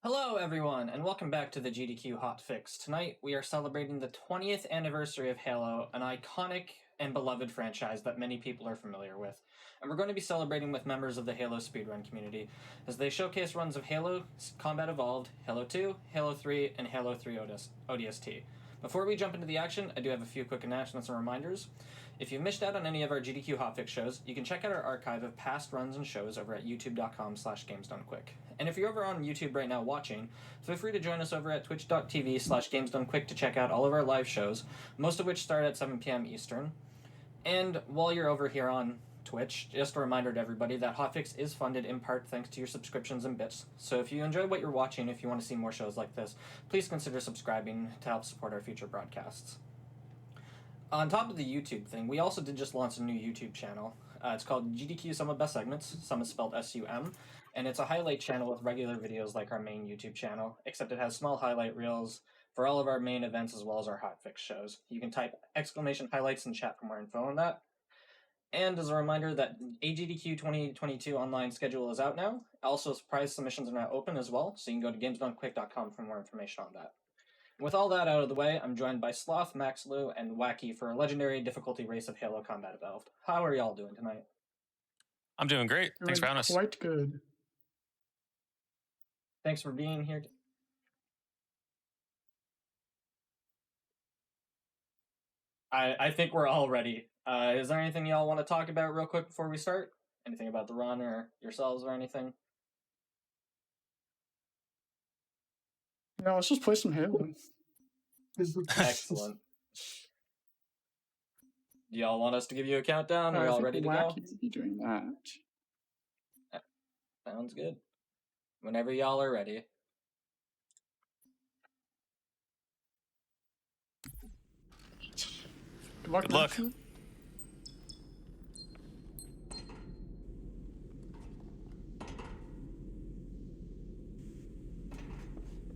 Hello, everyone, and welcome back to the GDQ Hotfix. Tonight, we are celebrating the 20th anniversary of Halo, an iconic and beloved franchise that many people are familiar with. And we're going to be celebrating with members of the Halo speedrun community as they showcase runs of Halo Combat Evolved, Halo 2, Halo 3, and Halo 3 ODST. Before we jump into the action, I do have a few quick announcements and reminders. If you've missed out on any of our GDQ Hotfix shows, you can check out our archive of past runs and shows over at youtube.com/gamesdonequick. And if you're over on YouTube right now watching, feel free to join us over at twitch.tv/gamesdonequick to check out all of our live shows, most of which start at 7 p.m. Eastern. And while you're over here on Twitch, just a reminder to everybody that Hotfix is funded in part thanks to your subscriptions and bits. So if you enjoy what you're watching, if you want to see more shows like this, please consider subscribing to help support our future broadcasts. On top of the YouTube thing, we also did just launch a new YouTube channel. It's called GDQ Sum of Best Segments. Sum is spelled S-U-M. And it's a highlight channel with regular videos like our main YouTube channel, except it has small highlight reels for all of our main events as well as our hotfix shows. You can type exclamation highlights in chat for more info on that. And as a reminder that AGDQ 2022 online schedule is out now. Also, prize submissions are now open as well, so you can go to gamesdonequick.com for more information on that. With all that out of the way, I'm joined by Sloth, Maxlu, and Wacky for a legendary difficulty race of Halo Combat Evolved. How are y'all doing tonight? I'm doing great. Thanks for having us. Quite good. Thanks for being here. I think we're all ready. Is there anything y'all want to talk about real quick before we start? Anything about the run or yourselves or anything? No, let's just play some Halo. Excellent. Do y'all want us to give you a countdown? Are y'all ready to go? Be doing that. Sounds good. Whenever y'all are ready. Good luck.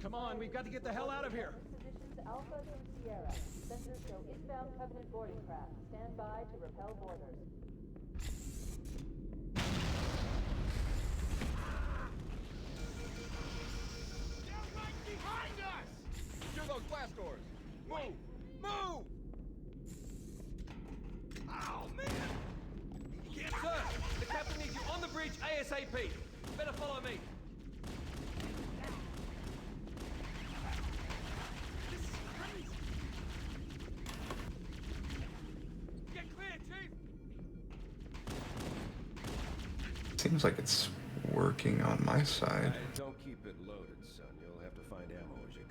Come on, we've got to get the hell out of here. Positions Alpha to Sierra. Sensors show inbound Covenant boarding craft. Stand by to repel boarders. They're right behind us! Secure those blast doors. Move! Move! Oh, man! Yes, sir! The captain needs you on the bridge ASAP. Better follow me. Seems like it's working on my side. Don't keep it loaded, son. You'll have to find ammo as you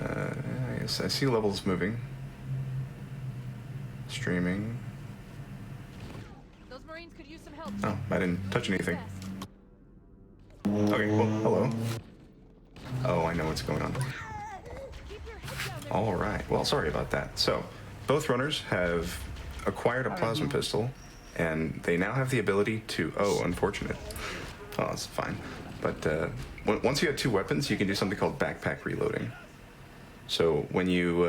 go. I guess I see levels moving. Streaming. Those Marines could use some help. Oh, I didn't touch anything. Okay, well, hello. Oh, I know what's going on. Alright, well, sorry about that. So, both runners have acquired a plasma pistol, and they now have the ability to... Oh, unfortunate. Oh, that's fine. But once you have two weapons, you can do something called backpack reloading. So when you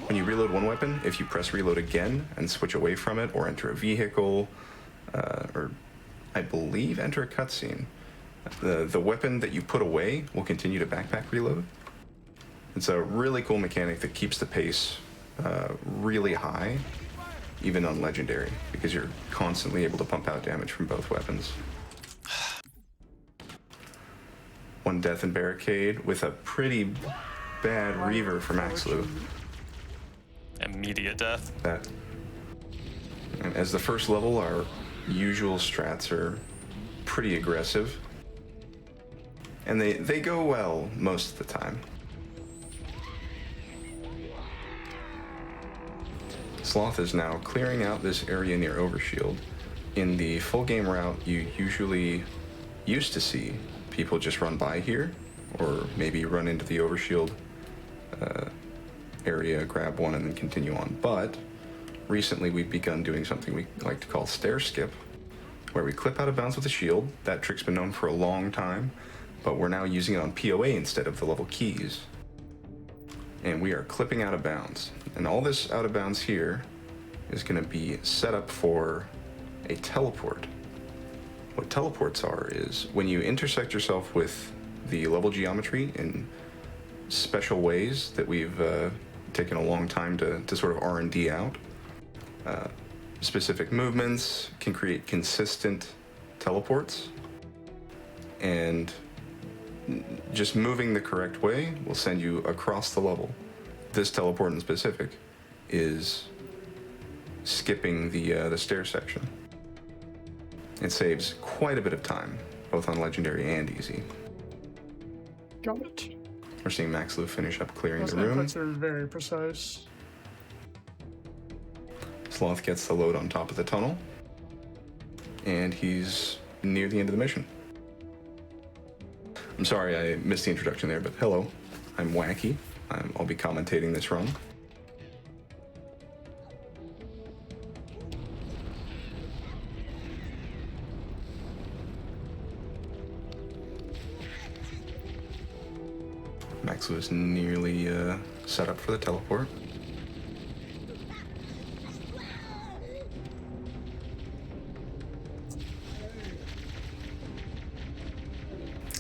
reload one weapon, if you press reload again and switch away from it, or enter a vehicle, or I believe enter a cutscene, the weapon that you put away will continue to backpack reload. It's a really cool mechanic that keeps the pace really high, even on Legendary, because you're constantly able to pump out damage from both weapons. One death in Barricade with a pretty bad Reaver for Maxlu. Immediate death. That. And as the first level, our usual strats are pretty aggressive. And they go well most of the time. Sloth is now clearing out this area near Overshield. In the full game route, you usually used to see people just run by here, or maybe run into the Overshield area, grab one, and then continue on. But recently we've begun doing something we like to call stair skip, where we clip out of bounds with a shield. That trick's been known for a long time, but we're now using it on POA instead of the level keys. And we are clipping out of bounds. And all this out of bounds here is going to be set up for a teleport. what teleports are is when you intersect yourself with the level geometry in special ways that we've taken a long time to sort of R&D out. Specific movements can create consistent teleports, and just moving the correct way will send you across the level. This teleport in specific is skipping the stair section. It saves quite a bit of time, both on legendary and easy. Got it. We're seeing Max Lu finish up clearing Those the room. inputs are very precise. Sloth gets the load on top of the tunnel, and he's near the end of the mission. I'm sorry I missed the introduction there, but hello, I'm Wacky. I'll be commentating this run. Max was nearly set up for the teleport.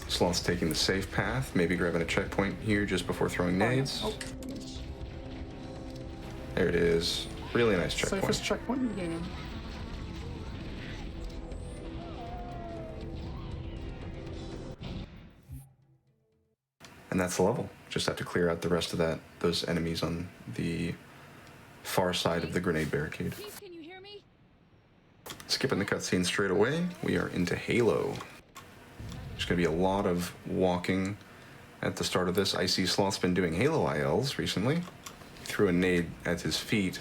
Sloth's taking the safe path, maybe grabbing a checkpoint here just before throwing nades. Oh, There it is. Really nice checkpoint. safest checkpoint in the game. And that's the level. Just have to clear out the rest of those enemies on the far side of the grenade barricade. Chief, can you hear me? Skipping the cutscene straight away, we are into Halo. There's going to be a lot of walking at the start of this. I see Sloth's been doing Halo ILs recently. He threw a nade at his feet.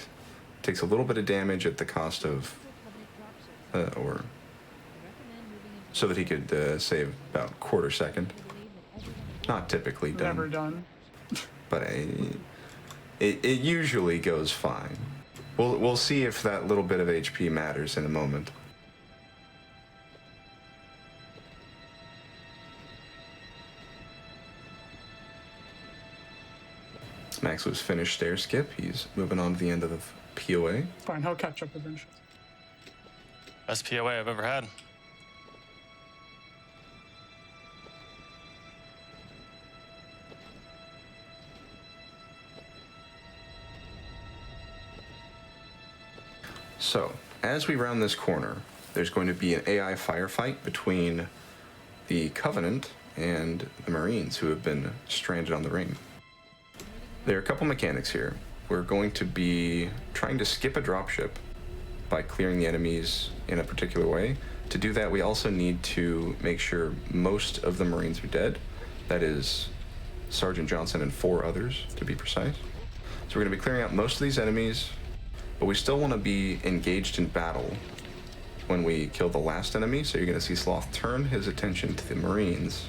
Takes a little bit of damage at the cost of, so that he could save about a quarter second. Not typically done. Never done. But it usually goes fine. We'll see if that little bit of HP matters in a moment. Max was finished stair skip. He's moving on to the end of the POA. Fine, he'll catch up eventually. Best POA I've ever had. So, as we round this corner, there's going to be an AI firefight between the Covenant and the Marines who have been stranded on the ring. There are a couple mechanics here. We're going to be trying to skip a dropship by clearing the enemies in a particular way. To do that, we also need to make sure most of the Marines are dead. That is Sergeant Johnson and 4 others, to be precise. So we're going to be clearing out most of these enemies, but we still want to be engaged in battle when we kill the last enemy. So you're going to see Sloth turn his attention to the Marines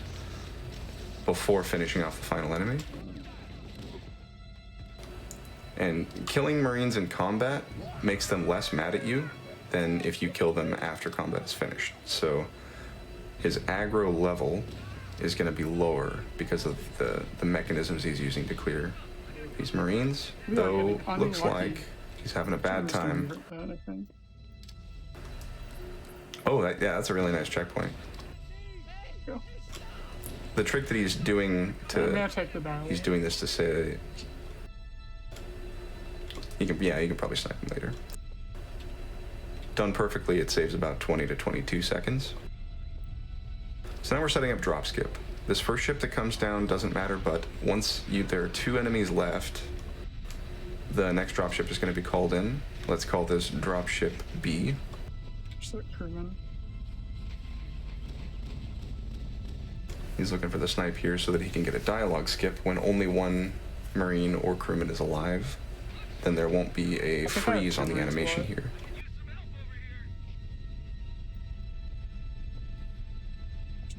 before finishing off the final enemy. And killing Marines in combat makes them less mad at you than if you kill them after combat is finished. So his aggro level is going to be lower because of the mechanisms he's using to clear these Marines, though looks like he's having a bad time. Oh, yeah, that's a really nice checkpoint. Go. The trick that he's doing he's doing this to say, you can probably snipe him later. Done perfectly, it saves about 20 to 22 seconds. So now we're setting up drop skip. This first ship that comes down doesn't matter, but once there are 2 enemies left, the next dropship is going to be called in. Let's call this dropship B. He's looking for the snipe here so that he can get a dialogue skip when only 1 Marine or crewman is alive. Then there won't be a freeze on the animation here.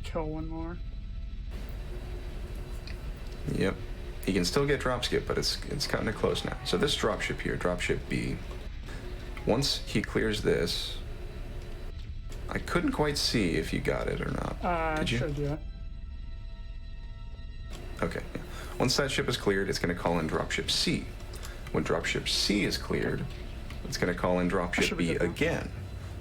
Kill 1 more. Yep. He can still get drop skip, but it's kind of close now. So this dropship here, dropship B, once he clears this, I couldn't quite see if you got it or not. Did you? Should, yeah. Okay. Yeah. Once that ship is cleared, it's going to call in dropship C. When dropship C is cleared, it's going to call in dropship B again.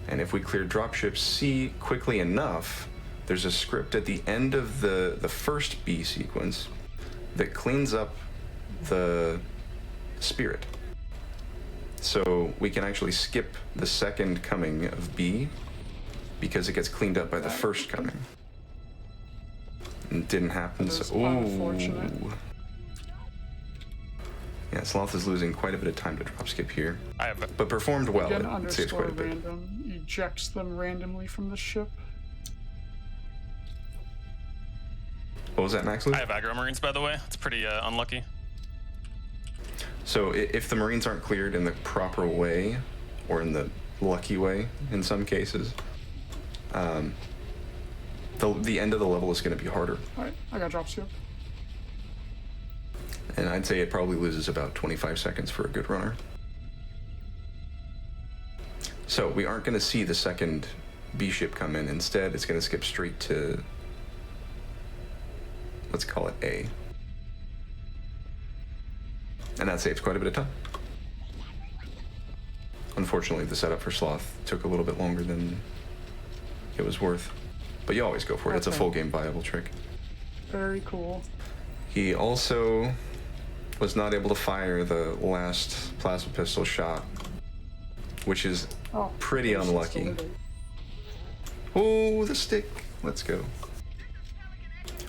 And if we clear dropship C quickly enough, there's a script at the end of the first B sequence that cleans up the spirit. So we can actually skip the second coming of B because it gets cleaned up by the first coming. It didn't happen, That is so unfortunate. Yeah, Sloth is losing quite a bit of time to drop skip here, I have. but performed well. Again, It saves underscore quite a bit. random ejects them randomly from the ship. What was that, Max? Luke? I have aggro marines, by the way. It's pretty unlucky. So if the Marines aren't cleared in the proper way, or in the lucky way in some cases, the end of the level is going to be harder. Alright, I got drop skip. And I'd say it probably loses about 25 seconds for a good runner. So we aren't going to see the second B ship come in. Instead, it's going to skip straight to, let's call it A. And that saves quite a bit of time. Unfortunately, the setup for Sloth took a little bit longer than it was worth. But you always go for it. It's a Okay. full game viable trick. Very cool. He also was not able to fire the last plasma pistol shot, which is Oh, pretty this is unlucky. still lit. Oh, the stick. Let's go.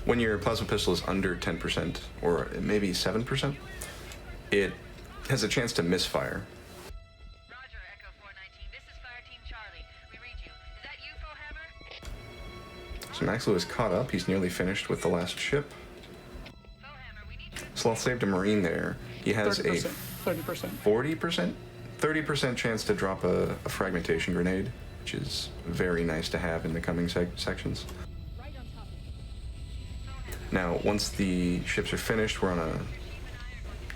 When your plasma pistol is under 10%, or maybe 7%, it has a chance to misfire. Roger, Echo 419. This is Fire Team Charlie. We read you. Is that you, Fohammer? So Maxlow is caught up. He's nearly finished with the last ship. Fohammer, we need you. Sloth saved a Marine there. He has 30%. a 30%. 40%? 30% chance to drop a fragmentation grenade, which is very nice to have in the coming sections. Now, once the ships are finished, we're on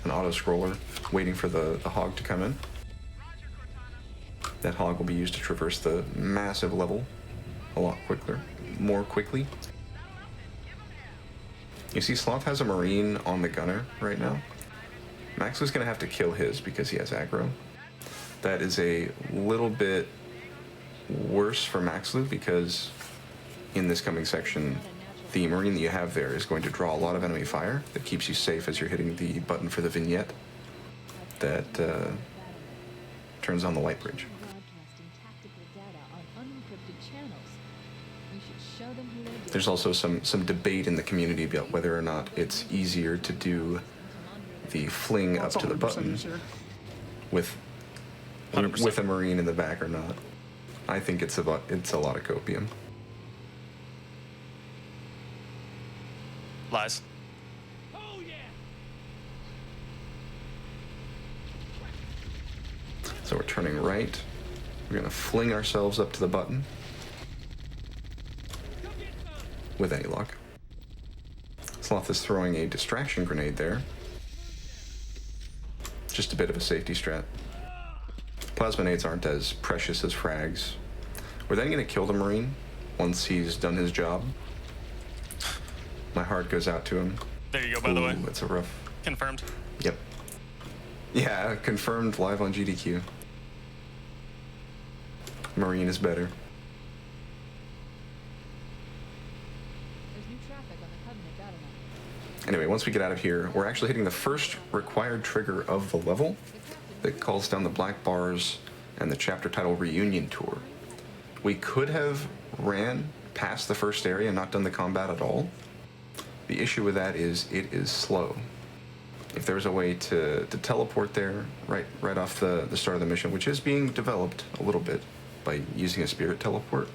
an auto-scroller waiting for the hog to come in. That hog will be used to traverse the massive level a lot more quickly. You see, Sloth has a Marine on the gunner right now. Max is going to have to kill his because he has aggro. That is a little bit worse for Maxlu because in this coming section, the Marine that you have there is going to draw a lot of enemy fire that keeps you safe as you're hitting the button for the vignette that turns on the light bridge. Broadcasting tactical data on unencrypted channels. We should show them who they're dealing There's also some debate in the community about whether or not it's easier to do the fling up It's to the 100% button easier. with 100%. a Marine in the back or not. I think it's a lot of copium. Lies. Oh yeah! So we're turning right. We're gonna fling ourselves up to the button with any luck. Sloth is throwing a distraction grenade there. Just a bit of a safety strat. Plasma nades aren't as precious as frags. We're then gonna kill the Marine once he's done his job. My heart goes out to him. There you go, by the way. That's a rough. Confirmed. Yep. Yeah, confirmed live on GDQ. Marine is better. There's new traffic on the Covenant data network. Anyway, once we get out of here, we're actually hitting the first required trigger of the level that calls down the black bars and the chapter title Reunion Tour. We could have ran past the first area and not done the combat at all. The issue with that is it is slow. If there was a way to teleport there right off the start of the mission, which is being developed a little bit by using a spirit teleport,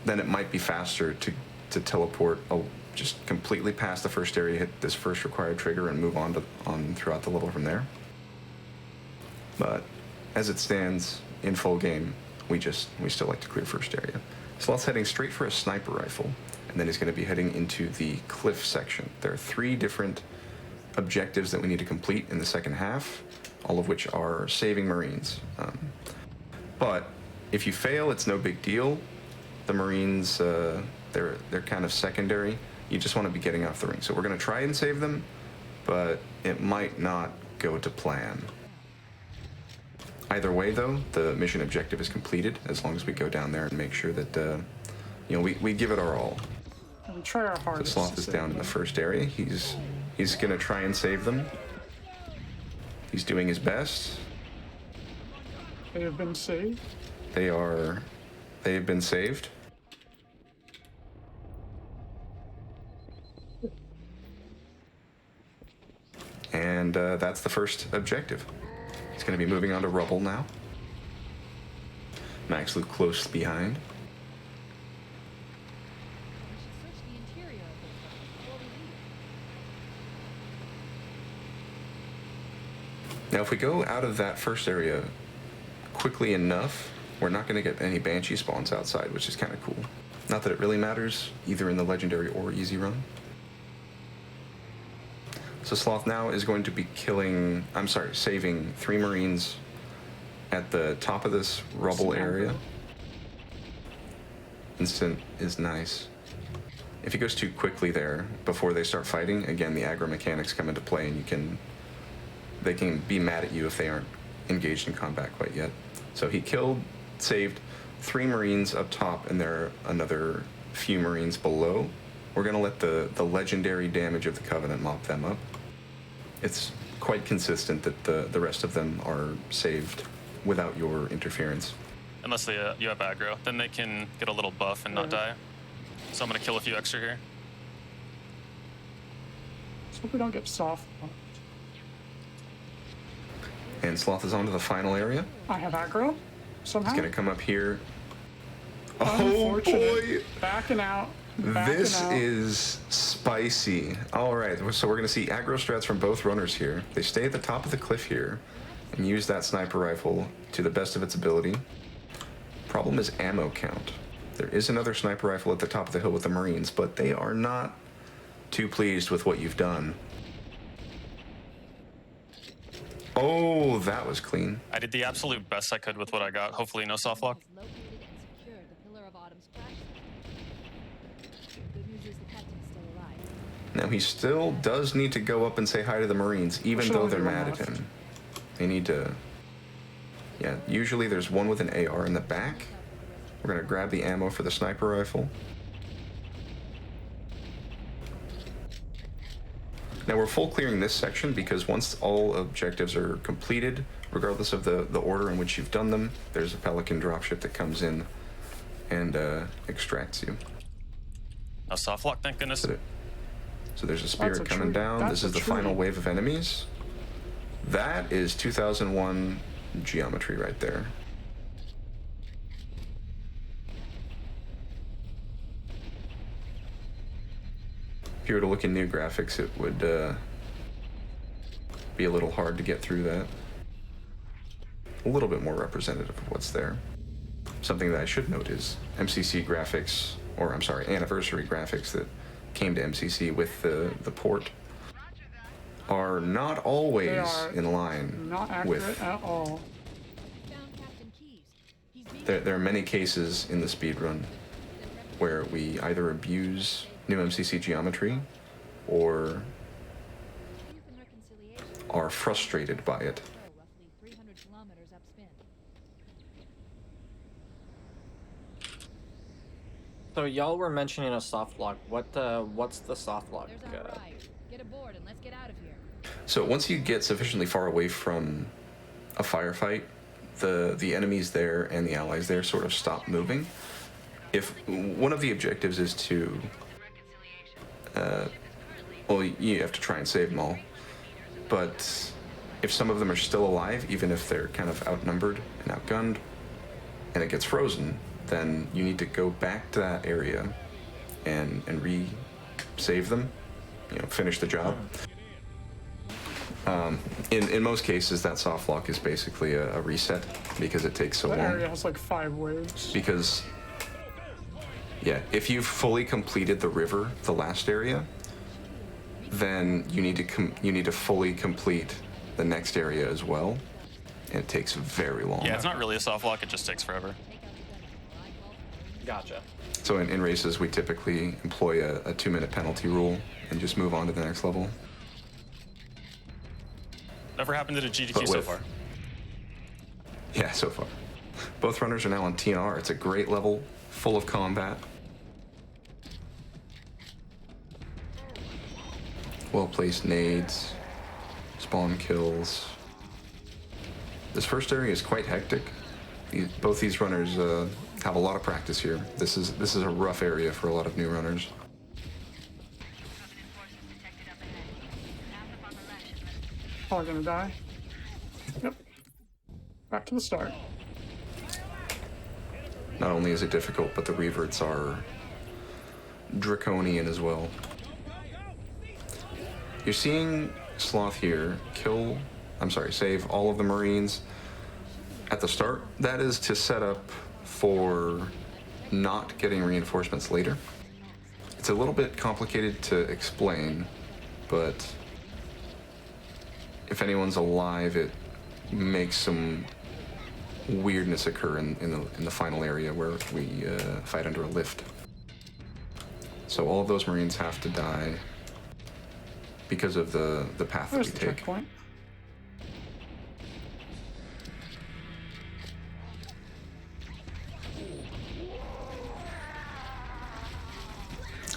then it might be faster to teleport just completely past the first area, hit this first required trigger, and move on throughout the level from there. But as it stands in full game, we still like to clear first area. Sloth's heading straight for a sniper rifle, and then he's going to be heading into the cliff section. There are 3 different objectives that we need to complete in the second half, all of which are saving Marines. But if you fail, it's no big deal. The Marines, they're kind of secondary. You just want to be getting off the ring. So we're going to try and save them, but it might not go to plan. Either way, though, the mission objective is completed as long as we go down there and make sure that, we give it our all. And we try our The hardest. Sloth to is save down in the them. first area. He's going to try and save them. He's doing his best. They have been saved. They have been saved. And that's the first objective. He's going to be moving on to rubble now. Max Luke close behind. We should search the interior of this one before we leave. Now, if we go out of that first area quickly enough, we're not going to get any Banshee spawns outside, which is kind of cool. Not that it really matters, either in the Legendary or Easy Run. So Sloth now is going to be saving 3 Marines at the top of this rubble area. Instant is nice. If he goes too quickly there before they start fighting, again, the aggro mechanics come into play, and they can be mad at you if they aren't engaged in combat quite yet. So he saved 3 Marines up top, and there are another few Marines below. We're going to let the legendary damage of the Covenant mop them up. It's quite consistent that the rest of them are saved without your interference. Unless you have aggro, then they can get a little buff and not die. So I'm gonna kill a few extra here. Let's hope we don't get soft. And Sloth is on to the final area. I have aggro. Somehow. He's going to come up here. Oh Unfortunate. boy! Backing out. This is spicy. All right, so we're going to see aggro strats from both runners here. They stay at the top of the cliff here and use that sniper rifle to the best of its ability. Problem is ammo count. There is another sniper rifle at the top of the hill with the Marines, but they are not too pleased with what you've done. Oh, that was clean. I did the absolute best I could with what I got. Hopefully no soft lock. Has located and secured the Pillar of Autumn's crash site. Good news is the captain's still alive. Now, he still does need to go up and say hi to the Marines, even Should though only they're be one mad at left. him. They need to... Yeah, usually there's one with an AR in the back. We're going to grab the ammo for the sniper rifle. Now, we're full clearing this section because once all objectives are completed, regardless of the order in which you've done them, there's a Pelican dropship that comes in and extracts you. No soft lock, thank goodness. So there's a spirit That's a coming tree. down. That's This a is the tree. final wave of enemies. That is 2001 geometry right there. If you were to look in new graphics, it would be a little hard to get through that. A little bit more representative of what's there. Something that I should note is MCC graphics, or I'm sorry, anniversary graphics that came to MCC with the port are not always They are in line Not accurate with... at all. Found Captain Keyes. He's being There are many cases in the speedrun where we either abuse new MCC geometry or Truth and reconciliation. are frustrated by it. Roughly 300 kilometers upspin. So y'all were mentioning a soft lock. What's the soft lock? There's our ride. Get aboard and let's get out of here. So once you get sufficiently far away from a firefight, the enemies there and the allies there sort of stop moving. If one of the objectives is to, well, you have to try and save them all. But if some of them are still alive, even if they're kind of outnumbered and outgunned, and it gets frozen, then you need to go back to that area and re-save them, finish the job. In most cases, that soft lock is basically a reset because it takes so That long. area has like 5 waves. Because, yeah, if you've fully completed the river, the last area, then you need to fully complete the next area as well. And it takes very long. Yeah, it's not really a soft lock, it just takes forever. Gotcha. So in races, we typically employ a 2-minute penalty rule and just move on to the next level. Never happened to the GDQ But so with- far. Yeah, so far. Both runners are now on TNR. It's a great level, full of combat. Well-placed nades, spawn kills. This first area is quite hectic. Both these runners have a lot of practice here. This is a rough area for a lot of new runners. Probably gonna die. Yep. Back to the start. Not only is it difficult, but the reverts are draconian as well. You're seeing Sloth here save all of the Marines at the start. That is to set up for not getting reinforcements later. It's a little bit complicated to explain, but if anyone's alive, it makes some weirdness occur in the final area where we fight under a lift. So all of those Marines have to die because of the path There's that we the take. checkpoint.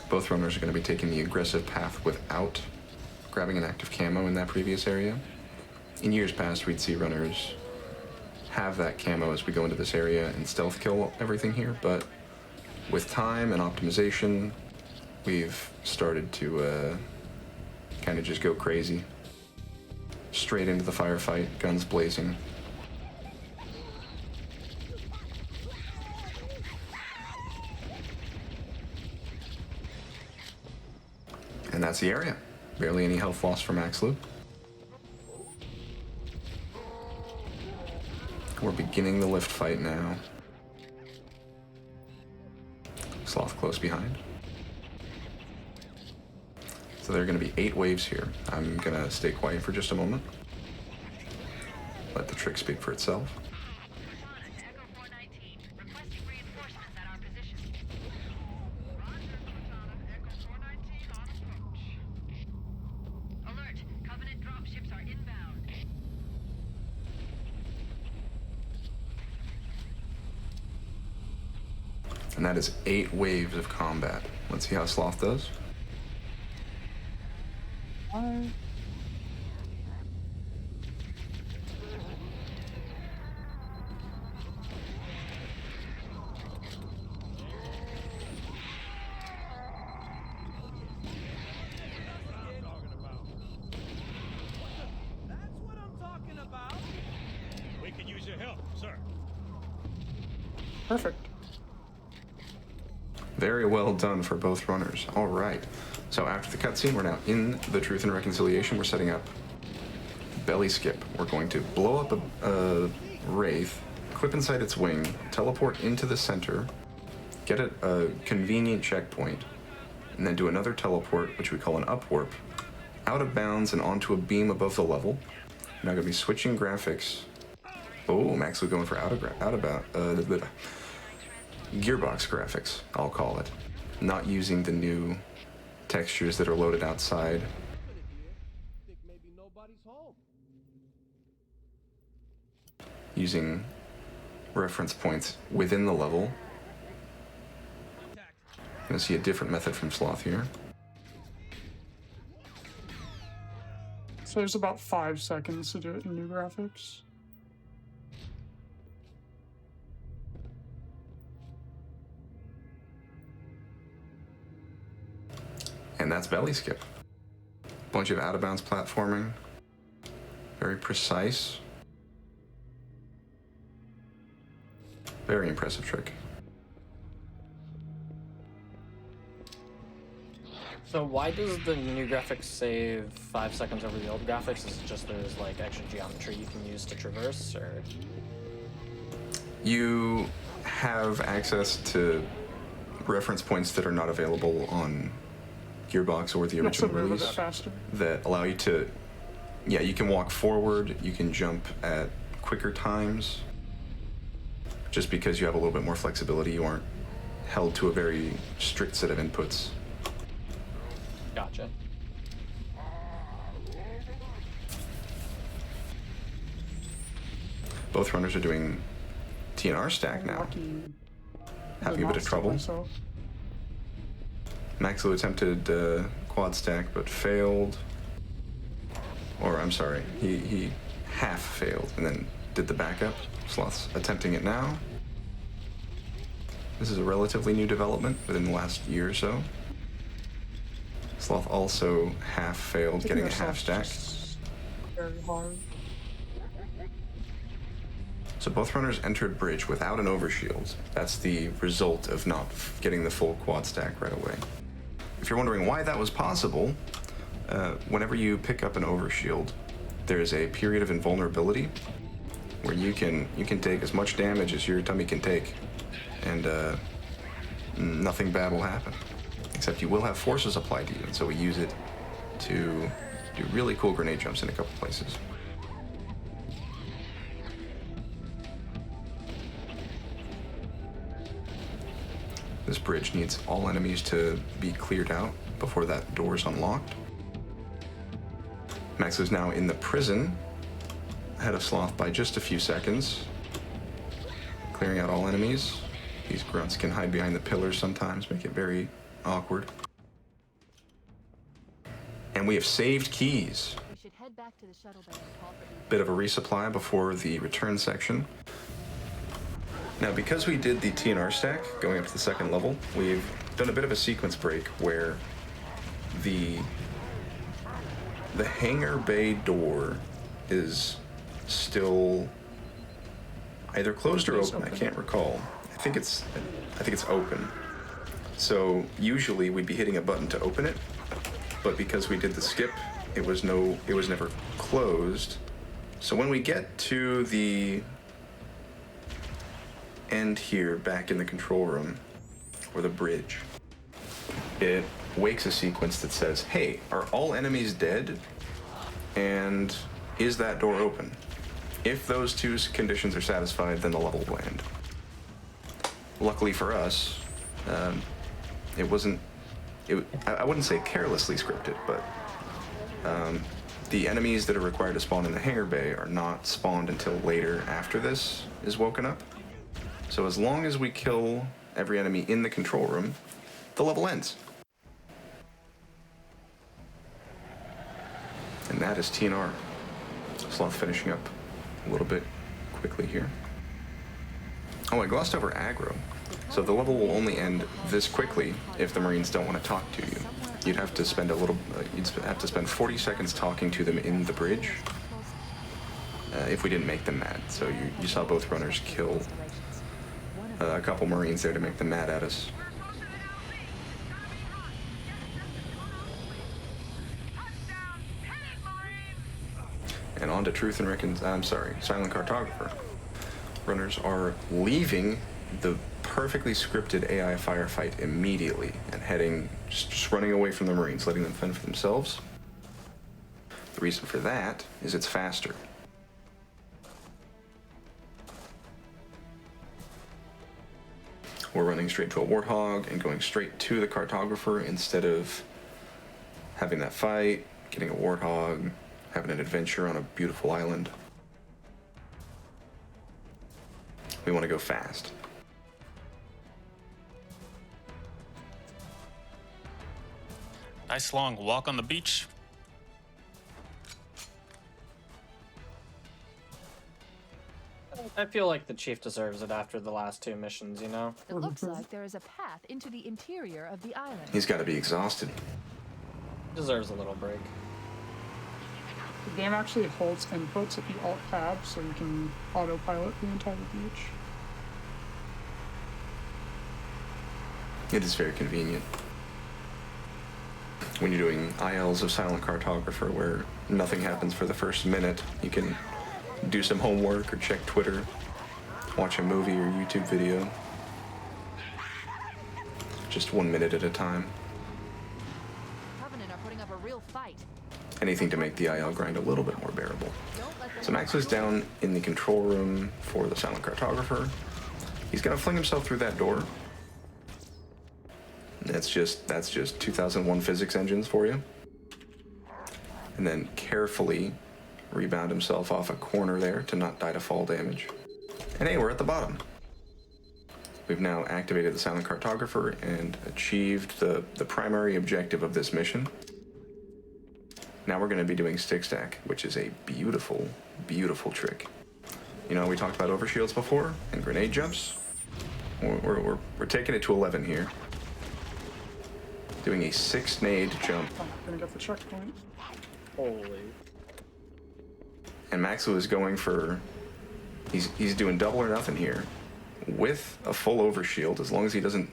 Both runners are going to be taking the aggressive path without grabbing an active camo in that previous area. In years past, we'd see runners have that camo as we go into this area and stealth kill everything here, but with time and optimization, we've started to kind of just go crazy. Straight into the firefight, guns blazing. And that's the area. Barely any health loss from Max Loop. We're beginning the lift fight now. Sloth close behind. So there are going to be 8 waves here. I'm going to stay quiet for just a moment. Let the trick speak for itself. Cortana to Echo 419. Requesting reinforcements at our position. Roger, Cortana. Echo 419 on approach. Alert. Covenant dropships are inbound. And that is 8 waves of combat. Let's see how Sloth does. That's what I'm talking about. We can use your help, sir. Perfect. Very well done for both runners. All right. So after the cutscene, we're now in the Truth and Reconciliation. We're setting up belly skip. We're going to blow up a Wraith, clip inside its wing, teleport into the center, get a convenient checkpoint, and then do another teleport, which we call an upwarp, out of bounds and onto a beam above the level. Now going to be switching graphics. Oh, I'm actually going for gearbox graphics, I'll call it. Not using the new textures that are loaded outside. Think maybe nobody's home. Using reference points within the level. Gonna see a different method from Sloth here. So there's about 5 seconds to do it in new graphics. And that's belly skip. Bunch of out of bounds platforming. Very precise. Very impressive trick. So why does the new graphics save 5 seconds over the old graphics? Is it just there's like extra geometry you can use to traverse, or? You have access to reference points that are not available on Gearbox or the original Move a bit release faster. that allow you to, yeah, you can walk forward, you can jump at quicker times. Just because you have a little bit more flexibility, you aren't held to a very strict set of inputs. Gotcha. Both runners are doing TNR stack now. Lucky Having a bit of trouble. myself. Maxlow attempted quad stack but failed. Or, I'm sorry, he half failed and then did the backup. Sloth's attempting it now. This is a relatively new development within the last year or so. Sloth also half failed, getting a half stack. Very hard. So both runners entered bridge without an overshield. That's the result of not getting the full quad stack right away. If you're wondering why that was possible, whenever you pick up an overshield, there's a period of invulnerability where you can take as much damage as your tummy can take, and nothing bad will happen. Except you will have forces applied to you, and so we use it to do really cool grenade jumps in a couple places. This bridge needs all enemies to be cleared out before that door is unlocked. Max is now in the prison, ahead of Sloth by just a few seconds. Clearing out all enemies. These grunts can hide behind the pillars sometimes, make it very awkward. And we have saved keys. We should head back to the shuttle bay and call for Bit of a resupply before the return section. Now, because we did the TNR stack going up to the second level, we've done a bit of a sequence break where the hangar bay door is still either closed or open. I can't recall. I think it's open. So usually we'd be hitting a button to open it, but because we did the skip, it was never closed. So when we get to the end here, back in the control room, or the bridge, it wakes a sequence that says, hey, are all enemies dead? And is that door open? If those two conditions are satisfied, then the level will end. Luckily for us, it wasn't, I wouldn't say carelessly scripted, but the enemies that are required to spawn in the hangar bay are not spawned until later after this is woken up. So as long as we kill every enemy in the control room, the level ends. And that is TNR. Sloth finishing up a little bit quickly here. Oh, I glossed over aggro. So the level will only end this quickly if the Marines don't want to talk to you. You'd have to spend you'd have to spend 40 seconds talking to them in the bridge if we didn't make them mad. So you saw both runners kill a couple Marines there to make them mad at us. And on to Truth and Silent Cartographer. Runners are leaving the perfectly scripted AI firefight immediately and heading, just running away from the Marines, letting them fend for themselves. The reason for that is it's faster. We're running straight to a Warthog and going straight to the Cartographer instead of having that fight, getting a Warthog, having an adventure on a beautiful island. We want to go fast. Nice long walk on the beach. I feel like the chief deserves it after the last two missions, you know? It looks like there is a path into the interior of the island. He's got to be exhausted. Deserves a little break. The game actually holds inputs if you alt tab, so you can autopilot the entire beach. It is very convenient. When you're doing ILs of Silent Cartographer where nothing happens for the first minute, you can do some homework or check Twitter, watch a movie or YouTube video. Just 1 minute at a time. Covenant are putting up a real fight. Anything to make the IL grind a little bit more bearable. So Max was down in the control room for the Silent Cartographer. He's gonna fling himself through that door. That's just 2001 physics engines for you. And then carefully rebound himself off a corner there to not die to fall damage. And hey, we're at the bottom. We've now activated the silent cartographer and achieved the primary objective of this mission. Now we're going to be doing stick stack, which is a beautiful, beautiful trick. You know, we talked about overshields before and grenade jumps. We're taking it to 11 here. Doing a 6 nade jump. I'm gonna get the checkpoint. Holy. And Maxu is going for, he's doing double or nothing here with a full overshield. As long as he doesn't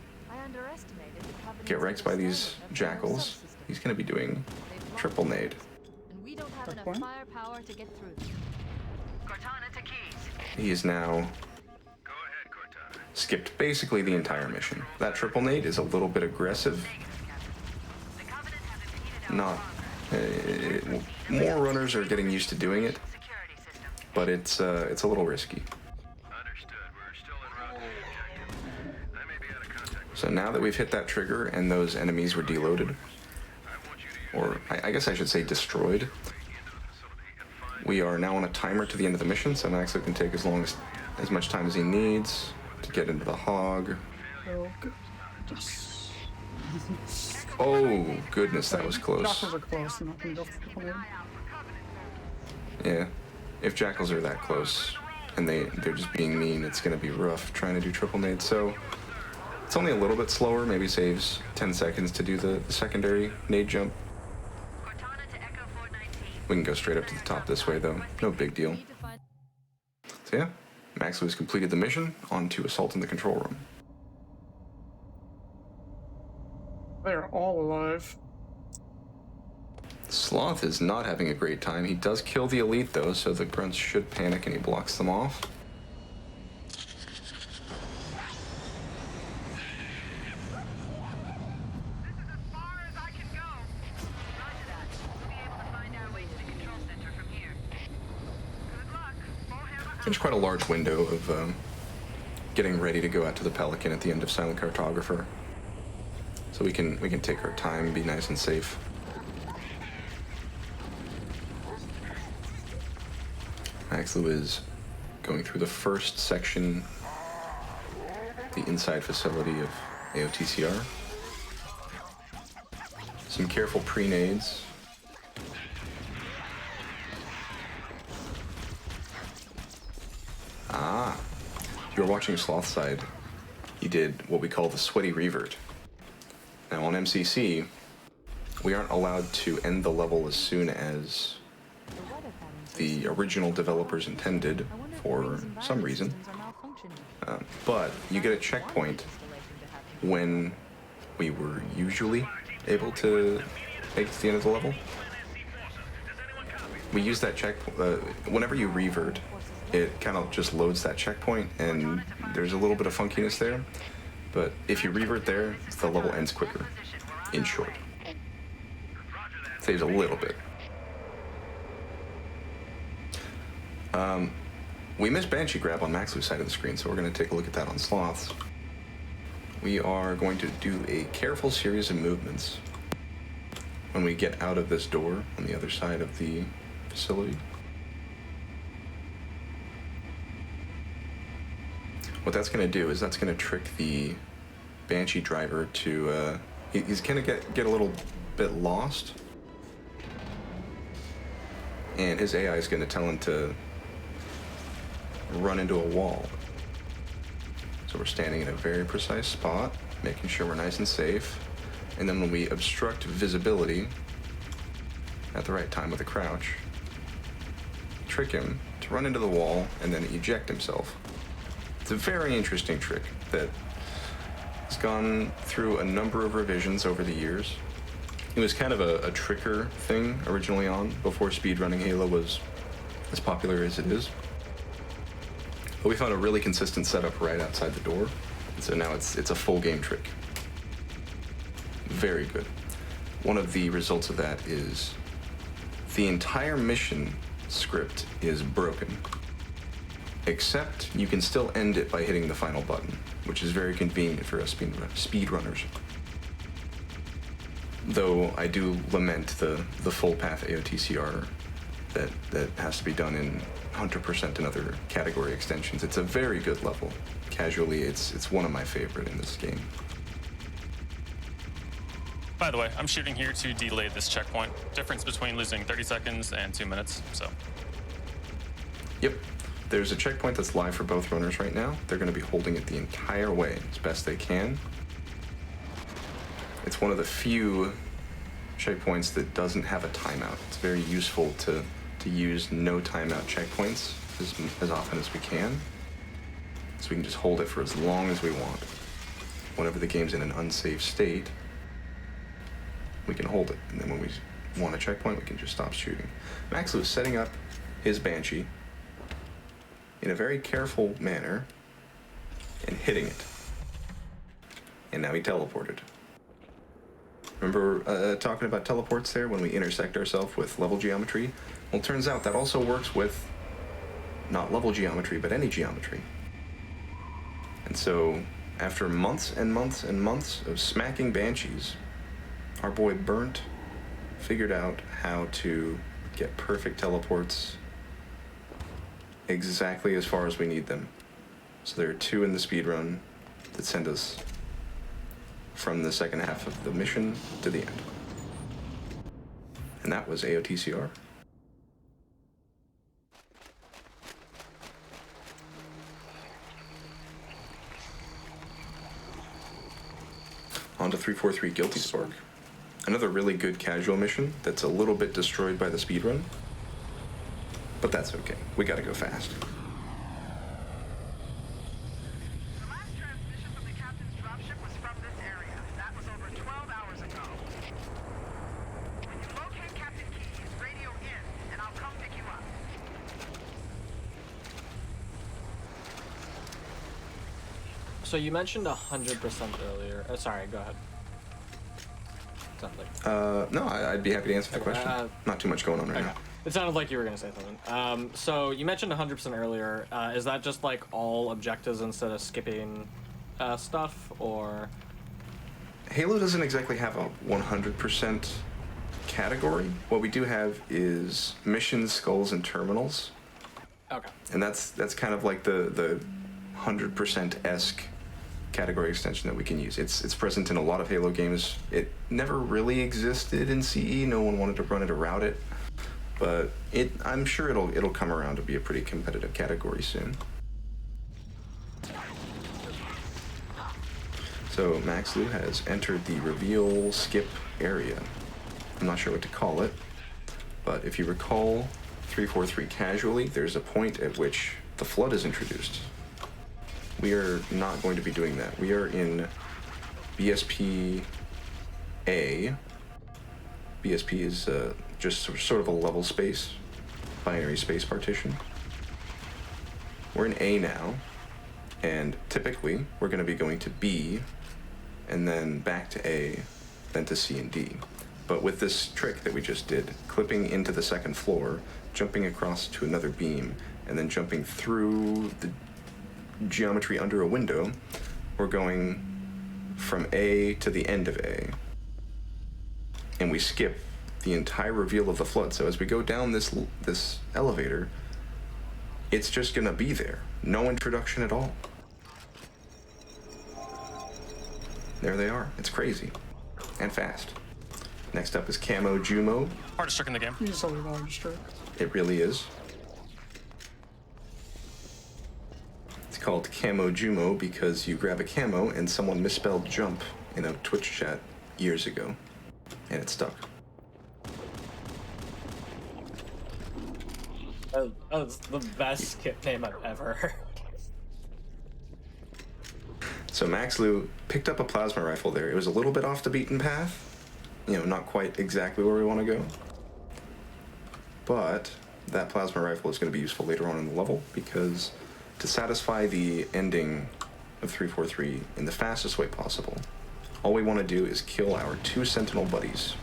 get wrecked by these jackals, he's going to be doing triple nade. And we don't have enough firepower to get through them. Cortana to keys. He is now Go ahead, Cortana. skipped basically the entire mission. That triple nade is a little bit aggressive. The Covenant has impeded our Not, more runners are getting used to doing it, security system. but it's a little risky. Understood. We're still en route to the objective. I may be out of contact with So now that we've hit that trigger and those enemies were deloaded, I want you to or I guess I should say destroyed, into the facility and find we are now on a timer to the end of the mission, so Maxu can take as much time as he needs to get into the hog. Oh, good. Yes. Oh, goodness, that was close. Jackals are close. They're not gonna go for the corner. Yeah, if jackals are that close and they're just being mean, it's going to be rough trying to do triple nade. So it's only a little bit slower, maybe saves 10 seconds to do the secondary nade jump. Cortana to Echo 419. We can go straight up to the top this way though, no big deal. Need to find So yeah, Maxu has completed the mission, on to assault in the control room. They are all alive. Sloth is not having a great time. He does kill the elite though, so the grunts should panic and he blocks them off. This is as far as I can go. Roger that. We'll be able to find our way to the control center from here. Good luck. Full hammer. There's quite a large window of getting ready to go out to the Pelican at the end of Silent Cartographer. So we can take our time, be nice and safe. Maxu is going through the first section, the inside facility of AOTCR. Some careful pre-nades. Ah, if you were watching Sloth side, he did what we call the sweaty revert. Now on MCC, we aren't allowed to end the level as soon as the original developers intended for some reason. But you get a checkpoint when we were usually able to make it to the end of the level. We use that checkpoint, whenever you revert, it kind of just loads that checkpoint and there's a little bit of funkiness there. But if you revert there, the level ends quicker, in short. Saves a little bit. We missed Banshee grab on Maxu's side of the screen, so we're going to take a look at that on Sloth's. We are going to do a careful series of movements when we get out of this door on the other side of the facility. What that's going to do is that's going to trick the Banshee driver to, he's going to get a little bit lost. And his AI is going to tell him to run into a wall. So we're standing in a very precise spot, making sure we're nice and safe. And then when we obstruct visibility at the right time with a crouch, trick him to run into the wall and then eject himself. It's a very interesting trick that has gone through a number of revisions over the years. It was kind of a tricker thing originally on, before speedrunning Halo was as popular as it is. But we found a really consistent setup right outside the door, and so now it's a full game trick. Very good. One of the results of that is the entire mission script is broken, except you can still end it by hitting the final button, which is very convenient for us speedrunners. Though I do lament the full path AOTCR that has to be done in 100% and other category extensions. It's a very good level. Casually, it's one of my favorite in this game. By the way, I'm shooting here to delay this checkpoint. Difference between losing 30 seconds and 2 minutes, so. Yep. There's a checkpoint that's live for both runners right now. They're going to be holding it the entire way as best they can. It's one of the few checkpoints that doesn't have a timeout. It's very useful to use no timeout checkpoints as often as we can. So we can just hold it for as long as we want. Whenever the game's in an unsafe state, we can hold it. And then when we want a checkpoint, we can just stop shooting. Maxlu is setting up his Banshee in a very careful manner and hitting it. And now he teleported. Remember talking about teleports there when we intersect ourselves with level geometry? Well, it turns out that also works with not level geometry, but any geometry. And so, after months and months and months of smacking Banshees, our boy Burnt figured out how to get perfect teleports exactly as far as we need them. So there are 2 in the speedrun that send us from the second half of the mission to the end. And that was AOTCR. On to 343 Guilty Spark. Another really good casual mission that's a little bit destroyed by the speedrun. But that's okay. We gotta go fast. The last transmission from the captain's dropship was from this area. That was over 12 hours ago. When you locate Captain Keyes, radio in, and I'll come pick you up. So you mentioned 100% earlier. Sorry, go ahead. Sounds like. No, I'd be happy to answer the question. Not too much going on right now. It sounded like you were going to say something. So you mentioned 100% earlier. Is that just like all objectives instead of skipping stuff, or? Halo doesn't exactly have a 100% category. What we do have is missions, skulls, and terminals. Okay. And that's kind of like the 100%-esque category extension that we can use. It's present in a lot of Halo games. It never really existed in CE. No one wanted to run it or route it. But I'm sure it'll come around to be a pretty competitive category soon. So Maxlu has entered the reveal skip area. I'm not sure what to call it, but if you recall 343 casually, there's a point at which the flood is introduced. We are not going to be doing that. We are in BSP A. BSP is just sort of a level space, binary space partition. We're in A now, and typically we're going to be going to B, and then back to A, then to C and D. But with this trick that we just did, clipping into the second floor, jumping across to another beam, and then jumping through the geometry under a window, we're going from A to the end of A. And we skip the entire reveal of the flood. So as we go down this elevator, it's just gonna be there. No introduction at all. There they are. It's crazy. And fast. Next up is Camo Jumo. Hardest trick in the game. Easily the hardest trick. It really is. It's called Camo Jumo because you grab a camo and someone misspelled jump in a Twitch chat years ago. And it stuck. That's the best skip name I've ever heard. So Maxlu picked up a plasma rifle there. It was a little bit off the beaten path. You know, not quite exactly where we want to go. But that plasma rifle is going to be useful later on in the level because to satisfy the ending of 343 in the fastest way possible, all we want to do is kill our 2 Sentinel buddies.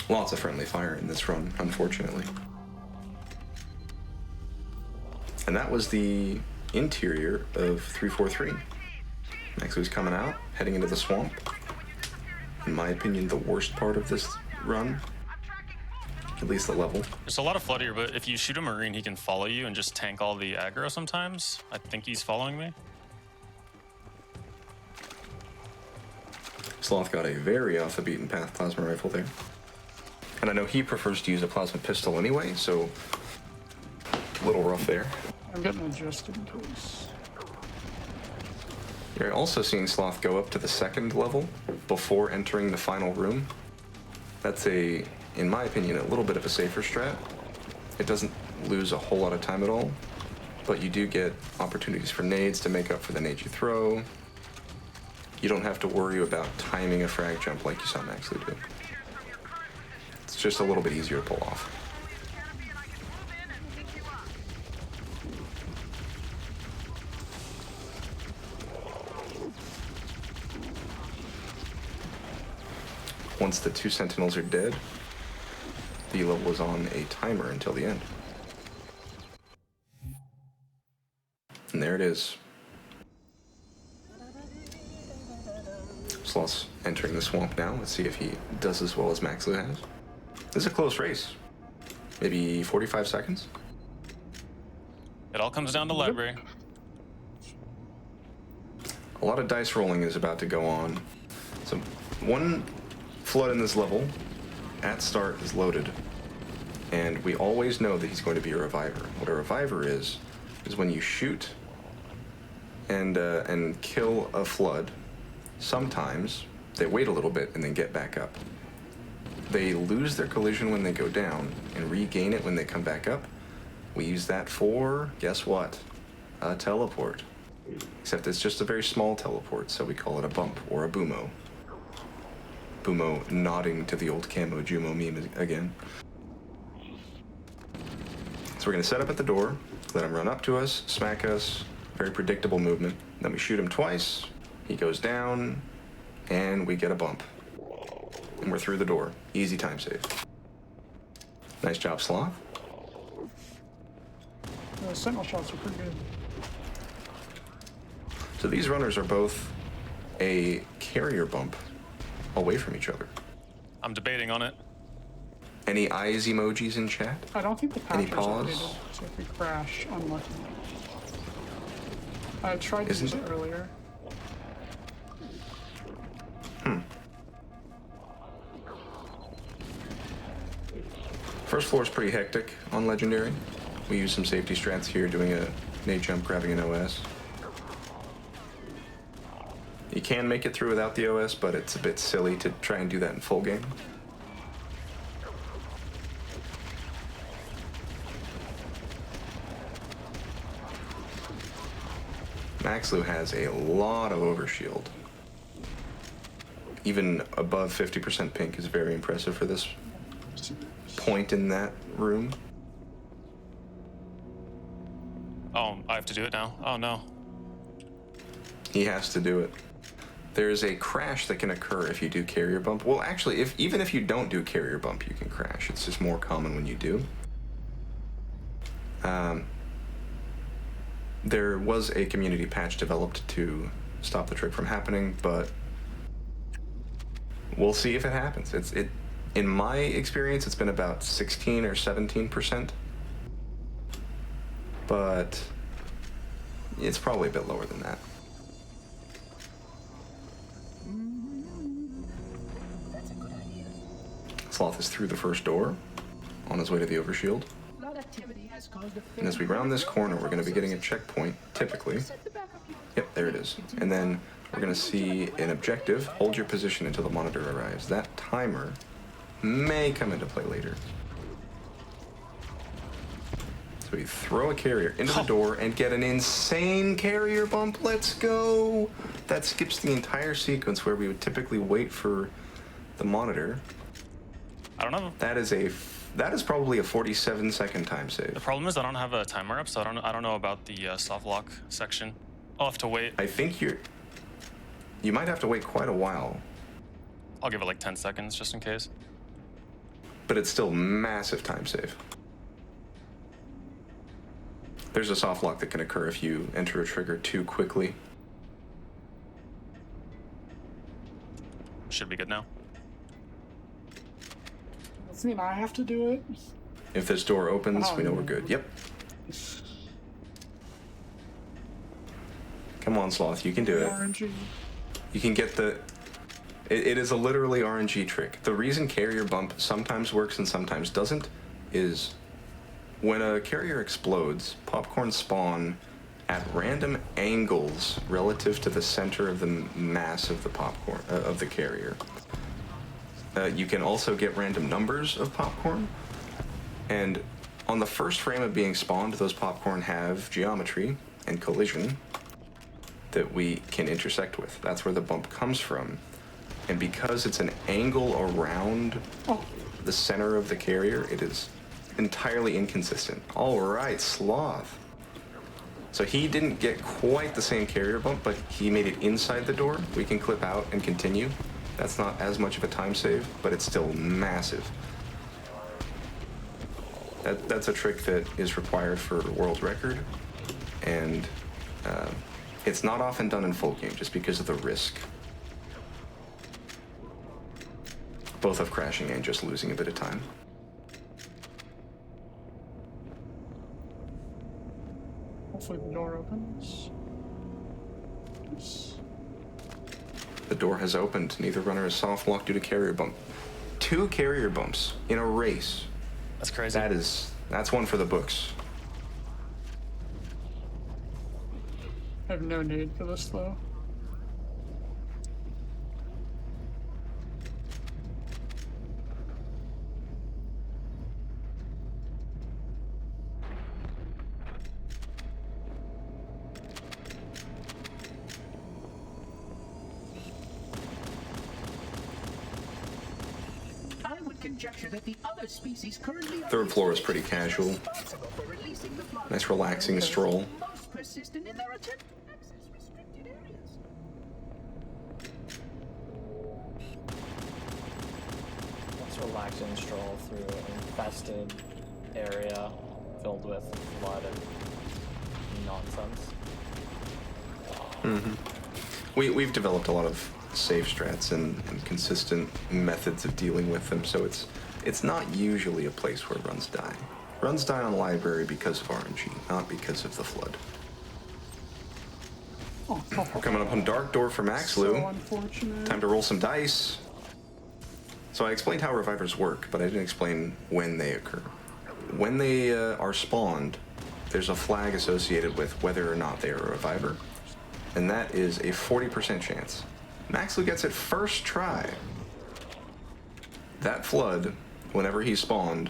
Lots of friendly fire in this run, unfortunately. And that was the interior of 343. Maxlu's coming out, heading into the swamp. in my opinion, the worst part of this run. At least the level. There's a lot of flood here, but if you shoot a Marine, he can follow you and just tank all the aggro sometimes. I think he's following me. Sloth got a very off the beaten path plasma rifle there. And I know he prefers to use a plasma pistol anyway, so a little rough there. I'm getting adjusted in case. You're also seeing Sloth go up to the second level before entering the final room. That's a, in my opinion, a little bit of a safer strat. It doesn't lose a whole lot of time at all, but you do get opportunities for nades to make up for the nades you throw. You don't have to worry about timing a frag jump like you saw Maxley do. It's just a little bit easier to pull off. Once the 2 sentinels are dead, the level is on a timer until the end. And there it is. Sloth's entering the swamp now. Let's see if he does as well as Maxley has. This is a close race. Maybe 45 seconds? It all comes down to library. A lot of dice rolling is about to go on. So one flood in this level at start is loaded, and we always know that he's going to be a reviver. What a reviver is when you shoot and kill a flood. Sometimes they wait a little bit and then get back up. They lose their collision when they go down and regain it when they come back up. We use that for, guess what? A teleport. Except it's just a very small teleport, so we call it a bump or a boomo. Boomo nodding to the old Camo Jumo meme again. So we're gonna set up at the door, let him run up to us, smack us, very predictable movement. Then we shoot him twice, he goes down, and we get a bump. And we're through the door. Easy time save. Nice job, Sloth. The sentinel shots are pretty good. So these runners are both a carrier bump away from each other. I'm debating on it. Any eyes emojis in chat? I don't think the Any patch was pause? updated, so if we crash, unlucky. I tried to Isn't use it it? earlier. First floor is pretty hectic on Legendary. We use some safety strats here, doing a nade jump, grabbing an OS. You can make it through without the OS, but it's a bit silly to try and do that in full game. Maxlu has a lot of overshield. Even above 50% pink is very impressive for this point in that room. Oh, I have to do it now? Oh no. He has to do it. There's a crash that can occur if you do carrier bump. Well, actually, even if you don't do carrier bump, you can crash. It's just more common when you do. There was a community patch developed to stop the trick from happening, but we'll see if it happens. In my experience, it's been about 16 or 17%, but it's probably a bit lower than that. Sloth is through the first door, on his way to the overshield. And as we round this corner, we're going to be getting a checkpoint, typically. Yep, there it is. And then we're going to see an objective. Hold your position until the monitor arrives. That timer may come into play later. So we throw a carrier into the door and get an insane carrier bump. Let's go! That skips the entire sequence where we would typically wait for the monitor. I don't know. That is probably a 47-second time save. The problem is I don't have a timer up, so I don't know about the soft lock section. I'll have to wait. I think you might have to wait quite a while. I'll give it like 10 seconds just in case. But it's still massive time save. There's a soft lock that can occur if you enter a trigger too quickly. Should be good now. Does it mean I have to do it? If this door opens, Oh, we know we're no. good. Yep. Come on, Sloth, you can do it. RNG. You can get the... It is a literally RNG trick. The reason carrier bump sometimes works and sometimes doesn't is when a carrier explodes, popcorn spawn at random angles relative to the center of the mass of the popcorn, of the carrier. You can also get random numbers of popcorn, and on the first frame of being spawned, those popcorn have geometry and collision that we can intersect with. That's where the bump comes from. And because it's an angle around the center of the carrier, it is entirely inconsistent. All right, Sloth. So he didn't get quite the same carrier bump, but he made it inside the door. We can clip out and continue. That's not as much of a time save, but it's still massive. That's a trick that is required for world record, and it's not often done in full game just because of the risk. Both of crashing and just losing a bit of time. Hopefully the door opens. Yes. The door has opened. Neither runner is soft locked due to carrier bump. 2 carrier bumps in a race. That's crazy. That's one for the books. I have no need for this though. I would conjecture that the other species currently Third floor is pretty casual. responsible for releasing the flood. Nice relaxing stroll. Most persistent in their attempt to access restricted areas. Let's relaxing stroll through an infested area filled with flooded nonsense. We've developed a lot of save strats and consistent methods of dealing with them, so it's not usually a place where runs die. Runs die on library because of RNG, not because of the flood. We're coming up on Dark Door for Max Lou. So unfortunate. Time to roll some dice. So I explained how revivers work, but I didn't explain when they occur. When they are spawned, there's a flag associated with whether or not they are a reviver, and that is a 40% chance. Max Lou gets it first try. That flood, whenever he spawned,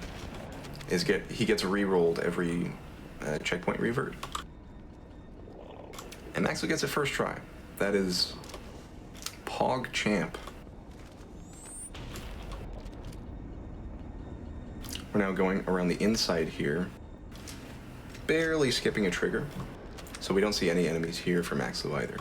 he gets re-rolled every checkpoint revert. And Max Lou gets it first try. That is Pog Champ. We're now going around the inside here, barely skipping a trigger, so we don't see any enemies here for Max Lou either.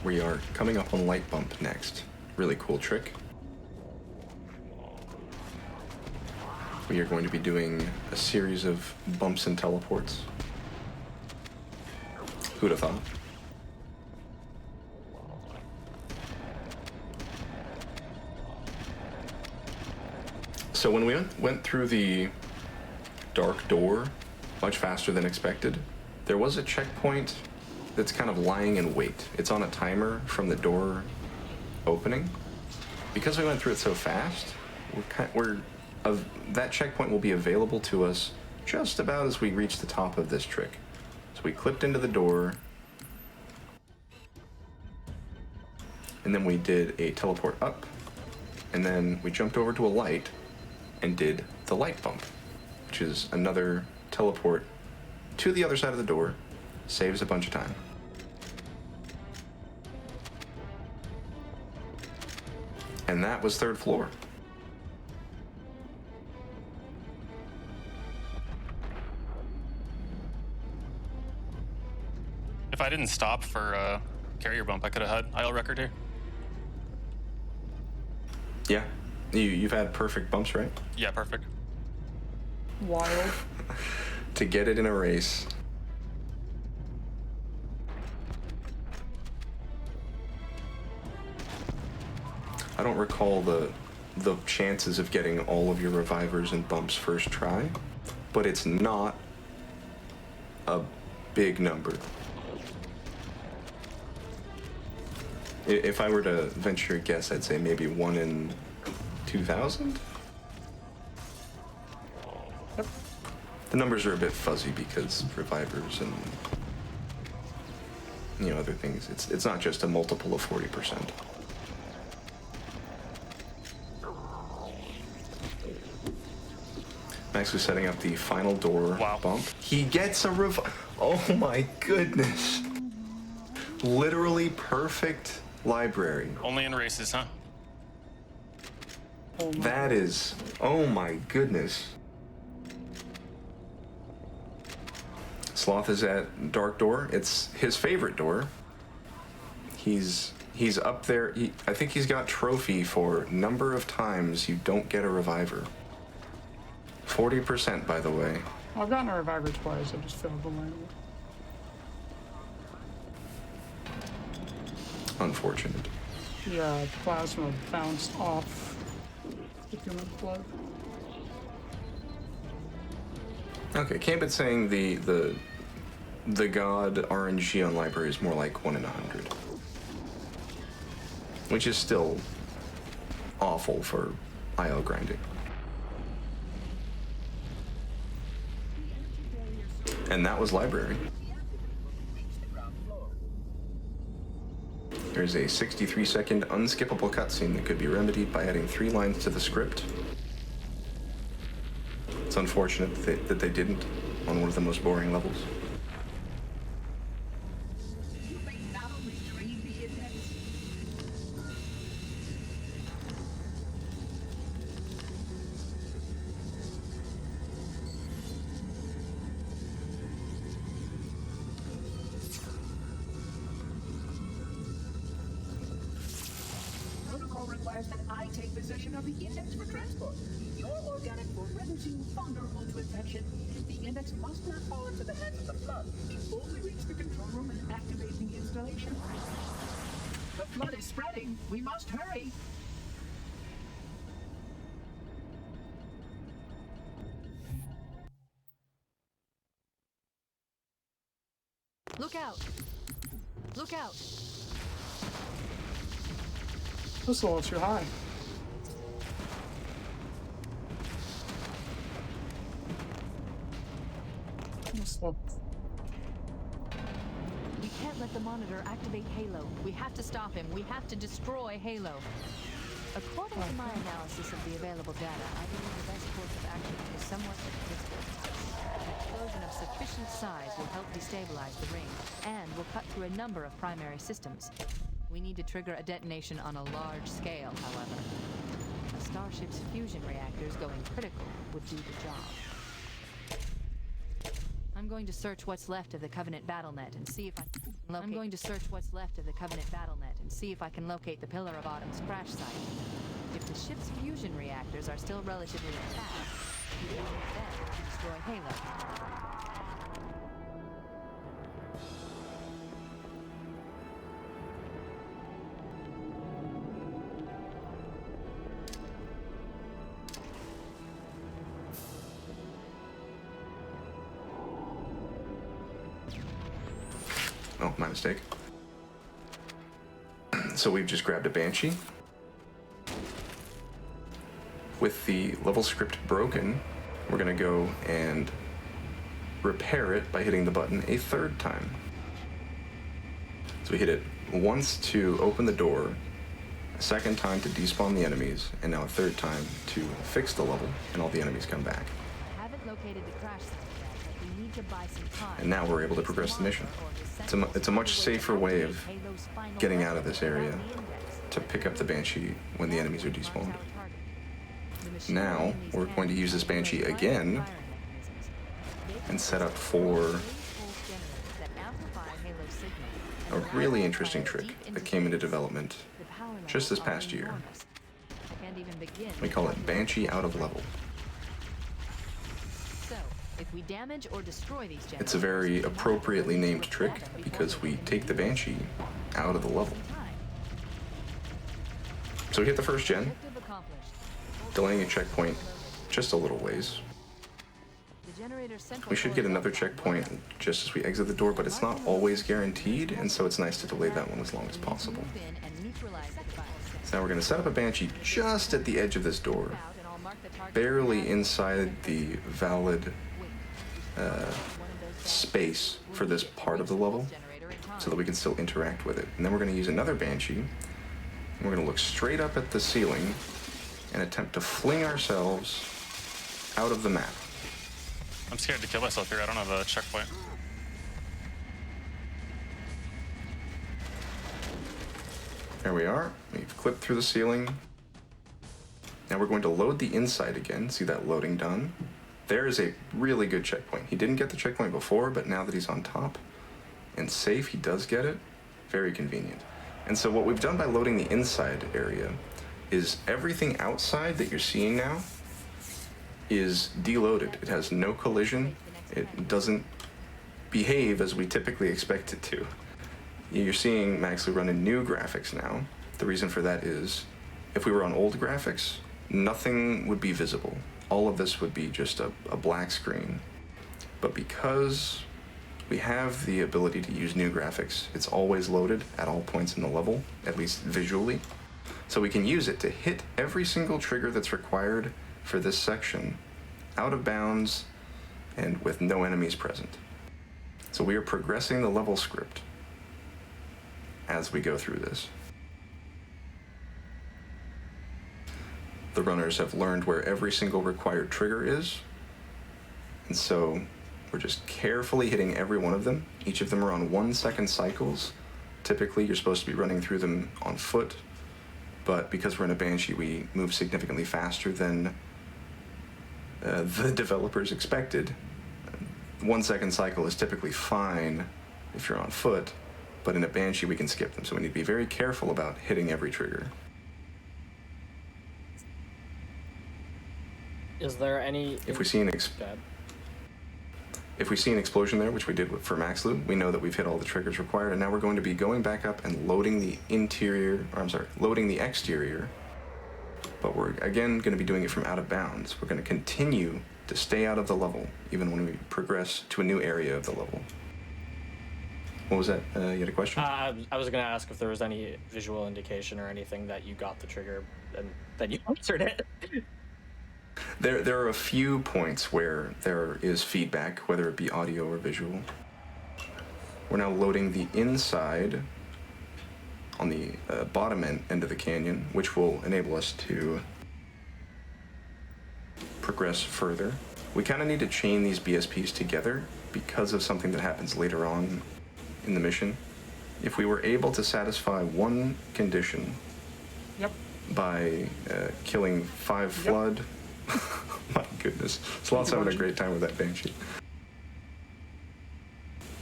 We are coming up on Light Bump next. Really cool trick. We are going to be doing a series of bumps and teleports. Who'd have thought? So when we went through the Dark Door much faster than expected, there was a checkpoint that's kind of lying in wait. It's on a timer from the door opening. Because we went through it so fast, that checkpoint will be available to us just about as we reach the top of this trick. So we clipped into the door, and then we did a teleport up, and then we jumped over to a light and did the light bump, which is another teleport to the other side of the door. Saves a bunch of time. And that was third floor. If I didn't stop for carrier bump, I could have had IL record here. Yeah, You've had perfect bumps, right? Yeah, perfect. Wild. To get it in a race. I don't recall the chances of getting all of your revivers and bumps first try, but it's not a big number. If I were to venture a guess, I'd say maybe 1 in 2,000? Yep. The numbers are a bit fuzzy because revivers and other things. It's not just a multiple of 40%. Max was setting up the final door bump. He gets a oh my goodness. Literally perfect library. Only in races, huh? That is, oh my goodness. Sloth is at Dark Door. It's his favorite door. He's up there. I think he's got trophy for number of times you don't get a reviver. 40%, by the way. I've gotten a reviver twice. I just failed the line. Unfortunate. Yeah, plasma bounced off the human blood. Okay, Cambit saying the god RNG on library is more like 1 in 100. Which is still awful for IL grinding. And that was library. There's a 63-second unskippable cutscene that could be remedied by adding 3 lines to the script. It's unfortunate that they didn't on one of the most boring levels. Protocol requires that I take possession of the index for transport. Your organic will render you vulnerable to infection. The index must not fall into the hands of the flood before we reach the control room and activate the installation. The flood is spreading. We must hurry. Look out! Look out! This is a little too high. We can't let the monitor activate Halo. We have to stop him. We have to destroy Halo. According to my analysis of the available data, I believe the best course of action is somewhat predictable. An explosion of sufficient size will help destabilize the ring, and will cut through a number of primary systems. We need to trigger a detonation on a large scale, however. A starship's fusion reactors going critical would do the job. I'm going to search what's left of the Covenant BattleNet and see if I can locate. I'm going to search what's left of the Covenant BattleNet and see if I can locate the Pillar of Autumn's crash site. If the ship's fusion reactors are still relatively intact, we can use them to destroy Halo. Oh, my mistake. So we've just grabbed a Banshee. With the level script broken, we're gonna go and repair it by hitting the button a 3rd time. So we hit it once to open the door, a 2nd time to despawn the enemies, and now a 3rd time to fix the level, and all the enemies come back. I haven't located the crash site yet, but we need to buy some time. And now we're able to progress the mission. It's a much safer way of getting out of this area to pick up the Banshee when the enemies are despawned. Now, we're going to use this Banshee again and set up for a really interesting trick that came into development just this past year. I can't even begin. We call it Banshee out of level. So, if we damage or destroy these generators, It's a very appropriately named trick because we take the Banshee out of the level. So we hit the first gen, Objective accomplished. delaying a checkpoint just a little ways. The generator's central We should get another checkpoint just as we exit the door, but it's not always guaranteed, and so it's nice to delay that one as long as possible. Move in and neutralize the device. So now we're going to set up a Banshee just at the edge of this door, barely inside the valid space for this part of the level, so that we can still interact with it. And then we're going to use another Banshee, and we're going to look straight up at the ceiling and attempt to fling ourselves out of the map. I'm scared to kill myself here. I don't have a checkpoint. There we are. We've clipped through the ceiling. Now we're going to load the inside again. See that loading done? There is a really good checkpoint. He didn't get the checkpoint before, but now that he's on top and safe, he does get it. Very convenient. And so what we've done by loading the inside area is everything outside that you're seeing now is deloaded. It has no collision. It doesn't behave as we typically expect it to. You're seeing Maxley run in new graphics now. The reason for that is if we were on old graphics, nothing would be visible. All of this would be just a black screen. But because we have the ability to use new graphics, it's always loaded at all points in the level, at least visually. So we can use it to hit every single trigger that's required for this section out of bounds and with no enemies present. So we are progressing the level script as we go through this. The runners have learned where every single required trigger is, and so we're just carefully hitting every one of them. Each of them are on 1 second cycles. Typically you're supposed to be running through them on foot, but because we're in a Banshee, we move significantly faster than the developers expected. 1 second cycle is typically fine if you're on foot, but in a Banshee we can skip them, so we need to be very careful about hitting every trigger. Is there any... If we see an explosion there, which we did for Max Loop, we know that we've hit all the triggers required, and now we're going to be going back up and loading the loading the exterior, but we're again going to be doing it from out of bounds. We're going to continue to stay out of the level, even when we progress to a new area of the level. What was that? You had a question? I was going to ask if there was any visual indication or anything that you got the trigger and then you answered it. There are a few points where there is feedback, whether it be audio or visual. We're now loading the inside on the bottom end of the canyon, which will enable us to progress further. We kind of need to chain these BSPs together because of something that happens later on in the mission. If we were able to satisfy one condition by killing 5 Flood, my goodness, Sloth's having a great time with that Banshee.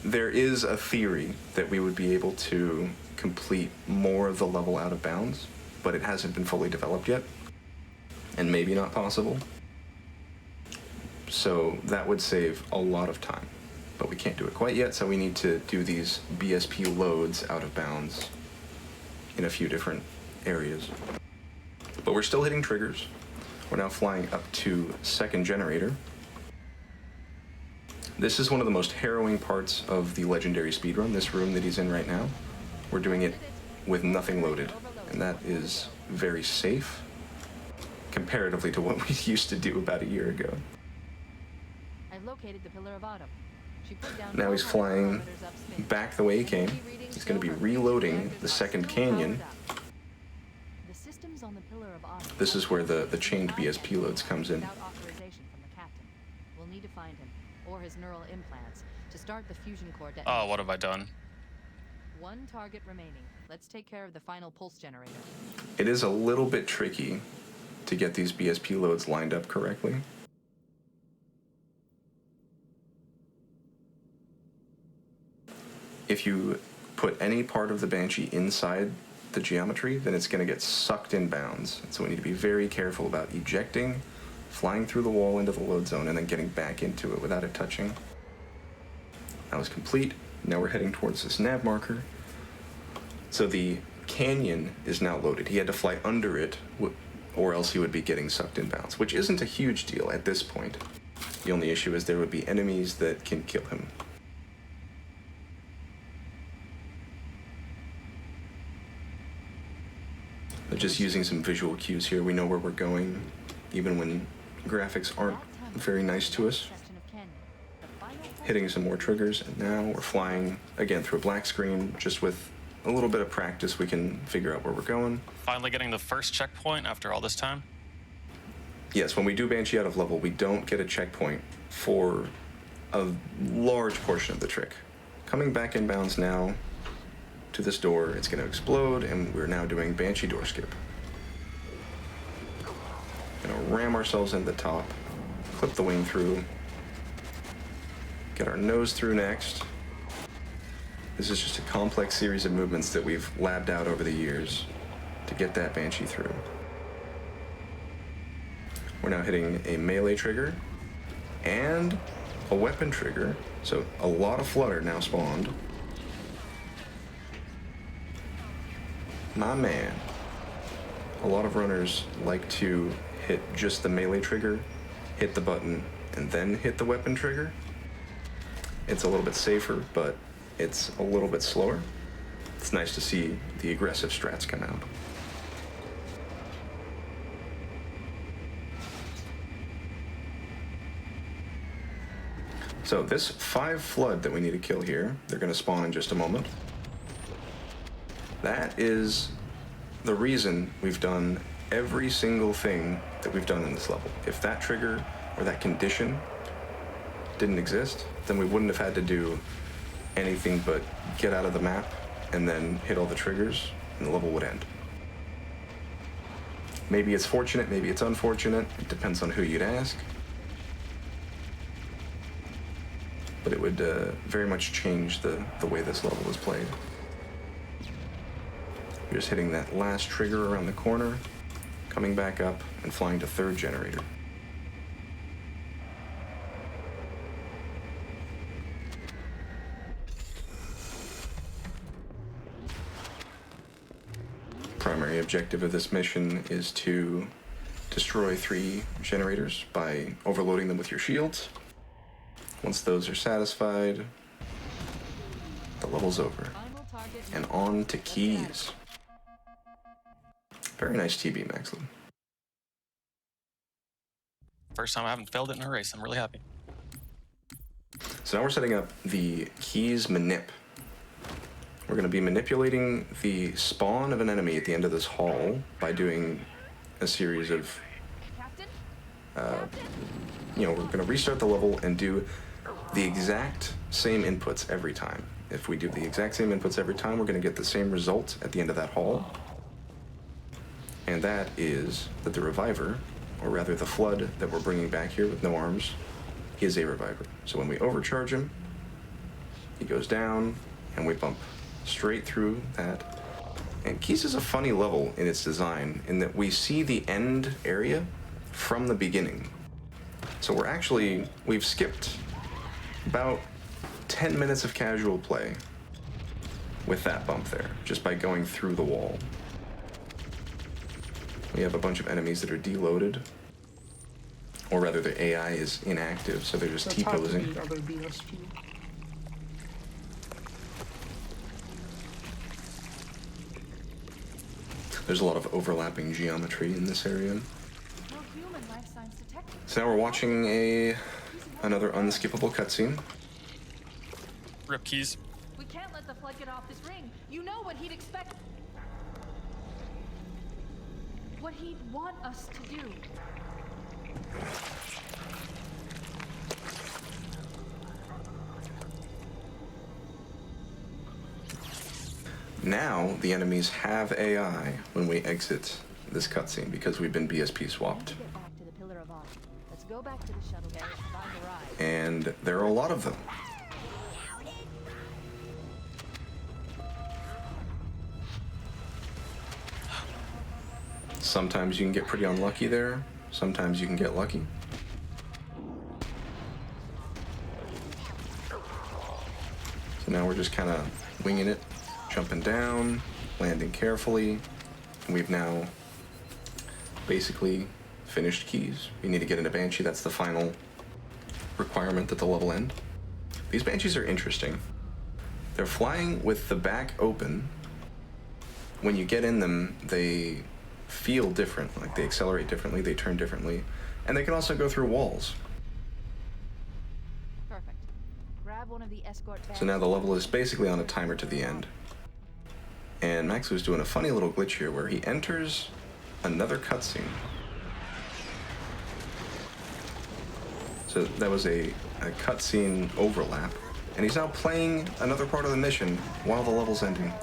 There is a theory that we would be able to complete more of the level out of bounds, but it hasn't been fully developed yet, and maybe not possible. So that would save a lot of time, but we can't do it quite yet, so we need to do these BSP loads out of bounds in a few different areas. But we're still hitting triggers. We're now flying up to second generator. This is one of the most harrowing parts of the legendary speedrun, this room that he's in right now. We're doing it with nothing loaded, and that is very safe comparatively to what we used to do about a year ago. I've located the Pillar of Autumn. She put down Now he's flying back the way he came. He's going to be reloading the second canyon. The systems on the Pillar of Autumn. This is where the chained BSP loads comes in. Without authorization from the captain. We'll need to find him, or his neural implants, to start the fusion core detonation. Oh, what have I done? 1 target remaining. Let's take care of the final pulse generator. It is a little bit tricky to get these BSP loads lined up correctly. If you put any part of the Banshee inside the geometry, then it's going to get sucked in bounds. So we need to be very careful about ejecting, flying through the wall into the load zone, and then getting back into it without it touching. That was complete. Now we're heading towards this nav marker. So the canyon is now loaded. He had to fly under it, or else he would be getting sucked in bounds, which isn't a huge deal at this point. The only issue is there would be enemies that can kill him. But just using some visual cues here, we know where we're going, even when graphics aren't very nice to us. Hitting some more triggers, and now we're flying again through a black screen. Just with a little bit of practice, we can figure out where we're going. Finally getting the first checkpoint after all this time? Yes, when we do Banshee out of level, we don't get a checkpoint for a large portion of the trick. Coming back inbounds now to this door, it's going to explode, and we're now doing Banshee door skip. Gonna ram ourselves into the top, clip the wing through, get our nose through next. This is just a complex series of movements that we've labbed out over the years to get that Banshee through. We're now hitting a melee trigger and a weapon trigger, so a lot of flutter now spawned. My man. A lot of runners like to hit just the melee trigger, hit the button, and then hit the weapon trigger. It's a little bit safer, but it's a little bit slower. It's nice to see the aggressive strats come out. So this 5 flood that we need to kill here, they're going to spawn in just a moment. That is the reason we've done every single thing that we've done in this level. If that trigger or that condition didn't exist, then we wouldn't have had to do anything but get out of the map and then hit all the triggers, and the level would end. Maybe it's fortunate, maybe it's unfortunate. It depends on who you'd ask. But it would very much change the way this level was played. We're just hitting that last trigger around the corner, coming back up, and flying to 3rd generator. Primary objective of this mission is to destroy 3 generators by overloading them with your shields. Once those are satisfied, the level's over. And on to keys. Very nice TB, Maxlin. First time I haven't failed it in a race. I'm really happy. So now we're setting up the keys manip. We're going to be manipulating the spawn of an enemy at the end of this hall by doing a series of, we're going to restart the level and do the exact same inputs every time. If we do the exact same inputs every time, we're going to get the same result at the end of that hall. And that is that the reviver, or rather the flood that we're bringing back here with no arms, is a reviver. So when we overcharge him, he goes down, and we bump straight through that. And Keys is a funny level in its design, in that we see the end area from the beginning. So we've skipped about 10 minutes of casual play with that bump there, just by going through the wall. We have a bunch of enemies that are deloaded, or rather the AI is inactive, so they're just T-posing. There's a lot of overlapping geometry in this area. So now we're watching another unskippable cutscene. Rip Keys. We can't let the flood get off this ring. You know what he'd expect. What he'd want us to do. Now the enemies have AI when we exit this cutscene because we've been BSP swapped. Let's go back to the shuttle bay and find a ride. And there are a lot of them. Sometimes you can get pretty unlucky there. Sometimes you can get lucky. So now we're just kind of winging it, jumping down, landing carefully. And we've now basically finished keys. We need to get into Banshee. That's the final requirement at the level end. These Banshees are interesting. They're flying with the back open. When you get in them, they feel different. Like they accelerate differently, they turn differently, and they can also go through walls. Perfect. Grab one of the escort So now the level is basically on a timer to the end. And Max was doing a funny little glitch here where he enters another cutscene. So that was a cutscene overlap, and he's now playing another part of the mission while the level's ending.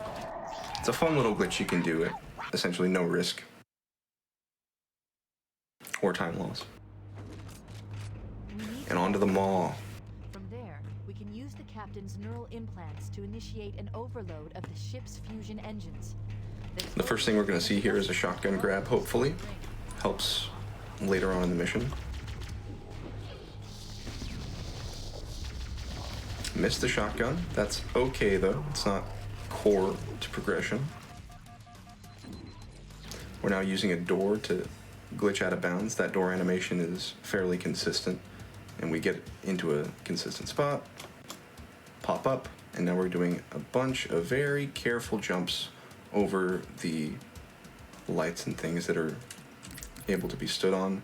It's a fun little glitch you can do at essentially no risk or time loss. And onto the maw. From there, we can use the captain's neural implants to initiate an overload of the ship's fusion engines. The first thing we're going to see here is a shotgun grab, hopefully. Helps later on in the mission. Missed the shotgun. That's okay though. It's not core to progression. We're now using a door to glitch out of bounds. That door animation is fairly consistent, and we get into a consistent spot, pop up, and now we're doing a bunch of very careful jumps over the lights and things that are able to be stood on.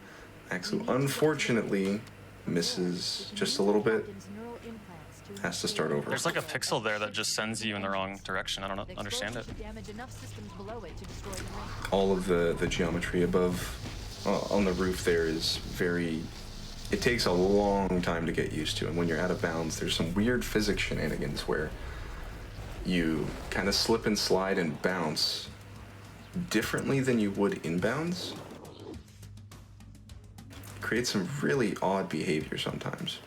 Axu unfortunately misses just a little bit. Has to start over. There's like a pixel there that just sends you in the wrong direction. I don't understand it. All of the geometry above on the roof there is very... It takes a long time to get used to, and when you're out of bounds, there's some weird physics shenanigans where you kind of slip and slide and bounce differently than you would inbounds. Creates some really odd behavior sometimes.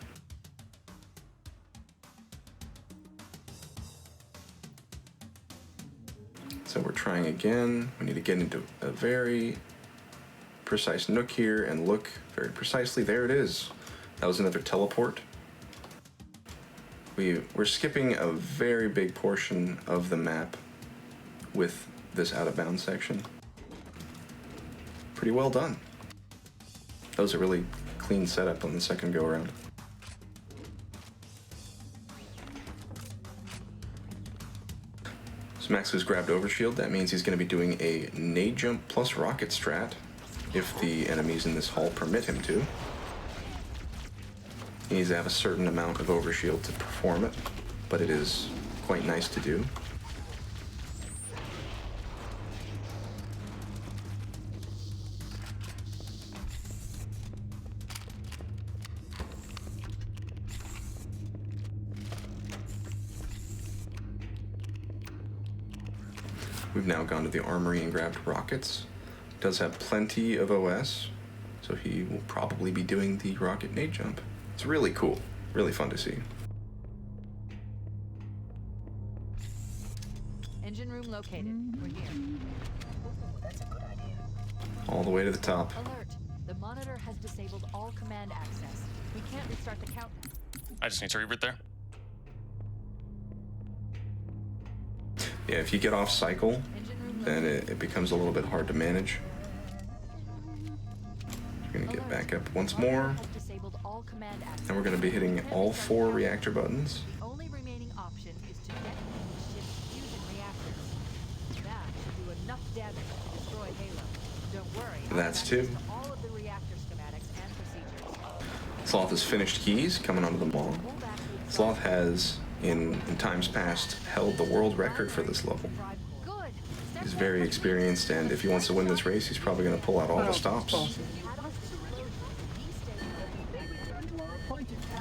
So we're trying again. We need to get into a very precise nook here and look very precisely. There it is. That was another teleport. We're skipping a very big portion of the map with this out of bounds section. Pretty well done. That was a really clean setup on the second go around. So Max has grabbed overshield. That means he's going to be doing a nade jump plus rocket strat if the enemies in this hall permit him to. He needs to have a certain amount of overshield to perform it, but it is quite nice to do. We've now gone to the armory and grabbed rockets. Does have plenty of OS, so he will probably be doing the rocket nade jump. It's really cool, really fun to see. Engine room located. We're here. That's a good idea. All the way to the top. Alert. The monitor has disabled all command access. We can't restart the countdown. I just need to reboot there. Yeah, if you get off cycle, then it becomes a little bit hard to manage. We're gonna get back up once more. And we're gonna be hitting all 4 reactor buttons. The only remaining option is to detonate the ship's fusion reactors. That should do enough damage to destroy Halo. Don't worry. That's 2. All of the reactor schematics and procedures. Sloth has finished keys, coming onto the mall. Sloth has, in times past, held the world record for this level. He's very experienced, and if he wants to win this race, he's probably going to pull out all the stops.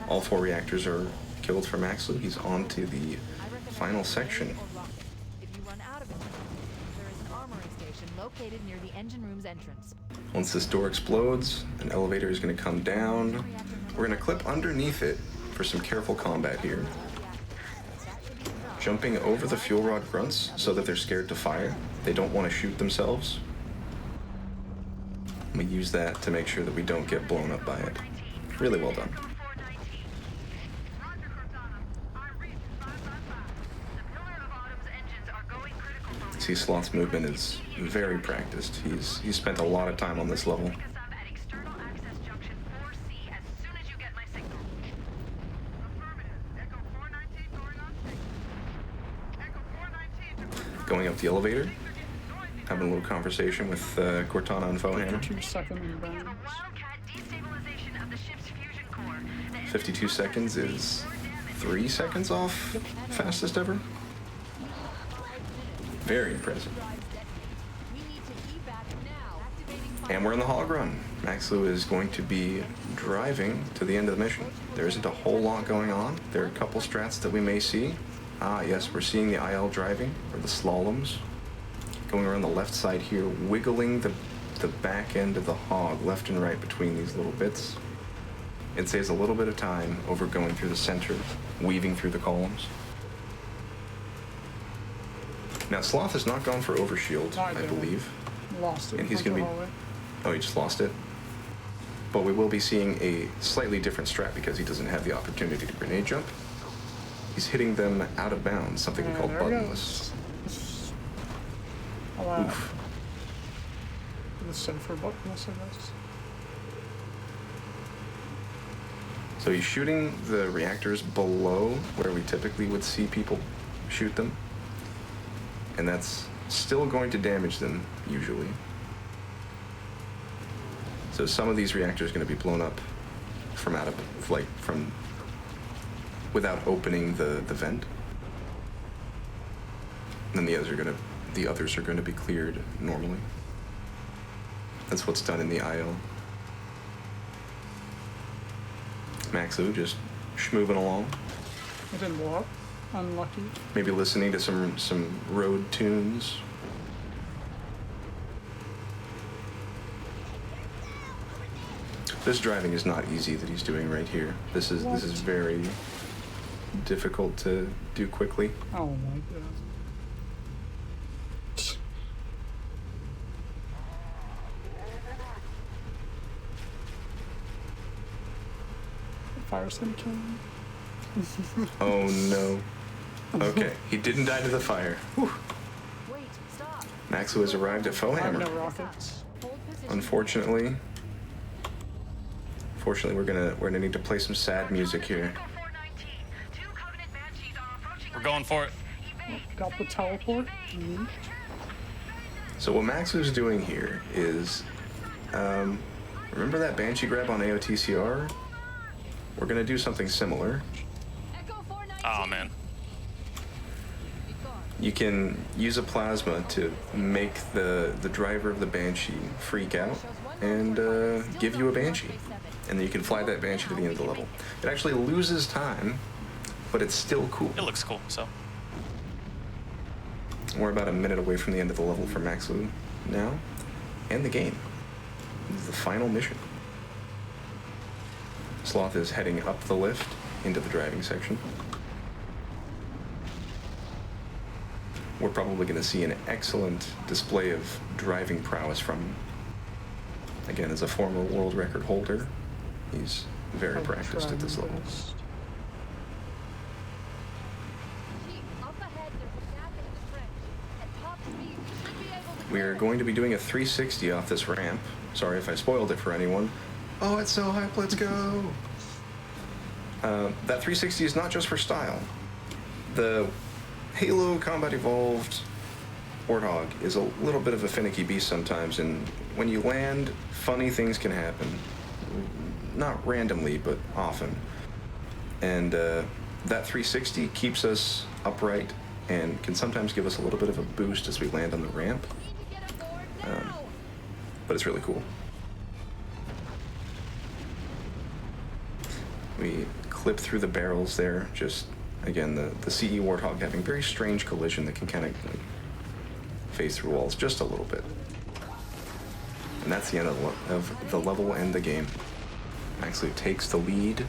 All 4 reactors are killed for Maxlu. He's on to the final section. If you run out of it, there is an armory station located near the engine room's entrance. Once this door explodes, an elevator is going to come down. We're going to clip underneath it for some careful combat here. Jumping over the fuel rod grunts so that they're scared to fire. They don't want to shoot themselves. I'm gonna use that to make sure that we don't get blown up by it. Really well done. See, Sloth's movement is very practiced. He's spent a lot of time on this level. Going up the elevator, having a little conversation with Cortana and Foehammer. 2-second inbound. 52 seconds is 3 seconds off fastest ever. Very impressive. And we're in the hog run. Maxlu is going to be driving to the end of the mission. There isn't a whole lot going on. There are a couple strats that we may see. Ah, yes, we're seeing the IL driving, or the slaloms. Going around the left side here, wiggling the back end of the hog left and right between these little bits. It saves a little bit of time over going through the center, weaving through the columns. Now, Sloth has not gone for overshield, I believe. Lost it. And he's going to be... Oh, he just lost it? But we will be seeing a slightly different strat because he doesn't have the opportunity to grenade jump. He's hitting them out of bounds, something we call buttonless. Oof. The safer buttonless, I guess. So he's shooting the reactors below where we typically would see people shoot them. And that's still going to damage them, usually. So some of these reactors are going to be blown up from out of, like, from, without opening the vent. And then the others are going to be cleared normally. That's what's done in the IO. Maxu just schmoving along. It didn't blow up. Unlucky. Maybe listening to some road tunes. This driving is not easy that he's doing right here. This is very difficult to do quickly. Oh my god. Fire's gonna kill him. Oh no. Okay, he didn't die to the fire. Whew. Wait, stop. Maxu has arrived at Foehammer. No rockets. Unfortunately, we're gonna need to play some sad music here. We're going for it. Got the teleport. So what Maxu's doing here is, remember that Banshee grab on AOTCR? We're gonna do something similar. Oh man. You can use a plasma to make the driver of the Banshee freak out and give you a Banshee. And then you can fly that Banshee to the end of the level. It actually loses time, but it's still cool. It looks cool, so. We're about a minute away from the end of the level for Maxlu now, and the game. This is the final mission. Sloth is heading up the lift into the driving section. We're probably going to see an excellent display of driving prowess from him. Again, as a former world record holder, he's very practiced at this level. We are going to be doing a 360 off this ramp. Sorry if I spoiled it for anyone. Oh, it's so hype, let's go! That 360 is not just for style. The Halo Combat Evolved Warthog is a little bit of a finicky beast sometimes, and when you land, funny things can happen. Not randomly, but often. And that 360 keeps us upright and can sometimes give us a little bit of a boost as we land on the ramp. But it's really cool. We clip through the barrels there, just, again, the CE Warthog having very strange collision that can kind of like, phase through walls just a little bit. And that's the end of the level and the game. Actually takes the lead.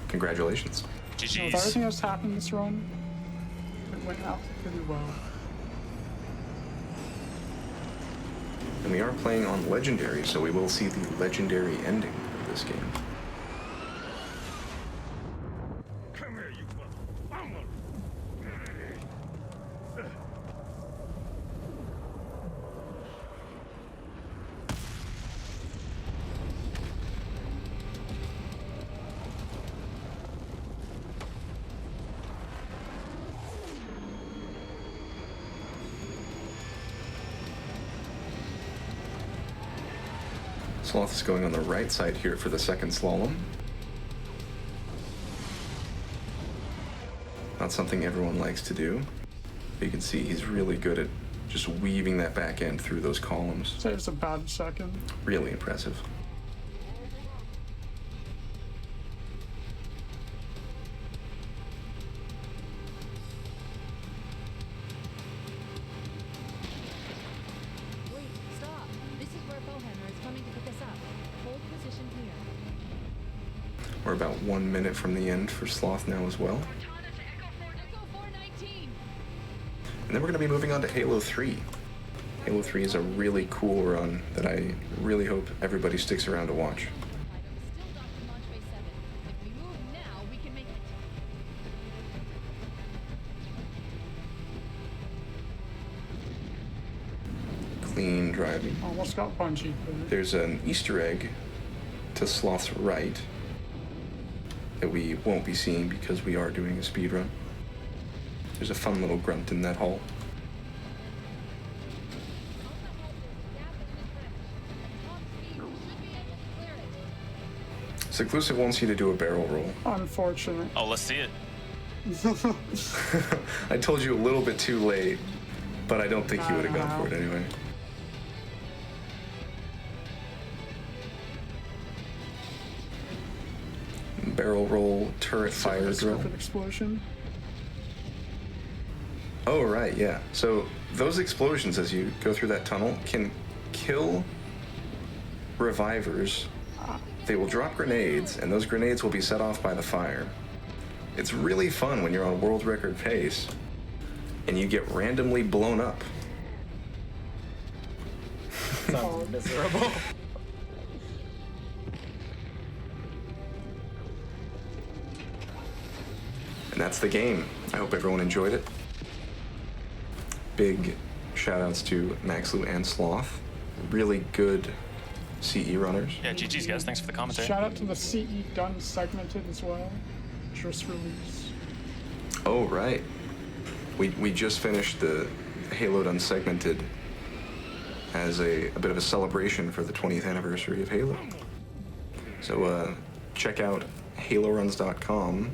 Congratulations. GG's. With everything that's happened this run, it went out pretty well. And we are playing on Legendary, so we will see the Legendary ending of this game. Come here, you mother. Sloth is going on the right side here for the second slalom. Not something everyone likes to do. But you can see he's really good at just weaving that back end through those columns. Saves a bad second. Really impressive. Wait, stop. This is where Bowhammer is coming to pick us up. Hold position here. We're about 1 minute from the end for Sloth now as well. Echo 419. And then we're going to be moving on to Halo 3. Halo 3 is a really cool run that I really hope everybody sticks around to watch. Still docked to launch bay 7. If we move now, we can make it. Clean driving. Almost got bungee. There's an Easter egg to Sloth's right that we won't be seeing because we are doing a speed run. There's a fun little grunt in that hole. Seclusive wants you to do a barrel roll. Unfortunate. Oh, let's see it. I told you a little bit too late, but I don't think you would have gone for it anyway. Barrel roll, turret fire drill. Explosion. Oh, right, yeah. So those explosions as you go through that tunnel can kill revivers. They will drop grenades, and those grenades will be set off by the fire. It's really fun when you're on world record pace and you get randomly blown up. Sounds miserable. And that's the game. I hope everyone enjoyed it. Big shout outs to Maxlu and Sloth. Really good CE runners. Yeah, GG's guys. Thanks for the commentary. Shout out to the CE Done Segmented as well. Just released. Oh, right. We just finished the Halo Done Segmented as a bit of a celebration for the 20th anniversary of Halo. So check out haloruns.com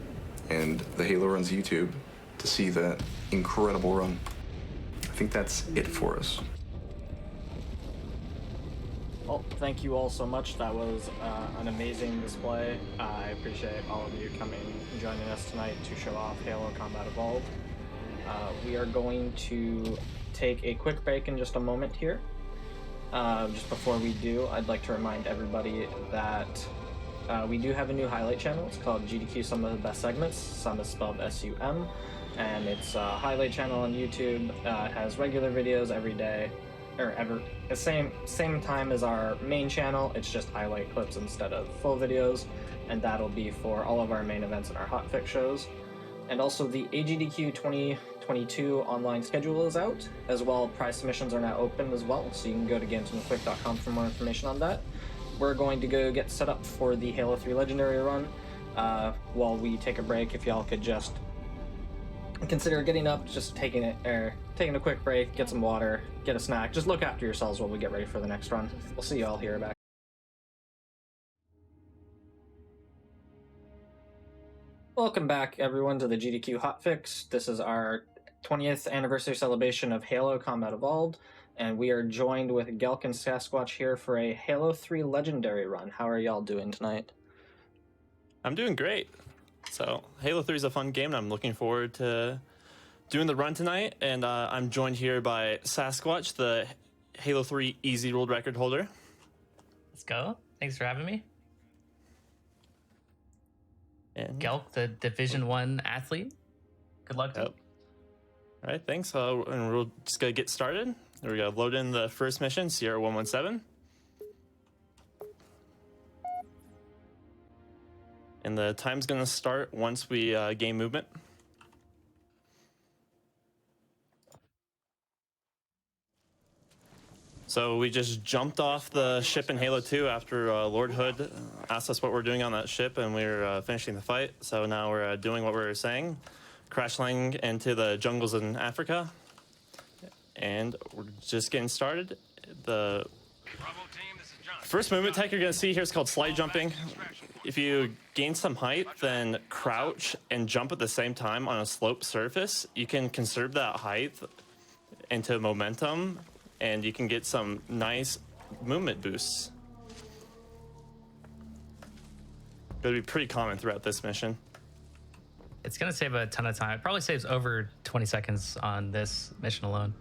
and the Halo Runs YouTube to see that incredible run. I think that's it for us. Well, thank you all so much. That was an amazing display. I appreciate all of you coming and joining us tonight to show off Halo Combat Evolved. We are going to take a quick break in just a moment here. Just before we do, I'd like to remind everybody that we do have a new highlight channel. It's called GDQ Some of the Best Segments. Some is spelled S-U-M. And it's a highlight channel on YouTube. It has regular videos every day, or the same time as our main channel. It's just highlight clips instead of full videos, and that'll be for all of our main events and our hotfix shows. And also the AGDQ 2022 online schedule is out as well. Prize submissions are now open as well, so you can go to gamesandquick.com for more information on that. We're going to go get set up for the Halo 3 Legendary run. While we take a break, if y'all could just consider getting up, just taking a quick break, get some water, get a snack. Just look after yourselves while we get ready for the next run. We'll see you all here back. Welcome back, everyone, to the GDQ Hotfix. This is our 20th anniversary celebration of Halo Combat Evolved, and we are joined with Gelk and Sasquatch here for a Halo 3 Legendary run. How are y'all doing tonight? I'm doing great. So Halo 3 is a fun game, and I'm looking forward to doing the run tonight. And I'm joined here by Sasquatch, the Halo 3 Easy World Record holder. Let's go. Thanks for having me. And Gelk, the Division 1 athlete. Good luck to you. All right, thanks. And we're just going to get started. There we go. Load in the first mission, Sierra 117. And the time's going to start once we gain movement. So we just jumped off the ship in Halo 2 after Lord Hood asked us what we're doing on that ship, and we were finishing the fight. So now we're doing what we were saying, crash landing into the jungles in Africa. And we're just getting started. The first movement tech you're going to see here is called slide jumping. If you gain some height, then crouch and jump at the same time on a sloped surface, you can conserve that height into momentum, and you can get some nice movement boosts. It'll be pretty common throughout this mission. It's going to save a ton of time. It probably saves over 20 seconds on this mission alone.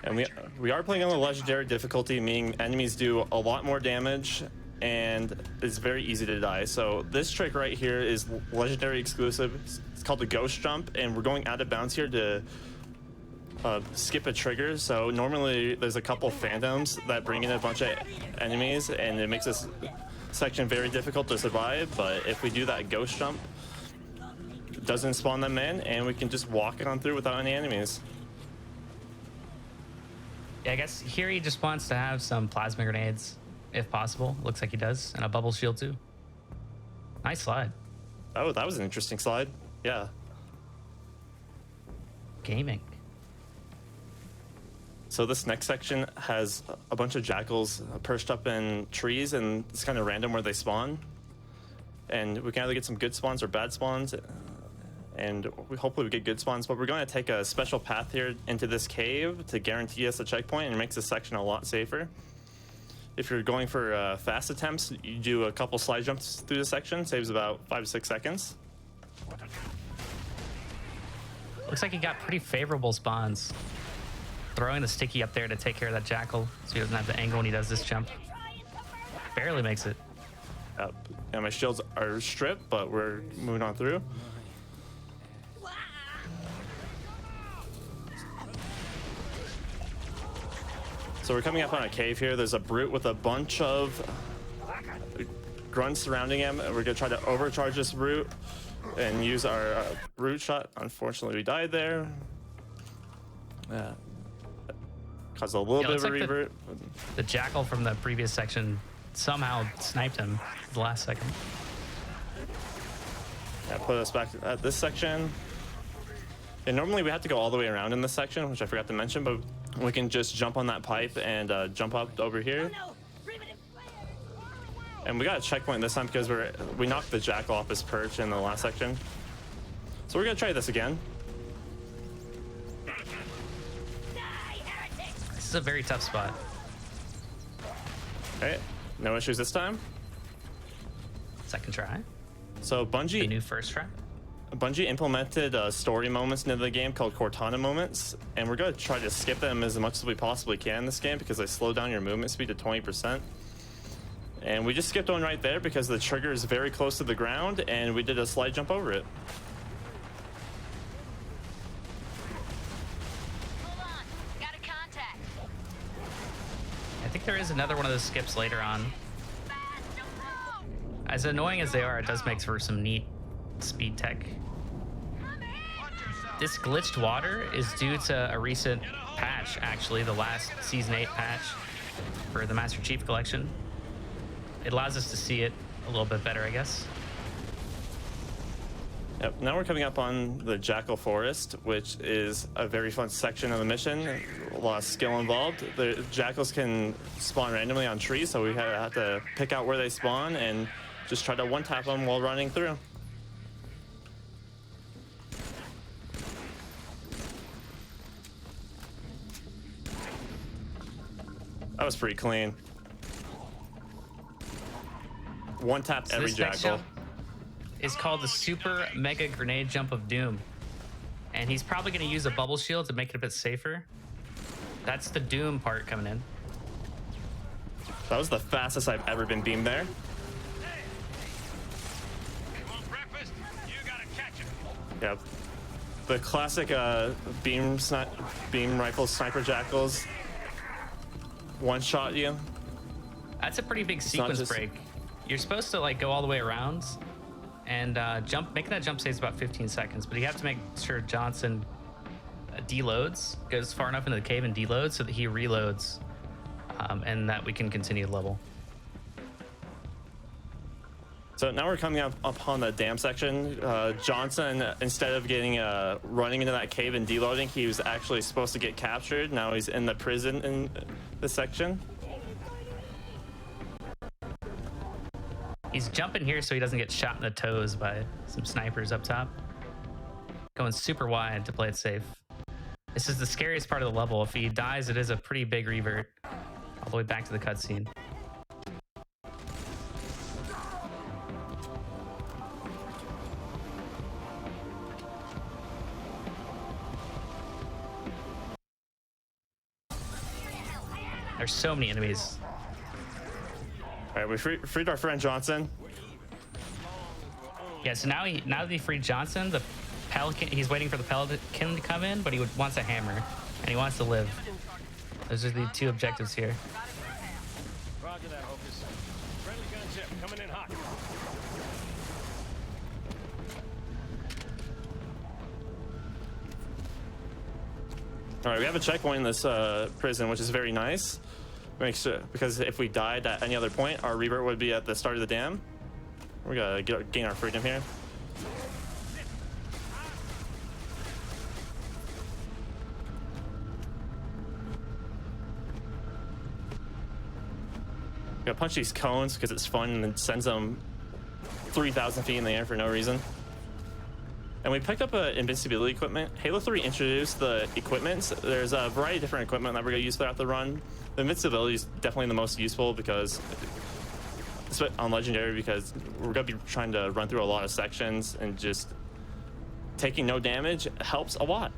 And we are playing on the legendary difficulty, meaning enemies do a lot more damage and it's very easy to die. So this trick right here is legendary exclusive. It's called the ghost jump, and we're going out of bounds here to skip a trigger. So normally there's a couple phantoms that bring in a bunch of enemies, and it makes this section very difficult to survive. But if we do that ghost jump, it doesn't spawn them in, and we can just walk on through without any enemies. Yeah, I guess here he just wants to have some plasma grenades, if possible. Looks like he does, and a bubble shield too. Nice slide. Oh, that was an interesting slide. Yeah. Gaming. So this next section has a bunch of jackals perched up in trees, and it's kind of random where they spawn. And we can either get some good spawns or bad spawns, and hopefully we get good spawns. But we're going to take a special path here into this cave to guarantee us a checkpoint, and it makes this section a lot safer. If you're going for fast attempts, you do a couple slide jumps through the section, saves about 5 to 6 seconds. Looks like he got pretty favorable spawns. Throwing the sticky up there to take care of that jackal so he doesn't have the angle when he does this jump. Barely makes it. And my shields are stripped, but we're moving on through. So we're coming up on a cave here. There's a brute with a bunch of grunts surrounding him. We're gonna try to overcharge this brute and use our brute shot. Unfortunately, we died there. Yeah. Caused a little bit of a revert. The jackal from the previous section somehow sniped him at the last second. Yeah, put us back at this section. And normally we have to go all the way around in this section, which I forgot to mention, but we can just jump on that pipe and jump up over here. And we got a checkpoint this time because we knocked the jackal off his perch in the last section. So we're gonna try this again. This is a very tough spot. Okay, no issues this time. Second try. So Bungie, the new first try. Bungie implemented story moments into the game called Cortana moments, and we're going to try to skip them as much as we possibly can in this game because they slow down your movement speed to 20%. And we just skipped one right there because the trigger is very close to the ground, and we did a slide jump over it. Hold on, got a contact. I think there is another one of those skips later on. As annoying as they are, it does make for some neat speed tech. This glitched water is due to a recent patch, actually, the last Season 8 patch for the Master Chief Collection. It allows us to see it a little bit better, I guess. Yep, now we're coming up on the Jackal Forest, which is a very fun section of the mission. A lot of skill involved. The jackals can spawn randomly on trees, so we have to pick out where they spawn and just try to one-tap them while running through. That was pretty clean. One tap every jackal. Is called the Super Mega Grenade Jump of Doom. And he's probably going to use a bubble shield to make it a bit safer. That's the Doom part coming in. That was the fastest I've ever been beamed there. You want breakfast? You gotta catch him. Yep. The classic beam rifle sniper jackals one shot you. That's a pretty big It's sequence not just- break. You're supposed to like go all the way around and making that jump saves about 15 seconds, but you have to make sure Johnson deloads, goes far enough into the cave and deloads so that he reloads, and that we can continue the level. So now we're coming up upon the dam section. Johnson, instead of getting running into that cave and deloading, he was actually supposed to get captured. Now he's in the prison in this section. He's jumping here so he doesn't get shot in the toes by some snipers up top. Going super wide to play it safe. This is the scariest part of the level. If he dies, it is a pretty big revert all the way back to the cutscene. There's so many enemies. All right, we freed our friend Johnson. Yeah, so now that he freed Johnson, the Pelican, he's waiting for the Pelican to come in, but he wants a hammer, and he wants to live. Those are the two objectives here. Roger that, Hocus. Friendly gunship coming in hot. All right, we have a checkpoint in this prison, which is very nice. Make sure, because if we died at any other point, our revert would be at the start of the dam. We gotta gain our freedom here. Gotta punch these cones because it's fun and it sends them 3,000 feet in the air for no reason. And we picked up invincibility equipment. Halo 3 introduced the equipment. There's a variety of different equipment that we're gonna use throughout the run. The invincibility is definitely the most useful because on Legendary, because we're gonna be trying to run through a lot of sections, and just taking no damage helps a lot.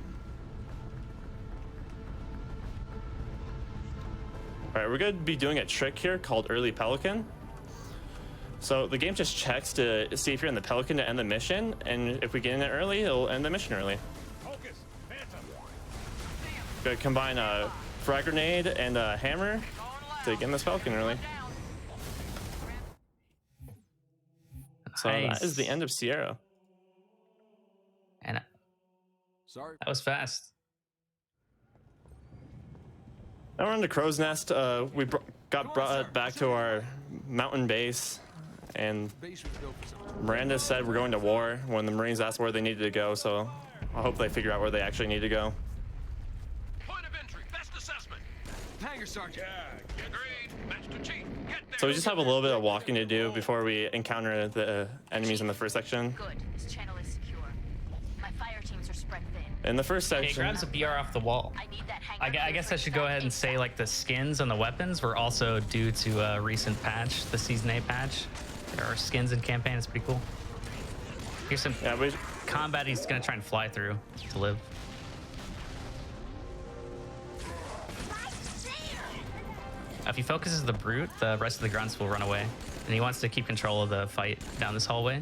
All right, we're gonna be doing a trick here called Early Pelican. So the game just checks to see if you're in the Pelican to end the mission, and if we get in it early, it'll end the mission early. Focus, Phantom. Gonna combine a frag grenade and a hammer to get in this Pelican early. So that is the end of Sierra. And Sorry. that was fast. Now we're on the Crow's Nest. We got brought back to our mountain base, and Miranda said we're going to war when the Marines asked where they needed to go, so I hope they figure out where they actually need to go. Point of entry, best assessment. Hangar Sergeant. Agreed. Master Chief, get there. So we just have a little bit of walking to do before we encounter the enemies in the first section. Good. This channel is secure. My fire teams are spread thin. In the first Okay, section, grabs a BR off the wall. I need that hangar. I guess I should go ahead and say like the skins on the weapons were also due to a recent patch, the Season 8 patch. There are skins in campaign, it's pretty cool. Here's some combat he's gonna try and fly through to live. If he focuses the brute, the rest of the grunts will run away. And he wants to keep control of the fight down this hallway.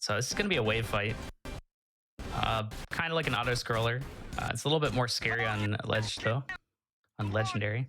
So this is going to be a wave fight. Kind of like an auto-scroller. It's a little bit more scary on Ledge, though. On Legendary.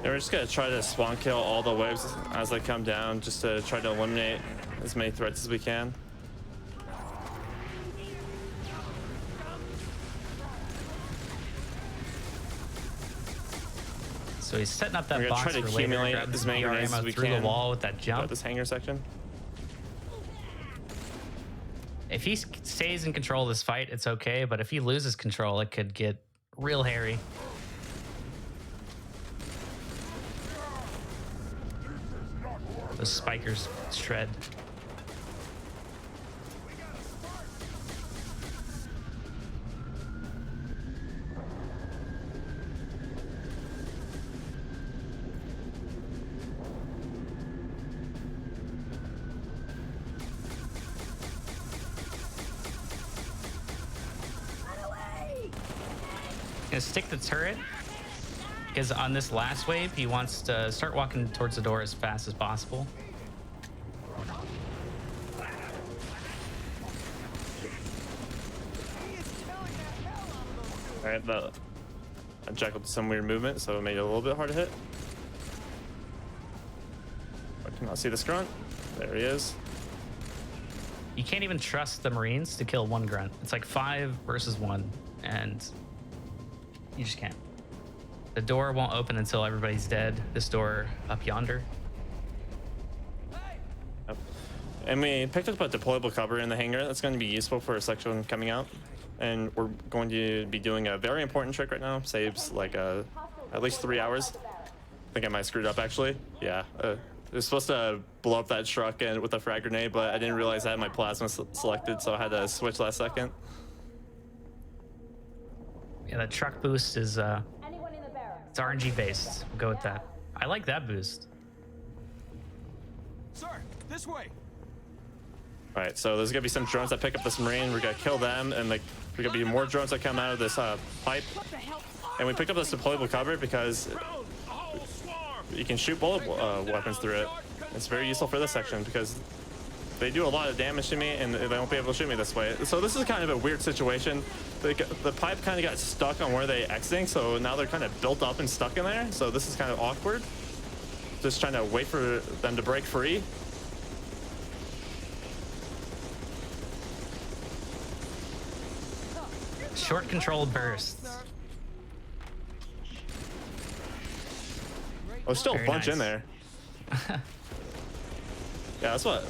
Yeah, we're just gonna try to spawn kill all the waves as they come down, just to try to eliminate as many threats as we can. So he's setting up that We're gonna box try to for later. accumulate Grab as this many BR grenades ammo as we through can the wall with that jump. This hangar section. If he stays in control of this fight, it's okay. But if he loses control, it could get real hairy. Those spikers shred. Gonna stick the turret because on this last wave he wants to start walking towards the door as fast as possible. All right, the Jackal did some weird movement, so it made it a little bit hard to hit. I cannot see this grunt. There he is. You can't even trust the Marines to kill one grunt. It's like 5 versus 1, and you just can't. The door won't open until everybody's dead. This door up yonder. Yep. And we picked up a deployable cover in the hangar that's going to be useful for a section coming out. And we're going to be doing a very important trick right now. Saves like at least 3 hours. I think I might have screwed up actually. Yeah. It was supposed to blow up that truck and with a frag grenade, but I didn't realize I had my plasma selected, so I had to switch last second. Yeah, the truck boost is it's RNG based. We'll go with that. I like that boost. Sir, this way. All right, so there's gonna be some drones that pick up this Marine. We're gonna kill them, and like there's gonna be more drones that come out of this pipe. And we picked up this deployable cover because you can shoot bullet weapons through it. It's very useful for this section because they do a lot of damage to me, and they won't be able to shoot me this way. So this is kind of a weird situation. The pipe kind of got stuck on where they exiting, so now they're kind of built up and stuck in there. So this is kind of awkward. Just trying to wait for them to break free. Short control bursts. Oh, there's still Very a bunch nice. in there. Yeah, that's what.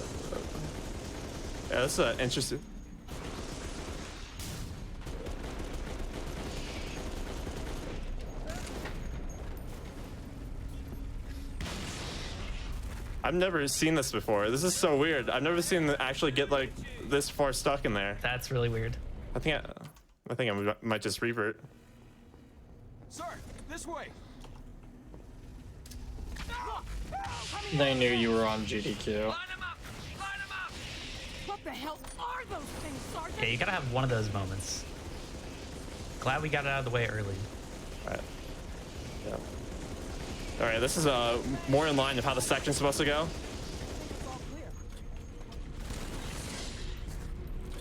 Yeah, that's interesting. I've never seen this before. This is so weird. I've never seen them actually get like this far stuck in there. That's really weird. I think I might just revert. Sir, this way. They knew you were on GDQ. What the hell are those things, Sergeant? Yeah, you gotta have one of those moments. Glad we got it out of the way early. All right. Yeah. All right. This is more in line of how the section's supposed to go.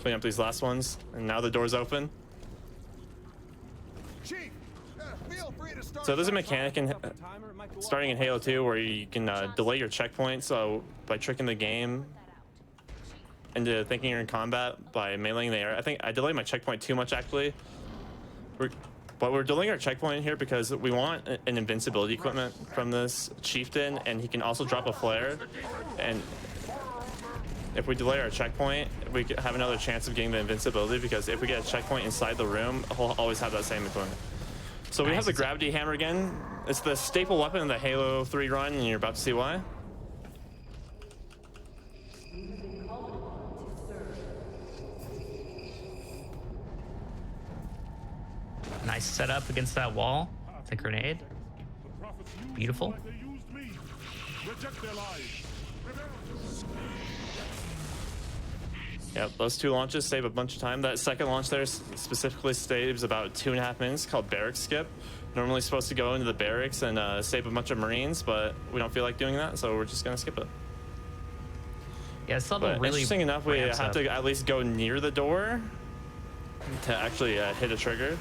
Clean up these last ones, and now the door's open. Chief, feel free to start. So there's a mechanic in starting in Halo 2 where you can delay your checkpoint. So by tricking the game into thinking you're in combat by meleeing the air. I think I delayed my checkpoint too much actually. But we're delaying our checkpoint here because we want an invincibility equipment from this chieftain, and he can also drop a flare. And if we delay our checkpoint, we have another chance of getting the invincibility, because if we get a checkpoint inside the room, he'll always have that same equipment. So we have the gravity hammer again. It's the staple weapon in the Halo 3 run, and you're about to see why. Nice setup against that wall. The grenade. Beautiful. Yep, those 2 launches save a bunch of time. That second launch there specifically saves about 2.5 minutes, called barracks skip. Normally supposed to go into the barracks and save a bunch of Marines, but we don't feel like doing that, so we're just gonna skip it. Yeah, it's level really interesting enough, we ramps have up. to at least go near the door to actually hit a trigger.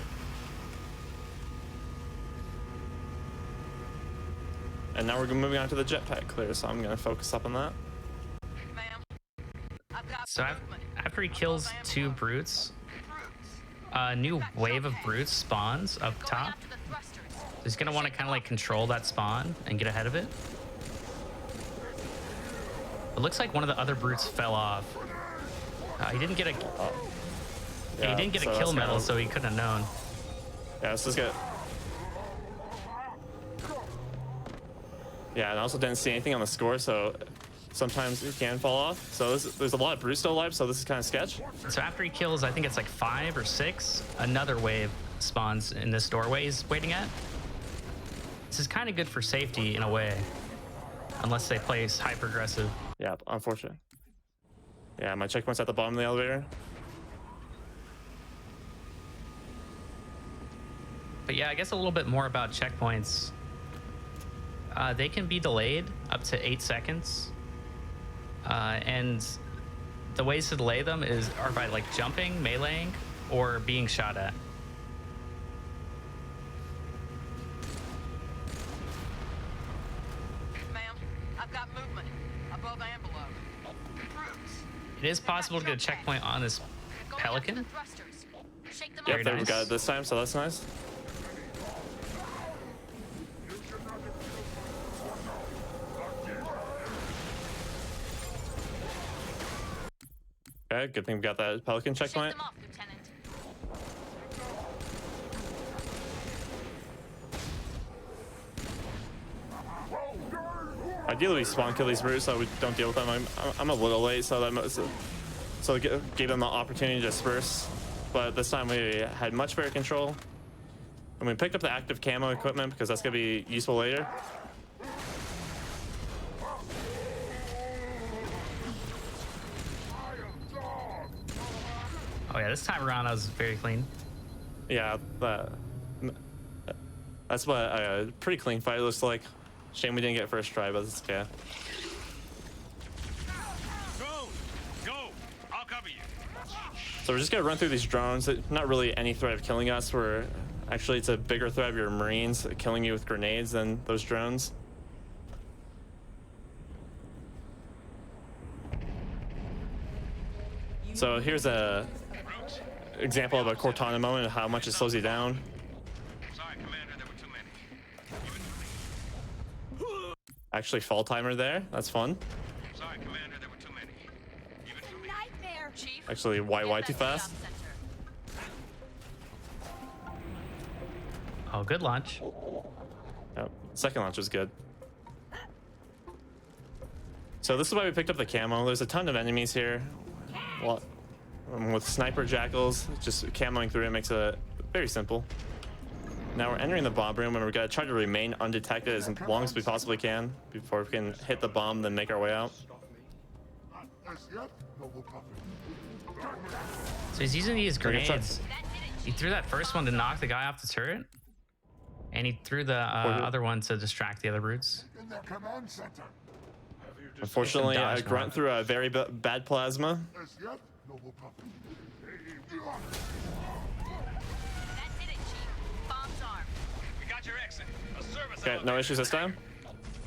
And now we're moving on to the jetpack clear, so I'm gonna focus up on that. So after he kills 2 brutes, a new wave of brutes spawns up top. He's gonna want to kind of like control that spawn and get ahead of it. It looks like one of the other brutes fell off. He didn't get a. Yeah, he didn't get so a kill that's medal, kinda- so he couldn't have known. Yeah, let's just get. Yeah, and I also didn't see anything on the score, so sometimes it can fall off. So there's a lot of brutes still alive, so this is kind of sketch. So after he kills, I think it's like 5 or 6, another wave spawns in this doorway he's waiting at. This is kind of good for safety in a way, unless they play hyper aggressive. Yeah, unfortunate. Yeah, my checkpoint's at the bottom of the elevator. But yeah, I guess a little bit more about checkpoints. They can be delayed up to 8 seconds. And the ways to delay them are by like jumping, meleeing, or being shot at. Ma'am, I've got movement above and below. It is possible to get a checkpoint on this Pelican. Yep, Very there we nice. got it this time, so that's nice. Okay, good thing we got that Pelican checkpoint. Ideally, we spawn kill these brutes so we don't deal with them. I'm a little late, so it gave them the opportunity to disperse. But this time we had much better control. And we picked up the active camo equipment because that's gonna be useful later. Oh yeah, this time around I was very clean. Yeah, that's what a pretty clean fight looks like. Shame we didn't get first try, but it's okay. Go! I'll cover you. So we're just gonna run through these drones. Not really any threat of killing us. Actually, it's a bigger threat of your Marines killing you with grenades than those drones. So here's a example of a Cortana moment of how much it slows you down. Sorry, Commander, there were too many. Actually, fall timer there. That's fun. Sorry, Commander, there were too many. Nightmare, Chief. Actually, why too fast? Oh, good launch. Yep. Second launch was good. So this is why we picked up the camo. There's a ton of enemies here. Well, with sniper jackals, just camoing through it makes it very simple. Now we're entering the bomb room, and we're gonna try to remain undetected as long as we possibly can before we can hit the bomb, then make our way out. So he's using these We're gonna try- grenades. He threw that first one to knock the guy off the turret, and he threw the other one to distract the other brutes. Unfortunately, Dodge Grunt mod. threw a very bad plasma. We got your exit. A service Okay, no issues this time.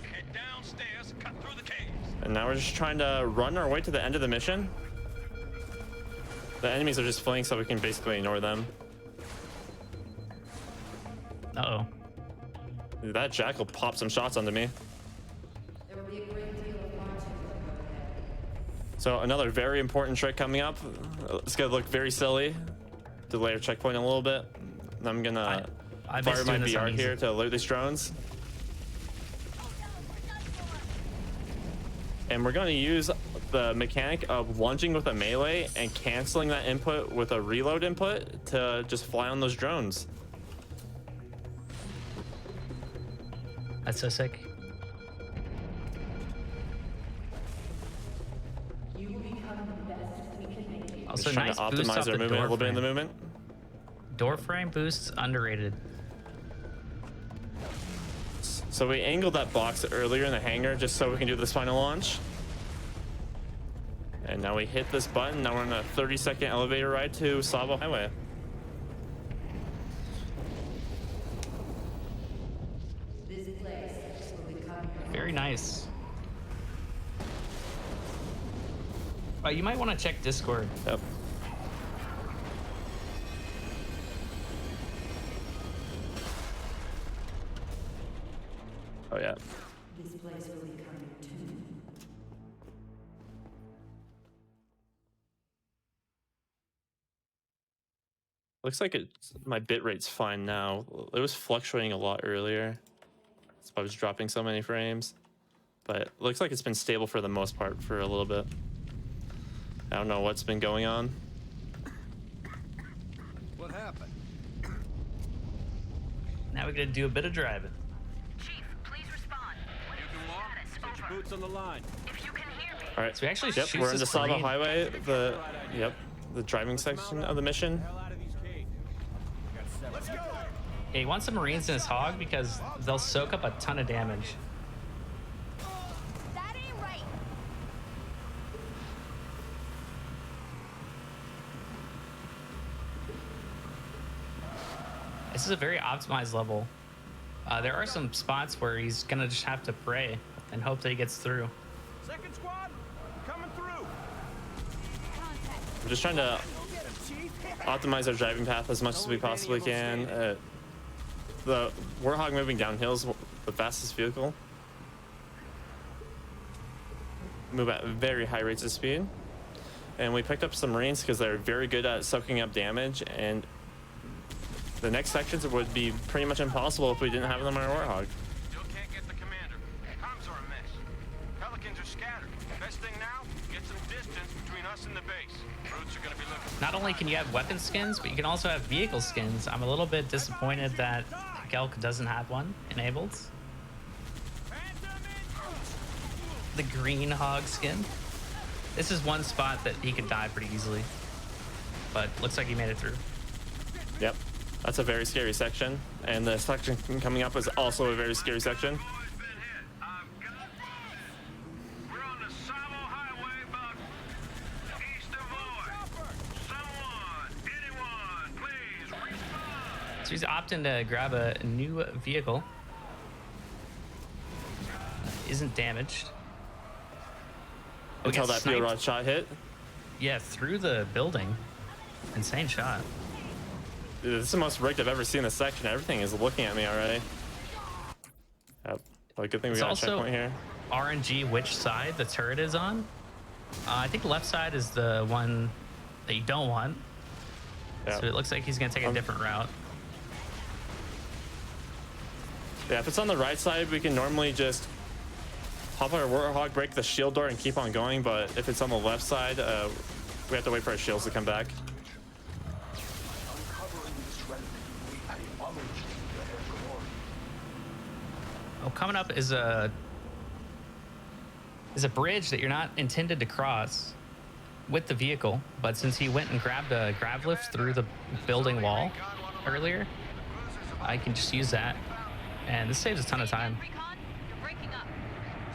Head downstairs, cut through the caves. And now we're just trying to run our way to the end of the mission. The enemies are just fleeing, so we can basically ignore them. Uh-oh. That jackal popped some shots onto me. So another very important trick coming up. It's gonna look very silly. Delay our checkpoint a little bit. I'm gonna I fire missed my doing this on VR easy. here to alert these drones. And we're gonna use the mechanic of lunging with a melee and canceling that input with a reload input to just fly on those drones. That's so sick. Also, Just trying nice to boost optimize off our the movement a door little bit in the frame. movement. Door frame boosts underrated. So we angled that box earlier in the hangar just so we can do this final launch. And now we hit this button. Now we're on a 30-second elevator ride to Savo Highway. Very nice. You might want to check Discord. Yep. Oh yeah. This place will become your tomb. Looks like my bit rate's fine now. It was fluctuating a lot earlier. That's why I was dropping so many frames. But it looks like it's been stable for the most part for a little bit. I don't know what's been going on. What happened? Now we're gonna do a bit of driving. Chief, please respond. What is You can walk. the Get status? your Over. boots on the line. If you can hear me. All right. So we actually Yep, shoot we're in the this Saba Marine. Highway. The driving section of the mission. Hell out of these caves. We got 7. Let's go. Yeah, he wants some Marines in his hog because they'll soak up a ton of damage. That ain't right. This is a very optimized level. There are some spots where he's gonna just have to pray and hope that he gets through. Second squad, coming through. We're just trying to optimize our driving path as much as we possibly can. The Warthog moving downhill is the fastest vehicle. Move at very high rates of speed. And we picked up some Marines because they're very good at soaking up damage, and the next sections would be pretty much impossible if we didn't have them on our Warthog. Still can't get the commander. Comms are a mess. Pelicans are scattered. Best thing now, get some distance between us and the base. Brutes are gonna be looking. Not only can you have weapon skins, but you can also have vehicle skins. I'm a little bit disappointed that Gelk doesn't have one enabled. The green hog skin. This is one spot that he could die pretty easily, but looks like he made it through. Yep, that's a very scary section, and the section coming up is also a very scary section. We're on the Sabo Highway about east of Void. Someone, anyone, please respond. So he's opting to grab a new vehicle. Isn't damaged. Until gets that fuel sniped. rod shot hit. Yeah, through the building. Insane shot. Dude, this is the most rigged I've ever seen this section. Everything is looking at me already. Yep. Well, good thing we It's got a also checkpoint here. RNG which side the turret is on. I think the left side is the one that you don't want. Yeah. So it looks like he's gonna take a different route. Yeah, if it's on the right side, we can normally just hop on our Warthog, break the shield door, and keep on going. But if it's on the left side, we have to wait for our shields to come back. Oh, coming up is a bridge that you're not intended to cross with the vehicle, but since he went and grabbed a grav lift through the building wall earlier, I can just use that, and this saves a ton of time.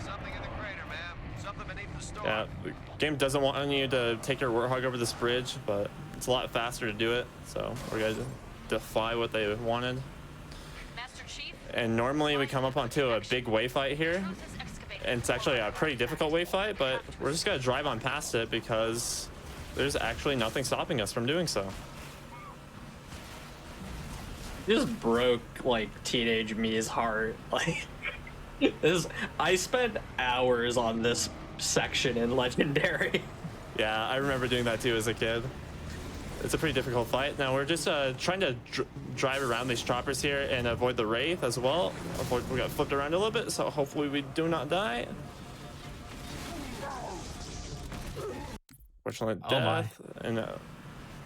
Something in the crater, ma'am. Something beneath the storm. Yeah, the game doesn't want you to take your Warthog over this bridge, but it's a lot faster to do it. So we're gonna defy what they wanted. And normally we come up onto a big way fight here, and it's actually a pretty difficult way fight, but we're just gonna drive on past it because there's actually nothing stopping us from doing so. Just broke like teenage me's heart. Like I spent hours on this section in Legendary. Yeah, I remember doing that too as a kid. It's a pretty difficult fight. Now we're just trying to drive around these choppers here and avoid the Wraith as well. We got flipped around a little bit, so hopefully we do not die. Fortunately, Oh my. death. And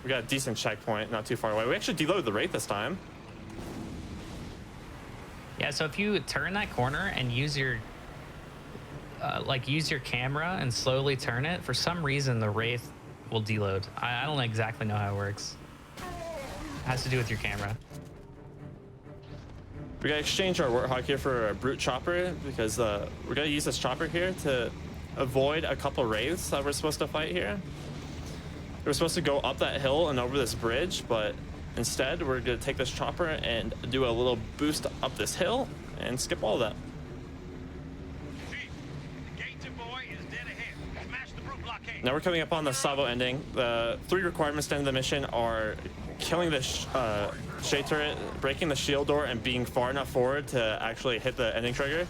we got a decent checkpoint, not too far away. We actually deloaded the Wraith this time. Yeah, so if you turn that corner and use your use your camera and slowly turn it, for some reason the Wraith will deload. I don't exactly know how it works. It has to do with your camera. We gotta exchange our Warthog here for a Brute Chopper because we're gonna use this chopper here to avoid a couple Wraiths that we're supposed to fight here. We're supposed to go up that hill and over this bridge, but instead we're gonna take this chopper and do a little boost up this hill and skip all of that. Now we're coming up on the Savo ending. The 3 requirements to end the mission are killing the shade turret, breaking the shield door, and being far enough forward to actually hit the ending trigger.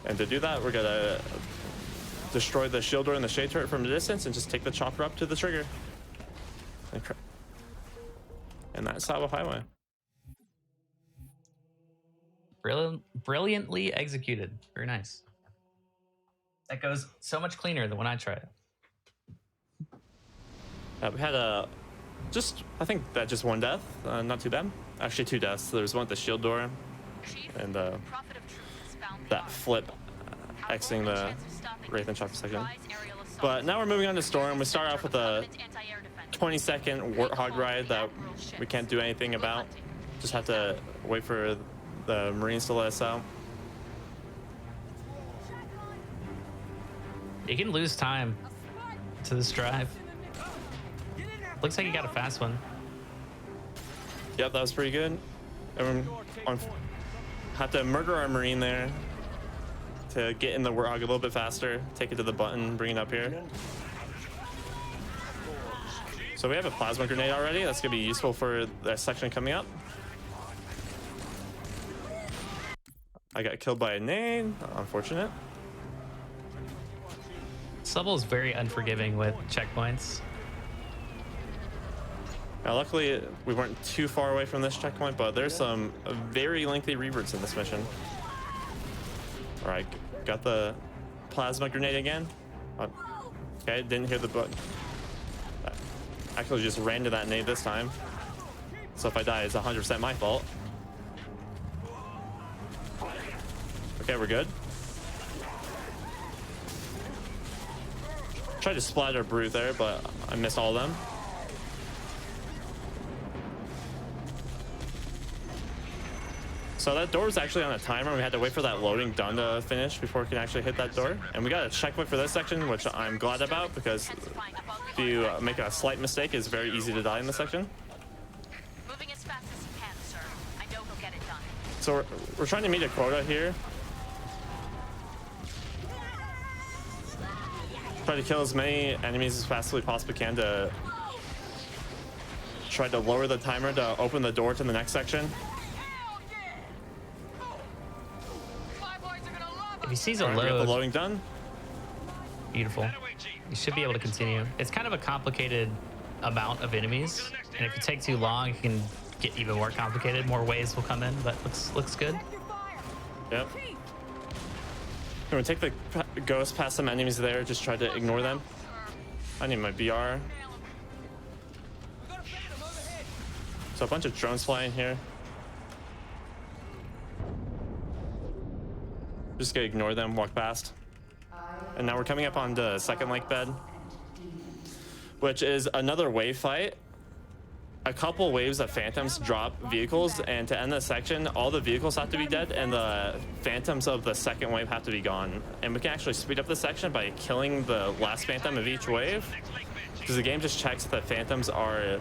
And to do that, we're gonna destroy the shield door and the shade turret from the distance and just take the chopper up to the trigger. And Sabo Highway. Brilliantly executed. Very nice. That goes so much cleaner than when I try it. We had I think that just one death. Not too bad. Actually, 2 deaths. There was one at the shield door, and that flip exiting the Wraith and Chopper section. But now we're moving on to Storm. We start off with a 20-second Warthog ride that we can't do anything about. Just have to wait for the Marines to let us out. You can lose time to this drive. Looks like you got a fast one. Yep, that was pretty good. Have to murder our Marine there to get in the Warthog a little bit faster. Take it to the button, bring it up here. So we have a plasma grenade already. That's gonna be useful for the section coming up. I got killed by a nade. Unfortunate. Subble is very unforgiving with checkpoints. Now, luckily, we weren't too far away from this checkpoint, but there's some very lengthy reverts in this mission. All right, got the plasma grenade again. Okay, didn't hear the button. Actually just ran to that nade this time. So if I die, it's 100% my fault. Okay, we're good. Tried to splatter Brute there, but I missed all of them. So that door was actually on a timer. We had to wait for that loading done to finish before we can actually hit that door. And we got a checkpoint for this section, which I'm glad about, because if you make a slight mistake, it's very easy to die in this section. Moving as fast as you can, sir. I know he'll get it done. So we're trying to meet a quota here. Try to kill as many enemies as fast as we possibly can to try to lower the timer to open the door to the next section. If he sees a we got the load, loading done. Beautiful. You should be able to continue. It's kind of a complicated amount of enemies, and if you take too long, it can get even more complicated. More waves will come in, but looks good. Yep. I'm gonna take the ghost past some enemies there. Just try to ignore them. I need my BR. So a bunch of drones flying here. Just gonna ignore them, walk past. And now we're coming up on the second lake bed, which is another wave fight. A couple waves of phantoms drop vehicles, and to end the section, all the vehicles have to be dead and the phantoms of the second wave have to be gone. And we can actually speed up the section by killing the last phantom of each wave, because the game just checks that phantoms are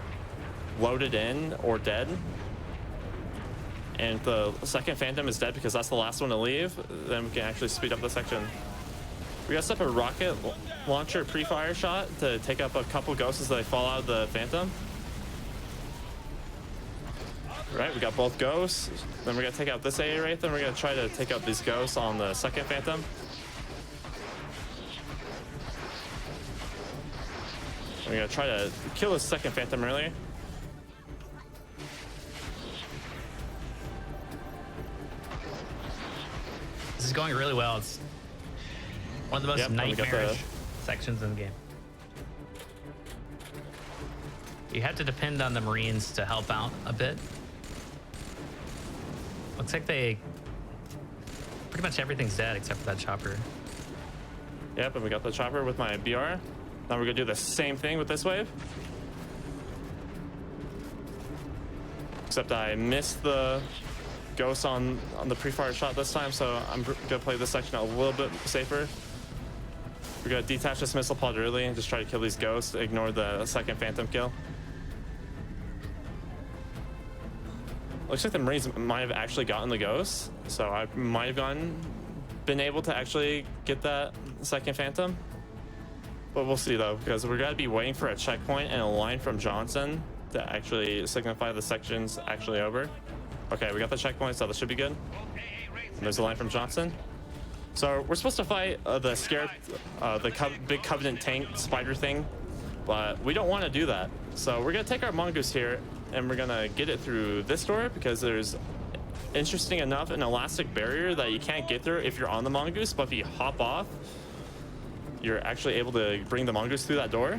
loaded in or dead. And if the second phantom is dead because that's the last one to leave, then we can actually speed up the section. We got set up a rocket launcher pre-fire shot to take up a couple ghosts as they fall out of the phantom. Right, we got both ghosts. Then we're gonna take out this AA Wraith, then we're gonna try to take out these ghosts on the second phantom. We're gonna try to kill the second phantom earlier. This is going really well. It's one of the most nightmarish sections in the game. You have to depend on the Marines to help out a bit. Looks like pretty much everything's dead except for that chopper. Yep, and we got the chopper with my BR. Now we're gonna do the same thing with this wave. Except I missed the ghost on the pre-fire shot this time, so I'm gonna play this section a little bit safer. We're gonna detach this missile pod early and just try to kill these ghosts, ignore the second phantom kill. Looks like the Marines might have actually gotten the ghost, so I might have been able to actually get that second phantom. But we'll see though, because we're gonna be waiting for a checkpoint and a line from Johnson to actually signify the section's actually over. Okay, we got the checkpoint, so that should be good. And there's a line from Johnson. So we're supposed to fight the big Covenant tank spider thing, but we don't want to do that. So we're gonna take our mongoose here and we're gonna get it through this door because there's, interesting enough, an elastic barrier that you can't get through if you're on the mongoose, but if you hop off, you're actually able to bring the mongoose through that door.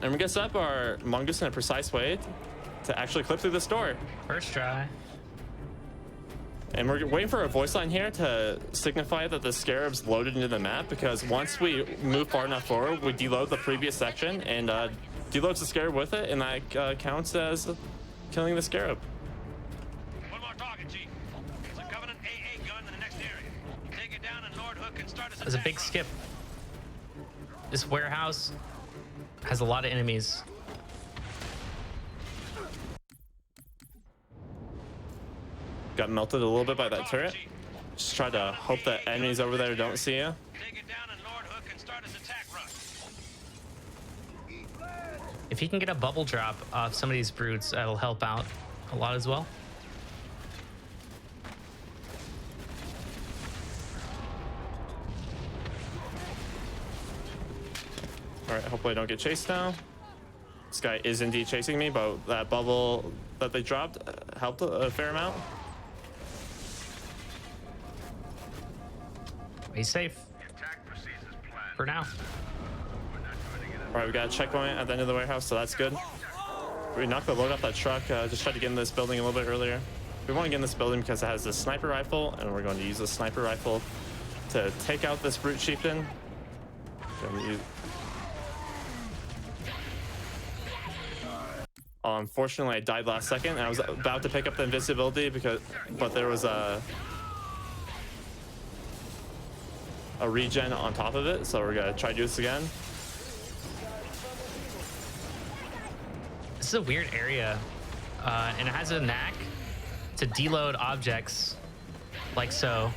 And we're gonna set up our mongoose in a precise way to actually clip through this door. First try. And we're waiting for a voice line here to signify that the scarab's loaded into the map, because once we move far enough forward, we deload the previous section and deloads the scarab with it, and that counts as killing the scarab. One more target, Chief. It's a Covenant AA gun in the next area. Take it down and Lord Hook can start his There's a big skip. This warehouse has a lot of enemies. Got melted a little bit by that turret. Just try to hope that enemies over there don't see you. Take it down and Lord Hook can start his attack run. If he can get a bubble drop off some of these brutes, that'll help out a lot as well. All right, hopefully I don't get chased now. This guy is indeed chasing me, but that bubble that they dropped helped a fair amount. He's safe. For now. All right, we got a checkpoint at the end of the warehouse, so that's good. We knocked the load off that truck. Just tried to get in this building a little bit earlier. We want to get in this building because it has this sniper rifle, and we're going to use the sniper rifle to take out this brute chieftain. Unfortunately, I died last second, and I was about to pick up the invisibility but there was a regen on top of it, so we're gonna try to do this again. This is a weird area, and it has a knack to deload objects like so.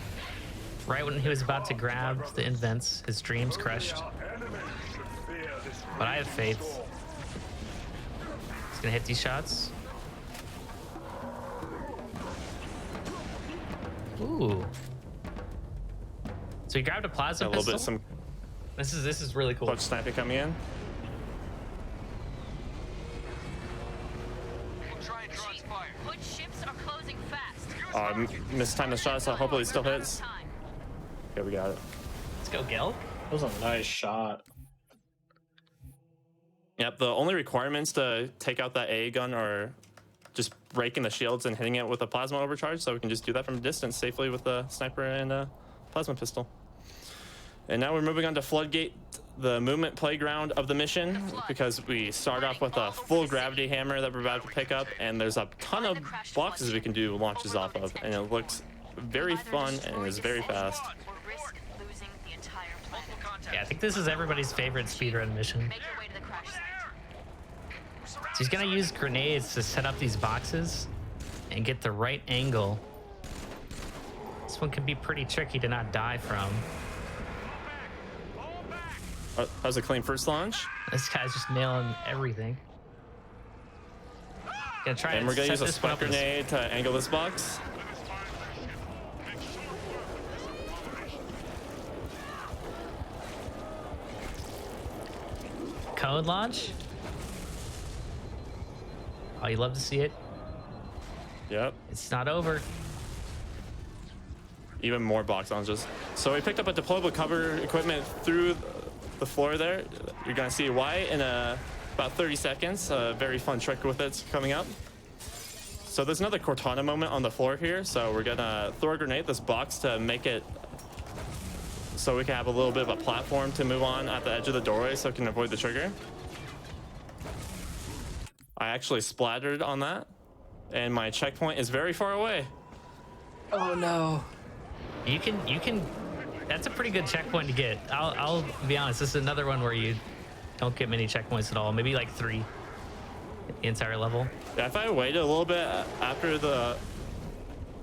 Right when he was about to grab the invents, his dreams crushed. But I have faith. He's gonna hit these shots. Ooh. So he grabbed a plasma pistol. Bit some. This is really cool. Bunch of sniping coming in. Put ships are closing fast. Mistimed the shot, so hopefully it still hits. Yeah, we got it. Let's go, Gil. That was a nice shot. Yep, the only requirements to take out that AA gun are just breaking the shields and hitting it with a plasma overcharge, so we can just do that from a distance safely with a sniper and a plasma pistol. And now we're moving on to Floodgate, the movement playground of the mission, because we start off with a full gravity hammer that we're about to pick up, and there's a ton of boxes we can do launches off of, and it looks very fun and is very fast. Yeah, I think this is everybody's favorite speedrun mission. So he's gonna use grenades to set up these boxes and get the right angle. This one can be pretty tricky to not die from. That was a clean first launch. This guy's just nailing everything. Gonna try and we're gonna use a spike grenade to angle this box. Code launch. Oh, you love to see it. Yep. It's not over. Even more box launches. So we picked up a deployable cover equipment through the floor there. You're gonna see why in about 30 seconds. A very fun trick with it's coming up. So there's another Cortana moment on the floor here. So we're gonna throw a grenade at this box to make it so we can have a little bit of a platform to move on at the edge of the doorway so it can avoid the trigger. I actually splattered on that, and my checkpoint is very far away. Oh no. You can, that's a pretty good checkpoint to get. I'll be honest, this is another one where you don't get many checkpoints at all, maybe like 3 the entire level. Yeah, if I waited a little bit after the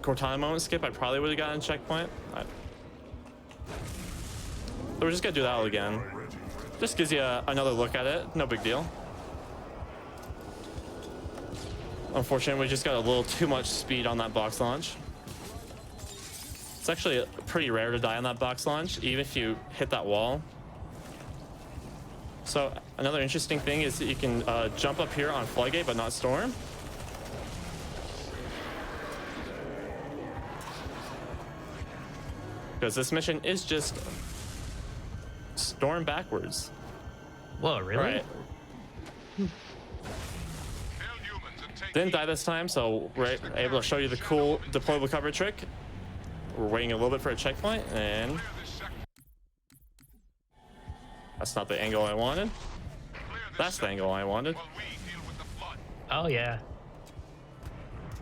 Cortana moment skip, I probably would have gotten a checkpoint. So we're just gonna do that all again. Just gives you another look at it, no big deal. Unfortunately, we just got a little too much speed on that box launch. It's actually pretty rare to die on that box launch, even if you hit that wall. So another interesting thing is that you can jump up here on Floodgate, but not Storm. Because this mission is just Storm backwards. Whoa, really? Right. Didn't die this time, so we're able to show you the cool deployable cover trick. We're waiting a little bit for a checkpoint, and that's not the angle I wanted. That's the angle I wanted. Oh yeah.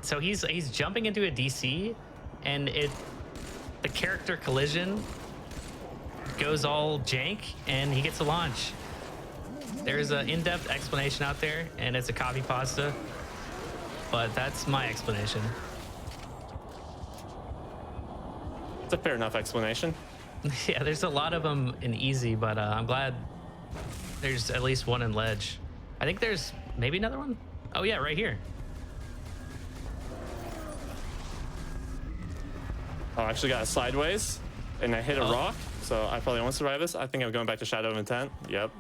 So he's jumping into a DC, and the character collision goes all jank, and he gets a launch. There's an in-depth explanation out there, and it's a copy pasta, but that's my explanation. It's a fair enough explanation. Yeah, there's a lot of them in easy, but I'm glad there's at least one in ledge. I think there's maybe another one. Oh yeah, right here. Oh, I actually got it sideways, and I hit a rock, so I probably won't survive this. I think I'm going back to Shadow of Intent. Yep.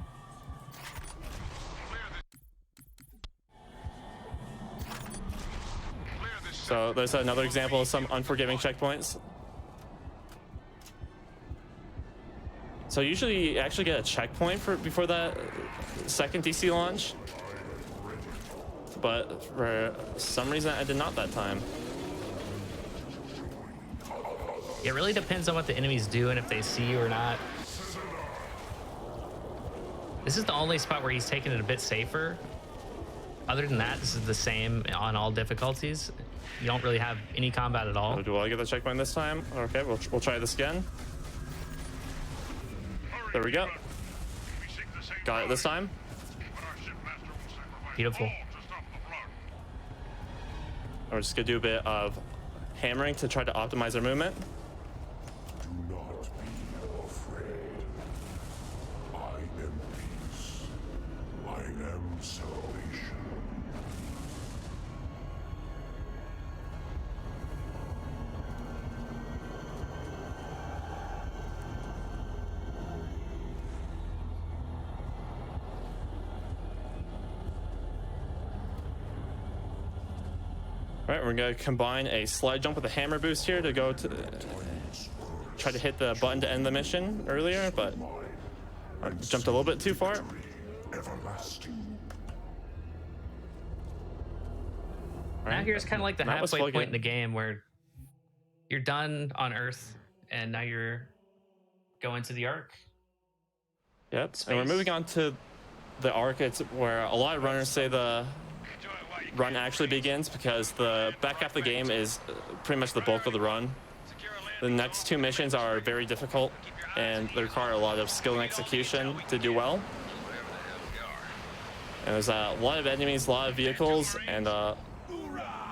So there's another example of some unforgiving checkpoints. So usually you actually get a checkpoint before that second DC launch, but for some reason I did not that time. It really depends on what the enemies do and if they see you or not. This is the only spot where he's taking it a bit safer. Other than that, this is the same on all difficulties. You don't really have any combat at all. Do I get the checkpoint this time? Okay, we'll try this again. There we go. Got it this time. Beautiful. We're just gonna do a bit of hammering to try to optimize our movement. Do not be afraid. I am peace. I am salvation. All right, we're gonna combine a slide jump with a hammer boost here to go to try to hit the button to end the mission earlier, but I jumped a little bit too far. Now here's kind of like the halfway point in the game where you're done on Earth and now you're going to the Ark. Yep, and we're moving on to the Ark. It's where a lot of runners say the run actually begins, because the back half of the game is pretty much the bulk of the run. The next two missions are very difficult and they require a lot of skill and execution to do well. And there's a lot of enemies, a lot of vehicles, and a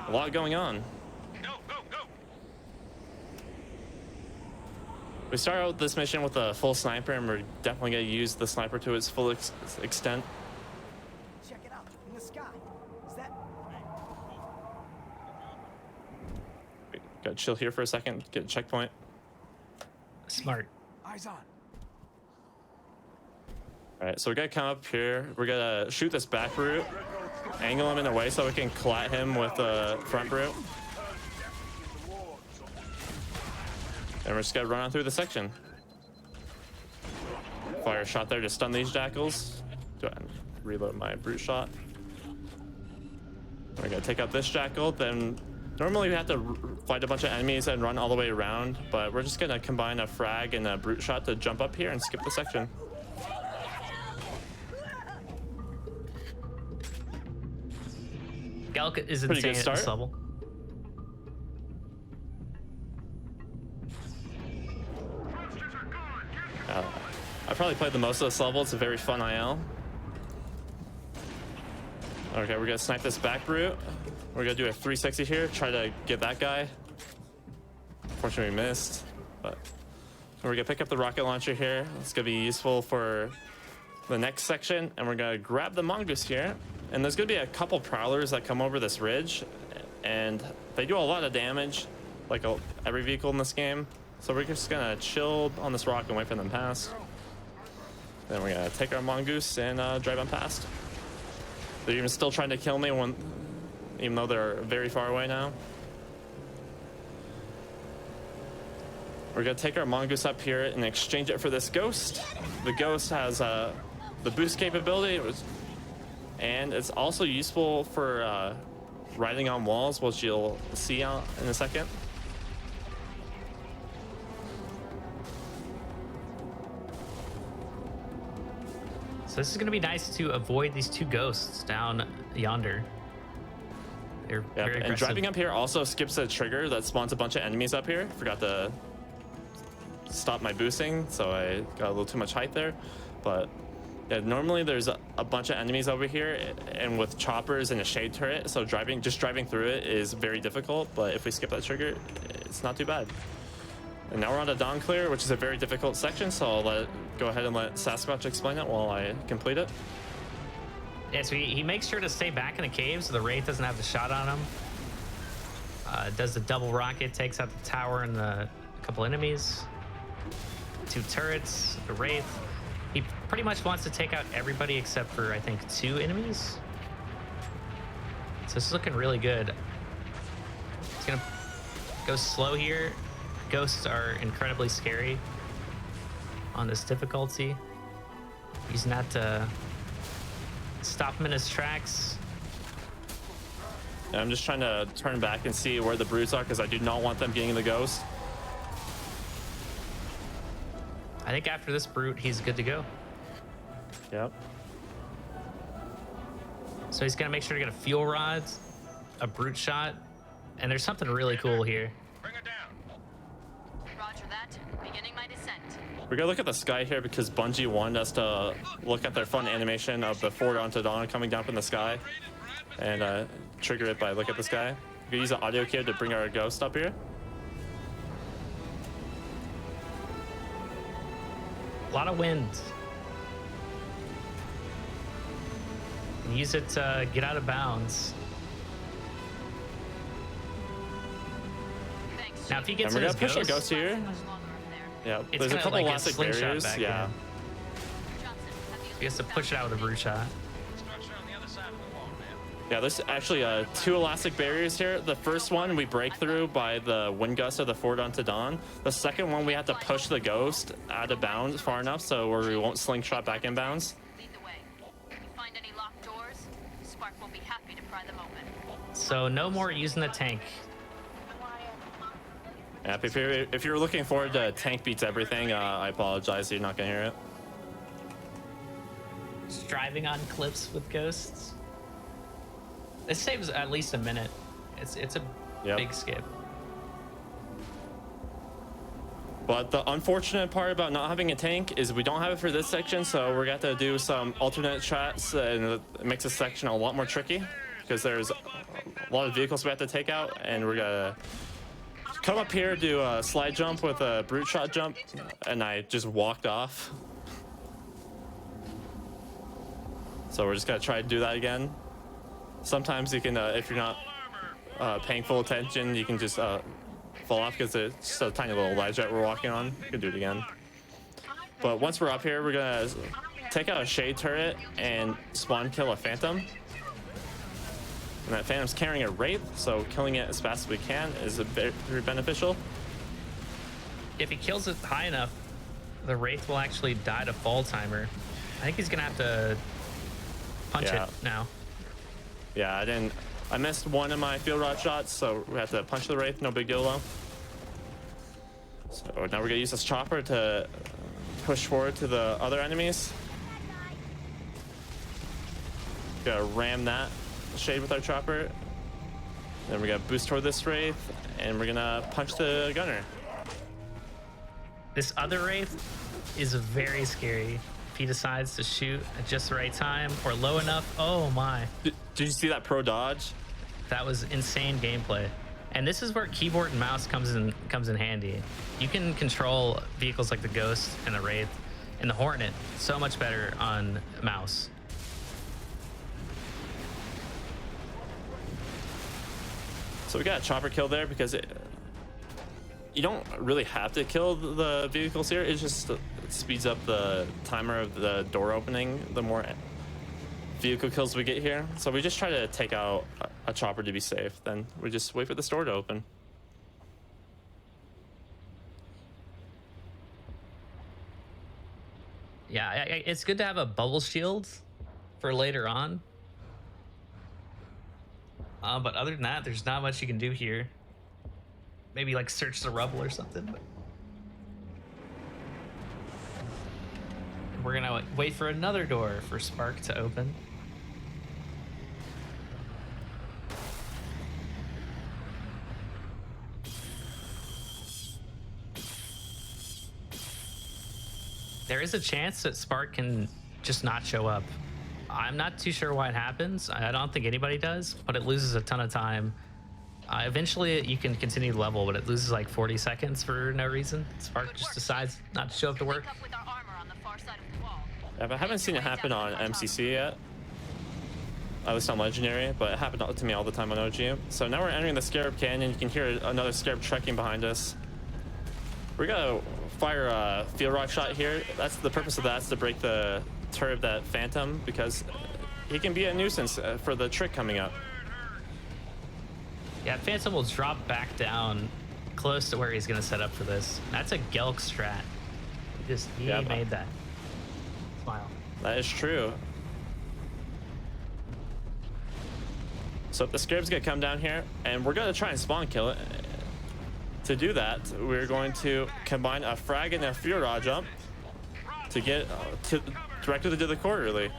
lot going on. We start out this mission with a full sniper, and we're definitely going to use the sniper to its full extent. Check it out in the sky. Is that? Gotta chill here for a second, get a checkpoint. Smart. Eyes on. All right, so we're gonna come up here. We're gonna shoot this back route, angle him in a way so we can collat him with the front route. And we're just gonna run on through the section. Fire a shot there to stun these jackals. Go ahead and reload my brute shot. We're gonna take out this jackal. Then normally we have to fight a bunch of enemies and run all the way around, but we're just gonna combine a frag and a brute shot to jump up here and skip the section. Galk is Pretty insane good at start. this level. I probably played the most of this level. It's a very fun IL. Okay, we're gonna snipe this back route. We're gonna do a 360 here, try to get that guy. Unfortunately, we missed, but we're gonna pick up the rocket launcher here. It's gonna be useful for the next section, and we're gonna grab the mongoose here. And there's gonna be a couple prowlers that come over this ridge, and they do a lot of damage, like every vehicle in this game. So we're just gonna chill on this rock and wait for them to pass. Then we're gonna take our mongoose and drive on past. They're even still trying to kill me even though they're very far away now. We're gonna take our mongoose up here and exchange it for this ghost. The ghost has the boost capability, and it's also useful for riding on walls, which you'll see in a second. So this is going to be nice to avoid these two ghosts down yonder. They're very aggressive. And driving up here also skips a trigger that spawns a bunch of enemies up here. Forgot to stop my boosting, so I got a little too much height there. But yeah, normally there's a bunch of enemies over here, and with choppers and a shade turret, so just driving through it is very difficult. But if we skip that trigger, it's not too bad. And now we're on to Dawn Clear, which is a very difficult section, so I'll go ahead and let Sasquatch explain it while I complete it. Yeah, so he makes sure to stay back in the cave so the Wraith doesn't have the shot on him. Does the double rocket, takes out the tower and a couple enemies. 2 turrets, the Wraith. He pretty much wants to take out everybody except for, I think, 2 enemies. So this is looking really good. He's gonna go slow here. Ghosts are incredibly scary on this difficulty. Using that to stop him in his tracks. And I'm just trying to turn back and see where the brutes are because I do not want them getting the ghost. I think after this brute, he's good to go. Yep. So he's gonna make sure to get a fuel rod, a brute shot, and there's something really cool here. Roger that. Beginning my descent. We're gonna look at the sky here because Bungie wanted us to look at their fun animation of the Forward Onto Dawn coming down from the sky and trigger it by look at the sky. We can use an audio kit to bring our ghost up here. A lot of wind. Use it to get out of bounds. Now, if he gets and we're in gonna his push our ghost here. Yeah, it's there's a couple like elastic slingshot barriers. back Yeah. in. He has to push it out with a brute shot. Yeah, there's actually 2 elastic barriers here. The first one we break through by the wind gust of the Forward Onto Dawn. The second one we have to push the ghost out of bounds far enough so where we won't slingshot back in bounds. Lead the way. If you find any locked doors, Spark will be happy to pry them open. So no more using the tank. Yeah, if you're looking forward to tank beats everything, I apologize. You're not gonna hear it. Just driving on cliffs with ghosts. This saves at least a minute. It's a big skip. But the unfortunate part about not having a tank is we don't have it for this section, so we're gonna have to do some alternate tracks, and it makes this section a lot more tricky because there's a lot of vehicles we have to take out, and we're gonna come up here, do a slide jump with a brute shot jump, and I just walked off. So we're just gonna try to do that again. Sometimes you can, if you're not paying full attention, you can just fall off because it's just a tiny little ledge that we're walking on. You can do it again. But once we're up here, we're gonna take out a shade turret and spawn kill a phantom. And that phantom's carrying a wraith, so killing it as fast as we can is very beneficial. If he kills it high enough, the wraith will actually die to fall timer. I think he's gonna have to punch it now. Yeah, I missed one of my field rod shots, so we have to punch the wraith. No big deal though. So now we're gonna use this chopper to push forward to the other enemies. Gotta ram that shade with our chopper. Then we're gonna boost toward this wraith, and we're gonna punch the gunner. This other wraith is very scary. If he decides to shoot at just the right time or low enough, oh my. Did you see that pro dodge? That was insane gameplay. And this is where keyboard and mouse comes in handy. You can control vehicles like the Ghost and the Wraith and the Hornet so much better on mouse. So we got a chopper kill there because you don't really have to kill the vehicles here. It just speeds up the timer of the door opening the more vehicle kills we get here. So we just try to take out a chopper to be safe. Then we just wait for the store to open. Yeah, it's good to have a bubble shield for later on. But other than that, there's not much you can do here. Maybe like search the rubble or something. But we're gonna wait for another door for Spark to open. There is a chance that Spark can just not show up. I'm not too sure why it happens. I don't think anybody does, but it loses a ton of time. Eventually, you can continue to level, but it loses like 40 seconds for no reason. Spark just decides not to show up to work. Yeah, but I haven't seen it happen on MCC yet. At least on Legendary, but it happened to me all the time on OG. So now we're entering the Scarab Canyon. You can hear another Scarab trekking behind us. We're gonna fire a field rock shot here. That's the purpose of that, is to break the turret of that Phantom, because he can be a nuisance for the trick coming up. Yeah, Phantom will drop back down close to where he's gonna set up for this. That's a Gelk strat. He made that. Smile. That is true. So the Scarab's gonna come down here, and we're gonna try and spawn kill it. To do that, we're going to combine a frag and a field rod jump to get directly to the quarterly.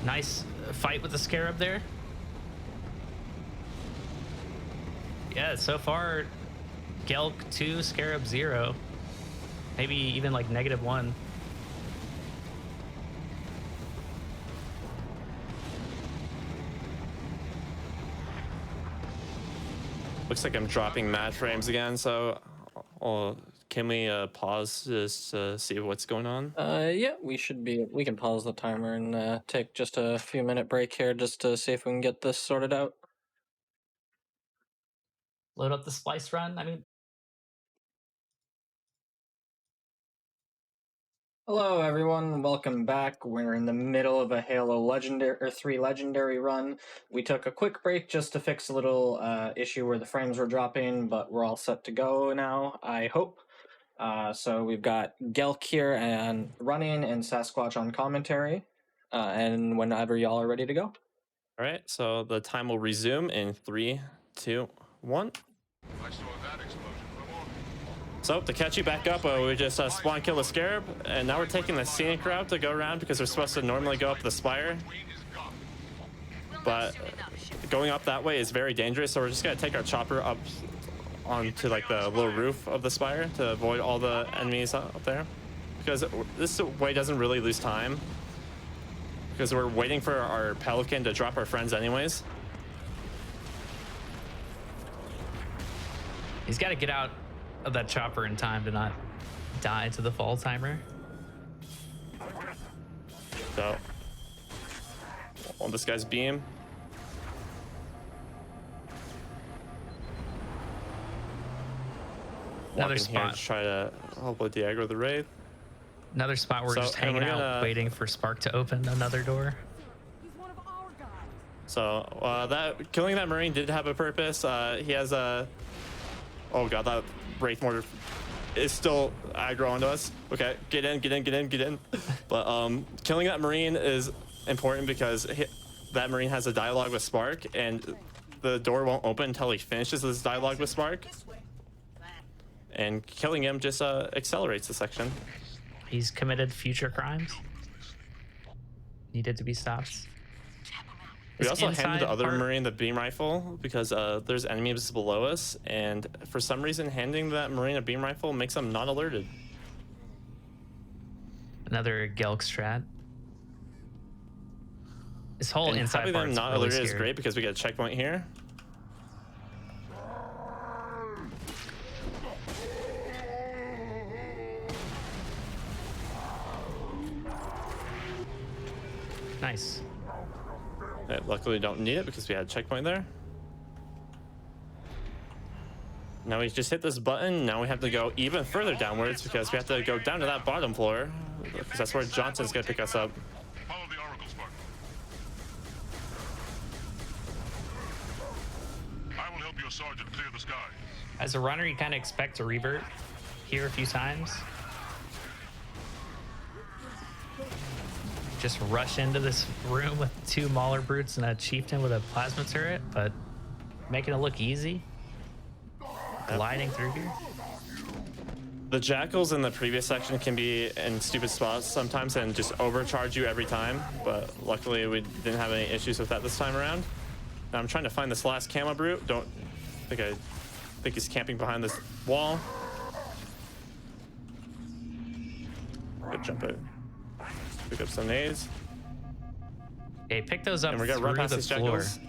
Nice fight with the Scarab there. Yeah, so far, Gelk 2, Scarab 0. Maybe even like -1. Looks like I'm dropping mad frames again, so can we pause just to see what's going on? Yeah, we can pause the timer and take just a few minute break here just to see if we can get this sorted out. Load up the splice run. I mean, hello everyone, welcome back. We're in the middle of a Halo Legendary 3 Legendary run. We took a quick break just to fix a little issue where the frames were dropping, but we're all set to go now, I hope. So we've got Gelk here and running and Sasquatch on commentary, and whenever y'all are ready to go. All right, so the time will resume in 3, 2, 1. So to catch you back up, we just spawn kill the Scarab, and now we're taking the scenic route to go around because we're supposed to normally go up the spire. But going up that way is very dangerous, so we're just gonna take our chopper up onto like the little roof of the spire to avoid all the enemies up there. Because this way doesn't really lose time, because we're waiting for our Pelican to drop our friends anyways. he's got to get out of that chopper in time to not die to the fall timer. So, on this guy's beam. Another Walking here spot. to try to hopefully de-aggro the Wraith. Another spot we're just hanging out, waiting for Spark to open another door. So that killing that Marine did have a purpose. He has a. Oh god, that Wraith mortar is still aggro onto us. Okay, get in. But killing that Marine is important because that Marine has a dialogue with Spark, and the door won't open until he finishes this dialogue with Spark. And killing him just accelerates the section. He's committed future crimes. Needed to be stopped. We also handed the other Marine the beam rifle because there's enemies below us, and for some reason handing that Marine a beam rifle makes them not alerted. Another Gelk strat. This whole inside having part's them not really alerted is scary. great because we get a checkpoint here. Nice. Luckily, we don't need it because we had a checkpoint there. Now we just hit this button. Now we have to go even further downwards because we have to go down to that bottom floor because that's where Johnson's gonna pick us up. Follow the Oracle, Spartan. I will help your sergeant clear the skies. As a runner, you kind of expect to revert here a few times. Just rush into this room with 2 Mauler brutes and a chieftain with a plasma turret, but making it look easy. Gliding through here. The jackals in the previous section can be in stupid spots sometimes and just overcharge you every time, but luckily we didn't have any issues with that this time around. Now I'm trying to find this last camo brute. I think he's camping behind this wall. Good jump it. Pick up some nades. Okay, pick those up and we're gonna through run past the these floor. jackals.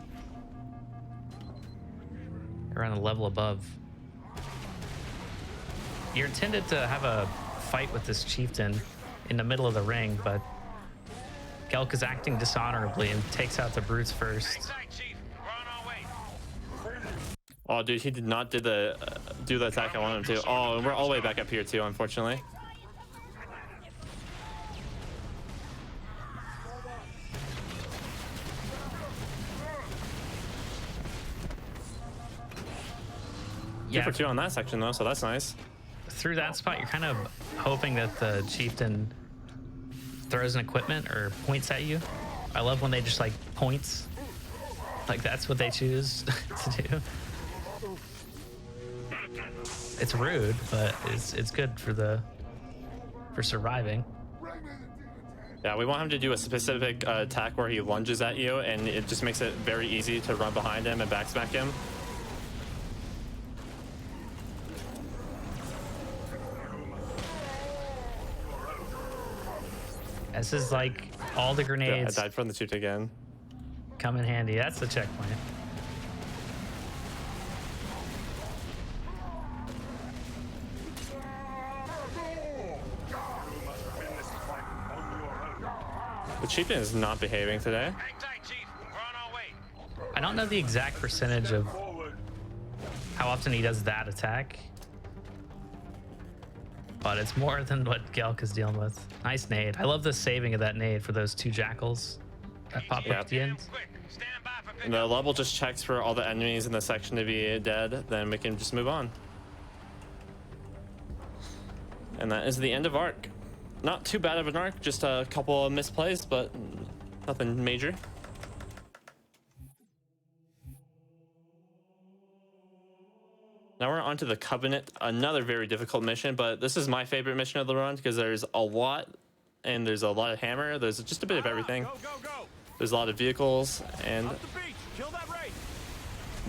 They're on the level above. You're intended to have a fight with this chieftain in the middle of the ring, but Gelk is acting dishonorably and takes out the brutes first. Oh, dude, he did not do the attack I wanted him to. Oh, and we're all the way back up here too, unfortunately. Yeah. 2 for 2 on that section though, so that's nice. Through that spot, you're kind of hoping that the chieftain throws an equipment or points at you. I love when they just like points. Like that's what they choose to do. It's rude, but it's good for surviving. Yeah, we want him to do a specific attack where he lunges at you, and it just makes it very easy to run behind him and backsmack him. This is like all the grenades. Yeah, I died from the shoot again. Come in handy. That's the checkpoint. The chieftain is not behaving today. I don't know the exact percentage of how often he does that attack, but it's more than what Gelk is dealing with. Nice nade. I love the saving of that nade for those 2 jackals that pop up at the end. The level just checks for all the enemies in the section to be dead, then we can just move on. And that is the end of arc. Not too bad of an arc, just a couple of misplays, but nothing major. Now we're on to the Covenant, another very difficult mission, but this is my favorite mission of the run because there's a lot, and there's a lot of hammer. There's just a bit of everything. There's a lot of vehicles, and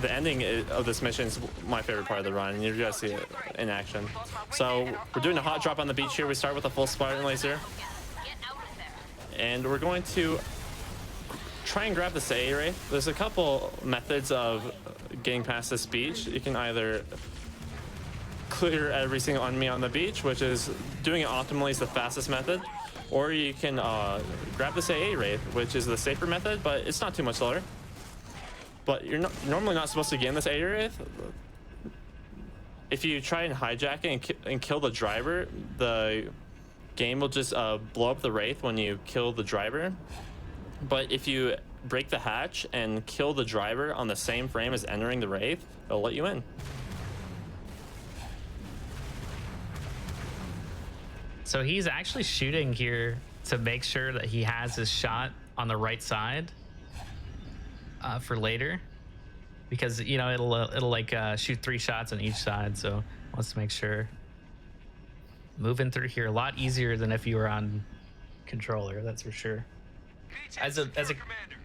the ending of this mission is my favorite part of the run, and you're gonna see it in action. So we're doing a hot drop on the beach here. We start with a full Spartan laser, and we're going to try and grab this AA Wraith. There's a couple methods of getting past this beach. You can either clear every single enemy on the beach, which is doing it optimally is the fastest method, or you can grab this AA Wraith, which is the safer method, but it's not too much slower. But you're normally not supposed to get in this AA Wraith. If you try and hijack it and kill the driver, the game will just blow up the Wraith when you kill the driver. But if you break the hatch and kill the driver on the same frame as entering the Wraith, it'll let you in. So he's actually shooting here to make sure that he has his shot on the right side for later, because you know it'll like shoot 3 shots on each side. So wants to make sure moving through here a lot easier than if you were on controller. That's for sure. As a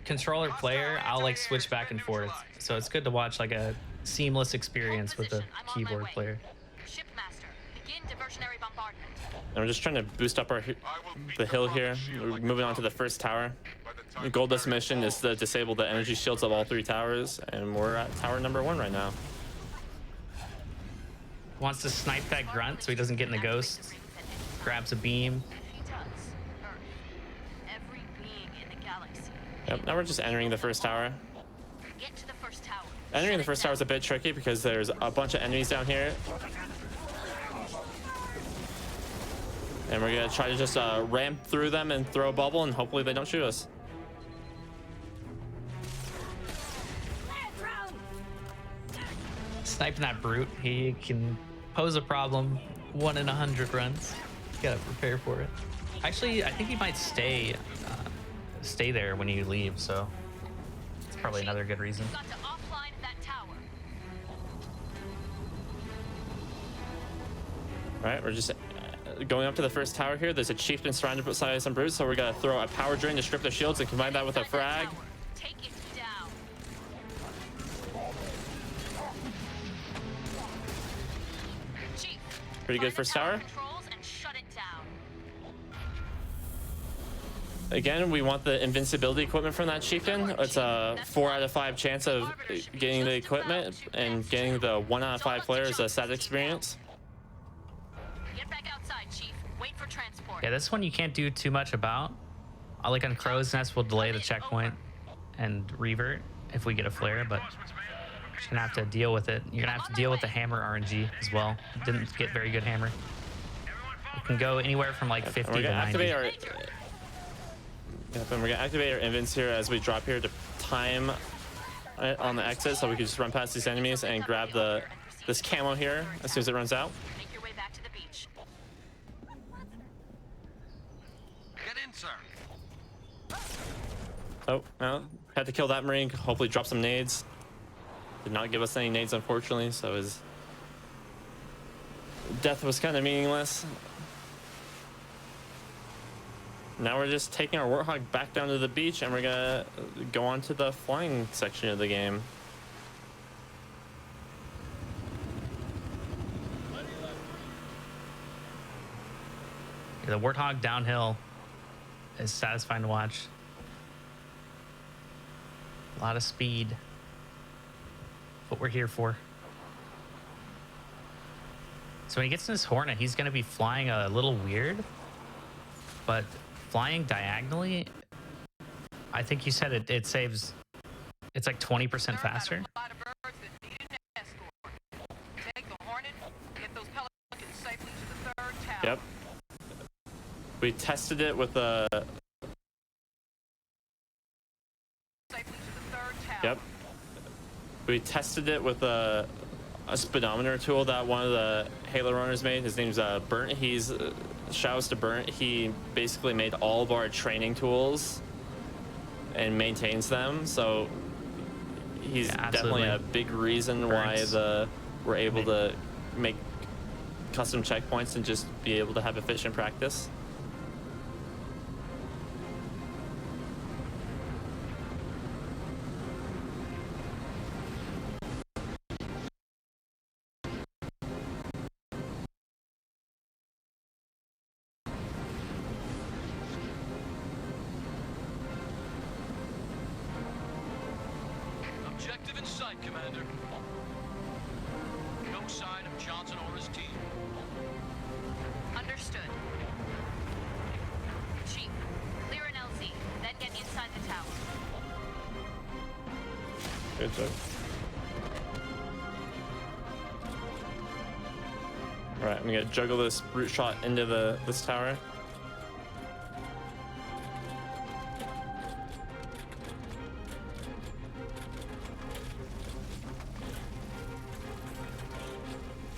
controller player, I'll like switch back and forth, so it's good to watch like a seamless experience with a keyboard player. Shipmaster, begin diversionary bombardment. And we're just trying to boost up the hill here. We're moving on to the first tower. The goal of this mission is to disable the energy shields of all 3 towers, and we're at tower number 1 right now. Wants to snipe that grunt so he doesn't get in the ghost. Grabs a beam. Yep, now we're just entering the first tower. Get to the first tower. Entering the first tower is a bit tricky because there's a bunch of enemies down here. And we're gonna try to just ramp through them and throw a bubble, and hopefully they don't shoot us. Sniping that brute, he can pose a problem. 1 in 100 runs. You gotta prepare for it. Actually, I think he might stay there when you leave, so it's probably another good reason. Got to offline that tower. All right, we're just going up to the first tower here. There's a chieftain surrounded by some brutes, so we're gonna throw a power drain to strip their shields and combine that with a frag. Take it down. Chief, Pretty good first tower. controls and shut it down. Again, we want the invincibility equipment from that chieftain. It's a 4 out of 5 chance of getting the equipment, and getting the 1 out of 5 flare is a sad experience. Get back outside, Chief. Wait for transport. Yeah, this one you can't do too much about. Like on Crow's Nest, we'll delay the checkpoint and revert if we get a flare, but you're gonna have to deal with it. You're gonna have to deal with the hammer RNG as well. Didn't get very good hammer. It can go anywhere from like 50 We're to gonna 90. activate our. Yep, and we're gonna activate our invents here as we drop here to time it on the exit, so we can just run past these enemies and grab this camo here as soon as it runs out. Make your way back to the beach. Get in, sir. Oh, well, had to kill that Marine. Hopefully drop some nades. Did not give us any nades, unfortunately, so his death was kind of meaningless. Now we're just taking our Warthog back down to the beach, and we're gonna go on to the flying section of the game. The Warthog downhill is satisfying to watch. A lot of speed. What we're here for. So when he gets in his Hornet, he's going to be flying a little weird, but flying diagonally, I think you said it saves, it's like 20% faster. Take the Hornet, get those Pelicans safely to the third tower. Yep. We tested it with a. Safely to the third tower. Yep. We tested it with a speedometer tool that one of the Halo runners made. His name's Burnt. He's shouts to Burnt. He basically made all of our training tools and maintains them. So he's definitely a big reason why we're able to make custom checkpoints and just be able to have efficient practice. Objective in sight, Commander. No sign of Johnson or his team. Understood. Chief, clear an LZ, then get inside the tower. Good job. All right, I'm gonna juggle this brute shot into this tower.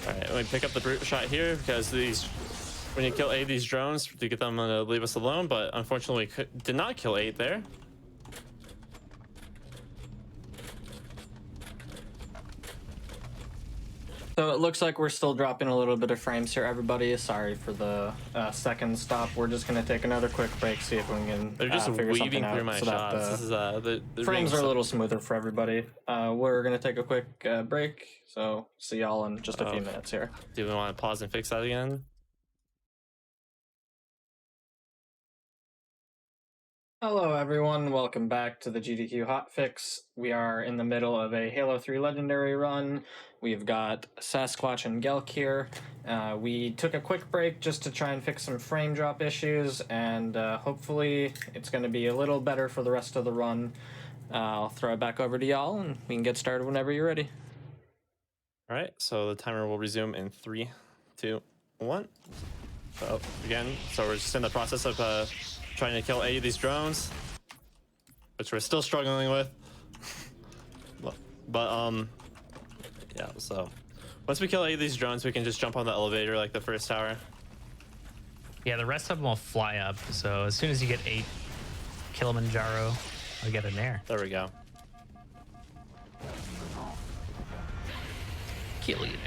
All right, let me pick up the brute shot here because when you kill 8 of these drones, to get them to leave us alone, but unfortunately we did not kill 8 there. So it looks like we're still dropping a little bit of frames here, everybody. Sorry for the second stop. We're just going to take another quick break, see if we can They're just figure something weaving out through my so that shots. This is the frames are a little smoother for everybody. We're going to take a quick break, so see y'all in just a few minutes here. Do we want to pause and fix that again? Hello everyone, welcome back to the GDQ Hotfix. We are in the middle of a Halo 3 Legendary run. We've got Sasquatch and Gelk here. We took a quick break just to try and fix some frame drop issues, and hopefully it's going to be a little better for the rest of the run. I'll throw it back over to y'all and we can get started whenever you're ready. All right, so the timer will resume in 3, 2, 1. So again, we're just in the process of trying to kill 8 of these drones, which we're still struggling with. but yeah, so once we kill 8 of these drones, we can just jump on the elevator like the first tower. Yeah, the rest of them will fly up. So as soon as you get 8 Kilimanjaro, I'll get in there. There we go. Kill you there.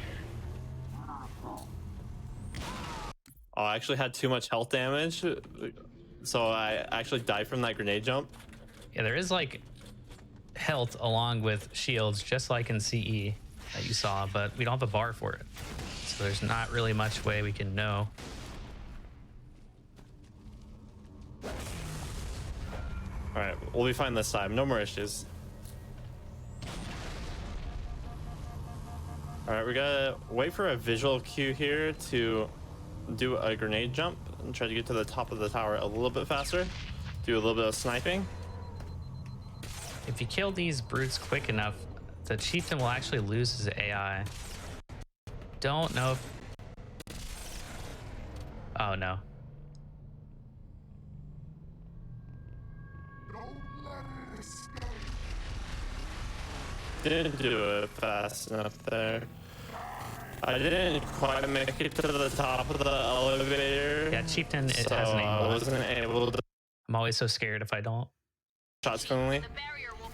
Oh, I actually had too much health damage, so I actually died from that grenade jump. Yeah, there is like health along with shields, just like in CE that you saw, but we don't have a bar for it. So there's not really much way we can know. All right, we'll be fine this time. No more issues. All right, we gotta wait for a visual cue here to do a grenade jump and try to get to the top of the tower a little bit faster. Do a little bit of sniping. If you kill these brutes quick enough, the chieftain will actually lose his AI. Don't know if... Oh, no. Didn't do it fast enough there. I didn't quite make it to the top of the elevator. Yeah, chieftain it so has an I aimbot. wasn't able to. I'm always so scared if I don't. Shots cleanly,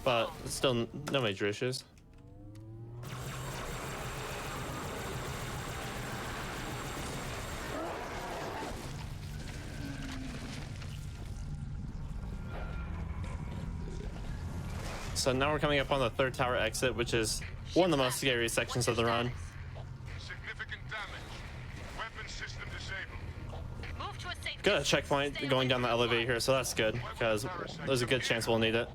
but still no major issues. So now we're coming up on the 3rd tower exit, which is one of the most scary sections of the run. Significant damage. Weapon system disabled. Got a checkpoint going down the elevator here, so that's good, because there's a good chance we'll need it.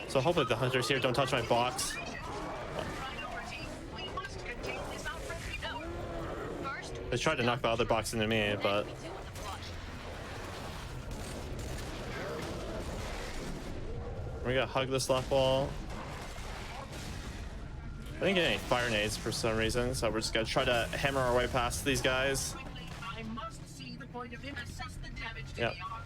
So hopefully the hunters here don't touch my box. They tried to knock the other box into me, but... We're gonna hug this left wall. I didn't get any fire nades for some reason, so we're just gonna try to hammer our way past these guys. I must see the point of him assess the damage to Yep. the arm.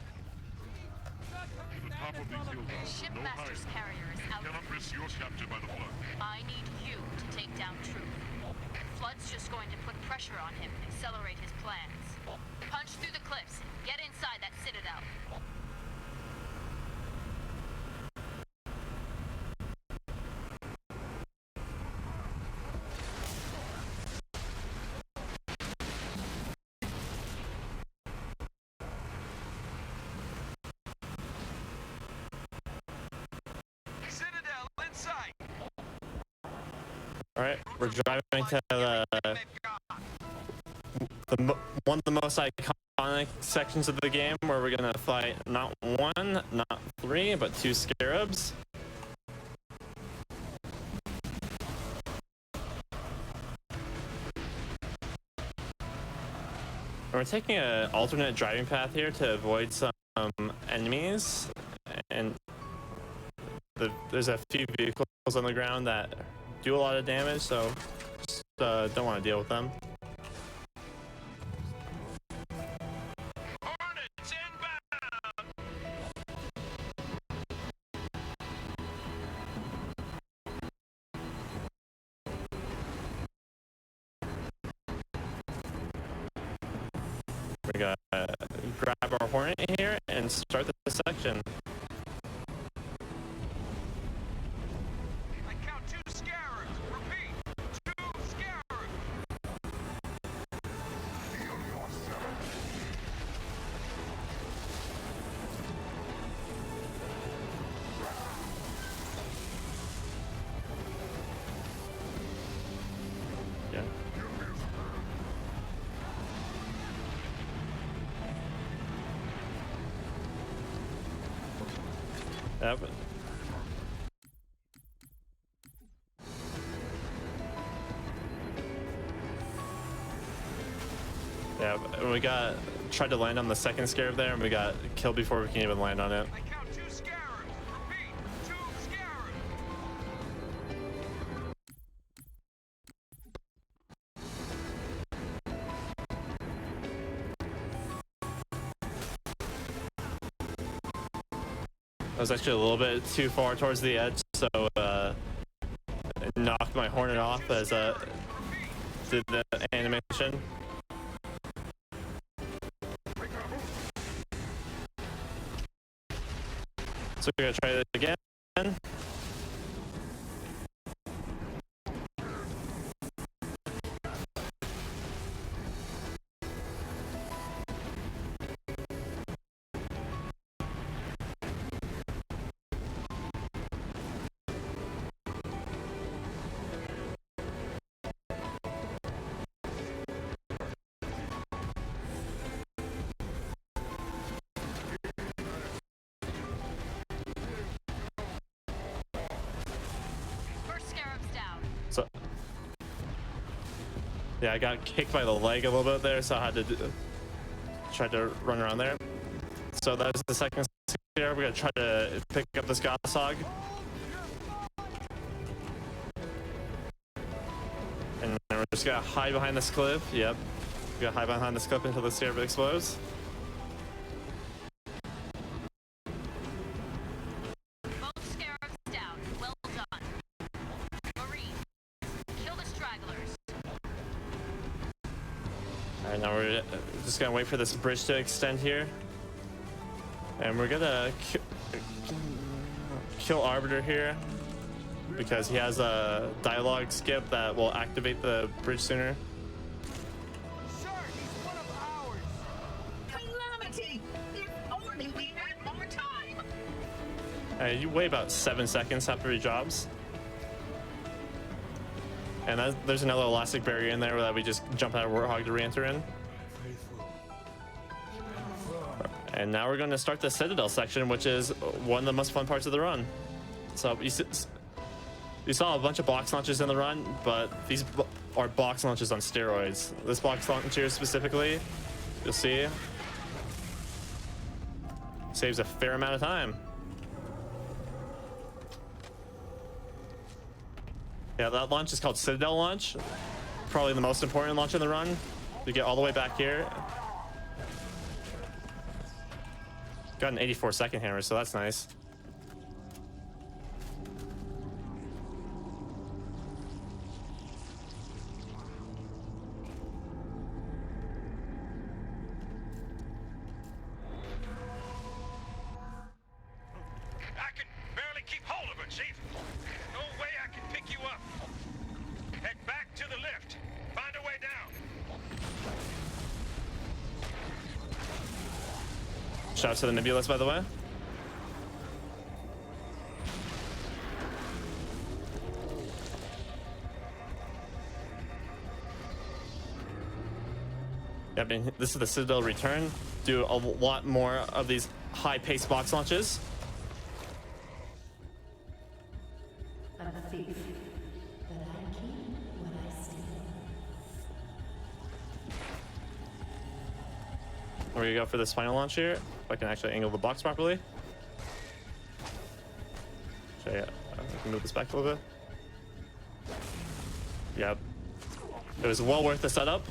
Shipmaster's carrier is out. Cannot risk yours captured by the flood. I need you to take down Truth. Flood's just going to put pressure on him and accelerate his plans. Punch through the cliffs. Get inside that citadel. Citadel inside. All right, we're driving to one of the most iconic sections of the game, where we're gonna fight not 1, not 3, but 2 scarabs. And we're taking an alternate driving path here to avoid some enemies, and there's a few vehicles on the ground that do a lot of damage, so just don't want to deal with them. Hornets inbound! We gotta grab our Hornet here and start the section. I count 2 scarabs. Repeat, 2 scarabs. Yeah. Yep. Yeah, we tried to land on the second scarab there, and we got killed before we can even land on it. I count 2 scarabs. Repeat, 2 scarabs. I was actually a little bit too far towards the edge, so it knocked my Hornet off as did the animation. So we're gonna try this again. First scarab's down. So yeah, I got kicked by the leg a little bit there, so I had to try to run around there. So that was the second scarab. We're gonna try to pick up this Goshawk. And then we're just gonna hide behind this cliff. Yep. We gotta hide behind this cliff until the scarab explodes. Both scarabs down. Well done. Marine, kill the stragglers. Alright, now we're just gonna wait for this bridge to extend here. And we're gonna kill Arbiter here because he has a dialogue skip that will activate the bridge sooner. Sure, he's one of ours. Calamity! If only we had more time. You wait about 7 seconds after he drops. And there's another elastic barrier in there that we just jump out of Warthog to re-enter in. And now we're going to start the Citadel section, which is one of the most fun parts of the run. So you saw a bunch of box launches in the run, but these are box launches on steroids. This box launch here specifically, you'll see, saves a fair amount of time. Yeah, that launch is called Citadel launch. Probably the most important launch in the run. You get all the way back here. Got an 84-second hammer, so that's nice. I can barely keep hold of it, Chief. No way I can pick you up. Head back to the lift. Find a way down. Shout out to the Nebulas, by the way. Yeah, I mean, this is the Citadel return. Do a lot more of these high-paced box launches. I'm a thief, but I keep what I steal. We're gonna go for this final launch here. If I can actually angle the box properly. Okay, I can move this back a little bit. Yep. It was well worth the setup.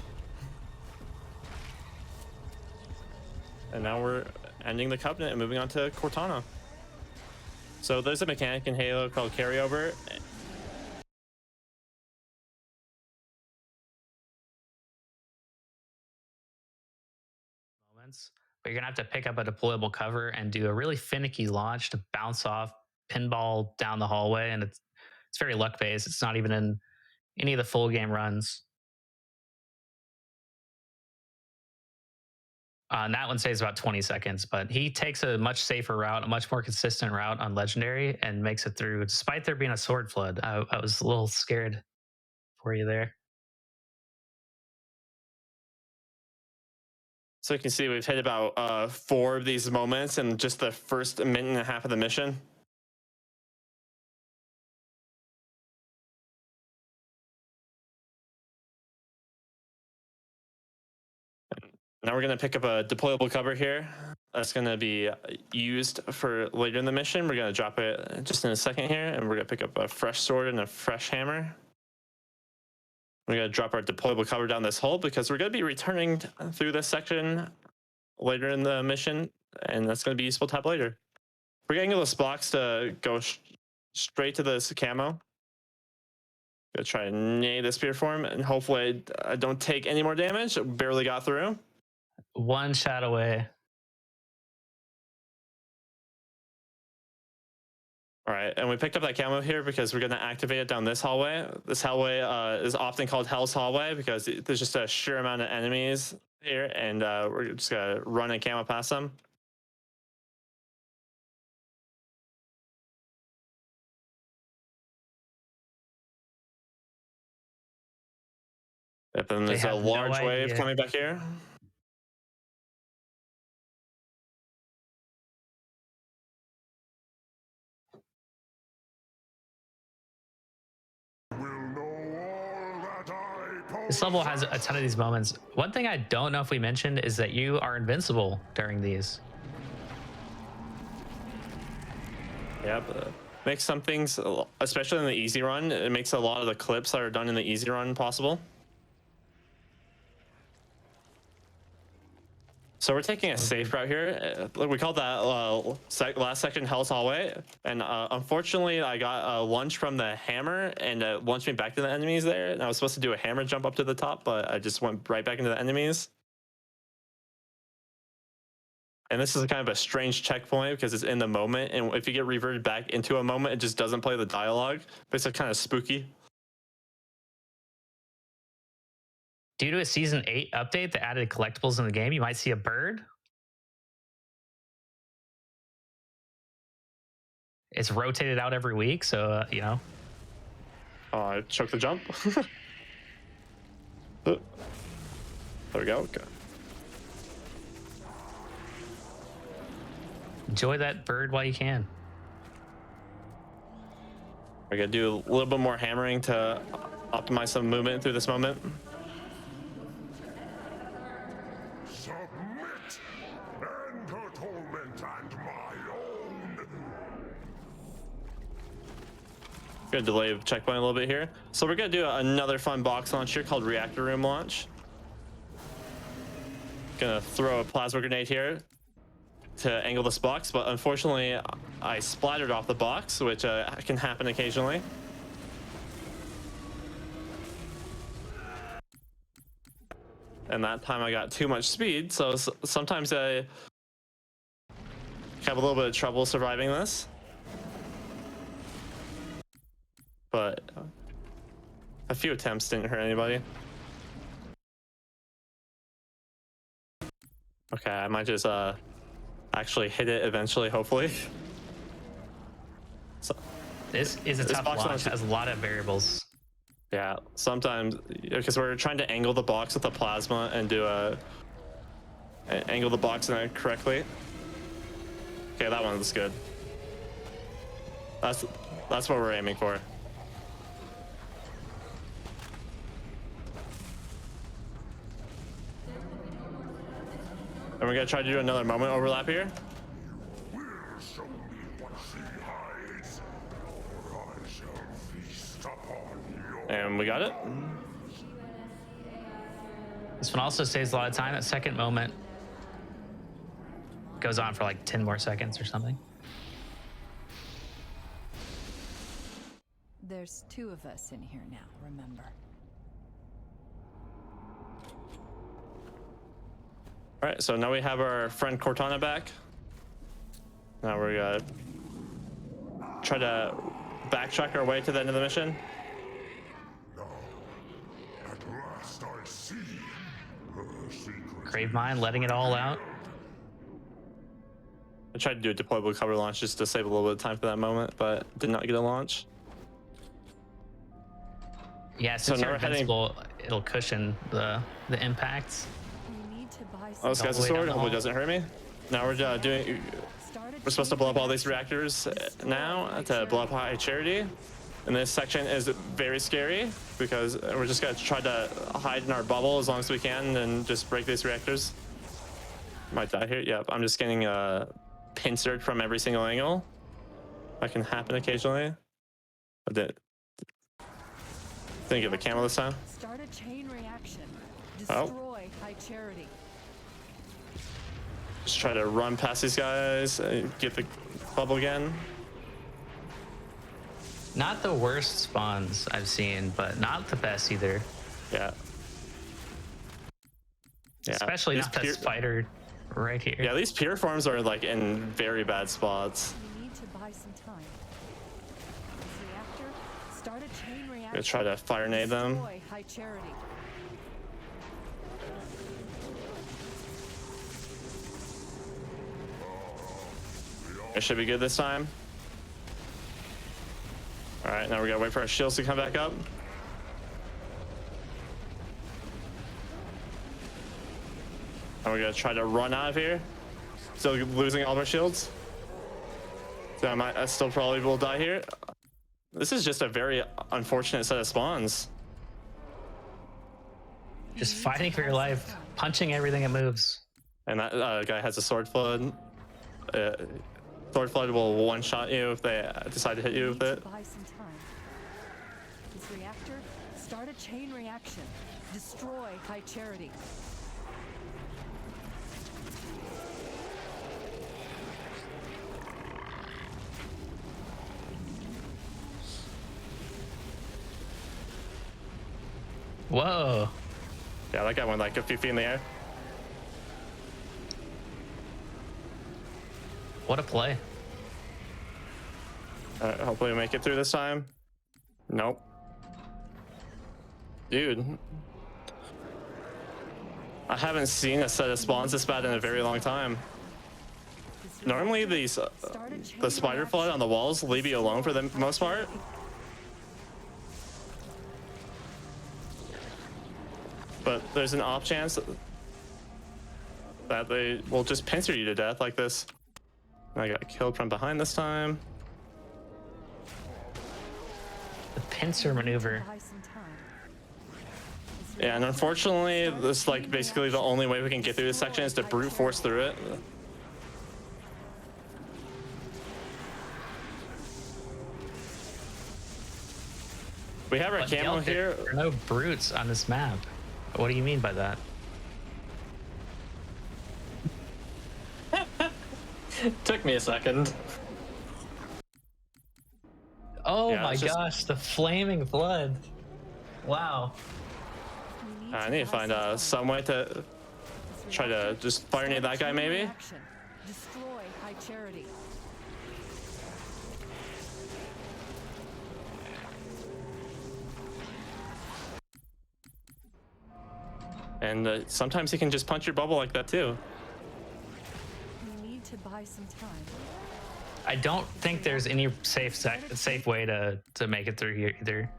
And now we're ending the Covenant and moving on to Cortana. So there's a mechanic in Halo called carryover. Moments, but you're gonna have to pick up a deployable cover and do a really finicky launch to bounce off pinball down the hallway, and it's very luck based. It's not even in any of the full game runs. And that one saves about 20 seconds, but he takes a much safer route, a much more consistent route on Legendary, and makes it through despite there being a sword flood. I was a little scared for you there. So you can see we've hit about 4 of these moments in just the first minute and a half of the mission. Now we're gonna pick up a deployable cover here. That's gonna be used for later in the mission. We're gonna drop it just in a second here, and we're gonna pick up a fresh sword and a fresh hammer. We're gonna drop our deployable cover down this hole because we're gonna be returning through this section later in the mission, and that's gonna be useful to have later. We're getting this box to go straight to this camo. Gonna try and nade the spear form, and hopefully I don't take any more damage. Barely got through. One shot away. All right, and we picked up that camo here because we're going to activate it down this hallway. This hallway is often called Hell's Hallway because there's just a sheer amount of enemies here, and we're just going to run and camo past them. Yep, and there's a large wave coming back here. This level has a ton of these moments. One thing I don't know if we mentioned is that you are invincible during these. Yep. Makes some things, especially in the easy run, it makes a lot of the clips that are done in the easy run possible. So we're taking a safe route here. We call that last section Hell's Hallway. And unfortunately, I got a lunge from the hammer and it launched me back to the enemies there. And I was supposed to do a hammer jump up to the top, but I just went right back into the enemies. And this is kind of a strange checkpoint because it's in the moment. And if you get reverted back into a moment, it just doesn't play the dialogue. But it's kind of spooky. Due to a Season 8 update that added collectibles in the game, you might see a bird. It's rotated out every week, so, you know. Oh, I choked the jump. There we go. Okay. Enjoy that bird while you can. We're going to do a little bit more hammering to optimize some movement through this moment. Gonna delay checkpoint a little bit here. So we're gonna do another fun box launch here called Reactor Room Launch. Gonna throw a plasma grenade here to angle this box, but unfortunately I splattered off the box, which can happen occasionally. And that time I got too much speed, so sometimes I have a little bit of trouble surviving this. But a few attempts didn't hurt anybody. Okay, I might just actually hit it eventually, hopefully. So, this is a tough launch. It has a lot of variables. Yeah, sometimes, because we're trying to angle the box with the plasma and do angle the box in it correctly. Okay, that one was good. That's what we're aiming for. And we're gonna try to do another moment overlap here. And we got it. This one also saves a lot of time. That second moment goes on for like 10 more seconds or something. There's 2 of us in here now, remember. All right, so now we have our friend Cortana back. Now we're gonna try to backtrack our way to the end of the mission. Grave Mine, letting it all out. I tried to do a deployable cover launch just to save a little bit of time for that moment, but did not get a launch. Yeah, since you're invincible, it'll cushion the impacts. Oh, this guy's a sword. Hopefully it doesn't hurt me. Now we're we're supposed to blow up all these reactors now to blow up High Charity. And this section is very scary because we're just gonna try to hide in our bubble as long as we can and just break these reactors. Might die here. Yep, I'm just getting pincered from every single angle. That can happen occasionally. I didn't get the camera this time. Start a chain reaction. Oh. Destroy High Charity. Just try to run past these guys and get the bubble again. Not the worst spawns I've seen, but not the best either. Yeah. Yeah. Especially not that spider right here. Yeah, these pure forms are like in very bad spots. You need to buy some time. This reactor, start a chain reaction. Gonna try to fire nade them. Destroy High Charity. It should be good this time. All right, now we gotta wait for our shields to come back up. And we're gonna try to run out of here. Still losing all of our shields. So I still probably will die here. This is just a very unfortunate set of spawns. Just fighting for your life, punching everything that moves. And that guy has a sword flood. Sword flood will one-shot you if they decide to hit you with it. Buy some time. This reactor, start a chain reaction. Destroy High Charity. Whoa. Yeah, that guy went like a few feet in the air. What a play. Hopefully we make it through this time. Nope. Dude. I haven't seen a set of spawns this bad in a very long time. Normally these the spider flood on the walls leave you alone for the most part. But there's an off chance that they will just pincer you to death like this. I got killed from behind this time. The pincer maneuver. Yeah, and unfortunately, this like basically the only way we can get through this section is to brute force through it. We have our But camo here. There are no brutes on this map. What do you mean by that? Took me a second. Oh Yeah, my it's just- gosh, the flaming flood. Wow. I need to find some way to try to just fire nade that guy maybe. Destroy High Charity. And sometimes he can just punch your bubble like that too. You need to buy some time. I don't think there's any safe way to make it through here either.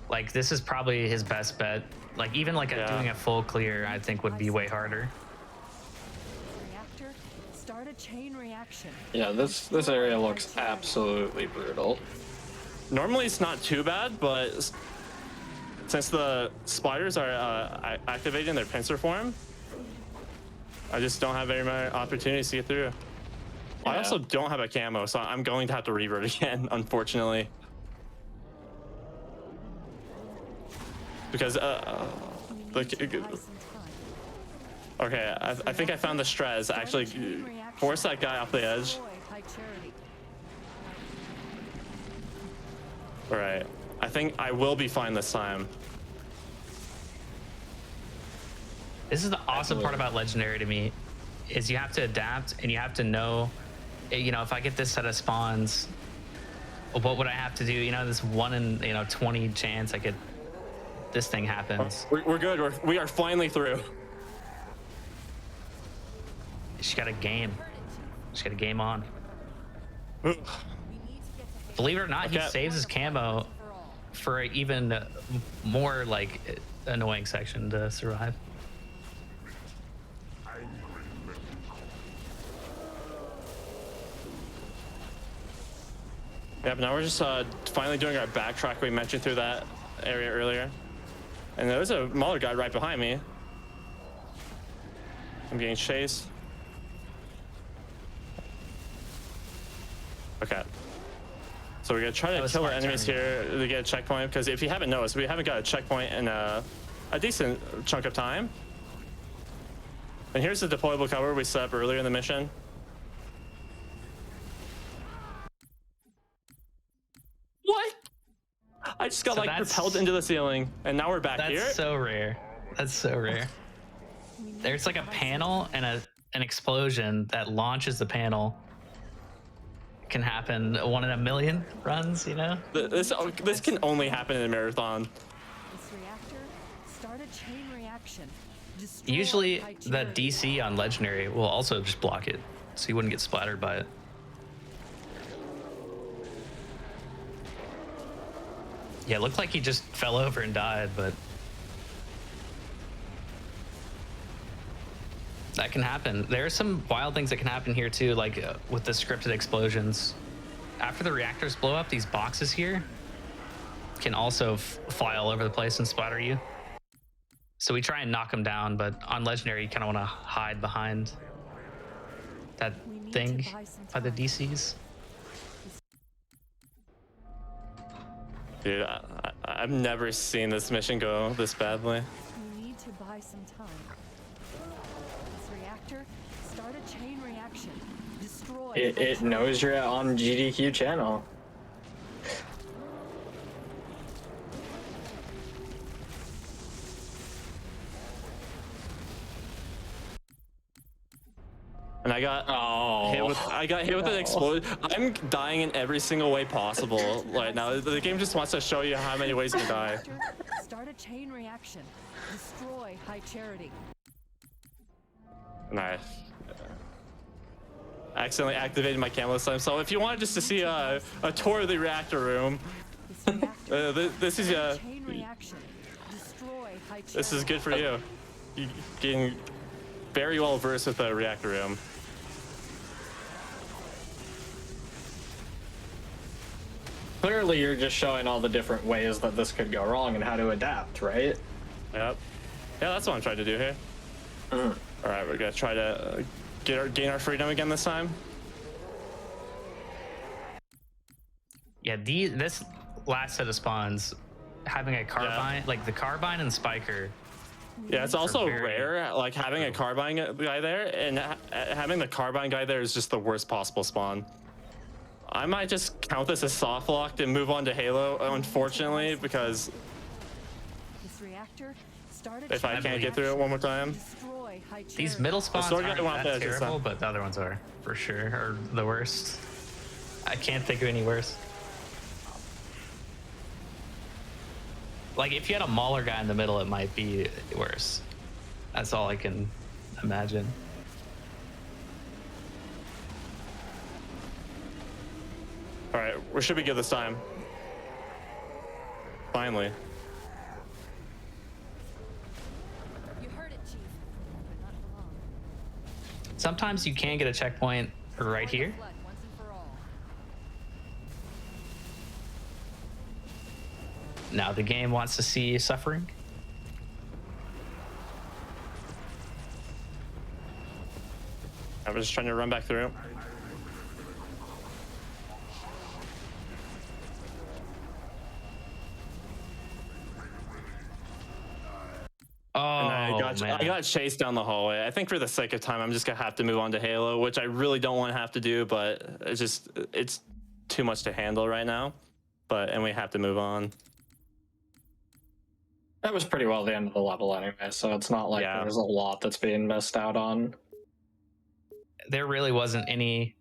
Like this is probably his best bet. Like even like doing a full clear, I think would be way harder. Reactor, start a chain reaction. Yeah, this area looks absolutely brutal. Normally it's not too bad, but since the spiders are activating their pincer form, I just don't have very many opportunities to get through. I also don't have a camo, so I'm going to have to revert again, unfortunately. Because, okay, I think I found the stress. Actually, force that guy off the edge. Alright, I think I will be fine this time. This is the awesome part about Legendary to me, is you have to adapt and you have to know, you know, if I get this set of spawns, what would I have to do? You know, this 1 in 20 chance I could, this thing happens. We're good. We are finally through. She got a game. She got a game on. Believe it or not, he saves his camo for an even more like annoying section to survive. Yep, now we're just finally doing our backtrack we mentioned through that area earlier. And there's a Mauler guy right behind me. I'm getting chased. Okay. So we're gonna try to kill the enemies here to get a checkpoint, because if you haven't noticed, we haven't got a checkpoint in a decent chunk of time. And here's the deployable cover we set up earlier in the mission. What? I just got like propelled into the ceiling, and now we're back here. That's so rare. That's so rare. There's like a panel and an explosion that launches the panel. Can happen 1 in a million runs, you know? This can only happen in a marathon. This reactor, start a chain reaction. Destroy Usually high the charity. DC on Legendary will also just block it, so you wouldn't get splattered by it. Yeah, it looked like he just fell over and died, but that can happen. There are some wild things that can happen here too, like with the scripted explosions. After the reactors blow up, these boxes here can also fly all over the place and splatter you. So we try and knock them down, but on Legendary, you kind of want to hide behind that thing by the DCs. Dude, I've never seen this mission go this badly. We need to buy some time. This reactor, start a chain reaction. Destroy. It knows you're on GDQ channel. And I got hit with an explosion. I'm dying in every single way possible right now. The game just wants to show you how many ways you can die. Start a chain reaction. Destroy high charity. Nice. Accidentally activated my camera this time. So if you wanted just to see a tour of the reactor room, this is Chain reaction. Destroy high charity. this is good for you. You're getting very well versed with the reactor room. Clearly, you're just showing all the different ways that this could go wrong and how to adapt, right? Yep. Yeah, that's what I'm trying to do here. All right, we're gonna try to gain our freedom again this time. Yeah, this last set of spawns, having a carbine, like the carbine and spiker. Yeah, it's also rare, like having a carbine guy there, and having the carbine guy there is just the worst possible spawn. I might just count this as soft locked and move on to Halo, unfortunately, because This reactor, start a if I can't get through it one more time. Destroy high charity. These middle spawns sword guy aren't went that there just terrible, now. but the other ones are, for sure, are the worst. I can't think of any worse. Like, if you had a Mauler guy in the middle, it might be worse. That's all I can imagine. All right, we should be good this time. Finally. You heard it, Chief. Not for long. Sometimes you can get a checkpoint right here. Blood once and for all. Now the game wants to see you suffering. I was just trying to run back through. Oh, And I got chased down the hallway. I think for the sake of time, I'm just gonna have to move on to Halo, which I really don't want to have to do, but it's too much to handle right now. And we have to move on. That was pretty well the end of the level anyway, so it's not like there's a lot that's being missed out on. There really wasn't any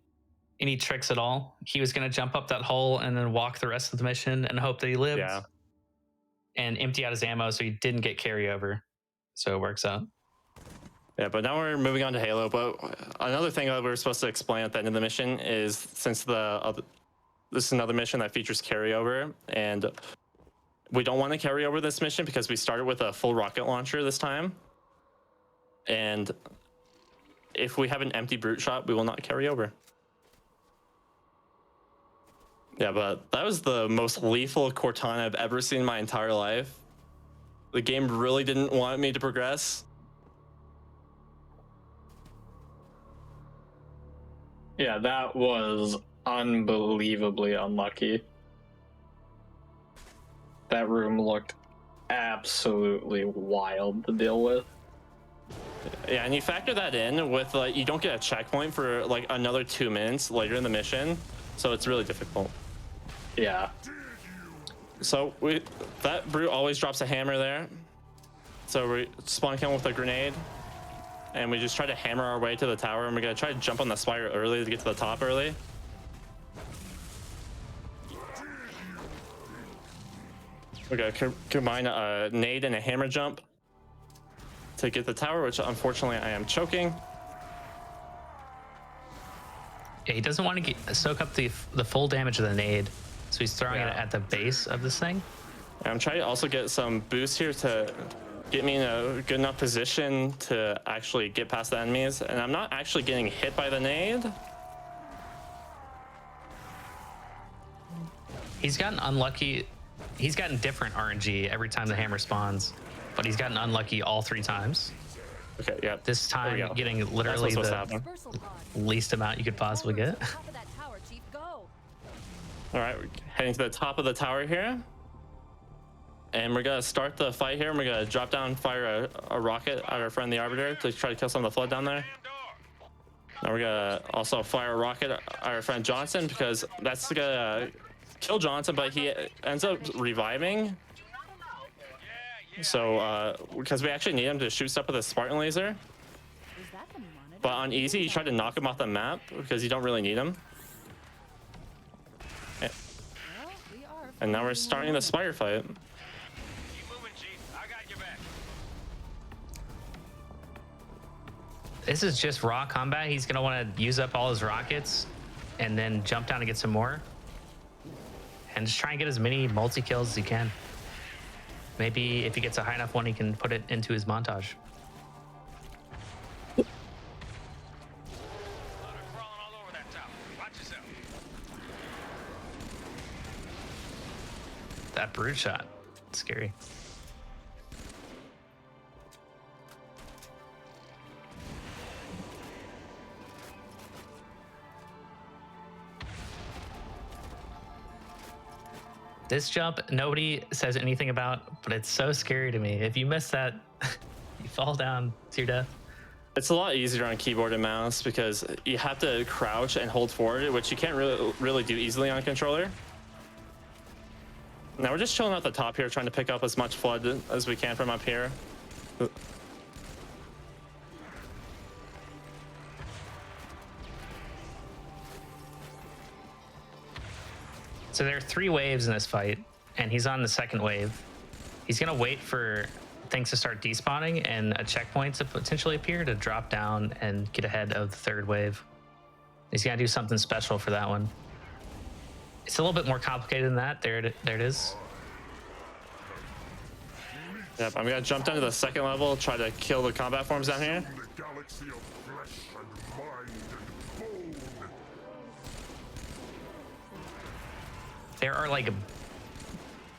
tricks at all. He was gonna jump up that hole and then walk the rest of the mission and hope that he lived. Yeah. And empty out his ammo so he didn't get carryover. So it works out. Yeah, but now we're moving on to Halo. But another thing that we were supposed to explain at the end of the mission is, since this is another mission that features carryover, and we don't want to carry over this mission because we started with a full rocket launcher this time. And if we have an empty brute shot, we will not carry over. Yeah, but that was the most lethal Cortana I've ever seen in my entire life. The game really didn't want me to progress. Yeah, that was unbelievably unlucky. That room looked absolutely wild to deal with. Yeah, and you factor that in with like you don't get a checkpoint for like another 2 minutes later in the mission, so it's really difficult. Yeah. So that brute always drops a hammer there. So we spawn kill with a grenade, and we just try to hammer our way to the tower, and we're gonna try to jump on the spire early to get to the top early. We're gonna combine a nade and a hammer jump to get the tower, which unfortunately I am choking. Yeah, he doesn't want to soak up the full damage of the nade, so he's throwing it at the base of this thing. I'm trying to also get some boost here to get me in a good enough position to actually get past the enemies, and I'm not actually getting hit by the nade. He's gotten unlucky. He's gotten different RNG every time the hammer spawns, but he's gotten unlucky all 3 times. Okay, yeah. This time getting literally the least amount you could possibly get. All right, we're heading to the top of the tower here. And we're gonna start the fight here, and we're gonna drop down, fire a rocket at our friend the Arbiter to try to kill some of the flood down there. Now we're gonna also fire a rocket at our friend Johnson, because that's gonna kill Johnson, but he ends up reviving. So, because we actually need him to shoot stuff with a Spartan laser. But on easy, you try to knock him off the map because you don't really need him. And now we're starting the spire fight. This is just raw combat. He's gonna want to use up all his rockets and then jump down and get some more. And just try and get as many multi-kills as he can. Maybe if he gets a high enough one, he can put it into his montage. That brute shot, scary. This jump, nobody says anything about, but it's so scary to me. If you miss that, you fall down to your death. It's a lot easier on keyboard and mouse because you have to crouch and hold forward, which you can't really do easily on a controller. Now we're just chilling at the top here, trying to pick up as much flood as we can from up here. So there are 3 waves in this fight, and he's on the second wave. He's gonna wait for things to start despawning and a checkpoint to potentially appear to drop down and get ahead of the 3rd wave. He's gonna do something special for that one. It's a little bit more complicated than that. There it is. Yep, I'm gonna jump down to the 2nd level, try to kill the combat forms down here. There are like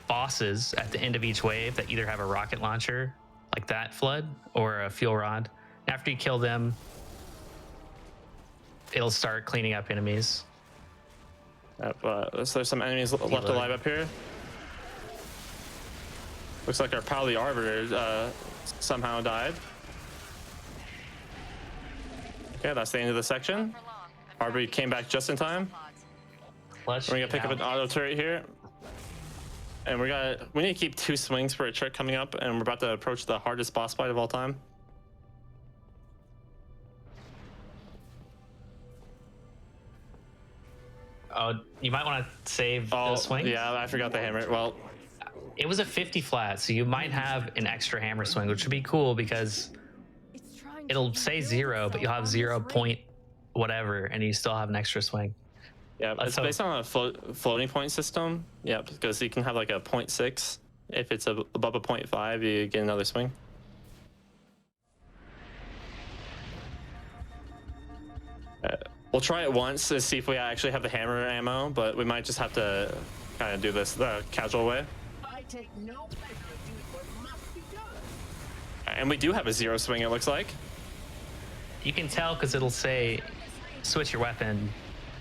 bosses at the end of each wave that either have a rocket launcher, like that flood, or a fuel rod. After you kill them, it'll start cleaning up enemies. Yep, so there's some enemies left alive up here. Looks like our pal the Arbiter somehow died. Okay, that's the end of the section. Arbiter came back just in time. We're gonna pick up an auto turret here. And we need to keep 2 swings for a trick coming up, and we're about to approach the hardest boss fight of all time. Oh, you might want to save those swings. Yeah, I forgot the hammer. Well, it was a 50 flat, so you might have an extra hammer swing, which would be cool because it'll say 0, but you'll have 0 point whatever, and you still have an extra swing. Yeah, it's based on a floating point system. Yeah, because you can have like a 0.6. If it's above a 0.5, you get another swing. We'll try it once to see if we actually have the hammer ammo, but we might just have to kind of do this the casual way. I take no pleasure in doing what must be done. And we do have a 0 swing, it looks like. You can tell because it'll say switch your weapon,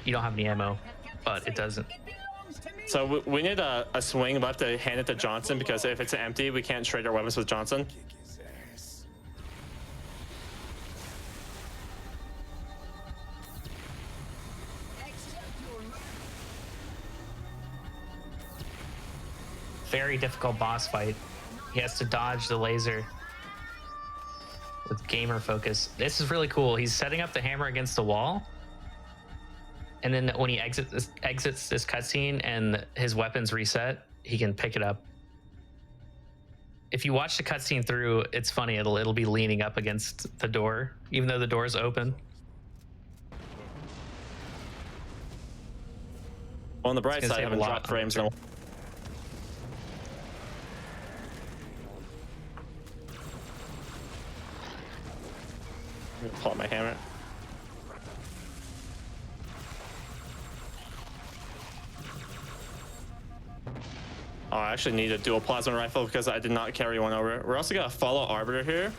you don't have any ammo, but it doesn't. So we need a swing left to hand it to Johnson, because if it's empty, we can't trade our weapons with Johnson. Very difficult boss fight. He has to dodge the laser with gamer focus. This is really cool. He's setting up the hammer against the wall, and then when he exits this cutscene and his weapons reset, he can pick it up. If you watch the cutscene through, it's funny. It'll be leaning up against the door, even though the door is open. On the bright side, I haven't dropped frames in a while. I'm gonna pull out my hammer. Oh, I actually need a dual plasma rifle because I did not carry one over. We're also gonna follow Arbiter here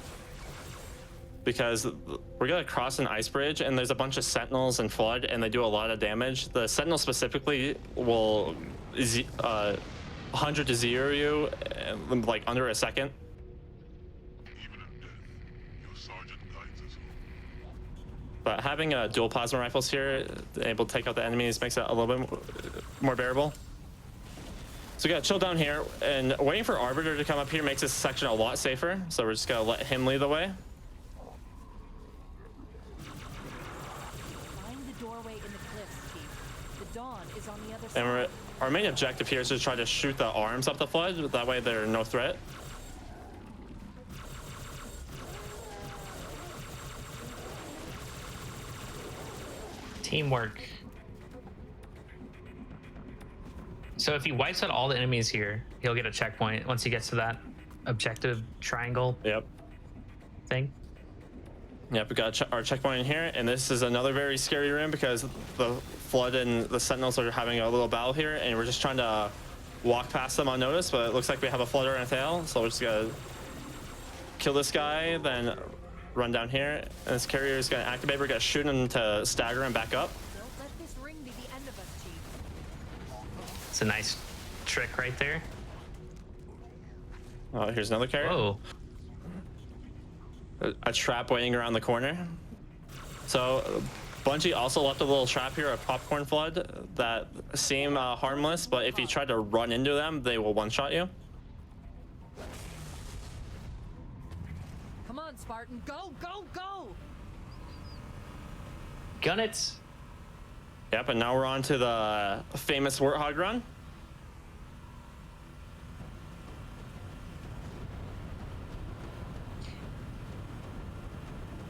because we're gonna cross an ice bridge and there's a bunch of Sentinels and Flood and they do a lot of damage. The Sentinel specifically will 100 to 0 you in like under a second. But having dual plasma rifles here, able to take out the enemies, makes it a little bit more bearable. So we gotta chill down here, and waiting for Arbiter to come up here makes this section a lot safer. So we're just gonna let him lead the way. Find the doorway in the cliffs, Chief. The dawn is on the other side. And our main objective here is to try to shoot the arms up the Flood. That way they're no threat. Teamwork. So if he wipes out all the enemies here, he'll get a checkpoint once he gets to that objective triangle. Yep. Thing. Yep, we got our checkpoint in here, and this is another very scary room because the Flood and the Sentinels are having a little battle here, and we're just trying to walk past them unnoticed, but it looks like we have a Flooder and a tail, so we're just gonna kill this guy, then run down here, and this carrier is gonna activate. We're gonna shoot him to stagger him back up. Don't let this ring be the end of us, Chief. It's a nice trick right there. Oh, here's another carrier. Whoa. A trap waiting around the corner. So Bungie also left a little trap here, a popcorn Flood, that seem harmless, but if you try to run into them, they will one-shot you. Come on, Spartan. Go, go, go! Gun it. Yep, and now we're on to the famous Warthog run.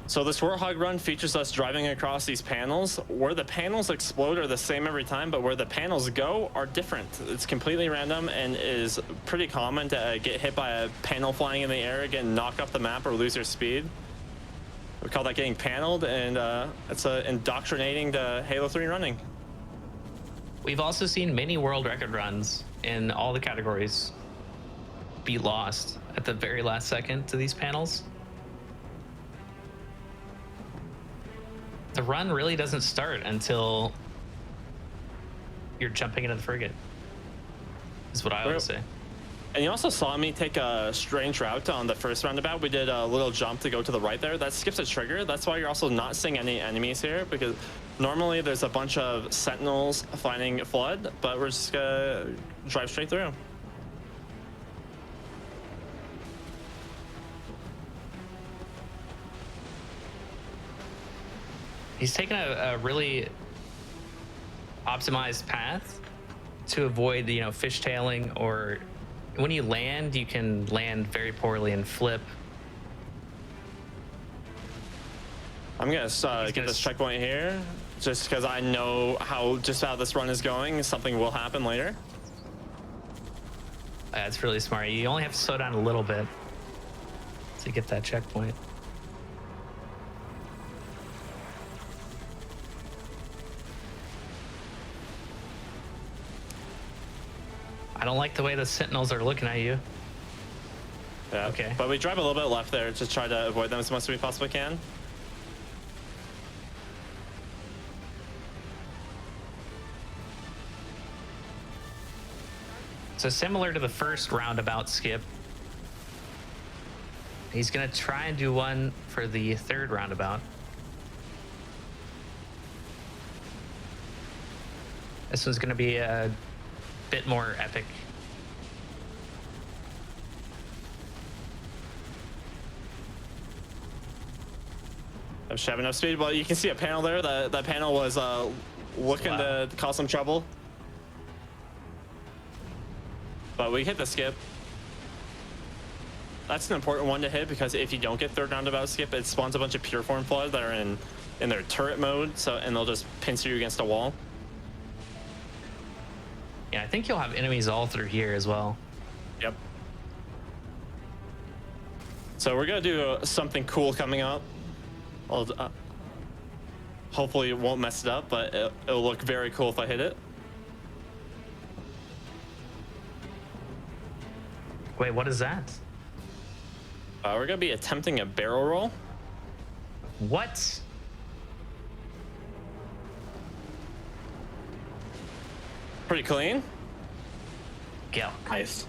So this Warthog run features us driving across these panels. Where the panels explode are the same every time, but where the panels go are different. It's completely random and is pretty common to get hit by a panel flying in the air, get knocked off the map, or lose your speed. We call that getting paneled, and it's indoctrinating to Halo 3 running. We've also seen many world record runs in all the categories be lost at the very last second to these panels. The run really doesn't start until you're jumping into the frigate, is what I always say. And you also saw me take a strange route on the first roundabout. We did a little jump to go to the right there. That skips a trigger. That's why you're also not seeing any enemies here, because normally there's a bunch of Sentinels finding Flood, but we're just gonna drive straight through. He's taken a really optimized path to avoid the, fishtailing, or when you land, you can land very poorly and flip. I'm gonna get this checkpoint here, just because I know how this run is going. Something will happen later. That's really smart. You only have to slow down a little bit to get that checkpoint. I don't like the way the Sentinels are looking at you. Yeah. Okay. But we drive a little bit left there to try to avoid them as much as we possibly can. So similar to the first roundabout skip, he's gonna try and do one for the third roundabout. This one's gonna be a bit more epic. I should have enough speed. Well, you can see a panel there. That panel was looking to cause some trouble. But we hit the skip. That's an important one to hit because if you don't get third roundabout skip, it spawns a bunch of pure form floods that are in their turret mode, and they'll just pincer you against a wall. Yeah, I think you'll have enemies all through here as well. Yep. So we're gonna do something cool coming up. Hopefully it won't mess it up, but it'll look very cool if I hit it. Wait, what is that? We're gonna be attempting a barrel roll. What? Pretty clean. Go. Nice.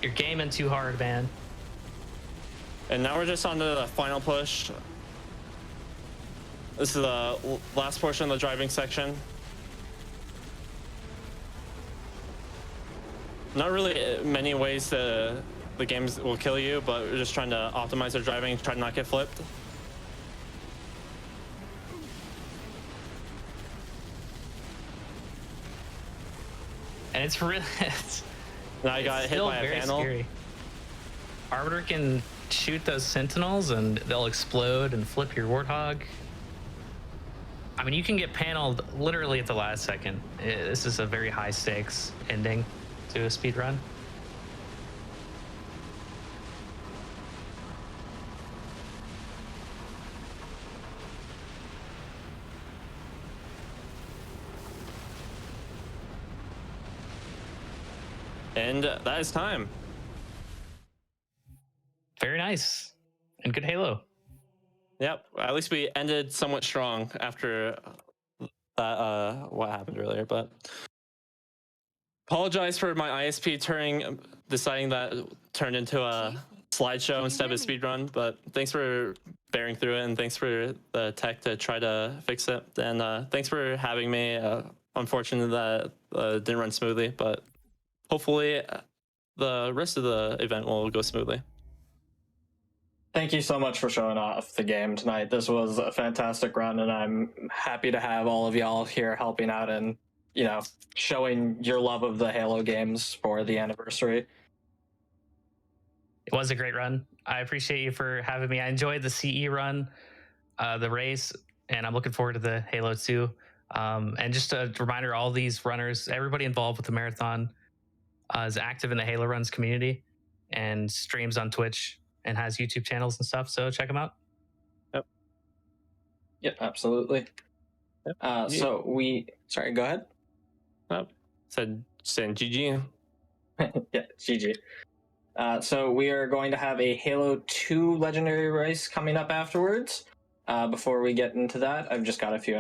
You're gaming too hard, man. And now we're just on to the final push. This is the last portion of the driving section. Not really many ways the games will kill you, but we're just trying to optimize their driving, try to not get flipped. And it's really... Now I got hit by a panel. Scary. Arbiter can shoot those sentinels and they'll explode and flip your warthog. I mean, you can get paneled literally at the last second. This is a very high stakes ending to a speed run. And that is time. Very nice. And good Halo. Yep. At least we ended somewhat strong after that, what happened earlier, but apologize for my ISP deciding that turned into a slideshow instead of a speedrun, but thanks for bearing through it and thanks for the tech to try to fix it. And thanks for having me. Unfortunate that it didn't run smoothly, but hopefully the rest of the event will go smoothly. Thank you so much for showing off the game tonight. This was a fantastic run, and I'm happy to have all of y'all here helping out and, you know, showing your love of the Halo games for the anniversary. It was a great run. I appreciate you for having me. I enjoyed the CE run, the race, and I'm looking forward to the Halo 2. And just a reminder, all these runners, everybody involved with the marathon is active in the Halo Runs community and streams on Twitch and has YouTube channels and stuff, so check them out. Yep. Yep, absolutely. Yep. Sorry, go ahead. Oh, saying GG. Yeah, GG. So we are going to have a Halo 2 Legendary race coming up afterwards. Before we get into that, I've just got a few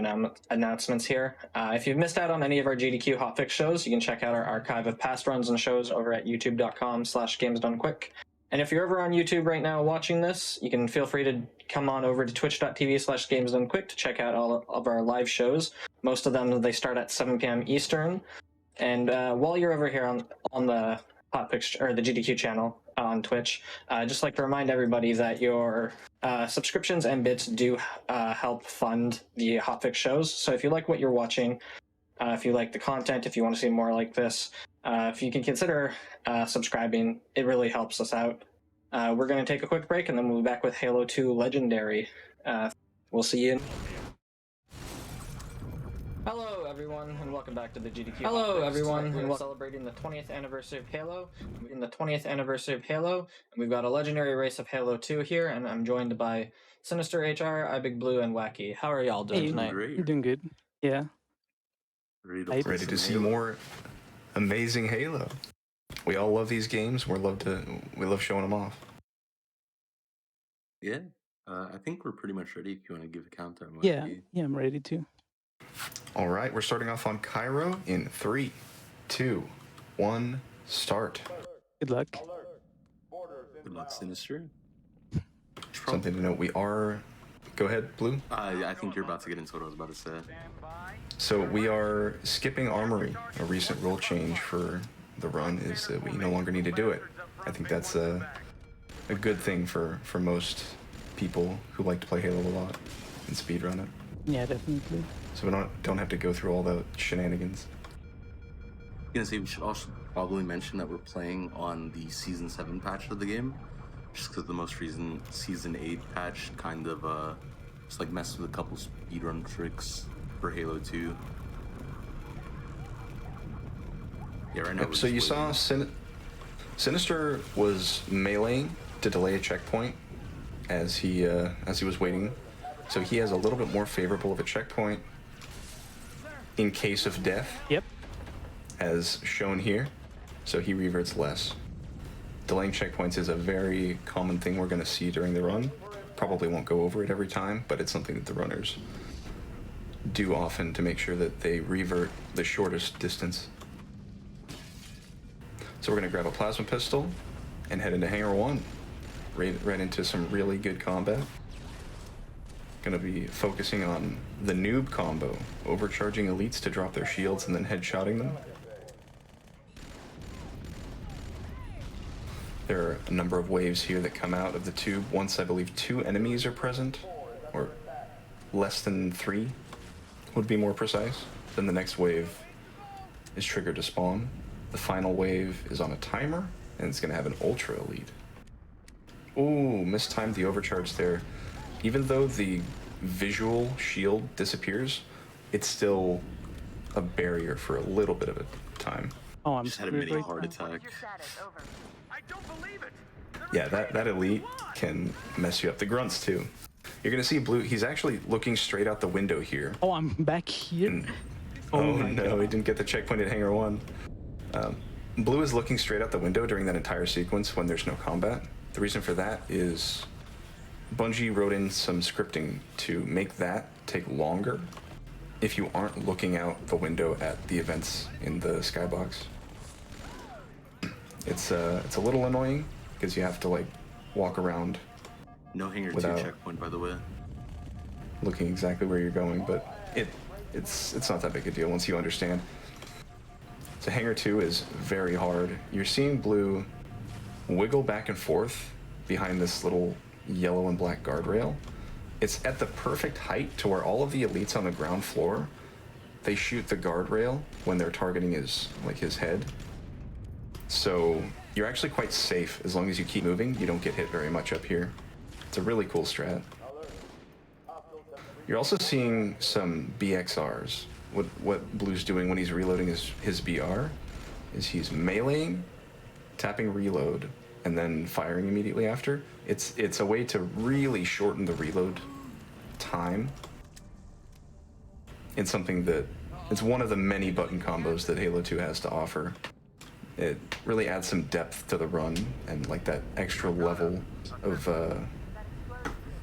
announcements here. If you've missed out on any of our GDQ Hotfix shows, you can check out our archive of past runs and shows over at youtube.com/gamesdonequick. And if you're ever on YouTube right now watching this, you can feel free to come on over to twitch.tv/gamesdonequick to check out all of our live shows. Most of them, they start at 7 p.m. Eastern. And while you're over here on the Hotfix or the GDQ channel on Twitch, I'd just like to remind everybody that your subscriptions and bits do help fund the Hotfix shows. So if you like what you're watching, if you like the content, if you want to see more like this, if you can consider subscribing, it really helps us out. We're going to take a quick break and then we'll be back with Halo 2 Legendary. We'll see you. Hello, everyone, and welcome back to the GDQ. Hello, everyone, and we're celebrating the 20th anniversary of Halo. We're in the 20th anniversary of Halo, and we've got a legendary race of Halo 2 here, and I'm joined by Sinister HR, iBig Blue, and Wacky. How are y'all doing tonight? You're doing good. Yeah. Ready to see more amazing Halo. We all love these games. We love showing them off. Yeah, I think we're pretty much ready. If you want to give a countdown, Yeah, I'm ready to. All right, we're starting off on Cairo in 3, 2, 1, start. Good luck. Good luck, Sinister. Something to note, we are... Go ahead, Blue. I think you're about to get into what I was about to say. So we are skipping Armory. A recent rule change for the run is that we no longer need to do it. I think that's a good thing for most people who like to play Halo a lot and speedrun it. Yeah, definitely. So we don't have to go through all the shenanigans. I'm gonna say we should also probably mention that we're playing on the Season 7 patch of the game, just because the most recent Season 8 patch kind of just like messed with a couple speedrun tricks for Halo 2. Yeah, right now. So you saw Sinister was meleeing to delay a checkpoint as he was waiting. So he has a little bit more favorable of a checkpoint in case of death. Yep. As shown here. So he reverts less. Delaying checkpoints is a very common thing we're going to see during the run. Probably won't go over it every time, but it's something that the runners do often to make sure that they revert the shortest distance. So we're going to grab a plasma pistol and head into Hangar 1. Right into some really good combat. Going to be focusing on the noob combo, overcharging elites to drop their shields and then headshotting them. There are a number of waves here that come out of the tube. Once I believe 2 enemies are present, or less than 3 would be more precise, then the next wave is triggered to spawn. The final wave is on a timer, and it's going to have an ultra elite. Ooh, mistimed the overcharge there. Even though the visual shield disappears, it's still a barrier for a little bit of a time. Oh, I'm just had a mini heart attack. Yeah, that elite can mess you up. The grunts too. You're gonna see Blue. He's actually looking straight out the window here. Oh, I'm back here. Oh no, he didn't get the checkpoint at Hangar 1. Blue is looking straight out the window during that entire sequence when there's no combat. The reason for that is Bungie wrote in some scripting to make that take longer if you aren't looking out the window at the events in the skybox. It's a little annoying because you have to like walk around. No Hangar 2 checkpoint, by the way. Looking exactly where you're going, but it's not that big a deal once you understand. So Hangar 2 is very hard. You're seeing Blue wiggle back and forth behind this little yellow and black guardrail. It's at the perfect height to where all of the elites on the ground floor, they shoot the guardrail when they're targeting his head. So you're actually quite safe as long as you keep moving. You don't get hit very much up here. It's a really cool strat. You're also seeing some BXRs. What Blue's doing when he's reloading his BR is he's meleeing, tapping reload, and then firing immediately after. It's a way to really shorten the reload time. It's something that it's one of the many button combos that Halo 2 has to offer. It really adds some depth to the run and like that extra level of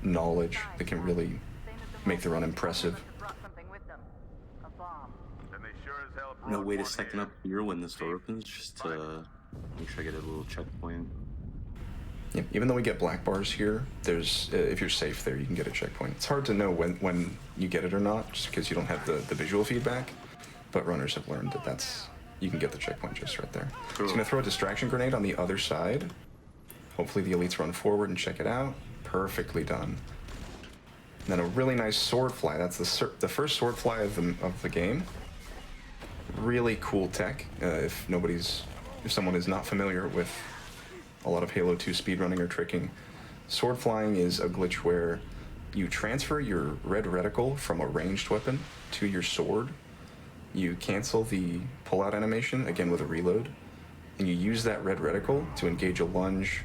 knowledge that can really make the run impressive. No way to second up here when this door opens, just to make sure I get a little checkpoint. Yeah, even though we get black bars here, there's if you're safe there, you can get a checkpoint. It's hard to know when you get it or not, just because you don't have the visual feedback. But runners have learned that you can get the checkpoint just right there. Cool. He's gonna throw a distraction grenade on the other side. Hopefully the elites run forward and check it out. Perfectly done. And then a really nice sword fly. That's the first sword fly of the game. Really cool tech. If someone is not familiar with a lot of Halo 2 speedrunning or tricking, sword flying is a glitch where you transfer your red reticle from a ranged weapon to your sword. You cancel the pull-out animation, again with a reload, and you use that red reticle to engage a lunge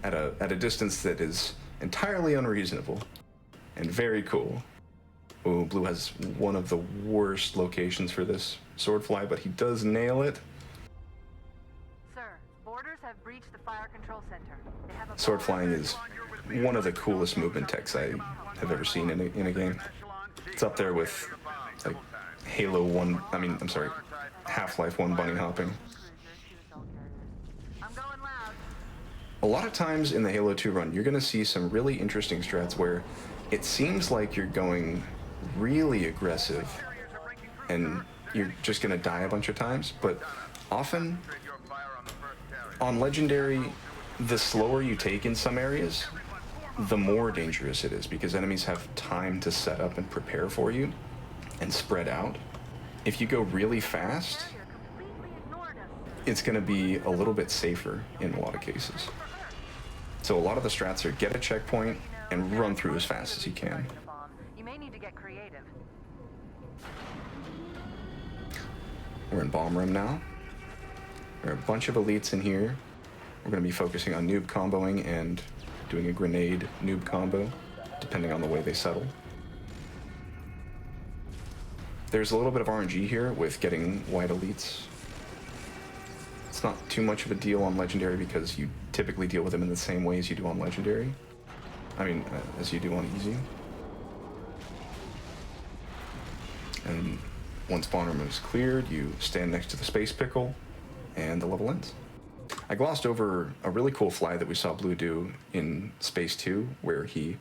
at a distance that is entirely unreasonable and very cool. Oh, Blue has one of the worst locations for this sword fly, but he does nail it. Sir, boarders have breached the fire control center. They have a Sword flying is one of the coolest movement techs I have ever seen in a game. It's up there with like Halo 1, I'm sorry, Half-Life 1 bunny hopping. A lot of times in the Halo 2 run, you're going to see some really interesting strats where it seems like you're going really aggressive and you're just going to die a bunch of times, but often on Legendary, the slower you take in some areas, the more dangerous it is because enemies have time to set up and prepare for you and spread out. If you go really fast, it's going to be a little bit safer in a lot of cases. So a lot of the strats are get a checkpoint and run through as fast as you can. You may need to get creative. We're in bomb room now. There are a bunch of elites in here. We're going to be focusing on noob comboing and doing a grenade noob combo, depending on the way they settle. There's a little bit of RNG here with getting white elites. It's not too much of a deal on Legendary because you typically deal with them in the same way as you do on Legendary. As you do on Easy. And once spawn room is cleared, you stand next to the space pickle, and the level ends. I glossed over a really cool fly that we saw Blue do in Space 2, where he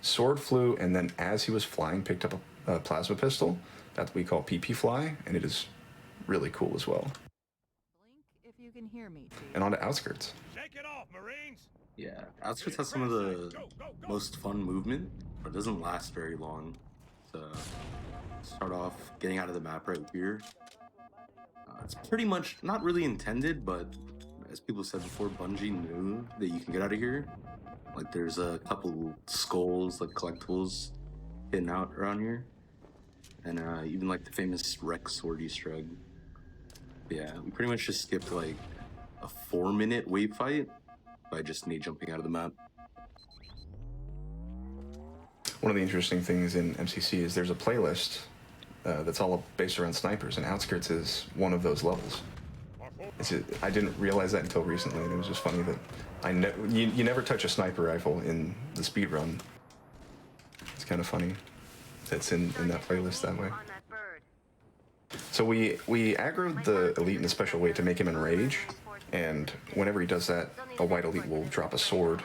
sword flew, and then as he was flying, picked up a plasma pistol that we call PP fly, and it is really cool as well. If you can hear me, And on to Outskirts. Shake it off, Marines! Yeah, Outskirts has some of the most fun movement, but it doesn't last very long. So, start off getting out of the map right here. It's pretty much not really intended, but as people said before, Bungie knew that you can get out of here. Like, there's a couple skulls, like collectibles, hidden out around here. And even like the famous Rex sword Easter egg. But yeah, we pretty much just skipped like a 4-minute wave fight by just nade jumping out of the map. One of the interesting things in MCC is there's a playlist that's all based around snipers, and Outskirts is one of those levels. I didn't realize that until recently, and it was just funny that you never touch a sniper rifle in the speedrun. It's kind of funny that's in that playlist that way. So we aggroed the elite in a special way to make him enrage, and whenever he does that, a white elite will drop a sword,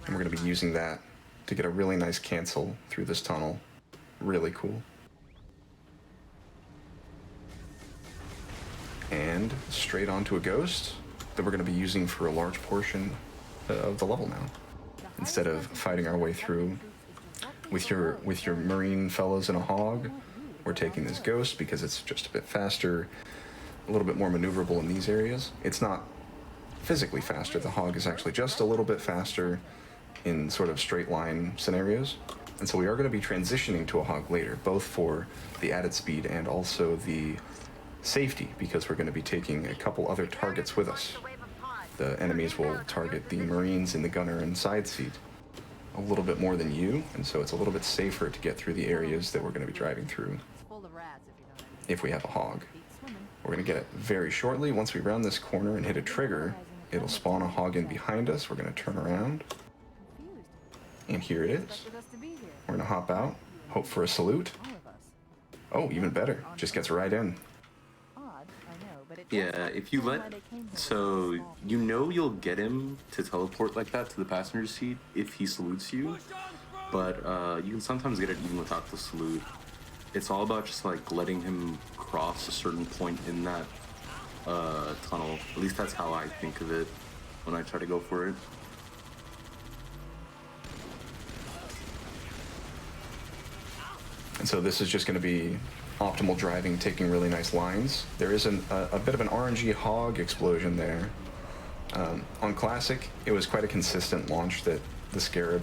and we're going to be using that to get a really nice cancel through this tunnel. Really cool. And straight onto a ghost that we're going to be using for a large portion of the level now, instead of fighting our way through with your marine fellows in a hog. We're taking this ghost because it's just a bit faster, a little bit more maneuverable in these areas. It's not physically faster. The hog is actually just a little bit faster in sort of straight line scenarios. And so we are going to be transitioning to a hog later, both for the added speed and also the safety, because we're going to be taking a couple other targets with us. The enemies will target the Marines in the gunner and side seat a little bit more than you, and so it's a little bit safer to get through the areas that we're going to be driving through if we have a hog. We're going to get it very shortly. Once we round this corner and hit a trigger, it'll spawn a hog in behind us. We're going to turn around, and here it is. We're going to hop out, hope for a salute. Oh, even better, just gets right in. Yeah, if you let... So, you know you'll get him to teleport like that to the passenger seat if he salutes you, but you can sometimes get it even without the salute. It's all about just like letting him cross a certain point in that tunnel. At least that's how I think of it when I try to go for it. And so this is just going to be optimal driving, taking really nice lines. There is a bit of an RNG hog explosion there. On Classic, it was quite a consistent launch that the Scarab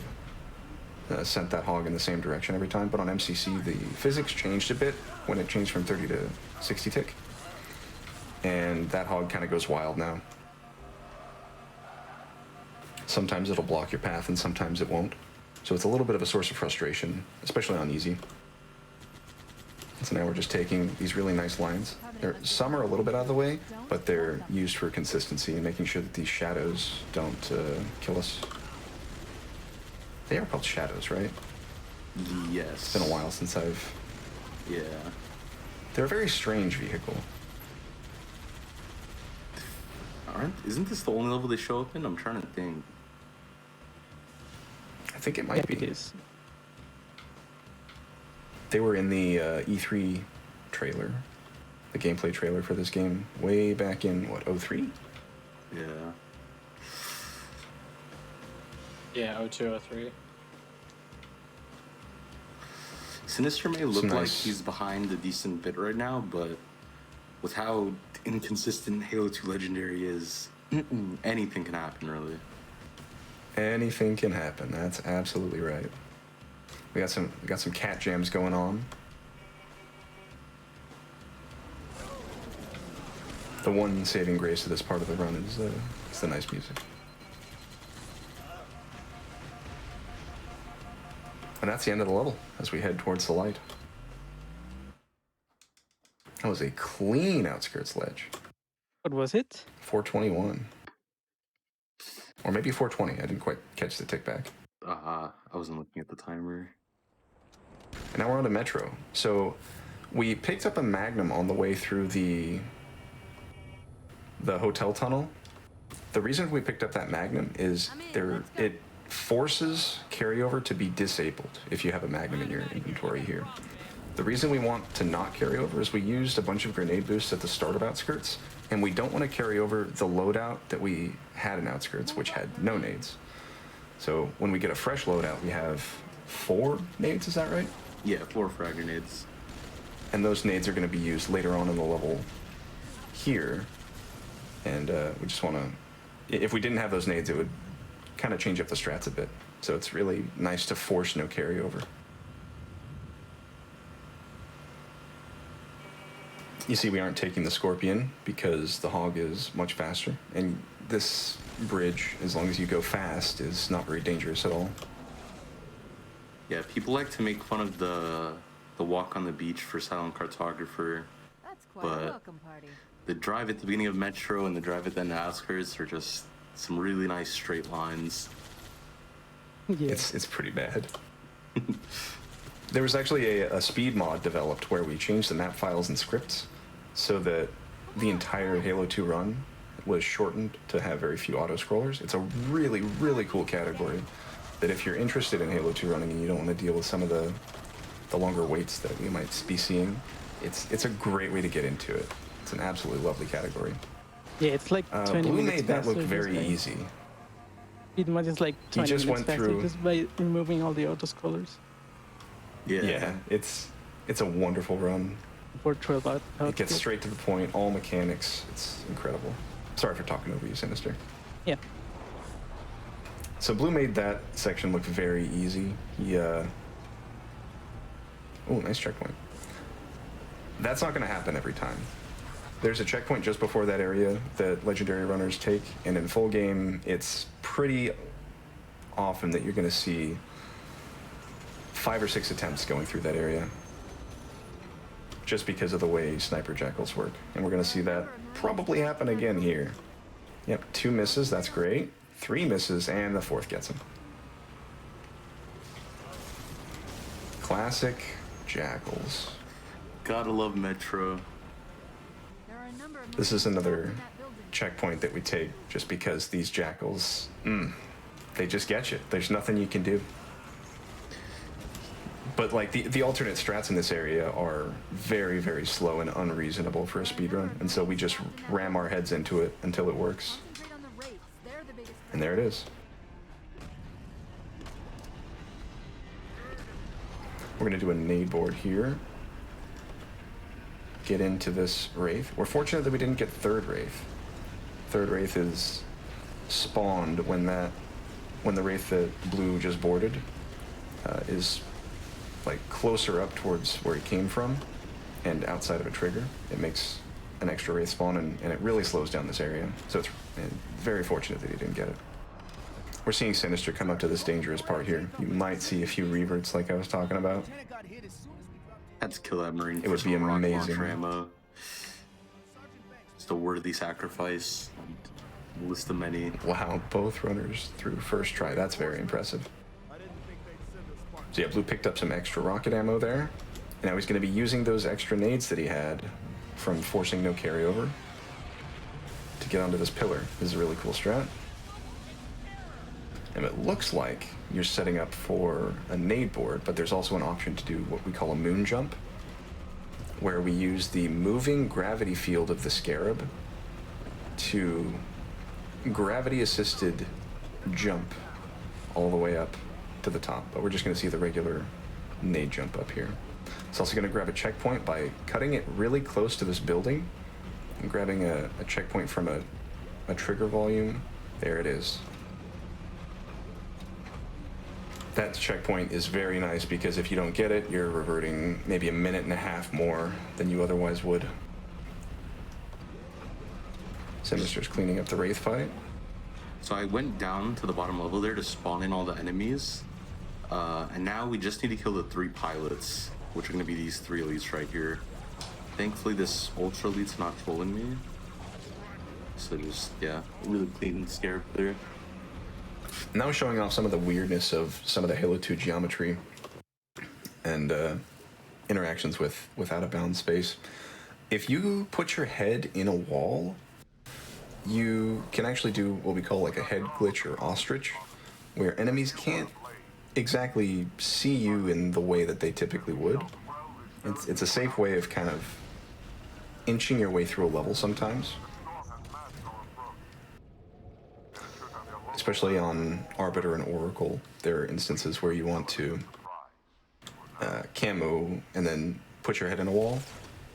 sent that hog in the same direction every time, but on MCC, the physics changed a bit when it changed from 30 to 60 tick. And that hog kind of goes wild now. Sometimes it'll block your path and sometimes it won't. So it's a little bit of a source of frustration, especially on easy. So now we're just taking these really nice lines. Some are a little bit out of the way, but they're used for consistency and making sure that these shadows don't kill us. They are called shadows, right? Yes. It's been a while since I've... Yeah. They're a very strange vehicle. Isn't this the only level they show up in? I'm trying to think. I think it might be. It is. They were in the E3 trailer, the gameplay trailer for this game, way back in, what, 03? Yeah. Yeah, 02, 03. Sinister may look like he's behind a decent bit right now, but with how inconsistent Halo 2 Legendary is, anything can happen, really. Anything can happen. That's absolutely right. We got some cat jams going on. The one saving grace of this part of the run is the nice music. And that's the end of the level as we head towards the light. That was a clean outskirts ledge. What was it? 421. Or maybe 420. I didn't quite catch the tick back. I wasn't looking at the timer. And now we're on to Metro. So we picked up a Magnum on the way through the hotel tunnel. The reason we picked up that Magnum is it forces carryover to be disabled if you have a Magnum in your inventory here. The reason we want to not carry over is we used a bunch of grenade boosts at the start of Outskirts, and we don't want to carry over the loadout that we had in Outskirts, which had no nades. So when we get a fresh loadout, we have 4 nades, is that right? Yeah, 4 frag grenades. And those nades are going to be used later on in the level here. And we just want to... If we didn't have those nades, it would kind of change up the strats a bit. So it's really nice to force no carryover. You see, we aren't taking the Scorpion because the Hog is much faster. And this bridge, as long as you go fast, is not very dangerous at all. Yeah, people like to make fun of the walk on the beach for Silent Cartographer. That's quite but a welcome party. The drive at the beginning of Metro and the drive at the end of Outskirts are just some really nice straight lines. Yeah. It's pretty bad. There was actually a speed mod developed where we changed the map files and scripts so that the entire Halo 2 run was shortened to have very few auto-scrollers. It's a really, really cool category that if you're interested in Halo 2 running and you don't want to deal with some of the longer waits that we might be seeing, it's a great way to get into it. It's an absolutely lovely category. Yeah, it's like 20 Blue minutes made that look faster, very just like- easy. It might just like 20 just minutes went faster through- just by removing all the autoscrollers Yeah, it's a wonderful run. for 12 out. It gets straight to the point, all mechanics. It's incredible. Sorry for talking over you, Sinister. Yeah. So Blue made that section look very easy. He, oh, nice checkpoint. That's not going to happen every time. There's a checkpoint just before that area that legendary runners take, and in full game, it's pretty often that you're going to see 5 or 6 attempts going through that area, just because of the way sniper jackals work. And we're going to see that probably happen again here. Yep, 2 misses, that's great. 3 misses, and the 4th gets him. Classic jackals. Gotta love Metro. This is another checkpoint that we take just because these jackals, they just get you. There's nothing you can do. But like the alternate strats in this area are very, very slow and unreasonable for a speedrun, and so we just ram our heads into it until it works. And there it is. We're gonna do a nade board here. Get into this Wraith. We're fortunate that we didn't get third Wraith. Third Wraith is spawned when the Wraith that Blue just boarded is like closer up towards where he came from and outside of a trigger. It makes an extra Wraith spawn and it really slows down this area. So it's very fortunate that he didn't get it. We're seeing Sinister come up to this dangerous part here. You might see a few reverts like I was talking about. Had to kill that Marine. It would be amazing. Ammo. Just a worthy sacrifice. List of many. Wow, both runners through first try. That's very impressive. So yeah, Blue picked up some extra rocket ammo there. Now he's going to be using those extra nades that he had from forcing no carryover to get onto this pillar. This is a really cool strat. And it looks like you're setting up for a nade board, but there's also an option to do what we call a moon jump, where we use the moving gravity field of the Scarab to gravity-assisted jump all the way up to the top. But we're just going to see the regular nade jump up here. It's also going to grab a checkpoint by cutting it really close to this building and grabbing a checkpoint from a trigger volume. There it is. That checkpoint is very nice because if you don't get it, you're reverting maybe a minute and a half more than you otherwise would. Sinister's cleaning up the Wraith fight. So I went down to the bottom level there to spawn in all the enemies. And now we just need to kill the 3 pilots, which are going to be these 3 elites right here. Thankfully, this Ultra Elite's not trolling me. So just, yeah, really clean and Scarab clear. Now showing off some of the weirdness of some of the Halo 2 geometry and interactions with out-of-bounds space. If you put your head in a wall, you can actually do what we call like a head glitch or ostrich, where enemies can't exactly see you in the way that they typically would. It's a safe way of kind of inching your way through a level sometimes. Especially on Arbiter and Oracle, there are instances where you want to camo and then put your head in a wall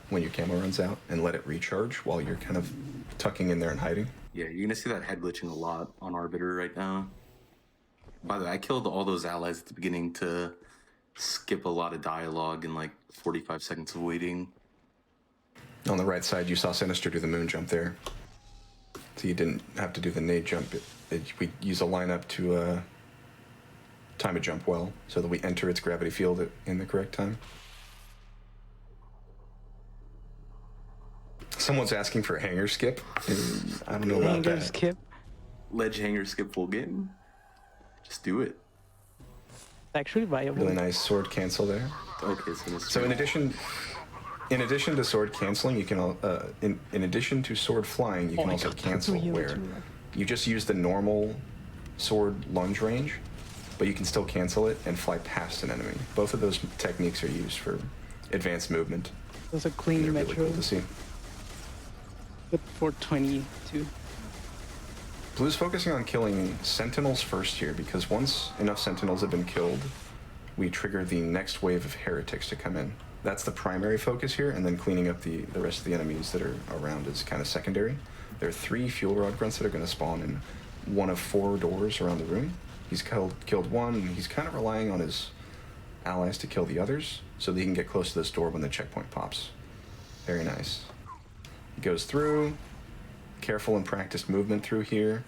when your camo runs out and let it recharge while you're kind of tucking in there and hiding. Yeah, you're gonna see that head glitching a lot on Arbiter right now. By the way, I killed all those allies at the beginning to skip a lot of dialogue and like 45 seconds of waiting. On the right side, you saw Sinister do the moon jump there. So you didn't have to do the nade jump. We use a lineup to time a jump well, so that we enter its gravity field in the correct time. Someone's asking for a hanger skip. I don't know about Hanger that. skip. Ledge hanger skip full game. Just do it. Actually viable. Really nice sword cancel there. Okay, so in addition to sword canceling, you can in addition to sword flying, you can also cancel where you just use the normal sword lunge range, but you can still cancel it and fly past an enemy. Both of those techniques are used for advanced movement. There's a clean Really metro. cool to see. With 422. Blue's focusing on killing Sentinels first here, because once enough Sentinels have been killed, we trigger the next wave of Heretics to come in. That's the primary focus here, and then cleaning up the rest of the enemies that are around is kind of secondary. There are 3 fuel rod grunts that are going to spawn in one of 4 doors around the room. He's killed one, and he's kind of relying on his allies to kill the others, so that he can get close to this door when the checkpoint pops. Very nice. He goes through, careful and practiced movement through here.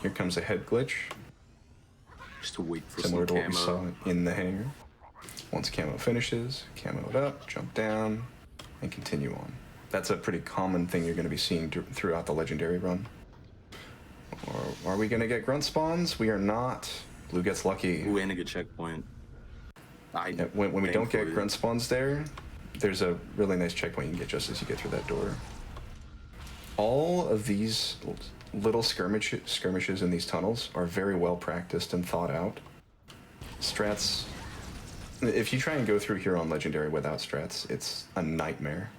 Here comes a head glitch. Just to wait for similar to some what we camo. saw in the hangar. Once camo finishes, camo it up, jump down, and continue on. That's a pretty common thing you're going to be seeing throughout the Legendary run. Or are we going to get grunt spawns? We are not. Blue gets lucky. Ooh, and a good checkpoint. When we don't get grunt spawns there's a really nice checkpoint you can get just as you get through that door. All of these little skirmishes in these tunnels are very well practiced and thought out. Strats, if you try and go through here on Legendary without strats, it's a nightmare.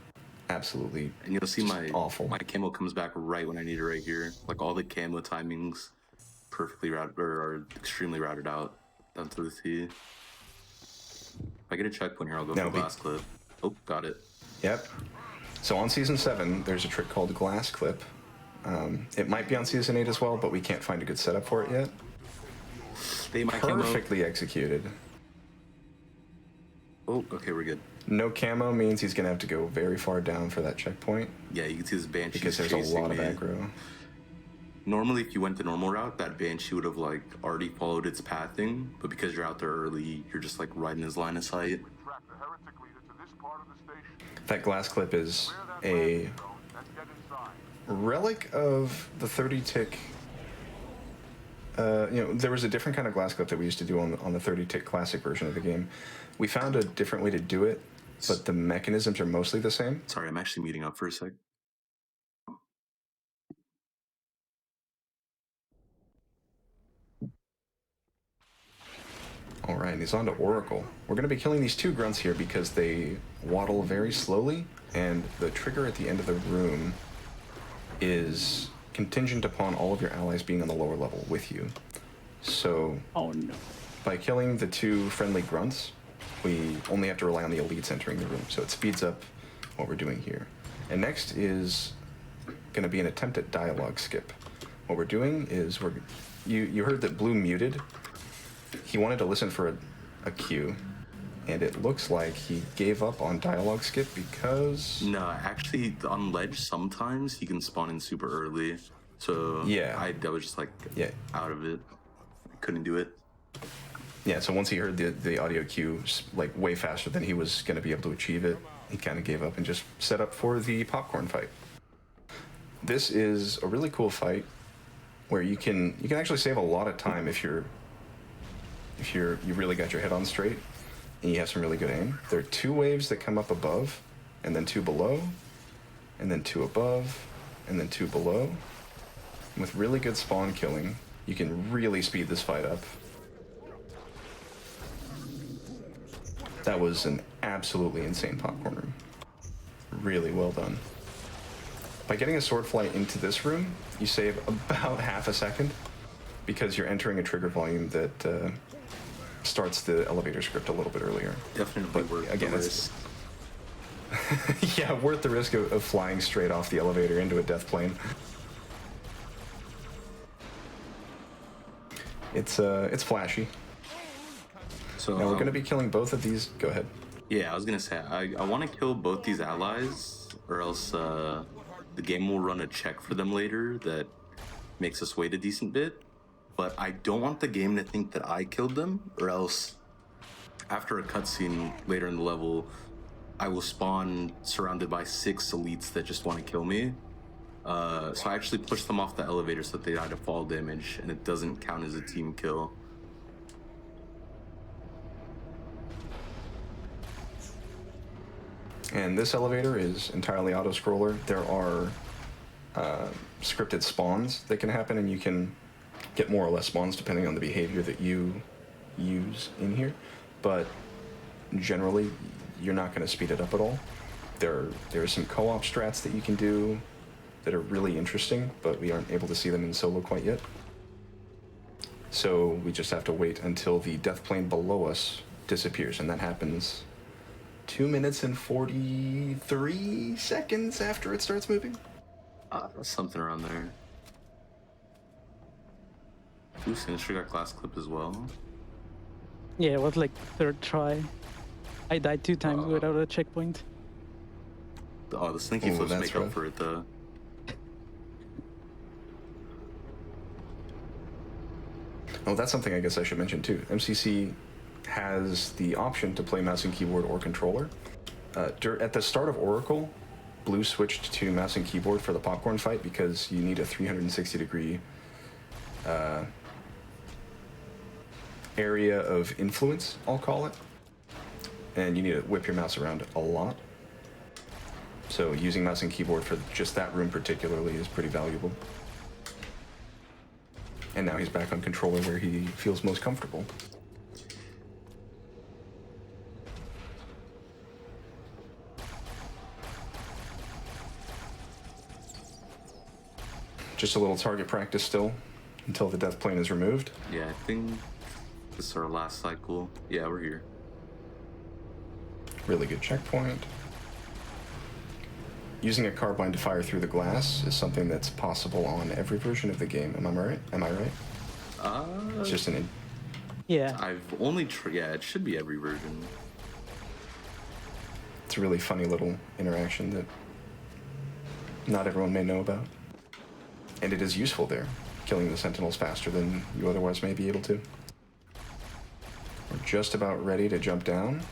Absolutely. And you'll see my awful. My camo comes back right when I need it right here. Like all the camo timings perfectly routed, or are extremely routed out down to the T. If I get a checkpoint here, I'll go for glass clip. Oh, got it. Yep. So on Season 7, there's a trick called Glass Clip. It might be on Season 8 as well, but we can't find a good setup for it yet. Perfectly executed. Oh, okay, we're good. No camo means he's going to have to go very far down for that checkpoint. Yeah, you can see this Banshee because there's a lot of aggro. Normally, if you went the normal route, that Banshee would have like already followed its pathing, but because you're out there early, you're just like right in his line of sight. That glass clip is a relic of the 30-tick there was a different kind of glass clip that we used to do on the 30-tick classic version of the game. We found a different way to do it, but the mechanisms are mostly the same. Sorry, I'm actually meeting up for a sec. All right, he's on to Oracle. We're going to be killing these two grunts here because they waddle very slowly, and the trigger at the end of the room is contingent upon all of your allies being on the lower level with you. So, oh no. By killing the two friendly grunts, we only have to rely on the elites entering the room, so it speeds up what we're doing here. And next is going to be an attempt at dialogue skip. What we're doing is you heard that Blue muted. He wanted to listen for a cue, and it looks like he gave up on dialogue skip because... No, actually, on ledge, sometimes he can spawn in super early. So yeah, I was just like out of it. Couldn't do it. Yeah, so once he heard the audio cue like way faster than he was going to be able to achieve it, he kind of gave up and just set up for the popcorn fight. This is a really cool fight where you can actually save a lot of time if you really got your head on straight and you have some really good aim. There are two waves that come up above, and then two below, and then two above, and then two below. And with really good spawn killing, you can really speed this fight up. That was an absolutely insane popcorn room. Really well done. By getting a sword flight into this room, you save about half a second because you're entering a trigger volume that starts the elevator script a little bit earlier. Definitely worth the risk. Yeah, worth the risk of flying straight off the elevator into a death plane. It's flashy. So now we're going to be killing both of these. Go ahead. Yeah, I was going to say, I want to kill both these allies, or else the game will run a check for them later that makes us wait a decent bit. But I don't want the game to think that I killed them, or else after a cutscene later in the level, I will spawn surrounded by 6 elites that just want to kill me. So I actually push them off the elevator so that they die to fall damage, and it doesn't count as a team kill. And this elevator is entirely auto-scroller. There are scripted spawns that can happen, and you can get more or less spawns depending on the behavior that you use in here. But generally, you're not going to speed it up at all. There are some co-op strats that you can do that are really interesting, but we aren't able to see them in solo quite yet. So we just have to wait until the death plane below us disappears, and that happens 2 minutes and 43 seconds after it starts moving. Something around there. Ooh, Sinister got glass clip as well. Yeah, it was like third try. I died 2 times without a checkpoint. Oh, the slinky flips make up for it though. Oh, that's something I guess I should mention too. MCC has the option to play mouse and keyboard or controller. At the start of Oracle, Blue switched to mouse and keyboard for the popcorn fight because you need a 360-degree area of influence, I'll call it. And you need to whip your mouse around a lot. So using mouse and keyboard for just that room particularly is pretty valuable. And now he's back on controller where he feels most comfortable. Just a little target practice still until the death plane is removed. Yeah, I think this is our last cycle. Yeah, we're here. Really good checkpoint. Using a carbine to fire through the glass is something that's possible on every version of the game. Am I right? Am I right? It's just an... Yeah. I've only... yeah, it should be every version. It's a really funny little interaction that not everyone may know about. And it is useful there, killing the sentinels faster than you otherwise may be able to. We're just about ready to jump down.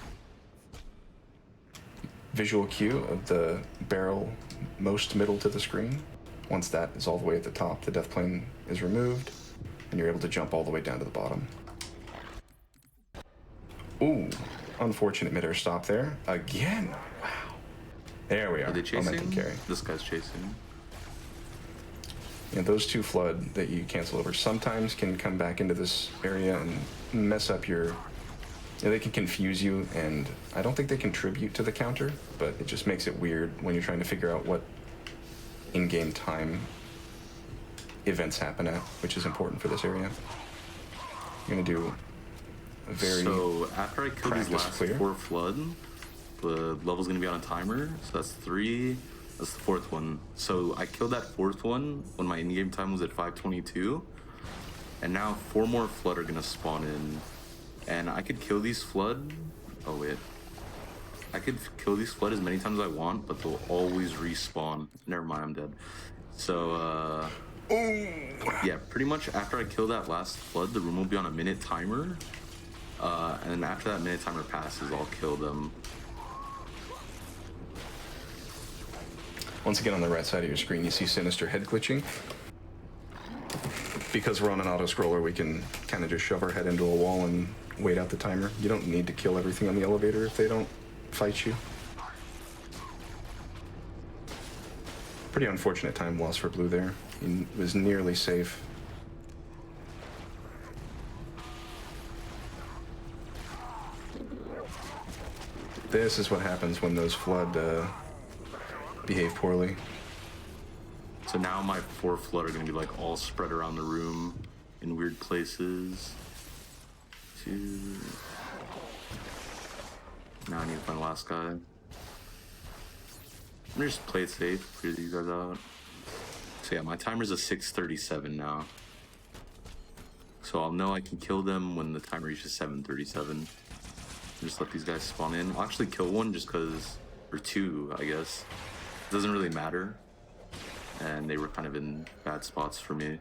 Visual cue of the barrel most middle to the screen. Once that is all the way at the top, the death plane is removed. and you're able to jump all the way down to the bottom. Ooh, unfortunate mid-air stop there. Again, wow. There we are. Are they chasing? Momentum carry. This guy's chasing. And those two flood that you cancel over sometimes can come back into this area and mess up your... they can confuse you, and I don't think they contribute to the counter, but it just makes it weird when you're trying to figure out what in-game time events happen at, which is important for this area. I'm gonna do a very So after I kill these last clear. 4 flood, the level's gonna be on a timer. So that's 3. That's the 4th one. So I killed that 4th one when my in-game time was at 5:22, and now 4 more flood are gonna spawn in, and I could kill these flood. Oh wait, I could kill these flood as many times as I want, but they'll always respawn. Never mind, I'm dead. So yeah, pretty much after I kill that last flood, the room will be on a minute timer. And then after that minute timer passes, I'll kill them. Once again, on the right side of your screen, you see Sinister head glitching. Because we're on an auto-scroller, we can kind of just shove our head into a wall and wait out the timer. You don't need to kill everything on the elevator if they don't fight you. Pretty unfortunate time loss for Blue there. He was nearly safe. This is what happens when those flood behave poorly. So now my 4 flood are gonna be like all spread around the room in weird places. 2. Now I need to find the last guy. I'm gonna just play it safe, clear these guys out. So yeah, my timer's a 6:37 now. So I'll know I can kill them when the timer reaches 7:37. Just let these guys spawn in. I'll actually kill one just because, or 2, I guess. It doesn't really matter. And they were kind of in bad spots for me.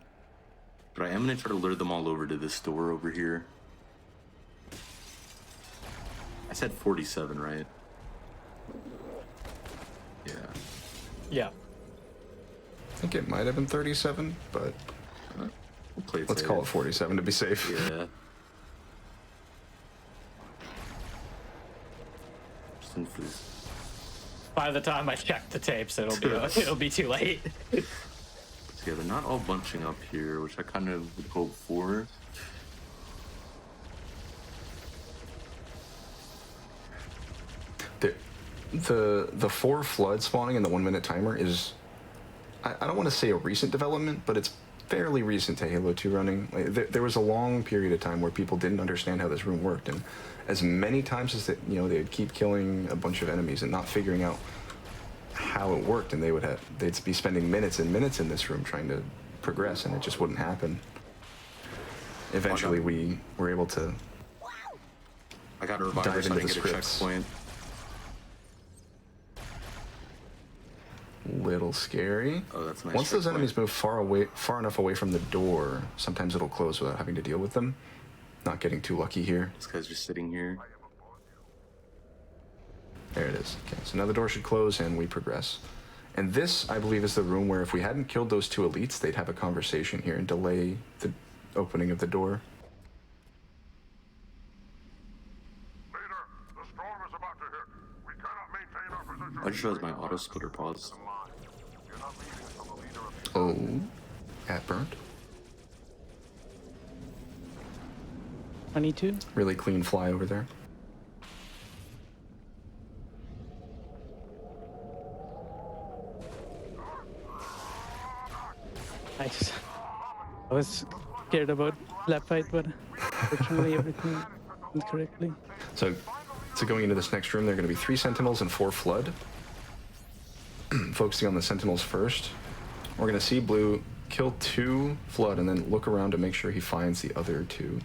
But I am gonna try to lure them all over to this door over here. I said 47, right? Yeah. Yeah. I think it might have been 37, but we'll play it let's safe. call it 47 to be safe. Yeah. Just in for this. By the time I check the tapes, it'll be too late. So yeah, they're not all bunching up here, which I kind of would hope for. The 4 flood spawning and the 1 minute timer is, I don't want to say a recent development, but it's fairly recent to Halo 2 running. Like, there was a long period of time where people didn't understand how this room worked, and as many times as that, they'd keep killing a bunch of enemies and not figuring out how it worked, and they'd be spending minutes and minutes in this room trying to progress, and it just wouldn't happen. Eventually, we were able to. I got a reviver so I didn't get a checkpoint. Little scary. Oh, that's a nice. Once those enemies move far enough away from the door, sometimes it'll close without having to deal with them. Not getting too lucky here. This guy's just sitting here. There it is. Okay, so now the door should close and we progress. And this, I believe, is the room where if we hadn't killed those 2 elites, they'd have a conversation here and delay the opening of the door. I just realized my auto splitter paused. Oh, at burnt. 22. Really clean fly over there. Nice. I was scared about left fight, but fortunately everything went correctly. So going into this next room, there are going to be 3 sentinels and 4 flood. Focusing on the sentinels first. We're going to see Blue kill 2 flood and then look around to make sure he finds the other 2.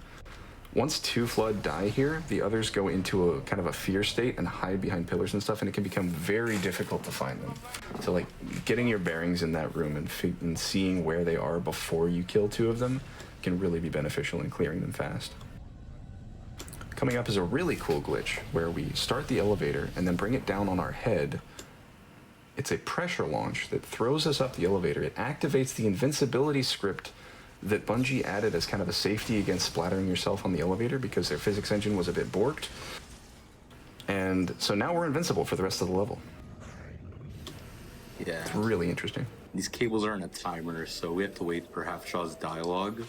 Once 2 flood die here, the others go into a kind of a fear state and hide behind pillars and stuff, and it can become very difficult to find them. So like getting your bearings in that room and seeing where they are before you kill 2 of them can really be beneficial in clearing them fast. Coming up is a really cool glitch where we start the elevator and then bring it down on our head. It's a pressure launch that throws us up the elevator. It activates the invincibility script that Bungie added as kind of a safety against splattering yourself on the elevator because their physics engine was a bit borked. And so now we're invincible for the rest of the level. Yeah. It's really interesting. These cables aren't a timer, so we have to wait for Halfshaw's dialogue.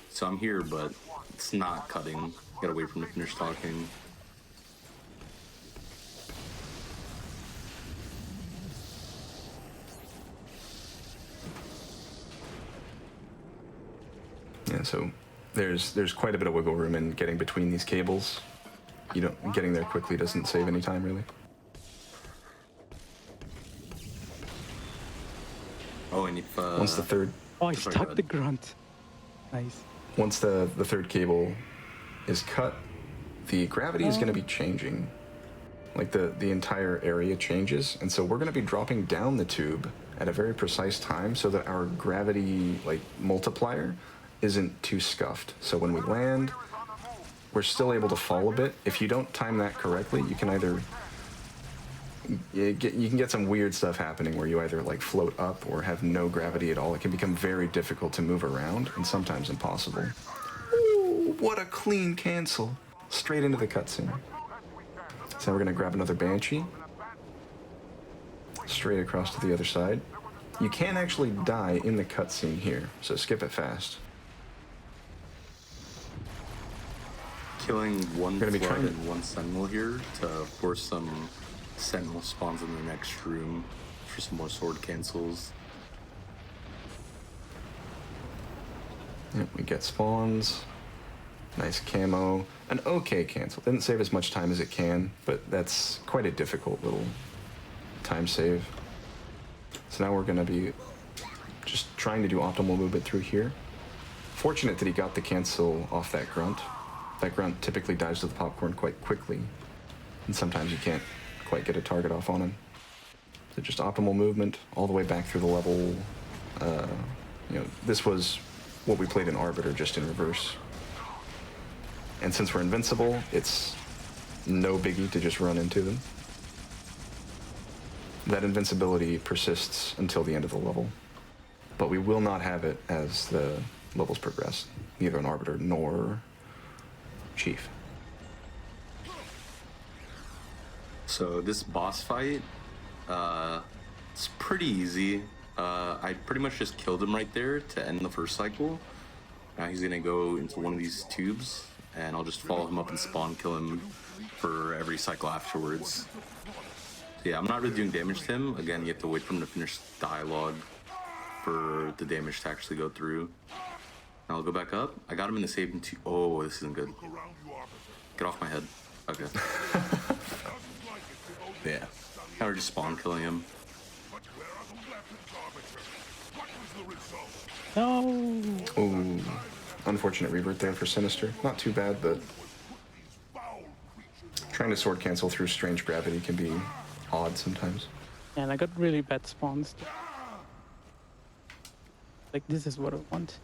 So I'm here, but it's not cutting. Gotta wait for him to finish talking. Yeah, so there's quite a bit of wiggle room in getting between these cables. Getting there quickly doesn't save any time, really. Oh, and if once the third... Oh, I stuck the grunt. Nice. Once the third cable is cut, the gravity is going to be changing. Like the entire area changes, and so we're going to be dropping down the tube at a very precise time so that our gravity multiplier isn't too scuffed. So when we land, we're still able to fall a bit. If you don't time that correctly, you can either you can get some weird stuff happening where you either float up or have no gravity at all. It can become very difficult to move around and sometimes impossible. Ooh, what a clean cancel. Straight into the cutscene. So now we're gonna grab another Banshee. Straight across to the other side. You can actually die in the cutscene here, so skip it fast. Killing one flood and one sentinel here to force some sentinel spawns in the next room for some more sword cancels. Yep, we get spawns. Nice camo. An okay cancel. Didn't save as much time as it can, but that's quite a difficult little time save. So now we're gonna be just trying to do optimal movement through here. Fortunate that he got the cancel off that grunt. That grunt typically dives to the popcorn quite quickly, and sometimes you can't quite get a target off on him. So just optimal movement all the way back through the level. This was what we played in Arbiter, just in reverse. And since we're invincible, it's no biggie to just run into them. That invincibility persists until the end of the level, but we will not have it as the levels progress, neither in Arbiter nor Chief. So this boss fight, it's pretty easy. I pretty much just killed him right there to end the first cycle. Now he's gonna go into one of these tubes, and I'll just follow him up and spawn kill him for every cycle afterwards. So yeah, I'm not really doing damage to him. Again, you have to wait for him to finish dialogue for the damage to actually go through. Now I'll go back up. I got him in the saving tube. Oh, this isn't good. Get off my head. Okay. Yeah. Now we're just spawn killing him. No. Ooh. Unfortunate revert there for Sinister. Not too bad, but trying to sword cancel through strange gravity can be odd sometimes. And I got really bad spawns. This is what I want.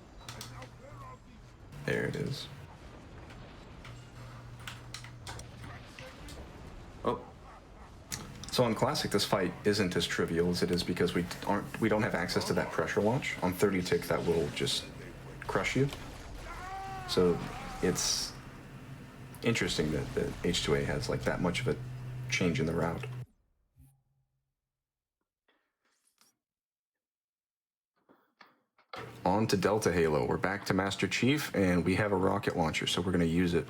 There it is. Oh. So on Classic, this fight isn't as trivial as it is because we don't have access to that pressure launch. On 30 tick, that will just crush you. So it's interesting that H2A has that much of a change in the route. On to Delta Halo. We're back to Master Chief, and we have a rocket launcher, so we're going to use it.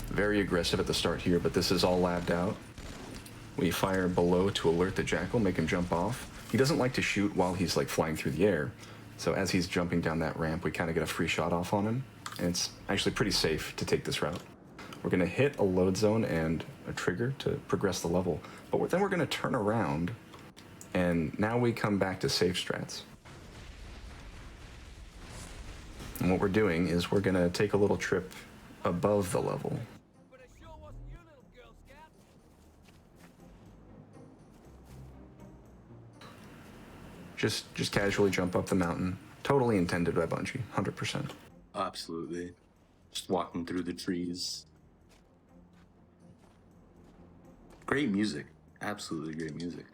Very aggressive at the start here, but this is all labbed out. We fire below to alert the Jackal, make him jump off. He doesn't like to shoot while he's flying through the air, so as he's jumping down that ramp, we kind of get a free shot off on him, and it's actually pretty safe to take this route. We're going to hit a load zone and a trigger to progress the level, but then we're going to turn around, and now we come back to safe strats. And what we're doing is we're going to take a little trip above the level. Just casually jump up the mountain. Totally intended by Bungie, 100%. Absolutely. Just walking through the trees. Great music. Absolutely great music.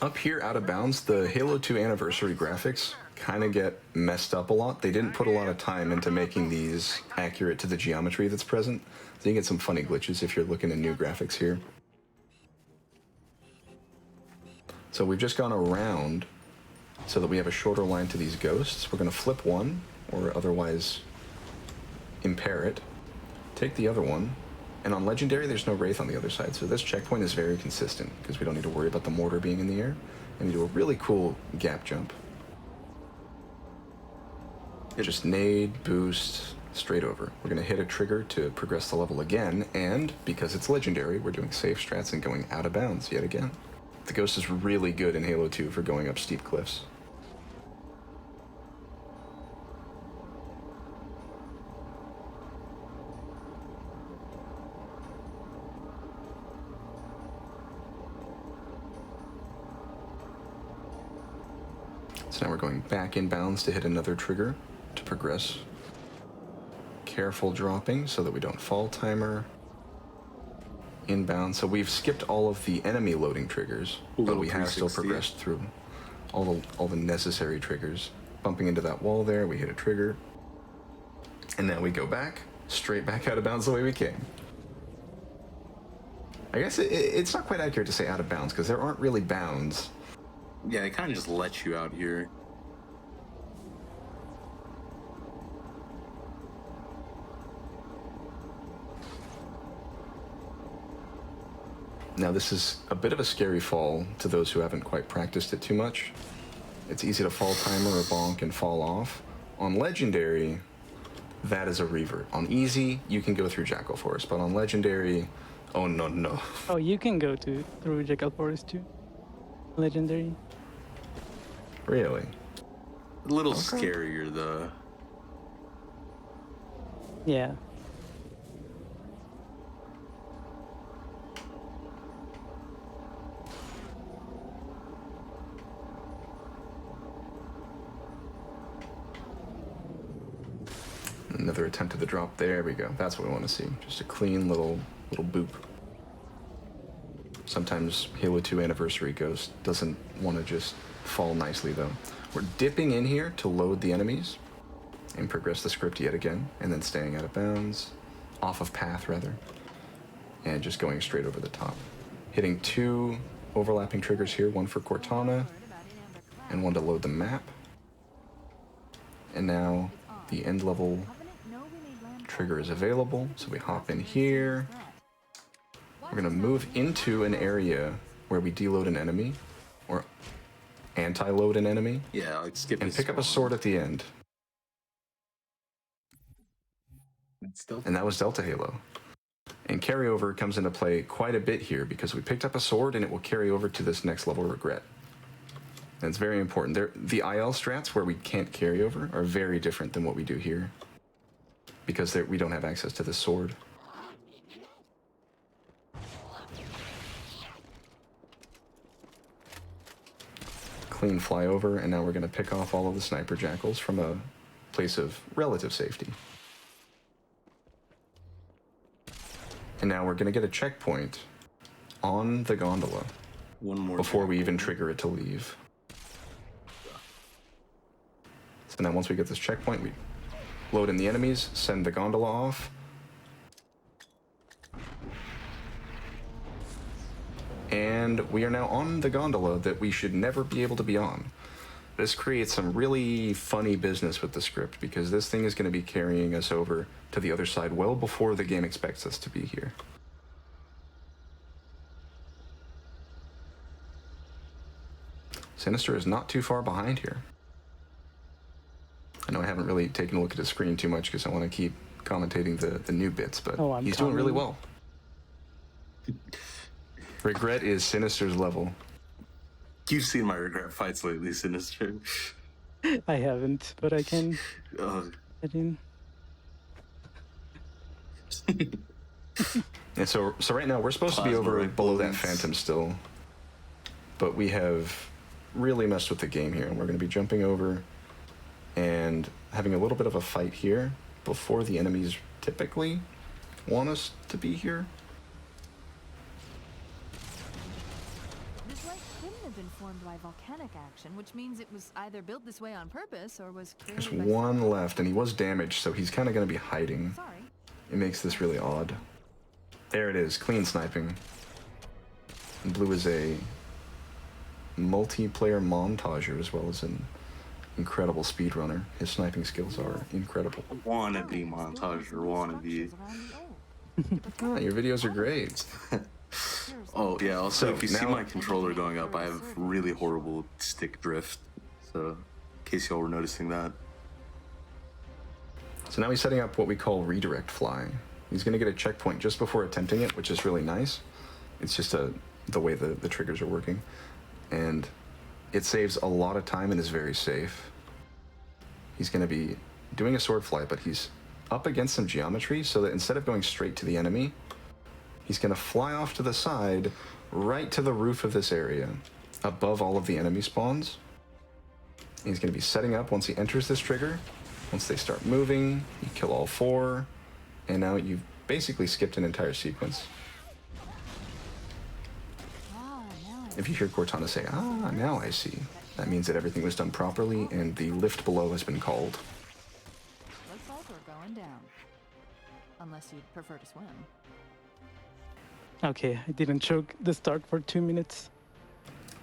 Up here, out of bounds, the Halo 2 anniversary graphics kind of get messed up a lot. They didn't put a lot of time into making these accurate to the geometry that's present. So you get some funny glitches if you're looking at new graphics here. So we've just gone around so that we have a shorter line to these ghosts. We're going to flip one, or otherwise impair it. Take the other one. And on Legendary, there's no Wraith on the other side, so this checkpoint is very consistent, because we don't need to worry about the mortar being in the air. And we do a really cool gap jump. Just nade, boost, straight over. We're going to hit a trigger to progress the level again, and because it's Legendary, we're doing safe strats and going out of bounds yet again. The Ghost is really good in Halo 2 for going up steep cliffs. So now we're going back in bounds to hit another trigger to progress. Careful dropping so that we don't fall timer. Inbound. So we've skipped all of the enemy loading triggers, but we have still progressed through all the necessary triggers. Bumping into that wall there, we hit a trigger. And now we go back, straight back out of bounds the way we came. I guess it's not quite accurate to say out of bounds, because there aren't really bounds. Yeah, it kind of just lets you out here. Now this is a bit of a scary fall to those who haven't quite practiced it too much. It's easy to fall timer or bonk and fall off. On Legendary, that is a revert. On Easy, you can go through Jackal Forest, but on Legendary, oh no. Oh, you can go through Jackal Forest too. Legendary. Really? A little scarier though. Yeah. Another attempt at the drop. There we go. That's what we want to see. Just a clean little boop. Sometimes Halo 2 Anniversary Ghost doesn't want to just fall nicely though. We're dipping in here to load the enemies and progress the script yet again, and then staying out of bounds, off of path rather, and just going straight over the top. Hitting 2 overlapping triggers here, one for Cortana and one to load the map. And now the end level trigger is available, so we hop in here. We're gonna move into an area where we deload an enemy, or anti-load an enemy. Yeah, like skip and pick up a sword at the end. And that was Delta Halo. And carryover comes into play quite a bit here because we picked up a sword and it will carry over to this next level regret. And it's very important. The IL strats where we can't carry over are very different than what we do here, because we don't have access to the sword. Clean flyover, and now we're going to pick off all of the sniper jackals from a place of relative safety. And now we're going to get a checkpoint on the gondola before we even trigger it to leave. So now once we get this checkpoint, we load in the enemies, send the gondola off. And we are now on the gondola that we should never be able to be on. This creates some really funny business with the script, because this thing is going to be carrying us over to the other side well before the game expects us to be here. Sinister is not too far behind here. I know I haven't really taken a look at his screen too much because I want to keep commentating the new bits, but he's doing really well. Regret is Sinister's level. You've seen my regret fights lately, Sinister. I haven't, but I can. And so right now we're supposed to be over below that Phantom still, but we have really messed with the game here, and we're going to be jumping over and having a little bit of a fight here before the enemies typically want us to be here. formed by volcanic action, which means it was either built this way on purpose or was There's created by one left, and he was damaged, so he's kind of going to be hiding. Sorry. It makes this really odd. There it is, clean sniping. And Blue is a multiplayer montager as well as an incredible speedrunner. His sniping skills are incredible. Wannabe montager, wannabe. Oh, your videos are great. Oh yeah, also So if you see now- my controller going up, I have really horrible stick drift. So, in case y'all were noticing that. So now he's setting up what we call redirect fly. He's going to get a checkpoint just before attempting it, which is really nice. It's just the way the triggers are working. And it saves a lot of time and is very safe. He's going to be doing a sword fly, but he's up against some geometry so that instead of going straight to the enemy, he's going to fly off to the side right to the roof of this area, above all of the enemy spawns. He's going to be setting up once he enters this trigger. Once they start moving, you kill all 4, and now you've basically skipped an entire sequence. If you hear Cortana say, "Ah, now I see," that means that everything was done properly and the lift below has been called. Looks like we're going down. Unless you'd prefer to swim. Okay, I didn't choke the start for 2 minutes.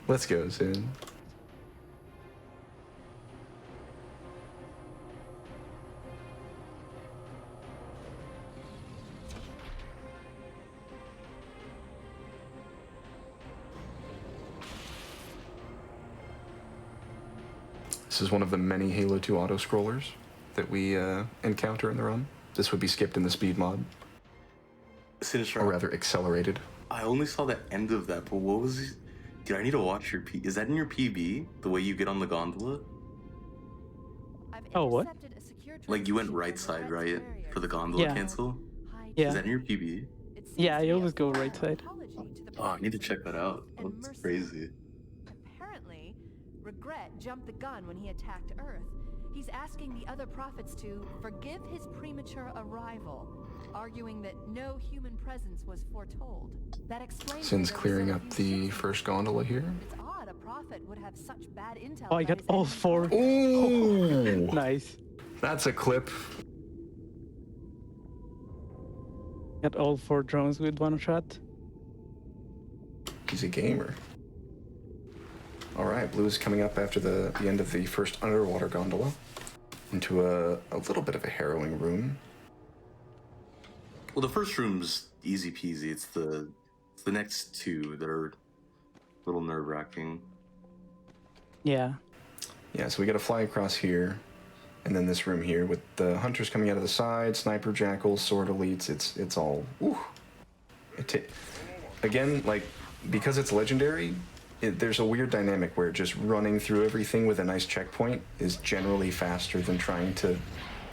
Let's go, Zin. This is one of the many Halo 2 auto-scrollers that we encounter in the run. This would be skipped in the speed mod. Sinister. Or rather, accelerated. I only saw the end of that, but what was... Dude, I need to watch your P... Is that in your PB? The way you get on the gondola? Oh, what? Like, you went right side, right? For the gondola Yeah. cancel? Yeah. Is that in your PB? Yeah, I always go right side. Oh, I need to check that out. That's crazy. Apparently, Regret jumped the gun when he attacked Earth. He's asking the other prophets to forgive his premature arrival, arguing that no human presence was foretold. That explains Sin's why there clearing was up so few the first gondola here. It's odd a prophet would have such bad intel. Oh, I got all 4. Ooh! Nice. That's a clip. Got all 4 drones with one shot. He's a gamer. All right, Blue is coming up after the end of the first underwater gondola into a little bit of a harrowing room. Well, the first room's easy peasy. It's the next 2 that are a little nerve-wracking. Yeah. Yeah, so we got to fly across here, and then this room here with the hunters coming out of the side, sniper jackals, sword elites. It's all. Ooh. Again, like, because it's legendary, there's a weird dynamic where just running through everything with a nice checkpoint is generally faster than trying to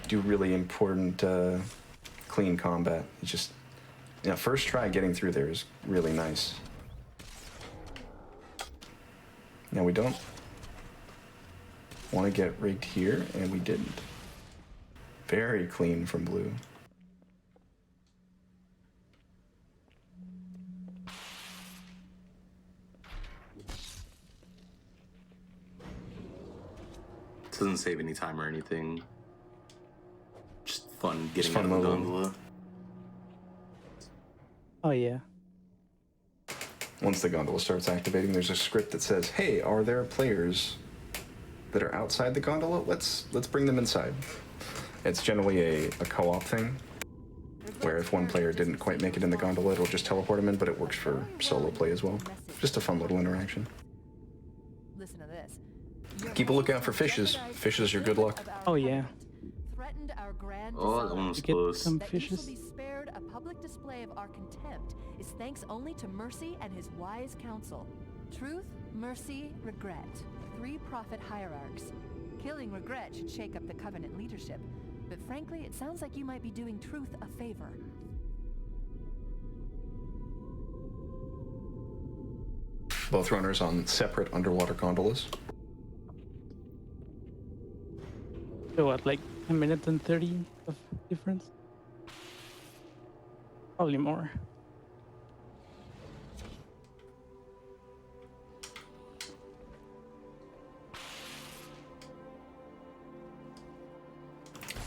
do really important clean combat. It's just, first try getting through there is really nice. Now we don't want to get rigged here, and we didn't. Very clean from Blue. Doesn't save any time or anything. Just fun getting fun out of the mode. gondola. Oh, yeah. Once the gondola starts activating, there's a script that says, "Hey, are there players that are outside the gondola? Let's bring them inside." It's generally a co-op thing, where if one player didn't quite make it in the gondola, it'll just teleport him in, but it works for solo play as well. Just a fun little interaction. Listen to this. Keep a lookout for fishes. Fishes are good luck. Oh, yeah. Threatened our grand Oh, that one was You get close. some that you shall fishes. be spared a public display of our contempt is thanks only to Mercy and his wise counsel. Truth, Mercy, Regret. 3 prophet hierarchs. Killing Regret should shake up the Covenant leadership. But frankly, it sounds like you might be doing Truth a favor. Both runners on separate underwater gondolas. So what, like a minute and 30 of difference? Probably more.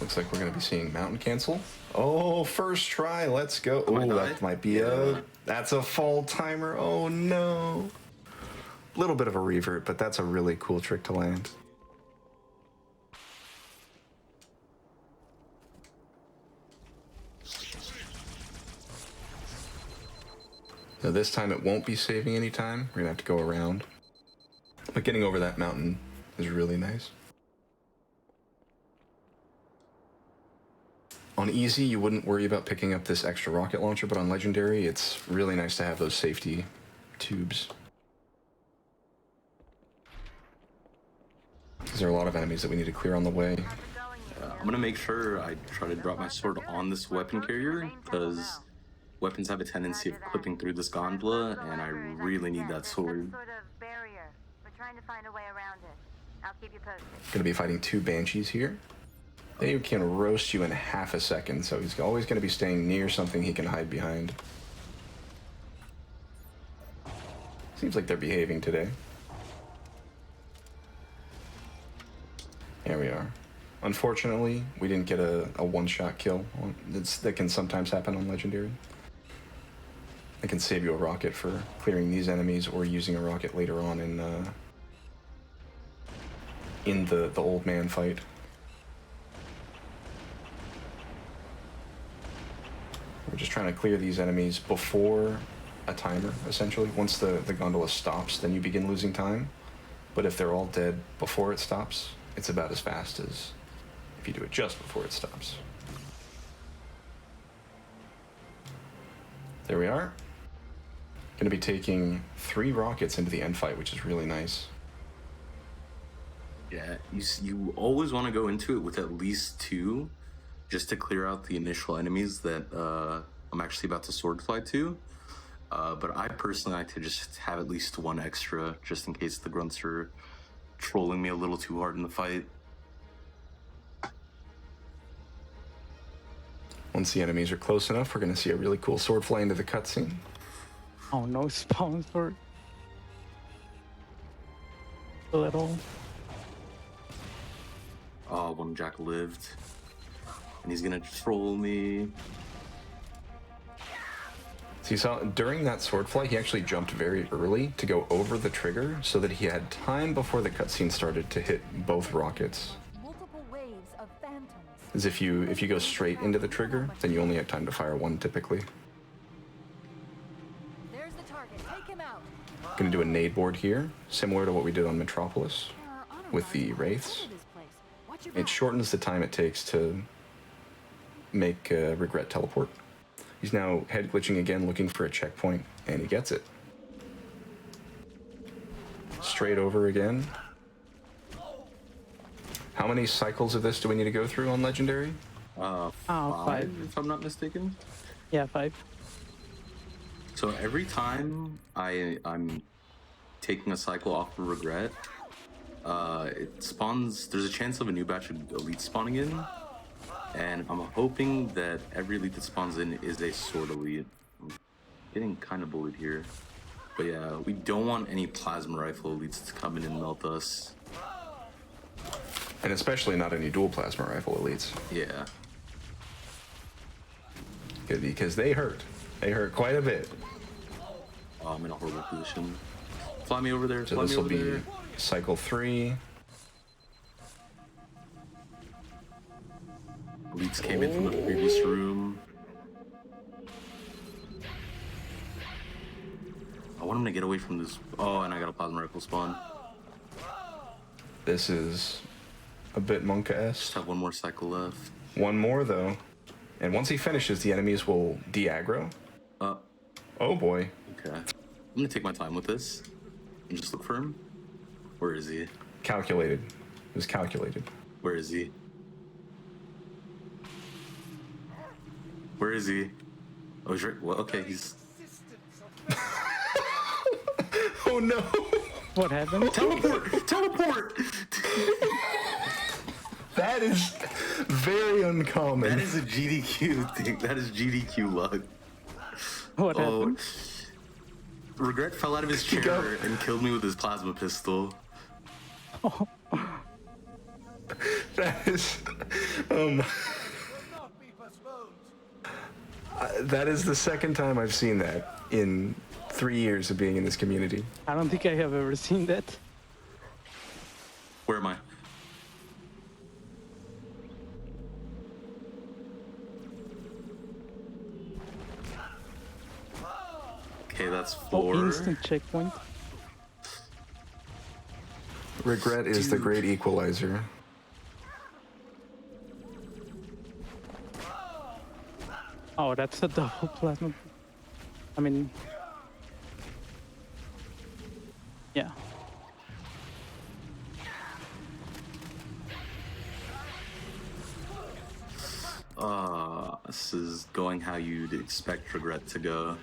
Looks like we're going to be seeing mountain cancel. Oh, first try. Let's go. Oh, that might be that's a fall timer. Oh, no. Little bit of a revert, but that's a really cool trick to land. Now this time it won't be saving any time. We're gonna have to go around. But getting over that mountain is really nice. On easy, you wouldn't worry about picking up this extra rocket launcher, but on legendary, it's really nice to have those safety tubes. Because there are a lot of enemies that we need to clear on the way. I'm gonna make sure I try to drop my sword on this weapon carrier, because weapons have a tendency of clipping through this gondola, and I really need that sword. Sort of barrier. We're trying to find a way around it. I'll keep you posted. Gonna be fighting 2 banshees here. They can roast you in half a second, so he's always gonna be staying near something he can hide behind. Seems like they're behaving today. There we are. Unfortunately, we didn't get a one-shot kill. That can sometimes happen on legendary. It can save you a rocket for clearing these enemies or using a rocket later on in the old man fight. We're just trying to clear these enemies before a timer, essentially. Once the gondola stops, then you begin losing time. But if they're all dead before it stops, it's about as fast as if you do it just before it stops. There we are. Gonna be taking 3 rockets into the end fight, which is really nice. Yeah, you always want to go into it with at least 2, just to clear out the initial enemies that I'm actually about to sword fly to. But I personally like to just have at least 1 extra, just in case the grunts are trolling me a little too hard in the fight. Once the enemies are close enough, we're gonna see a really cool sword fly into the cutscene. Oh no, spawn sword. A little. Oh, one Jack lived. And he's gonna troll me. So you saw, during that sword fly, he actually jumped very early to go over the trigger so that he had time before the cutscene started to hit both rockets. Multiple waves of phantoms. As if you go straight into the trigger, then you only have time to fire 1 typically. There's the target. Take him out. Gonna do a nade board here, similar to what we did on Metropolis with the Wraiths. It shortens the time it takes to make Regret teleport. He's now head glitching again, looking for a checkpoint, and he gets it. Straight over again. How many cycles of this do we need to go through on Legendary? 5, if I'm not mistaken. Yeah, 5. So every time I'm taking a cycle off of Regret, it spawns, there's a chance of a new batch of elites spawning in, and I'm hoping that every elite that spawns in is a sword elite. I'm getting kind of bullied here. But yeah, we don't want any plasma rifle elites to come in and melt us. And especially not any dual plasma rifle elites. Yeah. Good, because they hurt. They hurt quite a bit. Oh, I'm in a horrible position. Fly me over there. So this will be cycle 3. Elites came in from the previous room. I want him to get away from this. Oh, and I got a plasma rifle spawn. This is a bit Monka-esque. Just have 1 more cycle left. 1 more though. And once he finishes, the enemies will de-aggro. Oh boy. Okay. I'm gonna take my time with this and just look for him. Where is he? Calculated. It was calculated. Where is he? Where is he? Oh, he's right. Well, okay, he's. Oh no! What happened? Teleport! Teleport! That is very uncommon. That is a GDQ thing. That is GDQ luck. What happened? Regret fell out of his chair and killed me with his plasma pistol. Oh. That is, that is the second time I've seen that in 3 years of being in this community. I don't think I have ever seen that. Where am I? Okay, that's 4. Oh, instant checkpoint. Regret is the great equalizer. Oh, that's a double plasma. I mean, yeah. This is going how you'd expect Regret to go.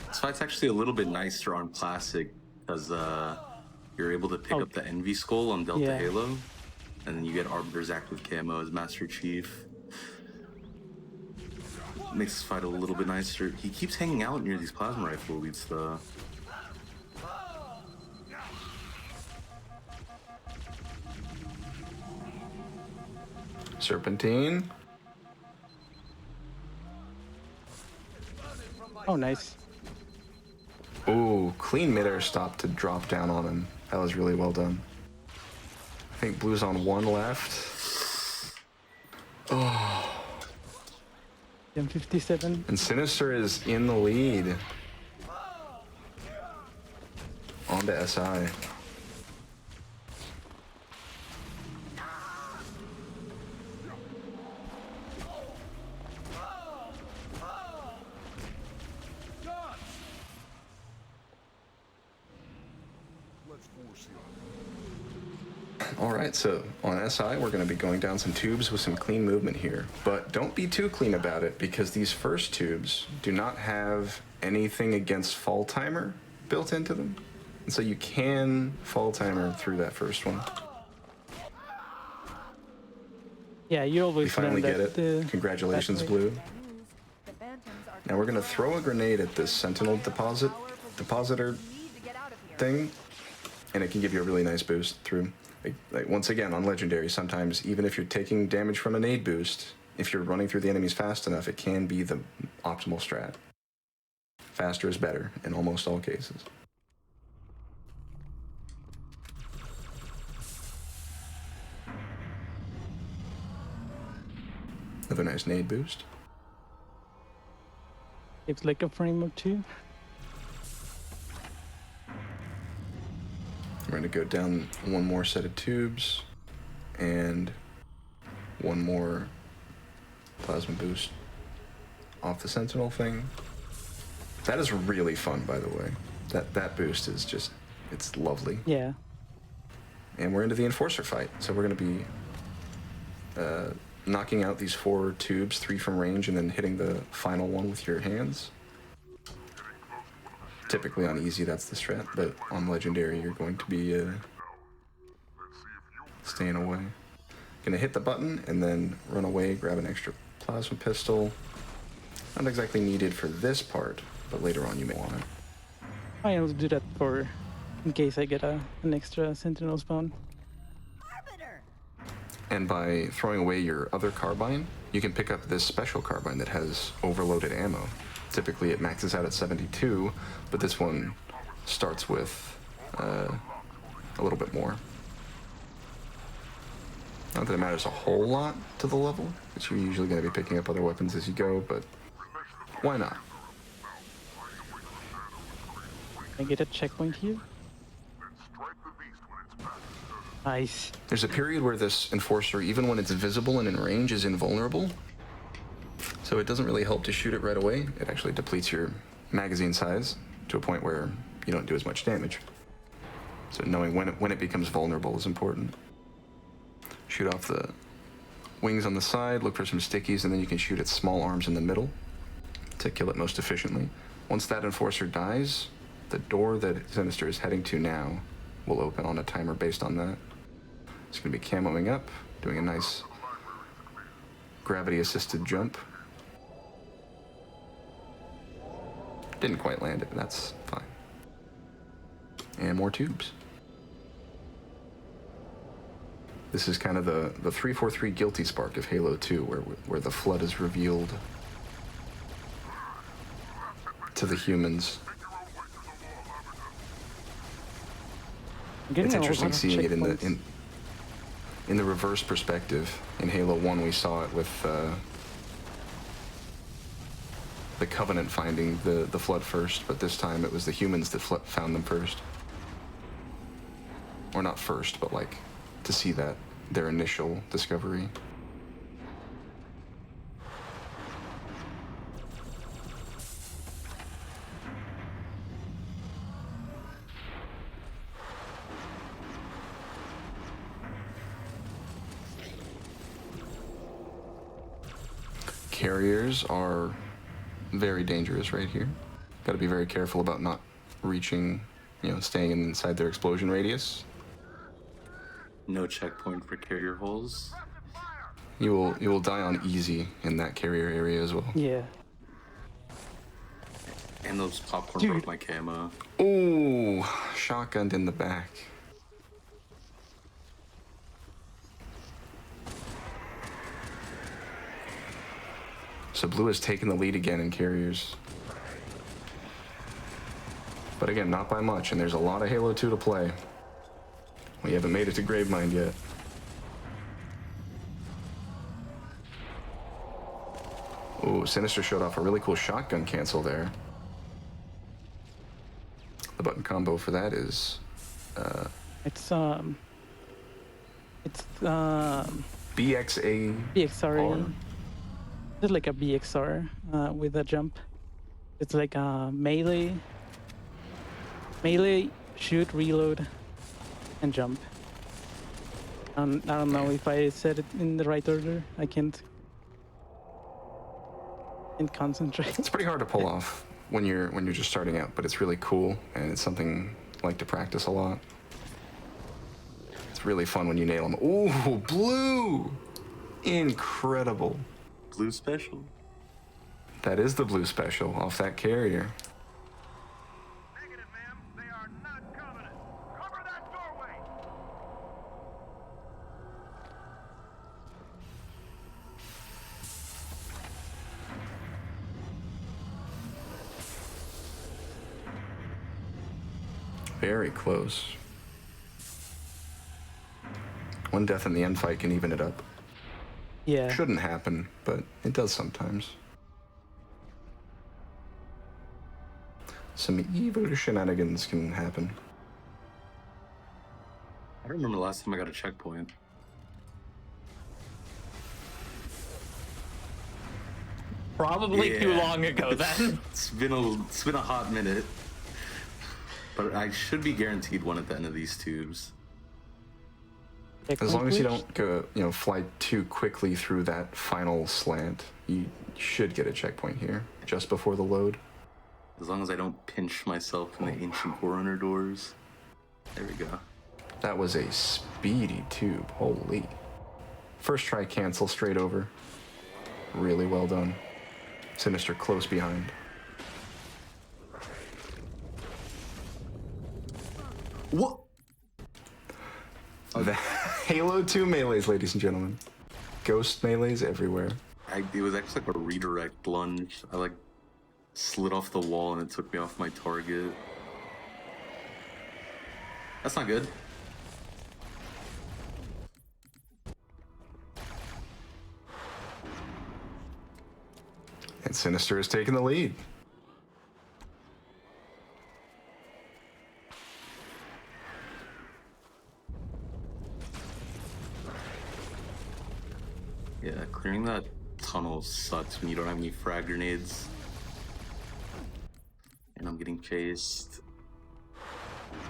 This fight's actually a little bit nicer on Classic because you're able to pick up the Envy Skull on Delta Halo, and then you get Arbiter's Active Camo as Master Chief. Makes this fight a little bit nicer. He keeps hanging out near these plasma rifle elites though. Serpentine. Oh, nice. Ooh, clean midair stop to drop down on him. That was really well done. I think Blue's on 1 left. Oh. M57. And Sinister is in the lead. On to SI. Alright, so on SI we're going to be going down some tubes with some clean movement here. But don't be too clean about it because these first tubes do not have anything against fall timer built into them. And so you can fall timer through that first one. Yeah, you always We finally learn get that, it. Congratulations, Blue. Now we're going to throw a grenade at this Sentinel depositor thing, and it can give you a really nice boost through. Like once again, on Legendary, sometimes even if you're taking damage from a nade boost, if you're running through the enemies fast enough, it can be the optimal strat. Faster is better in almost all cases. Another nice nade boost. It's like a frame or two. We're going to go down one more set of tubes and one more plasma boost off the Sentinel thing. That is really fun, by the way. That boost is just, it's lovely. Yeah. And we're into the Enforcer fight, so we're going to be knocking out these 4 tubes, 3 from range, and then hitting the final one with your hands. Typically on easy, that's the strat, but on Legendary, you're going to be staying away. Gonna hit the button and then run away, grab an extra plasma pistol. Not exactly needed for this part, but later on you may want it. I'll do that for in case I get an extra Sentinel spawn. And by throwing away your other carbine, you can pick up this special carbine that has overloaded ammo. Typically it maxes out at 72, but this one starts with a little bit more. Not that it matters a whole lot to the level, because you're usually going to be picking up other weapons as you go, but why not? Can I get a checkpoint here? Nice. There's a period where this Enforcer, even when it's visible and in range, is invulnerable. So it doesn't really help to shoot it right away. It actually depletes your magazine size to a point where you don't do as much damage. So knowing when it becomes vulnerable is important. Shoot off the wings on the side, look for some stickies, and then you can shoot its small arms in the middle to kill it most efficiently. Once that Enforcer dies, the door that Sinister is heading to now will open on a timer based on that. It's going to be camoing up, doing a nice gravity-assisted jump. Didn't quite land it, but that's fine. And more tubes. This is kind of the 343 guilty spark of Halo 2, where the Flood is revealed to the humans. It's interesting seeing it in the reverse perspective. In Halo 1, we saw it with the Covenant finding the Flood first, but this time it was the humans that found them first. Or not first, but like to see that, their initial discovery. Carriers are very dangerous right here. Got to be very careful about not reaching, staying inside their explosion radius. No checkpoint for carrier holes. You will die on easy in that carrier area as well. Yeah. And those popcorn broke my camo. Ooh, shotgunned in the back. So Blue has taken the lead again in carriers. But again, not by much, and there's a lot of Halo 2 to play. We haven't made it to Gravemind yet. Ooh, Sinister showed off a really cool shotgun cancel there. The button combo for that is... It's BXA... BXR. It's like a BXR with a jump. It's like a melee, shoot, reload, and jump. I don't know if I said it in the right order. I can't concentrate. It's pretty hard to pull off when you're just starting out, but it's really cool, and it's something I like to practice a lot. It's really fun when you nail them. Ooh, Blue! Incredible. Blue special. That is the Blue special off that carrier. Negative, ma'am. They are not Covenant. Cover that doorway. Very close. One death in the end fight can even it up. Yeah. Shouldn't happen, but it does sometimes. Some evil shenanigans can happen. I don't remember the last time I got a checkpoint. Probably too long ago then. It's been a hot minute. But I should be guaranteed one at the end of these tubes. As long as you don't go, fly too quickly through that final slant, you should get a checkpoint here, just before the load. As long as I don't pinch myself in the ancient Forerunner doors. There we go. That was a speedy tube, holy. First try cancel straight over. Really well done. Sinister close behind. What? The Halo 2 melees, ladies and gentlemen. Ghost melees everywhere. It was actually like a redirect lunge. I slid off the wall and it took me off my target. That's not good. And Sinister has taken the lead. Yeah, clearing that tunnel sucks when you don't have any frag grenades. And I'm getting chased.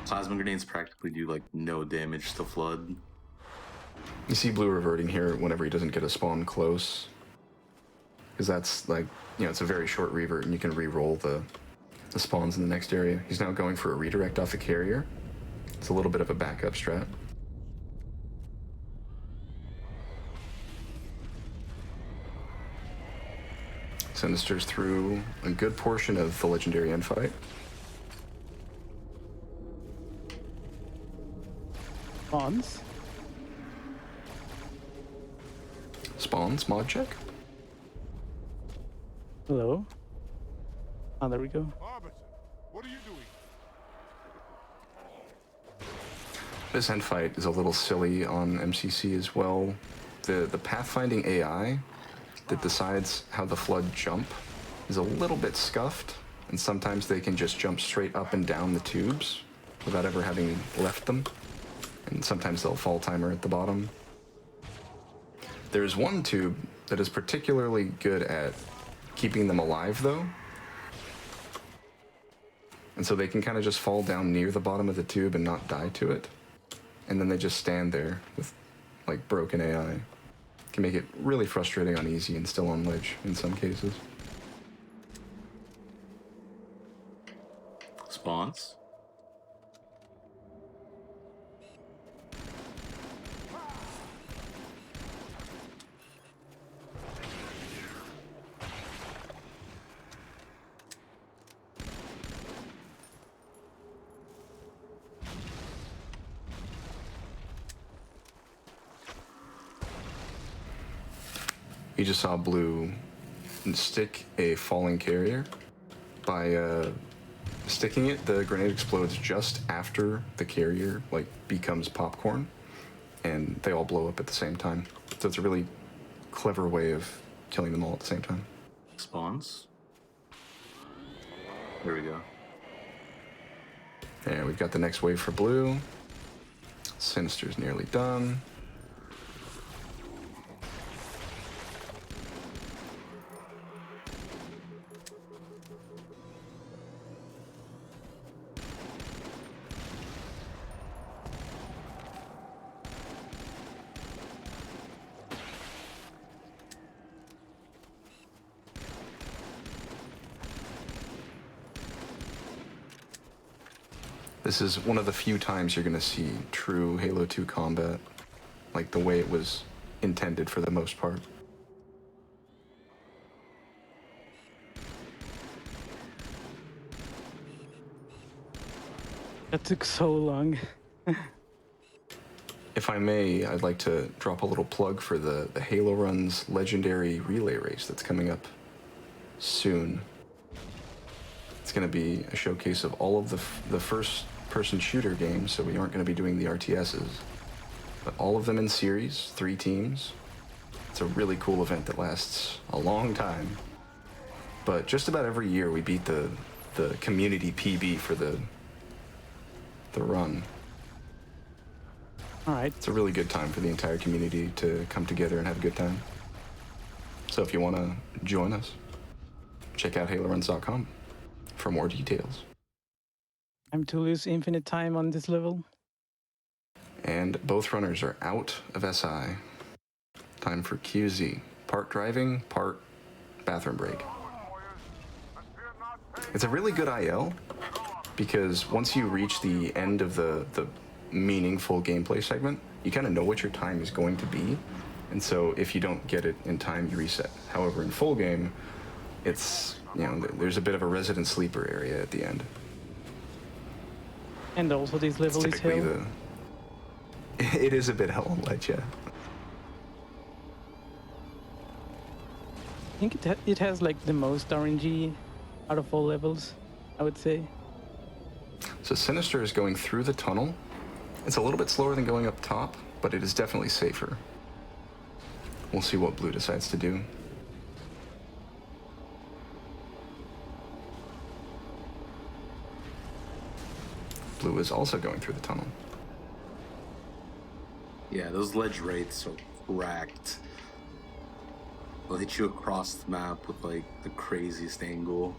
Plasma grenades practically do no damage to Flood. You see Blue reverting here whenever he doesn't get a spawn close. Because that's it's a very short revert and you can re-roll the spawns in the next area. He's now going for a redirect off the carrier. It's a little bit of a backup strat. Sinister's through a good portion of the legendary end fight. Spawns. Spawns mod check. Hello. Oh, there we go. What are you doing? This end fight is a little silly on MCC as well. The pathfinding AI that decides how the Flood jump is a little bit scuffed, and sometimes they can just jump straight up and down the tubes without ever having left them, and sometimes they'll fall timer at the bottom. There's one tube that is particularly good at keeping them alive though, and so they can kind of just fall down near the bottom of the tube and not die to it, and then they just stand there with like broken AI. Can make it really frustrating on easy and still on ledge in some cases. Spawns. You just saw Blue stick a falling carrier. By sticking it, the grenade explodes just after the carrier like becomes popcorn, and they all blow up at the same time. So it's a really clever way of killing them all at the same time. Spawns. There we go. Yeah, we've got the next wave for Blue. Sinister's nearly done. This is one of the few times you're going to see true Halo 2 combat, like the way it was intended for the most part. That took so long. If I may, I'd like to drop a little plug for the Halo Run's legendary relay race that's coming up soon. It's going to be a showcase of all of the first-person shooter games, so we aren't going to be doing the RTSs. But all of them in series, 3 teams. It's a really cool event that lasts a long time. But just about every year we beat the community PB for the run. All right. It's a really good time for the entire community to come together and have a good time. So if you want to join us, check out haloruns.com for more details. Time to lose infinite time on this level. And both runners are out of SI. Time for QZ. Part driving, part bathroom break. It's a really good IL, because once you reach the end of the meaningful gameplay segment, you kind of know what your time is going to be. And so if you don't get it in time, you reset. However, in full game, it's, you know, there's a bit of a resident sleeper area at the end. And also this level is hell. It is a bit hell on ledge, yeah. I think it has like the most RNG out of all levels, I would say. So Sinister is going through the tunnel. It's a little bit slower than going up top, but it is definitely safer. We'll see what Blue decides to do. Blue is also going through the tunnel. Yeah, those ledge rates are cracked. They'll hit you across the map with like the craziest angle.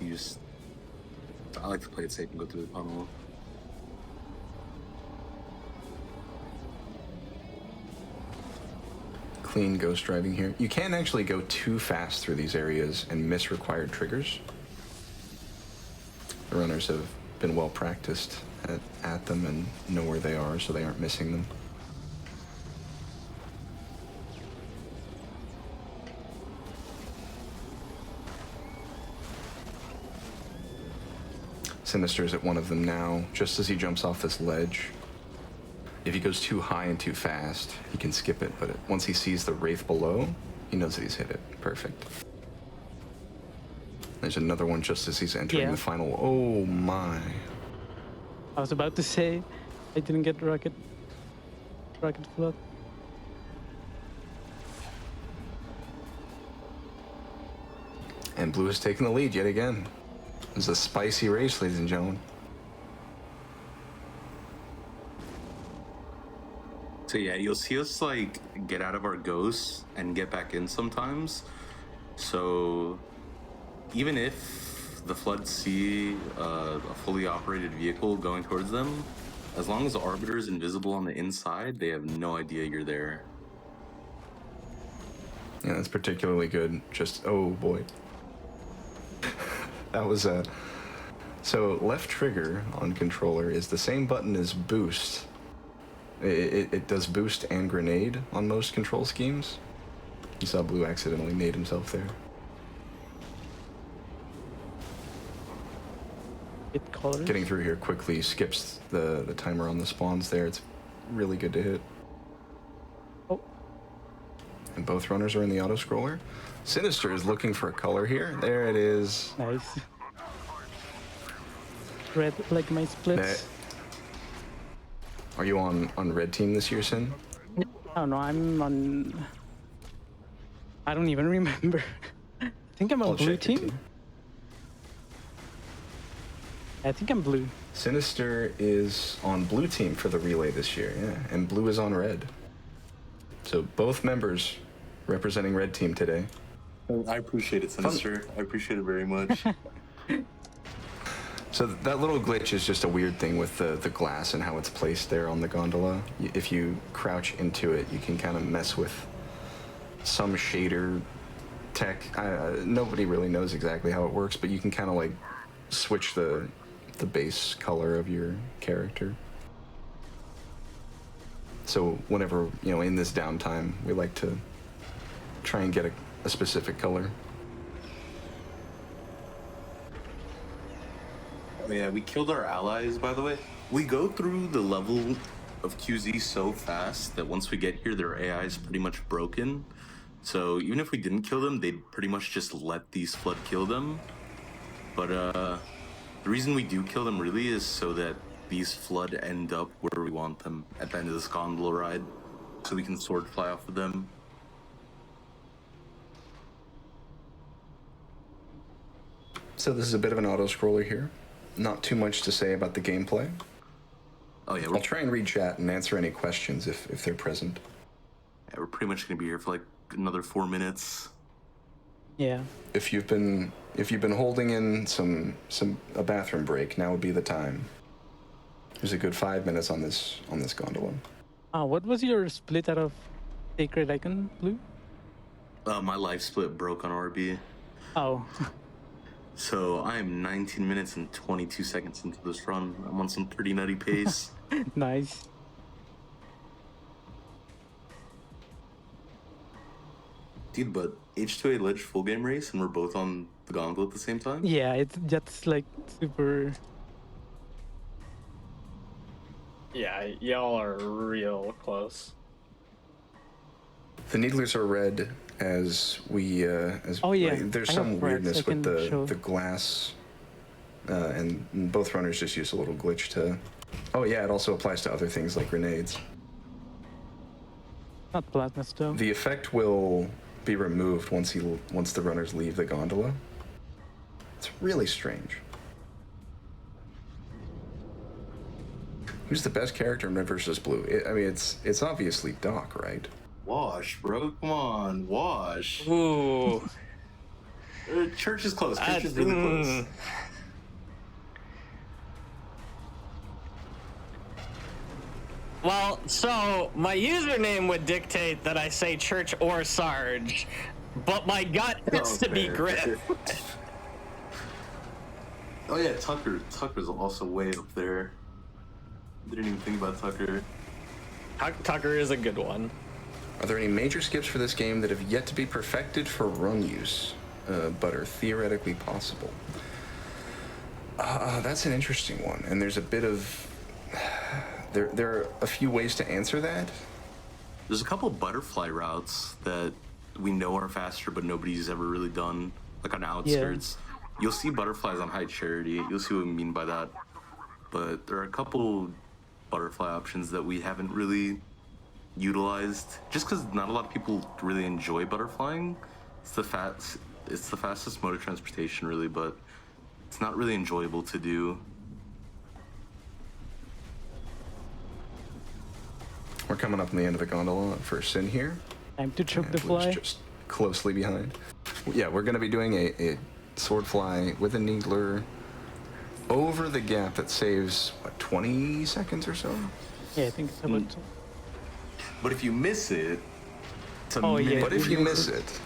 I like to play it safe and go through the tunnel. Clean ghost driving here. You can actually go too fast through these areas and miss required triggers. The runners have been well practiced at them and know where they are, so they aren't missing them. Sinister's at one of them now, just as he jumps off this ledge. if he goes too high and too fast, he can skip it, but once he sees the Wraith below, he knows that he's hit it. Perfect. There's another one just as he's entering the final. Oh my. I was about to say, I didn't get rocket flood. And blue has taken the lead yet again. This is a spicy race, ladies and gentlemen. So yeah, you'll see us like get out of our ghosts and get back in sometimes. So even if the Floods see a fully operated vehicle going towards them, as long as the Arbiter is invisible on the inside, they have no idea you're there. Yeah, that's particularly good. Just, oh boy. That was a... So left trigger on controller is the same button as boost. It does boost and grenade on most control schemes. You saw blue accidentally nade himself there. Getting through here quickly skips the timer on the spawns there. It's really good to hit. Oh. And both runners are in the auto scroller. Sinister is looking for a color here. There it is. Nice. Red like my splits. Are you on red team this year, Sin? No, I'm on... I don't even remember. I think I'm on blue team. I think I'm blue. Sinister is on blue team for the relay this year, yeah. And blue is on red. So both members representing red team today. I appreciate it, Sinister. I appreciate it very much. So that little glitch is just a weird thing with the glass and how it's placed there on the gondola. If you crouch into it, you can kind of mess with some shader tech. Nobody really knows exactly how it works, but you can kind of like switch the base color of your character. So whenever, in this downtime, we like to try and get a specific color. Oh yeah, we killed our allies, by the way. We go through the level of QZ so fast that once we get here, their AI is pretty much broken. So even if we didn't kill them, they'd pretty much just let these Flood kill them. But the reason we do kill them really is so that these Flood end up where we want them at the end of this gondola ride. So we can sword fly off of them. So this is a bit of an auto-scroller here. Not too much to say about the gameplay. Oh yeah, I'll try and read chat and answer any questions if they're present. Yeah, we're pretty much gonna be here for like another 4 minutes. Yeah. If you've been holding in a bathroom break, now would be the time. There's a good 5 minutes on this gondola. What was your split out of Sacred Icon, Blue? My life split broke on RB. Oh. So I am 19 minutes and 22 seconds into this run. I'm on some pretty nutty pace. Nice. Dude, but H2A ledge full game race and we're both on the gondola at the same time? Yeah, it's just like super... Yeah, y'all are real close. The Needlers are red as we Oh yeah, like, there's some weirdness with the glass, and both runners just use a little glitch to. Oh yeah, it also applies to other things like grenades. Not plasma stone. The effect will be removed once the runners leave the gondola. It's really strange. Who's the best character in Red versus Blue? I mean, it's obviously Doc, right? Wash, bro. Come on, wash. Ooh. Church is close. Church is really close. Well, so my username would dictate that I say Church or Sarge, but my gut gets to be Griff. Oh yeah, Tucker. Tucker's also way up there. Didn't even think about Tucker. Tucker is a good one. Are there any major skips for this game that have yet to be perfected for run use, but are theoretically possible? That's an interesting one, and there's a bit of There are a few ways to answer that. There's a couple butterfly routes that we know are faster, but nobody's ever really done. Like on outskirts, you'll see butterflies on High Charity. You'll see what I mean by that. But there are a couple butterfly options that we haven't really utilized, just because not a lot of people really enjoy butterflying. It's the fastest mode of transportation, really, but it's not really enjoyable to do. We're coming up on the end of the gondola for Sin here. Time to choke the Blue's fly. just closely behind. Yeah, we're going to be doing a sword fly with a needler over the gap that saves, what, 20 seconds or so? Yeah, I think it's about. But if you miss it, it's a yeah. But if you miss it,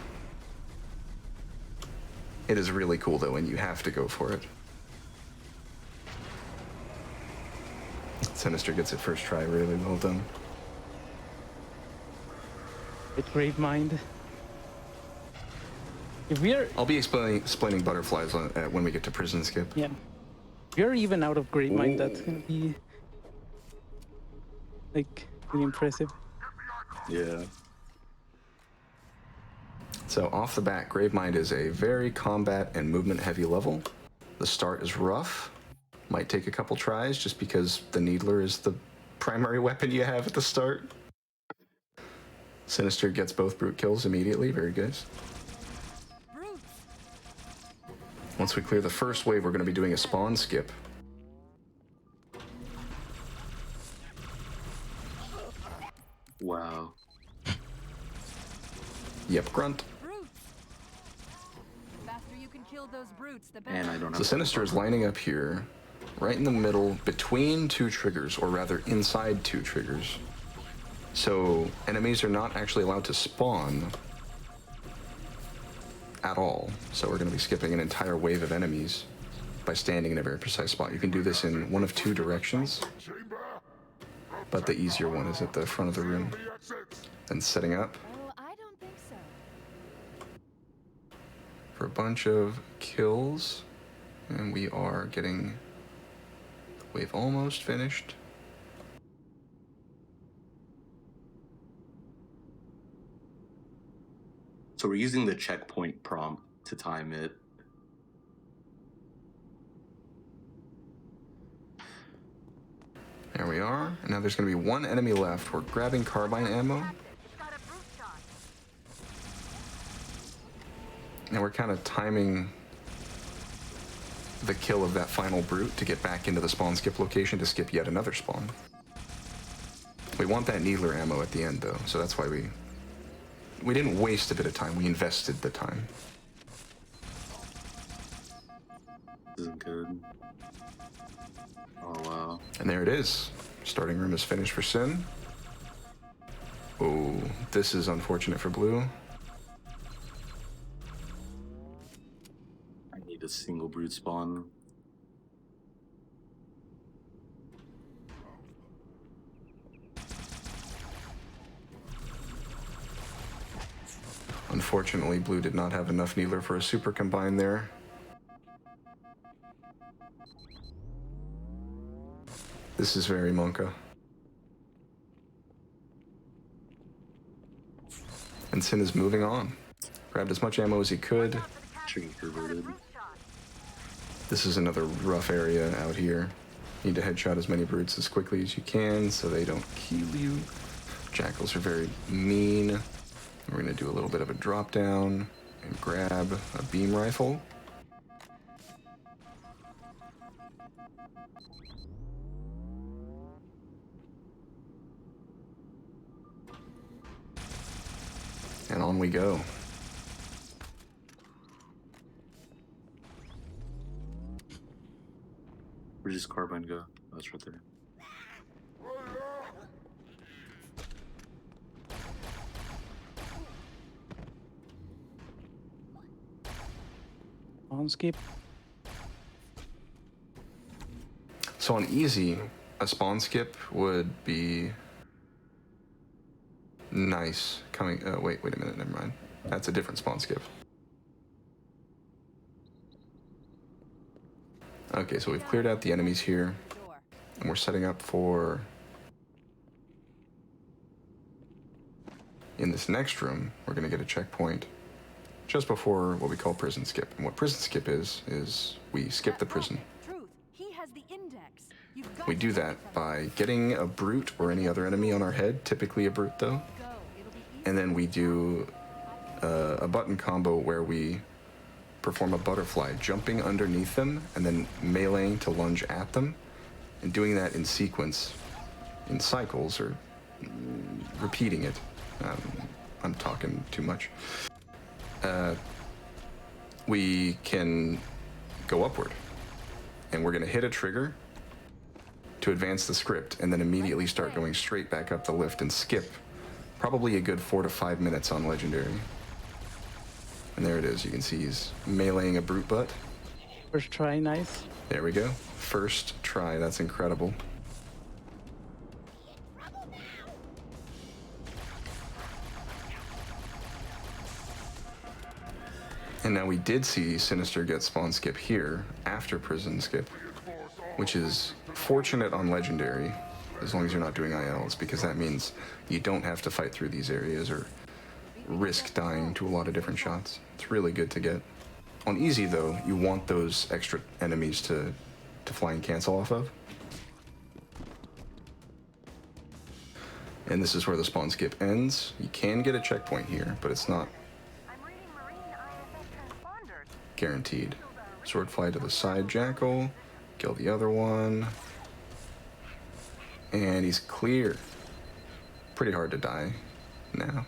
it is really cool though, and you have to go for it. Sinister gets it first try, really well done. With great mind. If we're I'll be explaining butterflies when we get to prison skip. yeah, if we're even out of great mind, that's gonna be like really impressive. Yeah. So off the bat, Gravemind is a very combat and movement heavy level. The start is rough. Might take a couple tries just because the Needler is the primary weapon you have at the start. Sinister gets both brute kills immediately. Very good. Once we clear the first wave, we're going to be doing a spawn skip. Wow. Yep, grunt. The faster you can kill those brutes, the better. And I don't So have Sinister is lining up here, right in the middle, between two triggers, or rather inside two triggers. So enemies are not actually allowed to spawn at all. So we're going to be skipping an entire wave of enemies by standing in a very precise spot. You can do this in one of two directions, but the easier one is at the front of the room. Then setting up Oh, I don't think so. for a bunch of kills, and we are getting the wave almost finished. So we're using the checkpoint prompt to time it. There we are. And now there's going to be one enemy left. We're grabbing carbine ammo. And we're kind of timing the kill of that final brute to get back into the spawn skip location to skip yet another spawn. We want that Needler ammo at the end though, so that's why we didn't waste a bit of time, we invested the time. This isn't good. Oh wow. And there it is. Starting room is finished for Sin. Oh, this is unfortunate for Blue. I need a single brute spawn. Unfortunately, Blue did not have enough Needler for a super combine there. This is very Monka. And Sin is moving on. Grabbed as much ammo as he could. This is another rough area out here. Need to headshot as many brutes as quickly as you can so they don't kill you. Jackals are very mean. We're going to do a little bit of a drop down and grab a beam rifle. And on we go. Where'd this carbine go? Oh, it's right there. On skip. So on easy, a spawn skip would be nice. Coming, wait a minute, never mind. That's a different spawn skip. Okay, so we've cleared out the enemies here, and we're setting up for in this next room, we're going to get a checkpoint just before what we call prison skip. And what prison skip is we skip the prison. Truth, he has the index. You've got We do that by getting a brute or any other enemy on our head, typically a brute though, and then we do a button combo where we perform a butterfly, jumping underneath them and then meleeing to lunge at them, and doing that in sequence, in cycles, or repeating it. I'm talking too much. We can go upward, and we're going to hit a trigger to advance the script, and then immediately start going straight back up the lift and skip probably a good 4 to 5 minutes on Legendary. And there it is. You can see he's meleeing a brute butt. First try, nice. There we go. First try. That's incredible. And now we did see Sinister get spawn skip here after prison skip, which is fortunate on Legendary, as long as you're not doing ILs, because that means you don't have to fight through these areas or risk dying to a lot of different shots. It's really good to get. On easy though, you want those extra enemies to fly and cancel off of. And this is where the spawn skip ends. You can get a checkpoint here, but it's not guaranteed. Sword fly to the side jackal, kill the other one, and he's clear. Pretty hard to die now.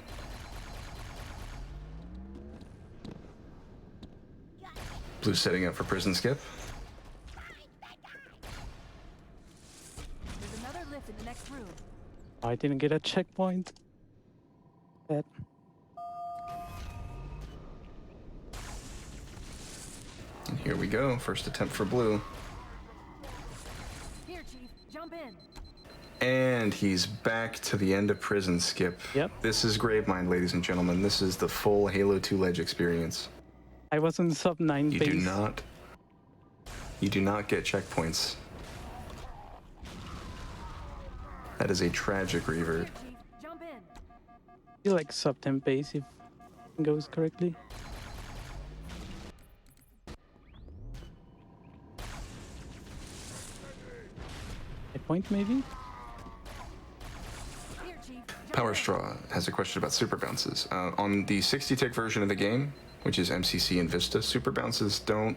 Blue's setting up for prison skip. There's another lift in the next room. I didn't get a checkpoint. Bad. And here we go. First attempt for Blue. Here, Chief, jump in. And he's back to the end of prison skip. Yep. This is Gravemind, ladies and gentlemen. This is the full Halo 2 Ledge experience. I was in sub 9 You base. do not get checkpoints. That is a tragic revert. Jump in. You like sub 10 base if it goes correctly. A point maybe? Power Straw has a question about super bounces. On the 60-tick version of the game, which is MCC and Vista, super bounces don't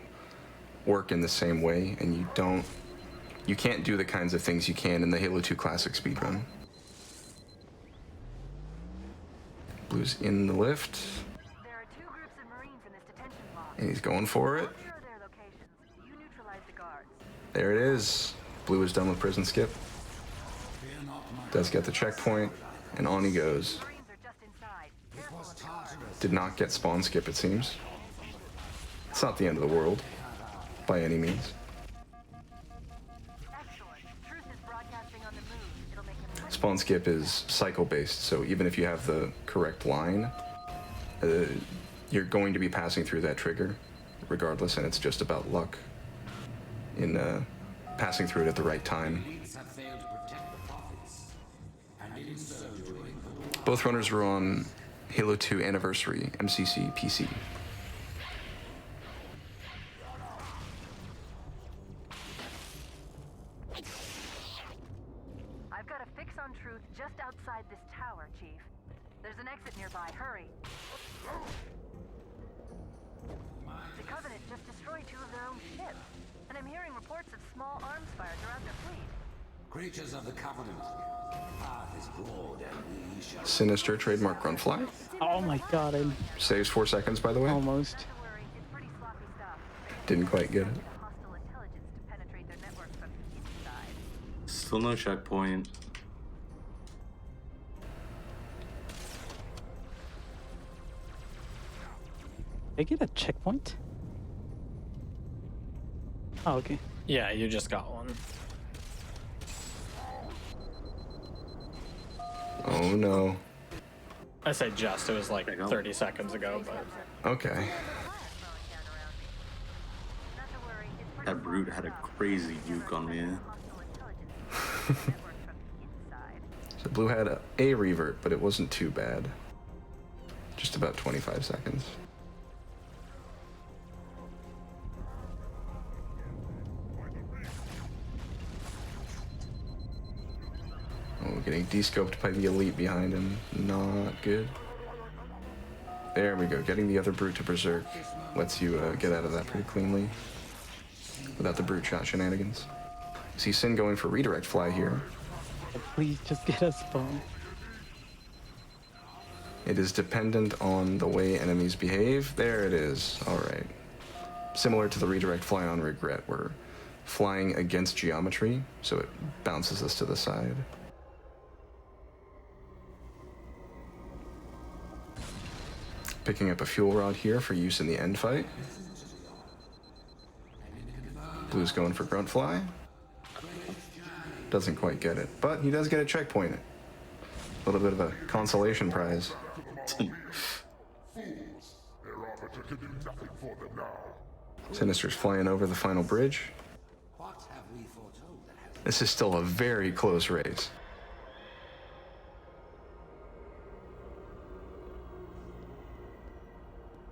work in the same way, and you can't do the kinds of things you can in the Halo 2 Classic speedrun. Blue's in the lift. There are 2 groups of Marines in this detention block. And he's going for it. Zero their locations. You neutralize the guards. There it is. Blue is done with prison skip. Does get the checkpoint, and on he goes. Did not get spawn skip, it seems. It's not the end of the world, by any means. Spawn skip is cycle based, so even if you have the correct line, you're going to be passing through that trigger regardless, and it's just about luck in passing through it at the right time. Both runners were on Halo 2 Anniversary, MCC, PC. I've got a fix on Truth just outside this tower, Chief. There's an exit nearby. Hurry. The Covenant just destroyed 2 of their own ships, and I'm hearing reports of small arms fire throughout their fleet. Creatures of the Covenant. Path is broad and we shall... Sinister trademark Runfly. Oh my god, I Saves 4 seconds, by the way. almost. Didn't quite get it. Still no checkpoint. Did I get a checkpoint? Oh, okay. Yeah, you just got one. Oh no. I say just, it was like 30 seconds ago, but... Okay. That brute had a crazy juke on me. So Blue had a revert, but it wasn't too bad. just about 25 seconds. Oh, getting descoped by the elite behind him. Not good. There we go. Getting the other brute to berserk lets you get out of that pretty cleanly without the brute shot shenanigans. See Sin going for redirect fly here. Please just get us spawn. It is dependent on the way enemies behave. There it is. All right. Similar to the redirect fly on regret, we're flying against geometry, so it bounces us to the side. Picking up a fuel rod here for use in the end fight. Blue's going for grunt fly. Doesn't quite get it, but he does get a checkpoint. A little bit of a consolation prize. Sinister's flying over the final bridge. This is still a very close race.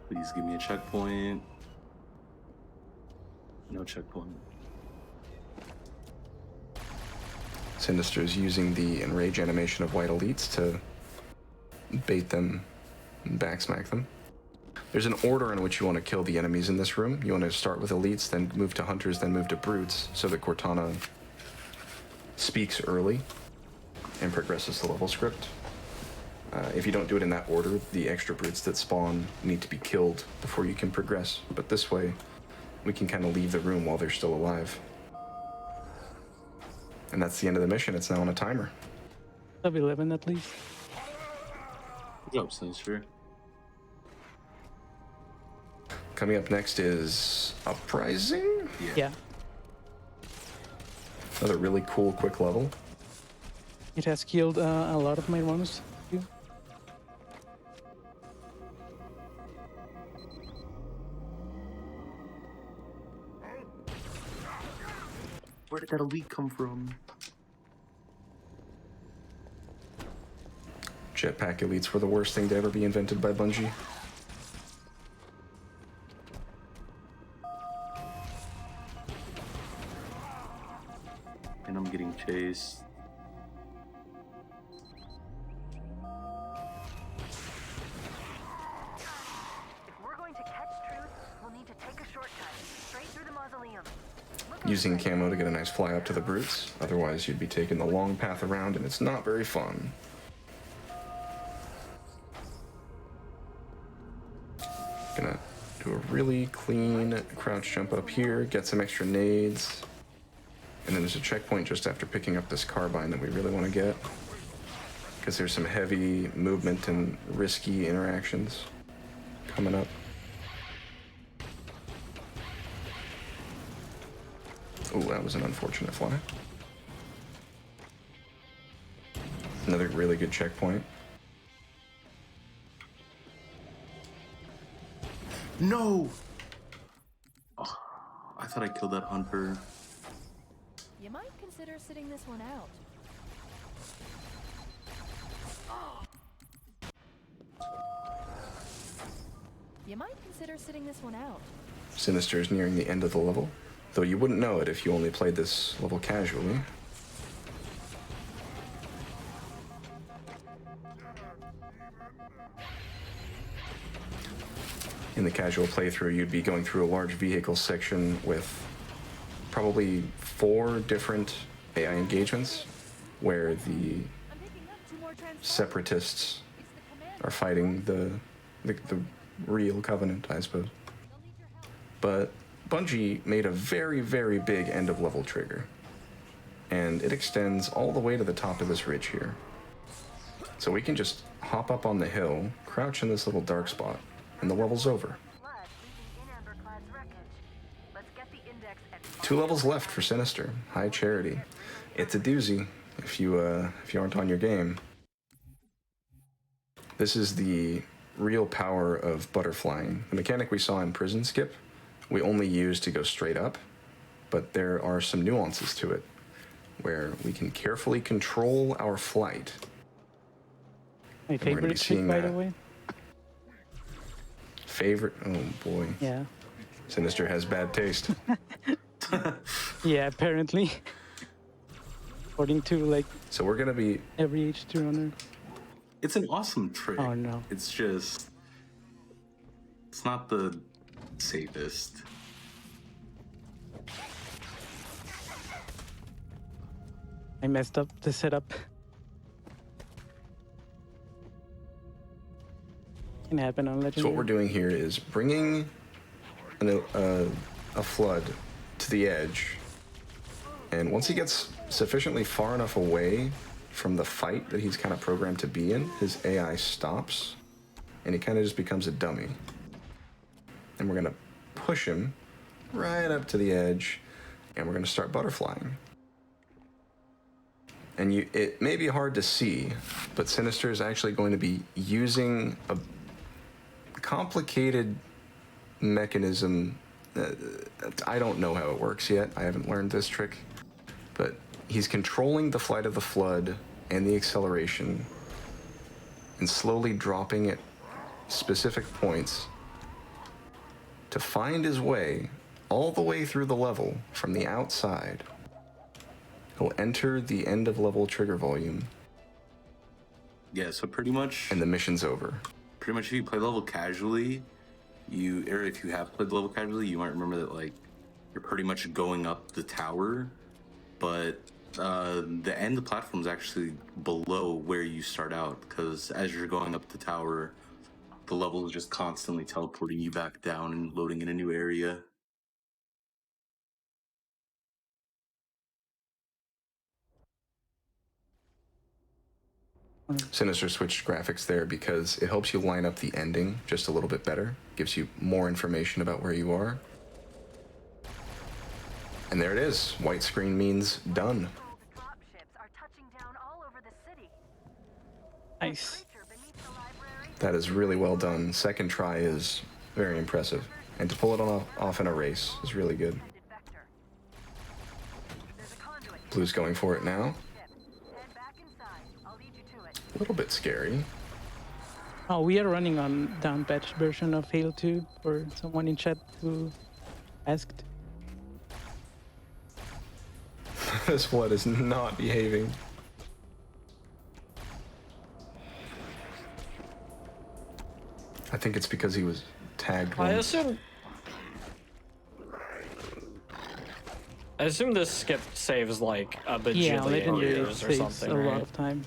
Please give me a checkpoint. No checkpoint. Sinister's using the enrage animation of white elites to bait them and backsmack them. There's an order in which you want to kill the enemies in this room. You want to start with elites, then move to hunters, then move to brutes, so that Cortana speaks early and progresses the level script. If you don't do it in that order, the extra brutes that spawn need to be killed before you can progress. But this way, we can kind of leave the room while they're still alive. And that's the end of the mission. It's now on a timer. Sub 11 at least. Good job, Sinister. Coming up next is Uprising? Yeah. Another really cool quick level. It has killed a lot of my runs too. Where did that elite come from? Jetpack elites were the worst thing to ever be invented by Bungie. And I'm getting chased. If we're going to catch Truth, we'll need to take a shortcut straight through the mausoleum. Using camo to get a nice fly up to the brutes. Otherwise, you'd be taking the long path around, and it's not very fun. Gonna do a really clean crouch jump up here, get some extra nades. And then there's a checkpoint just after picking up this carbine that we really want to get. Because there's some heavy movement and risky interactions coming up. Oh, that was an unfortunate fly. Another really good checkpoint. No! Oh, I thought I killed that hunter. You might consider sitting this one out. You might consider sitting this one out. Sinister is nearing the end of the level, though you wouldn't know it if you only played this level casually. In the casual playthrough, you'd be going through a large vehicle section with probably 4 different AI engagements where the separatists are fighting the real Covenant, I suppose. But Bungie made a very, very big end-of-level trigger, and it extends all the way to the top of this ridge here. So we can just hop up on the hill, crouch in this little dark spot, and the level's over. 2 levels left for Sinister. High Charity. It's a doozy if you aren't on your game. This is the real power of butterflying. The mechanic we saw in Prison Skip, we only use to go straight up, but there are some nuances to it where we can carefully control our flight. My favorite trick, by the way. favorite. Oh boy. Yeah. Sinister has bad taste. Yeah, apparently. According to like. So we're gonna be every H2 runner. It's an awesome trick. Oh no. It's just. It's not the safest. I messed up the setup. Can happen on Legendary. So what we're doing here is bringing a flood to the edge, and once he gets sufficiently far enough away from the fight that he's kind of programmed to be in, his AI stops, and he kind of just becomes a dummy. And we're gonna push him right up to the edge, and we're gonna start butterflying. And it may be hard to see, but Sinister is actually going to be using a complicated mechanism. I don't know how it works yet. I haven't learned this trick, but he's controlling the flight of the flood and the acceleration and slowly dropping at specific points to find his way all the way through the level from the outside. He'll enter the end of level trigger volume. Yeah, so pretty much... And the mission's over. Pretty much if you play level casually, or if you have played level casually, you might remember that, like, you're pretty much going up the tower, but the end of the platform is actually below where you start out, because as you're going up the tower, the level is just constantly teleporting you back down and loading in a new area. Sinister switched graphics there because it helps you line up the ending just a little bit better, gives you more information about where you are. And there it is. White screen means done. Nice. That is really well done. Second try is very impressive. And to pull it off in a race is really good. Blue's going for it now. A little bit scary. Oh, we are running on down-patched version of Halo 2 for someone in chat who asked. This flood is not behaving. I think it's because he was tagged once. I assume this skip saves like a bajillion years or something, a right? lot of time.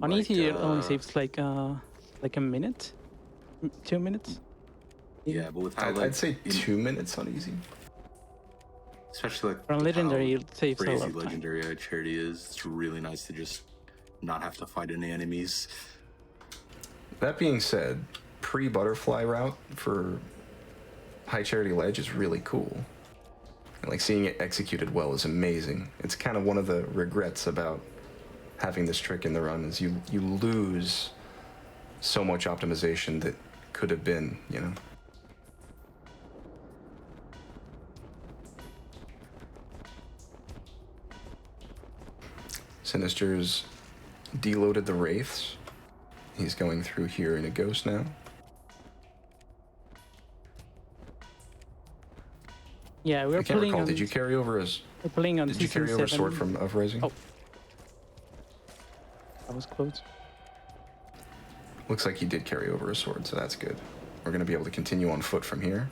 On easy, it only saves like a minute, 2 minutes. Yeah, but with how I'd say 2 minutes on easy. Especially like on legendary, it saves a lot crazy of time. legendary charity is. It's really nice to just not have to fight any enemies. That being said, pre-butterfly route for high charity ledge is really cool. And like seeing it executed well is amazing. It's kind of one of the regrets about having this trick in the run is you lose so much optimization that could have been, you know. Sinister's deloaded the wraiths. He's going through here in a ghost now. Yeah, we're I can't playing recall. on. Did you carry over as? We're playing on. Did you carry over Sword from of Rising? Oh, that was close. Looks like he did carry over a sword, so that's good. We're going to be able to continue on foot from here.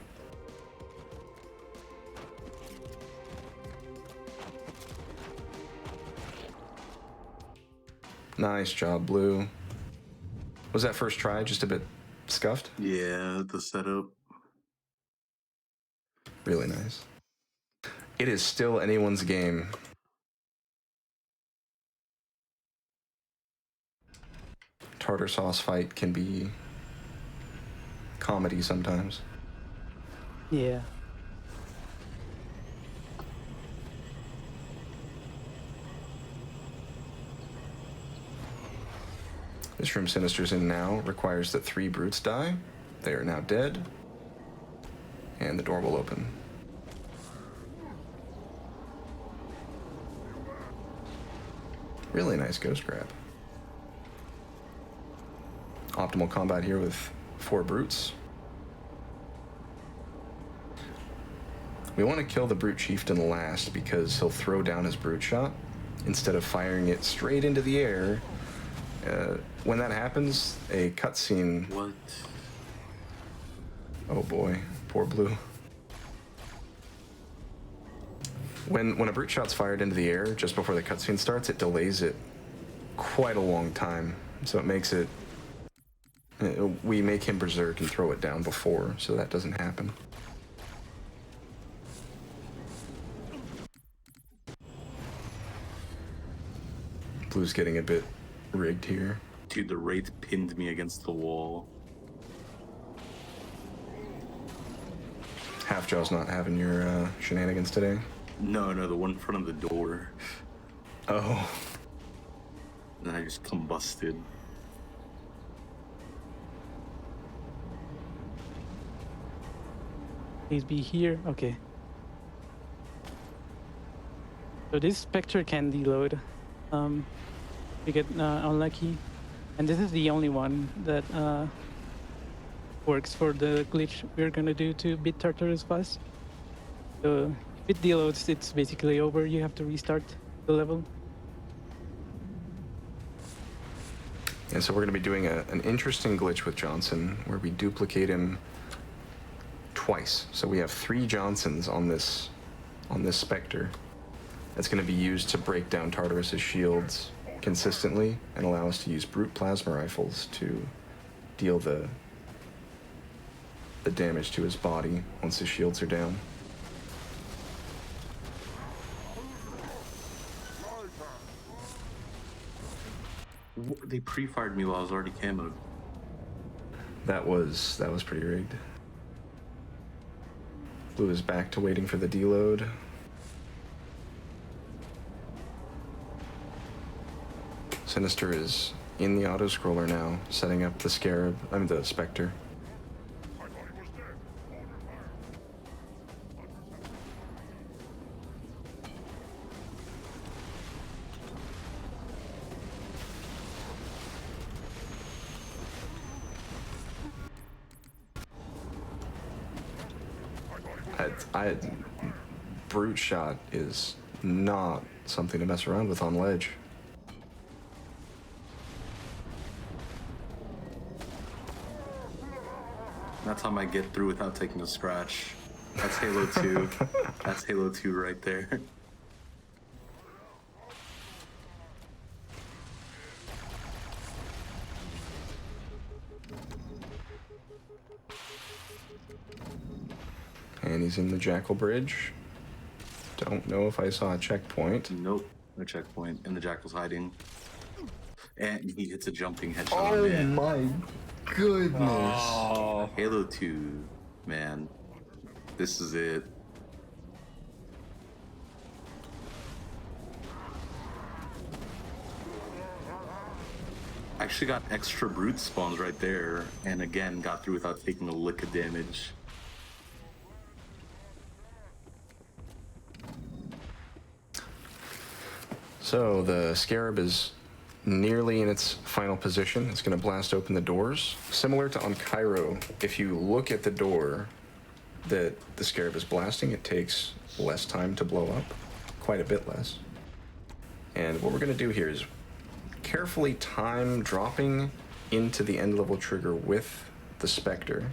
Nice job, Blue. Was that first try just a bit scuffed? Yeah, the setup. Really nice. It is still anyone's game. Tartar sauce fight can be comedy sometimes. Yeah. This room Sinister's in now requires that 3 brutes die. They are now dead. And the door will open. Really nice ghost grab. optimal combat here with 4 brutes. We want to kill the brute chieftain last because he'll throw down his brute shot instead of firing it straight into the air. When that happens, a cutscene. What? Oh boy, poor Blue. When a brute shot's fired into the air just before the cutscene starts, it delays it quite a long time. So it makes it. We make him berserk and throw it down before, so that doesn't happen. Blue's getting a bit rigged here. Dude, the Wraith pinned me against the wall. Halfjaw's not having your shenanigans today? No, the one in front of the door. Oh. And I just combusted. Please be here. Okay. So this Spectre can deload. We get unlucky. And this is the only one that works for the glitch we're gonna do to beat Tartarus fast. So if it deloads, it's basically over. You have to restart the level. And so we're going to be doing an interesting glitch with Johnson where we duplicate him twice. So we have 3 Johnsons on this Spectre. That's going to be used to break down Tartarus's shields consistently and allow us to use brute plasma rifles to deal the damage to his body once his shields are down. They pre-fired me while I was already camoed. That was pretty rigged. Blue is back to waiting for the deload. Sinister is in the auto-scroller now, setting up the Scarab, the Spectre. Brute shot is not something to mess around with on ledge. That's how I get through without taking a scratch. That's Halo 2. That's Halo 2 right there. And he's in the Jackal Bridge. Don't know if I saw a checkpoint. Nope, no checkpoint. And the Jackal's hiding. And he hits a jumping headshot. Oh man. My goodness. Oh. Halo 2, man. This is it. Actually got extra brute spawns right there. And again, got through without taking a lick of damage. So the Scarab is nearly in its final position. It's going to blast open the doors. Similar to on Cairo, if you look at the door that the Scarab is blasting, it takes less time to blow up, quite a bit less. And what we're going to do here is carefully time dropping into the end level trigger with the Spectre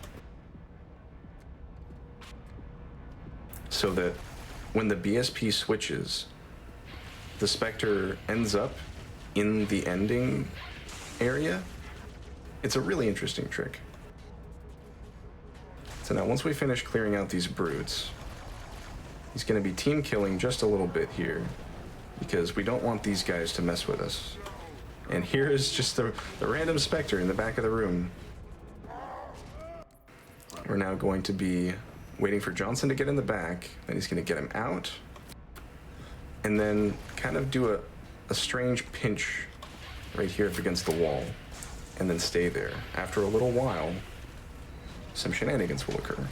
so that when the BSP switches, the Spectre ends up in the ending area. It's a really interesting trick. So now once we finish clearing out these brutes, he's going to be team killing just a little bit here because we don't want these guys to mess with us. And here is just the random Spectre in the back of the room. We're now going to be waiting for Johnson to get in the back, then he's going to get him out, and then kind of do a strange pinch right here up against the wall, and then stay there. After a little while, some shenanigans will occur.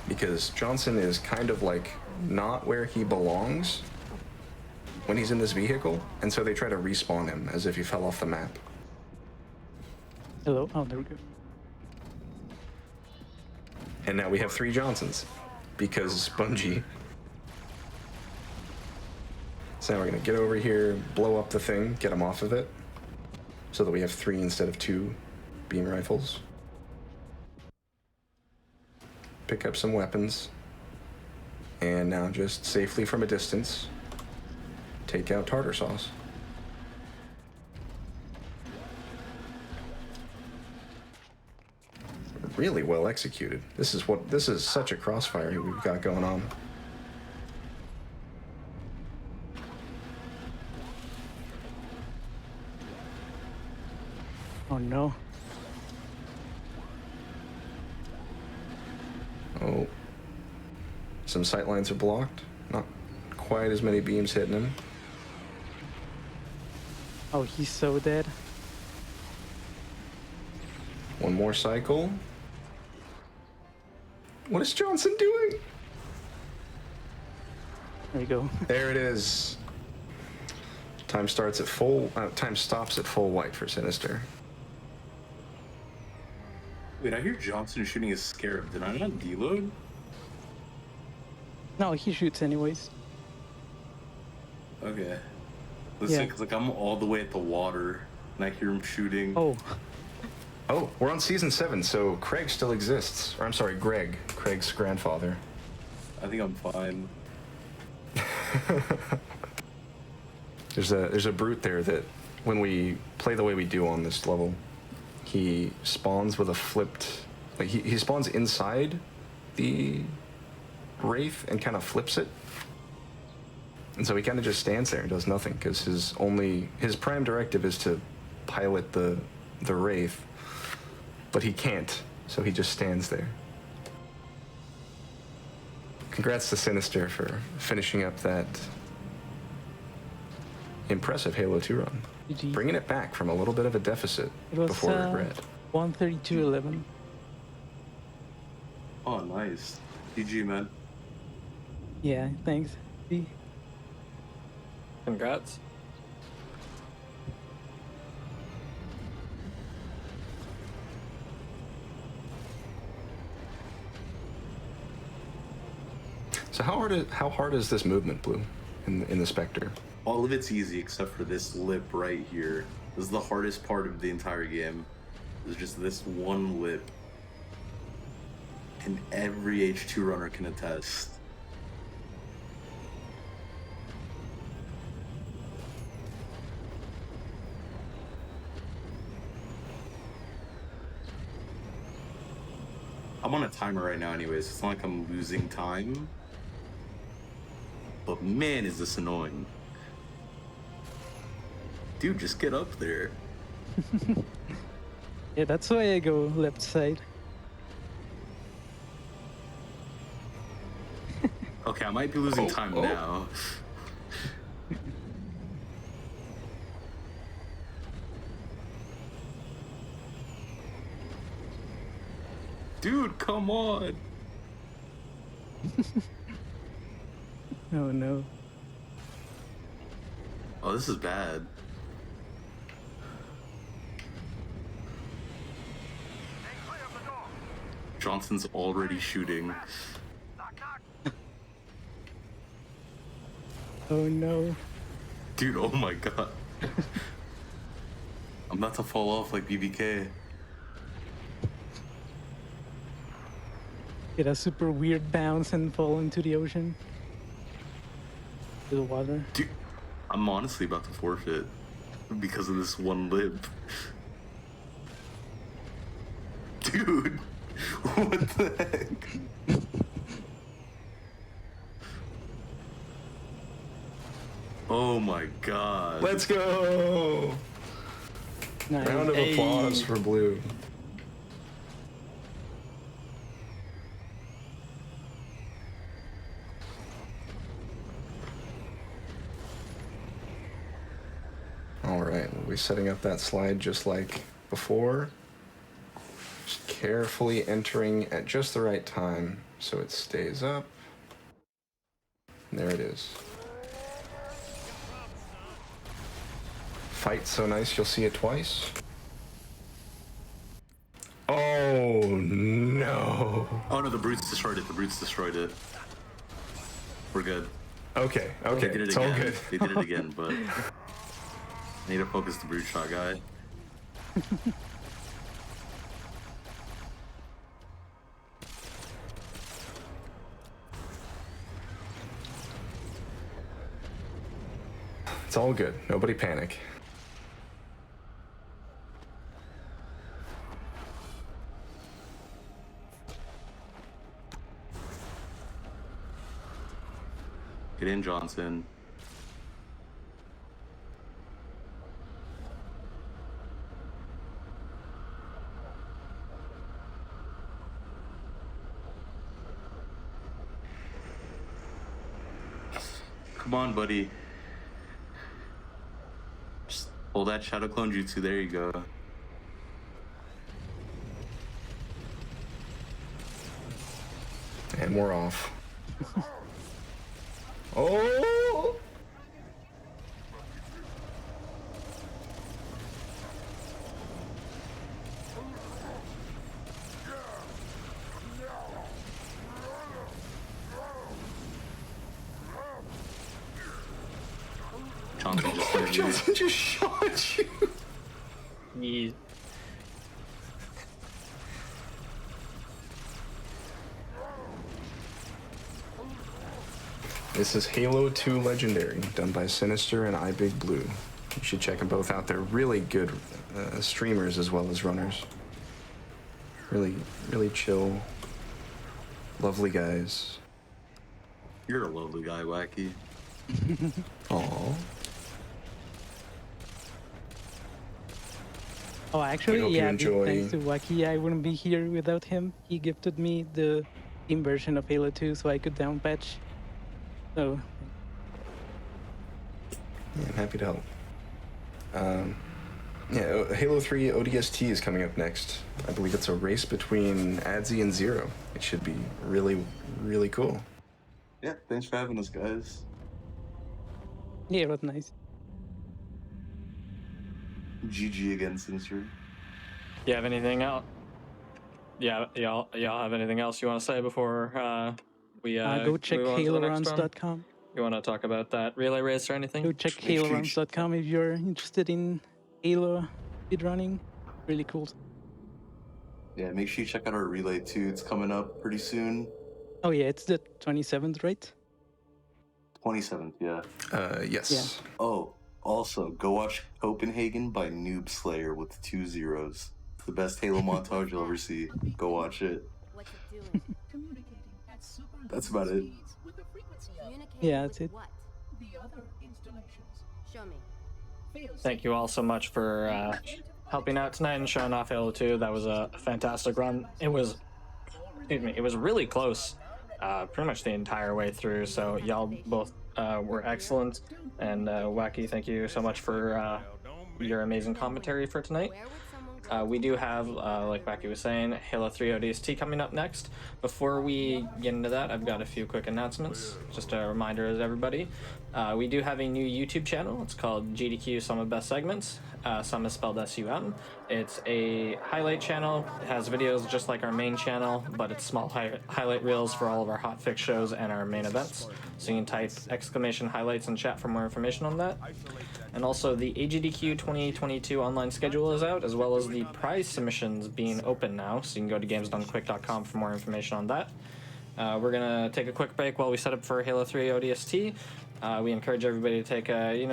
Because Johnson is kind of like not where he belongs when he's in this vehicle, and so they try to respawn him as if he fell off the map. Hello? Oh, there we go. And now we have 3 Johnsons because Bungie. So now we're gonna get over here, blow up the thing, get them off of it, so that we have 3 instead of 2 beam rifles. Pick up some weapons, and now just safely from a distance, take out tartar sauce. Really well executed. This is such a crossfire we've got going on. Oh no. Oh. Some sightlines are blocked. Not quite as many beams hitting him. Oh, he's so dead. One more cycle. What is Johnson doing? There you go. There it is. Time stops at full white for Sinister. Wait, I hear Johnson shooting his Scarab. Did I not deload? No, he shoots anyways. Okay. Listen, Yeah. because like I'm all the way at the water, and I hear him shooting. Oh. Oh, we're on season 7, so Craig still exists. Or I'm sorry, Greg. Craig's grandfather. I think I'm fine. There's a brute there that when we play the way we do on this level, he spawns with a flipped, like he spawns inside the Wraith and kind of flips it. And so he kind of just stands there and does nothing because his prime directive is to pilot the Wraith, but he can't, so he just stands there. Congrats to Sinister for finishing up that impressive Halo 2 run. GG. Bringing it back from a little bit of a deficit It was before regret. 132.11. Oh, nice. GG, man. Yeah, thanks. See? Congrats. So how hard is this movement, Blue, in the Spectre? All of it's easy except for this lip right here. This is the hardest part of the entire game. There's just this one lip. And every H2 runner can attest. I'm on a timer right now anyways. It's not like I'm losing time. But man, is this annoying. Dude, just get up there. Yeah, that's why I go left side. Okay, I might be losing time now. Dude, come on. Oh no. Oh, this is bad. Johnson's already shooting. Oh no. Dude, oh my god. I'm about to fall off like BBK. Get a super weird bounce and fall into the ocean. To the water. Dude, I'm honestly about to forfeit because of this one lip. Dude, what the heck? Oh my god. Let's go! Nice. Round of applause for Blue. Alright, we'll be setting up that slide just like before. Just carefully entering at just the right time so it stays up. And there it is. Fight so nice you'll see it twice. Oh no. Oh no, the brutes destroyed it. The brutes destroyed it. We're good. Okay, okay, They did it it's again. all good. They did it again, but I need to focus the brute shot guy. It's all good. Nobody panic. Get in, Johnson. Come on, buddy. Just pull that Shadow Clone Jutsu. There you go. And we're off. Oh! Johnson just shot you. Yeah. This is Halo 2 Legendary, done by Sinister and iBigBlue. You should check them both out. They're really good streamers as well as runners. Really, really chill, lovely guys. You're a lovely guy, Wacky. Aww. Oh, actually, hope you yeah, enjoy- thanks to Wacky, I wouldn't be here without him. He gifted me the Steam version of Halo 2 so I could down patch. So, Yeah, I'm happy to help. Yeah, Halo 3 ODST is coming up next. I believe it's a race between Adzi and Zero. It should be really, really cool. Yeah, thanks for having us, guys. yeah, it was nice. GG again, Sinister. You have anything else? Yeah, y'all have anything else you want to say before we Go check move on to the next one? HaloRuns.com. You want to talk about that relay race or anything? Go check HaloRuns.com if you're interested in Halo speedrunning. Really cool. Yeah, make sure you check out our relay too. It's coming up pretty soon. Oh yeah, it's the 27th, right? 27th, yeah. Yes. Yeah. Oh, also, go watch Copenhagen by Noob Slayer with 2 zeros. It's the best Halo montage you'll ever see. Go watch it. That's about it. Yeah, that's it. Show me. Thank you all so much for helping out tonight and showing off Halo 2. That was a fantastic run. It was, it was really close, pretty much the entire way through. So y'all both were excellent. And Wacky, thank you so much for your amazing commentary for tonight. We do have, like Wacky was saying, Halo 3 ODST coming up next. Before we get into that, I've got a few quick announcements. Just a reminder to everybody. We do have a new YouTube channel. It's called GDQ Some of Best Segments. Some is spelled S-U-M. It's a highlight channel. It has videos just like our main channel, but it's small highlight reels for all of our hotfix shows and our main events. So you can type !highlights in chat for more information on that. And also the AGDQ 2022 online schedule is out, as well as the prize submissions being open now. So you can go to gamesdonequick.com for more information on that. We're gonna take a quick break while we set up for Halo 3 ODST. We encourage everybody to take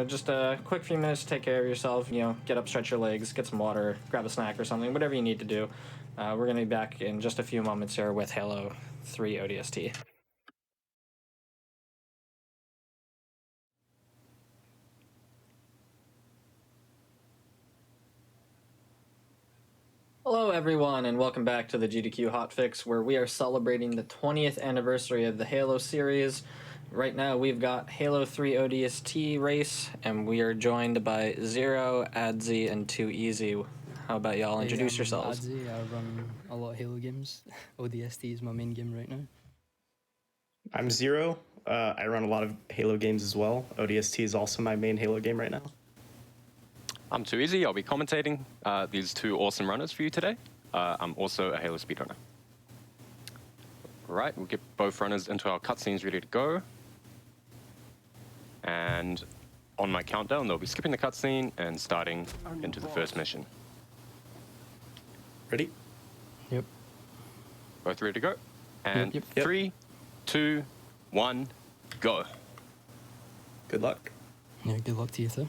just a quick few minutes to take care of yourself. Get up, stretch your legs, get some water, grab a snack or something, whatever you need to do. We're gonna be back in just a few moments here with Halo 3 ODST. Hello everyone, and welcome back to the GDQ Hotfix, where we are celebrating the 20th anniversary of the Halo series. Right now we've got Halo 3 ODST race, and we are joined by Zero, Adzi, and 2Easy. How about y'all introduce yourselves? Adzi, I run a lot of Halo games. ODST is my main game right now. I'm Zero. I run a lot of Halo games as well. ODST is also my main Halo game right now. I'm 2Easy. I'll be commentating these two awesome runners for you today. I'm also a Halo speedrunner. Right, we'll get both runners into our cutscenes ready to go. And on my countdown, they'll be skipping the cutscene and starting into the first mission. Ready? Yep. Both ready to go? And Yep. 3, 2, 1, go. Good luck. Yeah, good luck to you too.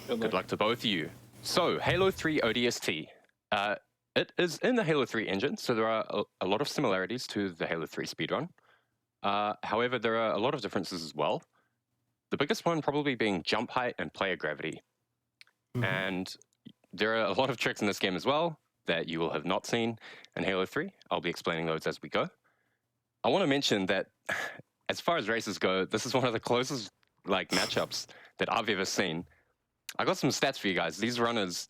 Good luck to both of you. So, Halo 3 ODST. It is in the Halo 3 engine, so there are a lot of similarities to the Halo 3 speedrun. However, there are a lot of differences as well. The biggest one probably being jump height and player gravity. And there are a lot of tricks in this game as well that you will have not seen in Halo 3. I'll be explaining those as we go. I want to mention that as far as races go, this is one of the closest matchups that I've ever seen. I got some stats for you guys. These runners,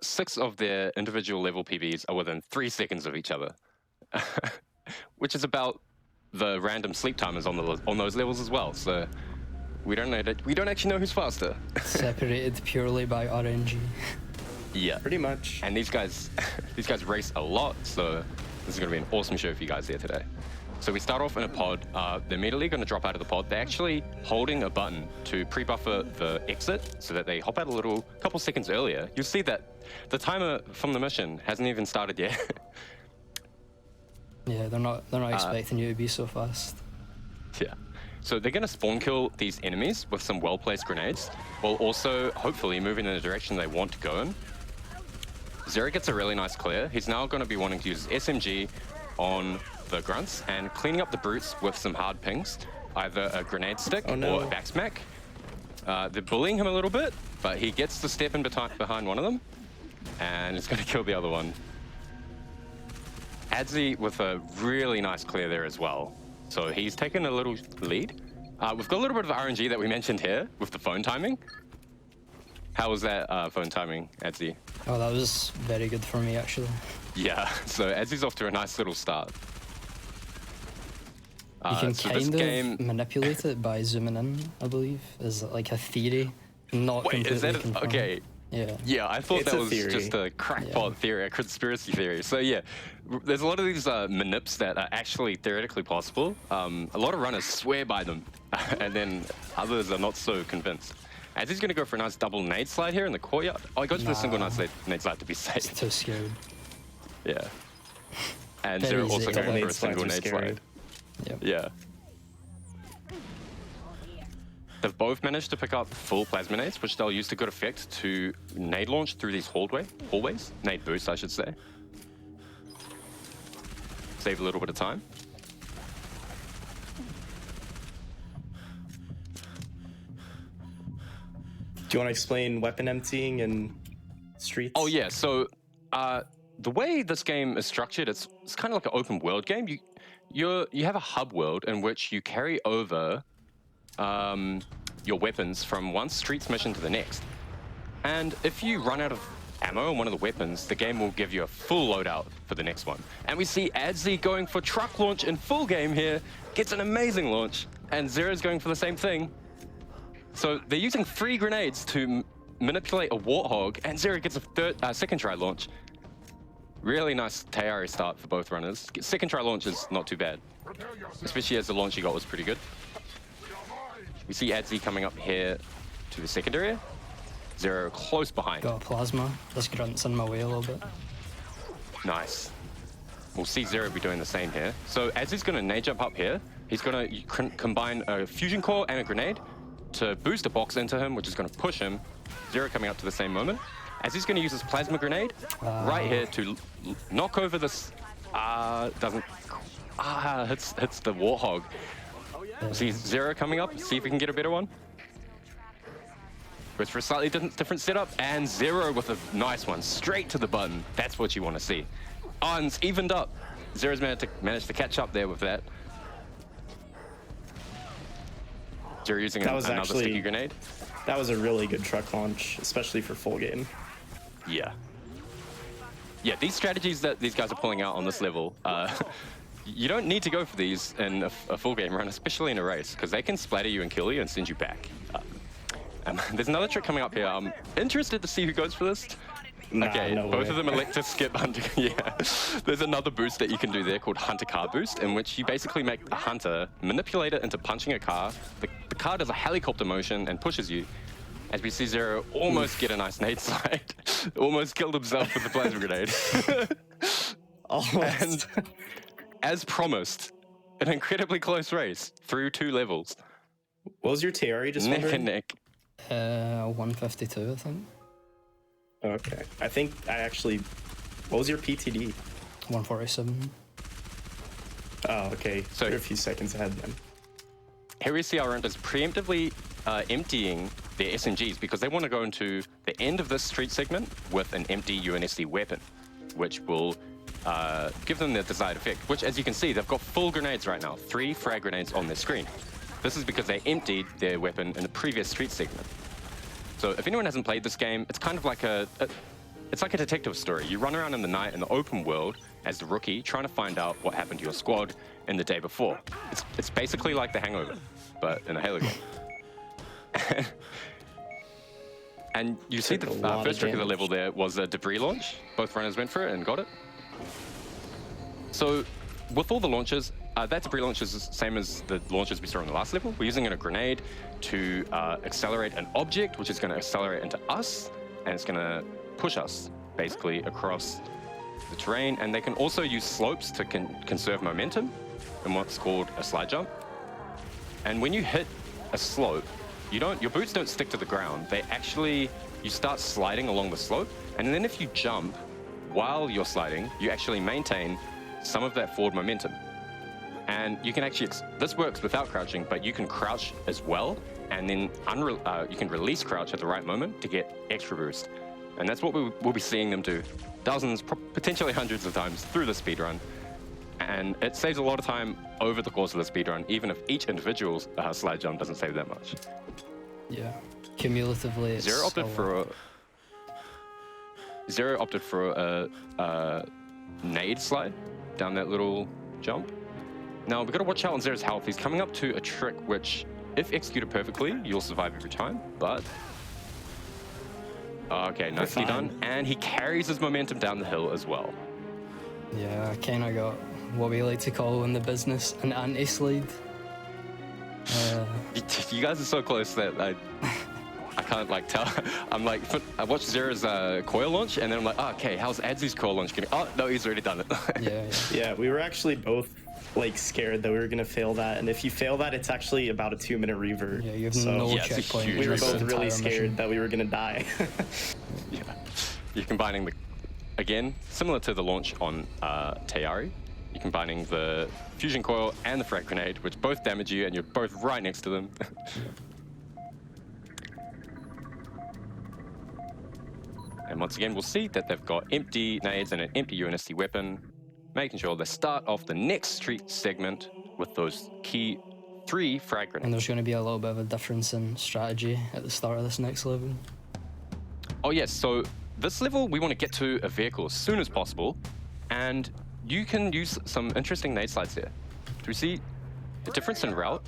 6 of their individual level PBs are within 3 seconds of each other, which is about the random sleep timers on those levels as well. So we don't actually know who's faster. Separated purely by RNG. Yeah, pretty much. And these guys race a lot, so this is going to be an awesome show for you guys here today. So we start off in a pod. They're immediately going to drop out of the pod. They're actually holding a button to pre-buffer the exit so that they hop out a couple seconds earlier. You'll see that the timer from the mission hasn't even started yet. Yeah, they're not expecting you to be so fast. Yeah. So they're going to spawn kill these enemies with some well-placed grenades, while also hopefully moving in the direction they want to go in. Zero gets a really nice clear. He's now going to be wanting to use his SMG on the grunts and cleaning up the brutes with some hard pings, either a grenade stick or a backsmack. They're bullying him a little bit, but he gets to step in behind one of them, and it's going to kill the other one. Adzi with a really nice clear there as well. So he's taken a little lead. We've got a little bit of RNG that we mentioned here with the phone timing. How was that phone timing, Adzi? Oh, that was very good for me, actually. Yeah, so Adzi's off to a nice little start. You can so kind of manipulate it by zooming in, I believe, is like a theory. Not Wait, is that confirmed. okay? Yeah. Yeah, I thought It's that a was theory. just a crackpot theory, a conspiracy theory. So yeah, there's a lot of these manips that are actually theoretically possible. A lot of runners swear by them, and then others are not so convinced. As he's going to go for a nice double nade slide here in the courtyard. Oh, he goes for the single nade slide to be safe. It's too scared. Yeah. And Very they're easy. also Double going for a nade single slides are nade scary. slide. Yep. Yeah. They've both managed to pick up full plasma nades, which they'll use to good effect to nade launch through these hallways. Nade boost, I should say. Save a little bit of time. Do you want to explain weapon emptying and streets? Oh yeah, so the way this game is structured, it's kind of like an open world game. You have a hub world in which you carry over your weapons from one streets mission to the next. And if you run out of ammo on one of the weapons, the game will give you a full loadout for the next one. And we see Adzi going for truck launch in full game here, gets an amazing launch, and Zero's going for the same thing. So they're using 3 grenades to manipulate a Warthog, and Zero gets a second try launch. Really nice Tayari start for both runners. Second try launch is not too bad, especially as the launch he got was pretty good. We see Adzi coming up here to the second area. Zero close behind. Got a plasma. This grunt's in my way a little bit. Nice. We'll see Zero be doing the same here. So Adzi's going to nade jump up here. He's going to combine a fusion core and a grenade to boost a box into him, which is going to push him. Zero coming up to the same moment. Adzi's going to use his plasma grenade right here to knock over this. Hits the Warthog. See Zero coming up. See if we can get a better one. Goes for a slightly different setup, and Zero with a nice one straight to the button. That's what you want to see. Oh, and it's evened up. Zero's managed to catch up there with that. Zero using another sticky grenade. That was a really good truck launch, especially for full game. Yeah. Yeah, these strategies that these guys are pulling out on this level, you don't need to go for these in a full game run, especially in a race, because they can splatter you and kill you and send you back. There's another trick coming up here. I'm interested to see who goes for this. Okay, no both way. of them elect to skip hunter. Yeah, there's another boost that you can do there called hunter car boost, in which you basically make a hunter manipulate it into punching a car. The car does a helicopter motion and pushes you. As we see Zero almost get a nice nade slide, almost killed himself with the plasma grenade. And as promised, an incredibly close race through 2 levels. What was your TR? Just neck wondering? and neck. 152, I think. Okay. I think I actually... What was your PTD? 147. Oh, okay. So you're a few seconds ahead then. Here we see our runners preemptively emptying their SMGs because they want to go into the end of this street segment with an empty UNSC weapon, which will give them the desired effect, which, as you can see, they've got full grenades right now, 3 frag grenades on their screen. This is because they emptied their weapon in the previous street segment. So if anyone hasn't played this game, it's kind of like it's like a detective story. You run around in the night in the open world as the rookie, trying to find out what happened to your squad in the day before. It's basically like The Hangover, but in a Halo game. And you see the first trick of the level there was a debris launch. Both runners went for it and got it. So with all the launches, that debris launch is the same as the launches we saw in the last level. We're using a grenade to accelerate an object, which is going to accelerate into us, and it's going to push us basically across the terrain. And they can also use slopes to conserve momentum in what's called a slide jump. And when you hit a slope, your boots don't stick to the ground. They actually, you start sliding along the slope, and then if you jump while you're sliding, you actually maintain some of that forward momentum. And you can actually, this works without crouching, but you can crouch as well, and then you can release crouch at the right moment to get extra boost. And that's what we'll be seeing them do dozens, potentially hundreds of times through the speedrun. And it saves a lot of time over the course of the speedrun, even if each individual slide jump doesn't save that much. Yeah, cumulatively it's Zero opted for a nade slide down that little jump. Now, we've got to watch out on Zero's health. He's coming up to a trick which, if executed perfectly, you'll survive every time, but... Okay, nicely done. And he carries his momentum down the hill as well. Yeah, I kind of got what we like to call in the business an anti-slide. You guys are so close that I can't like tell. I'm like, I watched Zero's coil launch, and then I'm like, oh, okay, how's Adzy's coil launch going? Oh, no, he's already done it. Yeah, we were actually both like scared that we were gonna fail that, and if you fail that, it's actually about a 2-minute revert. Yeah, you have no checkpoint. We were both really scared that we were gonna die. Yeah, you're combining again, similar to the launch on Tayari, you're combining the fusion coil and the frag grenade, which both damage you, and you're both right next to them. And once again, we'll see that they've got empty nades and an empty UNSC weapon, making sure they start off the next street segment with those key 3 frag grenades. And there's going to be a little bit of a difference in strategy at the start of this next level. Oh yes, so this level we want to get to a vehicle as soon as possible, and you can use some interesting nade slides here. Do we see a difference in route?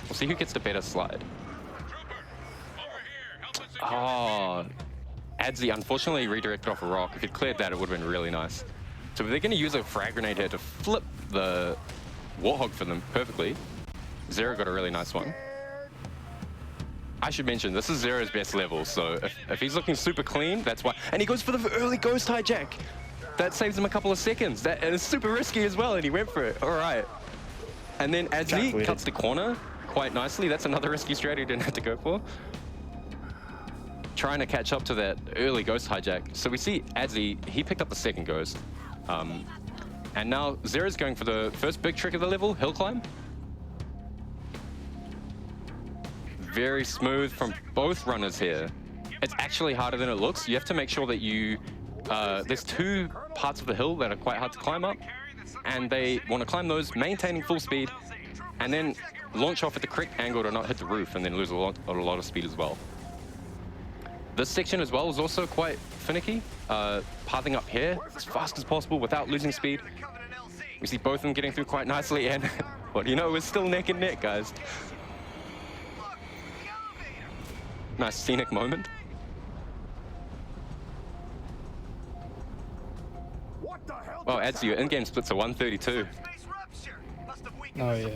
We'll see who gets the better slide. Oh, Adzy unfortunately redirected off a rock. If he'd cleared that, it would have been really nice. So they're going to use a frag grenade here to flip the Warthog for them perfectly. Zero got a really nice one. I should mention, this is Zero's best level, so if he's looking super clean, that's why. And he goes for the early ghost hijack. That saves him a couple of seconds. And it's super risky as well, and he went for it. All right. And then Adzy cuts the corner quite nicely. That's another risky strategy he didn't have to go for. Trying to catch up to that early ghost hijack. So we see Adzy, he picked up the second ghost. And now Zero's going for the first big trick of the level, hill climb. Very smooth from both runners here. It's actually harder than it looks. You have to make sure that you, there's 2 parts of the hill that are quite hard to climb up, and they want to climb those, maintaining full speed, and then launch off at the correct angle to not hit the roof, and then lose a lot of speed as well. This section as well is also quite finicky, pathing up here as fast as possible without losing speed. We see both of them getting through quite nicely, and what do you know, we're still neck and neck, guys. Nice scenic moment. Well, adds to your in-game splits are 132. Oh yeah.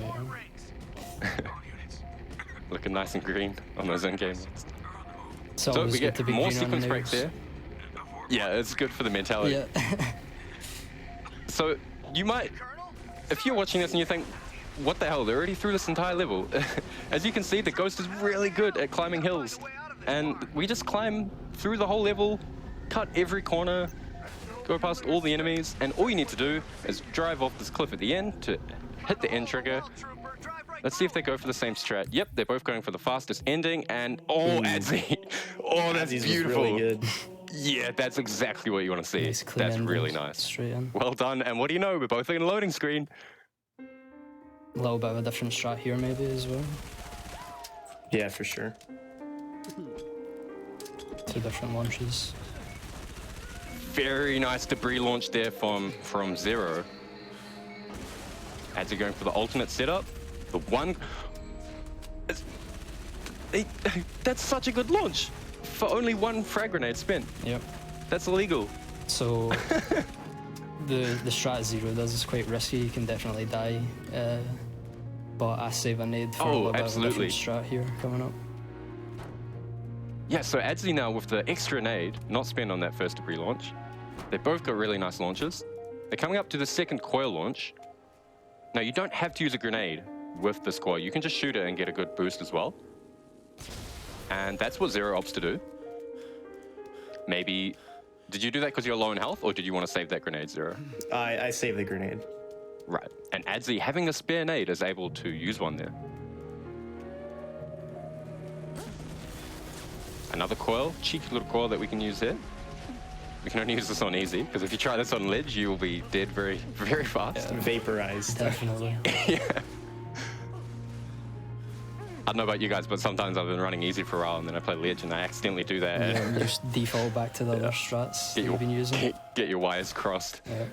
Looking nice and green on those in-game ones. So So we good get to be more green on sequence break nails. there. Yeah, it's good for the mentality. Yeah. So you might, if you're watching this and you think, what the hell, they're already through this entire level. As you can see, the Ghost is really good at climbing hills. And we just climb through the whole level, cut every corner, go past all the enemies, and all you need to do is drive off this cliff at the end to hit the end trigger. Let's see if they go for the same strat. Yep, they're both going for the fastest ending, and oh, Adzi. Oh, that's Adzi's was beautiful. really good. Yeah, that's exactly what you want to see. Nice, clean That's really ending, nice. straight in. Well done, and what do you know? We're both in a loading screen. A little bit of a different strat here maybe as well. Yeah, for sure. 2 different launches. Very nice debris launch there from Zero. Adzi going for the alternate setup. The one... That's such a good launch for only 1 frag grenade spent. Yep. That's illegal. So the strat Zero does is quite risky. You can definitely die. But I save a nade for a little bit of a different strat here coming up. Yeah, so Adzi now with the extra nade, not spent on that first debris launch. They both got really nice launches. They're coming up to the second coil launch. Now you don't have to use a grenade with this coil. You can just shoot it and get a good boost as well. And that's what Zero opts to do. Maybe, did you do that because you're low in health, or did you want to save that grenade, Zero? I saved the grenade. Right, and Adzi, having a spare nade, is able to use one there. Another coil, cheeky little coil that we can use there. We can only use this on easy, because if you try this on ledge, you will be dead very, very fast. Yeah, vaporized. Definitely. Yeah. I don't know about you guys, but sometimes I've been running easy for a while, and then I play ledge, and I accidentally do that. Yeah, you just default back to the other strats you've been using. Get your wires crossed. Yeah.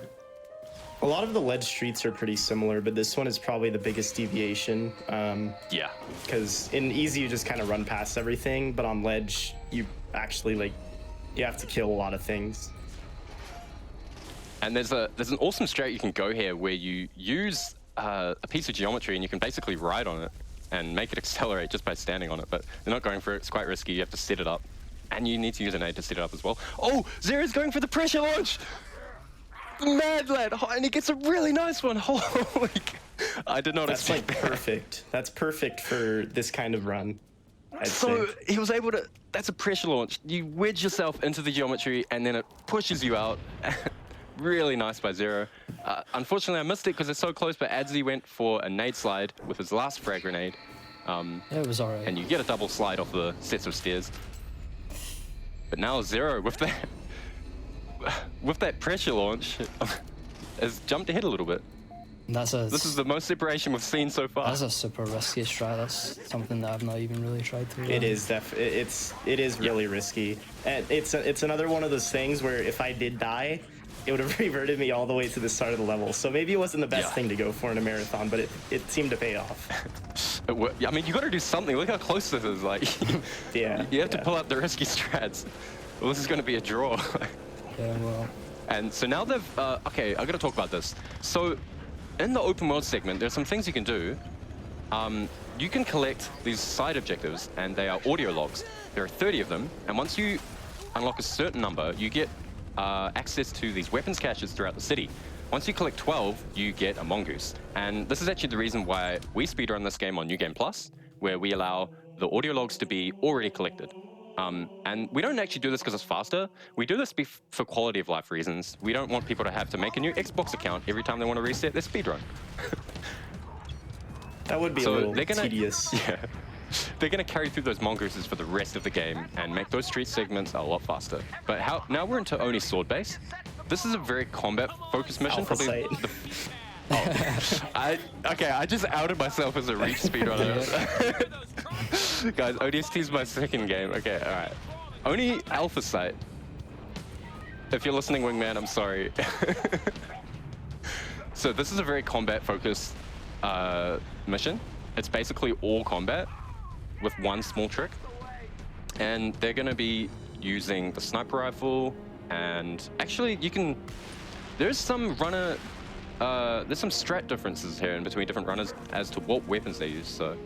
A lot of the ledge streets are pretty similar, but this one is probably the biggest deviation. Yeah. Because in easy, you just kind of run past everything, but on ledge, you actually, you have to kill a lot of things. And there's an awesome strat you can go here where you use a piece of geometry and you can basically ride on it and make it accelerate just by standing on it, but they're not going for it. It's quite risky. You have to set it up, and you need to use an aid to set it up as well. Oh, Zero's going for the pressure launch! Mad lad, and he gets a really nice one. Holy, I did not expect that. Perfect. That's perfect for this kind of run. So he was able to, that's a pressure launch. You wedge yourself into the geometry and then it pushes you out. Really nice by Zero. Unfortunately, I missed it because it's so close, but Adzi went for a nade slide with his last frag grenade. Yeah, it was alright. And you get a double slide off the sets of stairs. But now Zero with that pressure launch has jumped ahead a little bit. This is the most separation we've seen so far. That's a super risky strat. That's something that I've not even really tried to learn. It is it is really risky. And it's another one of those things where if I did die, it would have reverted me all the way to the start of the level. So maybe it wasn't the best thing to go for in a marathon, but it seemed to pay off. I mean, you got to do something. Look how close this is. Like, yeah, you have to pull out the risky strats. Well, this is going to be a draw. Yeah, well. And so now they've okay, I got to talk about this. So in the open world segment, there's some things you can do. You can collect these side objectives, and they are audio logs. There are 30 of them, and once you unlock a certain number, you get access to these weapons caches throughout the city. Once you collect 12, you get a mongoose. And this is actually the reason why we speedrun this game on New Game Plus, where we allow the audio logs to be already collected. And we don't actually do this because it's faster. We do this for quality of life reasons. We don't want people to have to make a new Xbox account every time they want to reset their speedrun. That would be a little tedious. Yeah. They're going to carry through those mongooses for the rest of the game and make those street segments a lot faster. But now we're into Oni Sword Base. This is a very combat-focused mission. Probably I just outed myself as a Reach speedrunner. Guys, ODST is my second game. Okay, all right. Oni Alpha Site. If you're listening, Wingman, I'm sorry. So this is a very combat-focused mission. It's basically all combat with one small trick. And they're going to be using the sniper rifle, and actually you can there's some there's some strat differences here in between different runners as to what weapons they use. So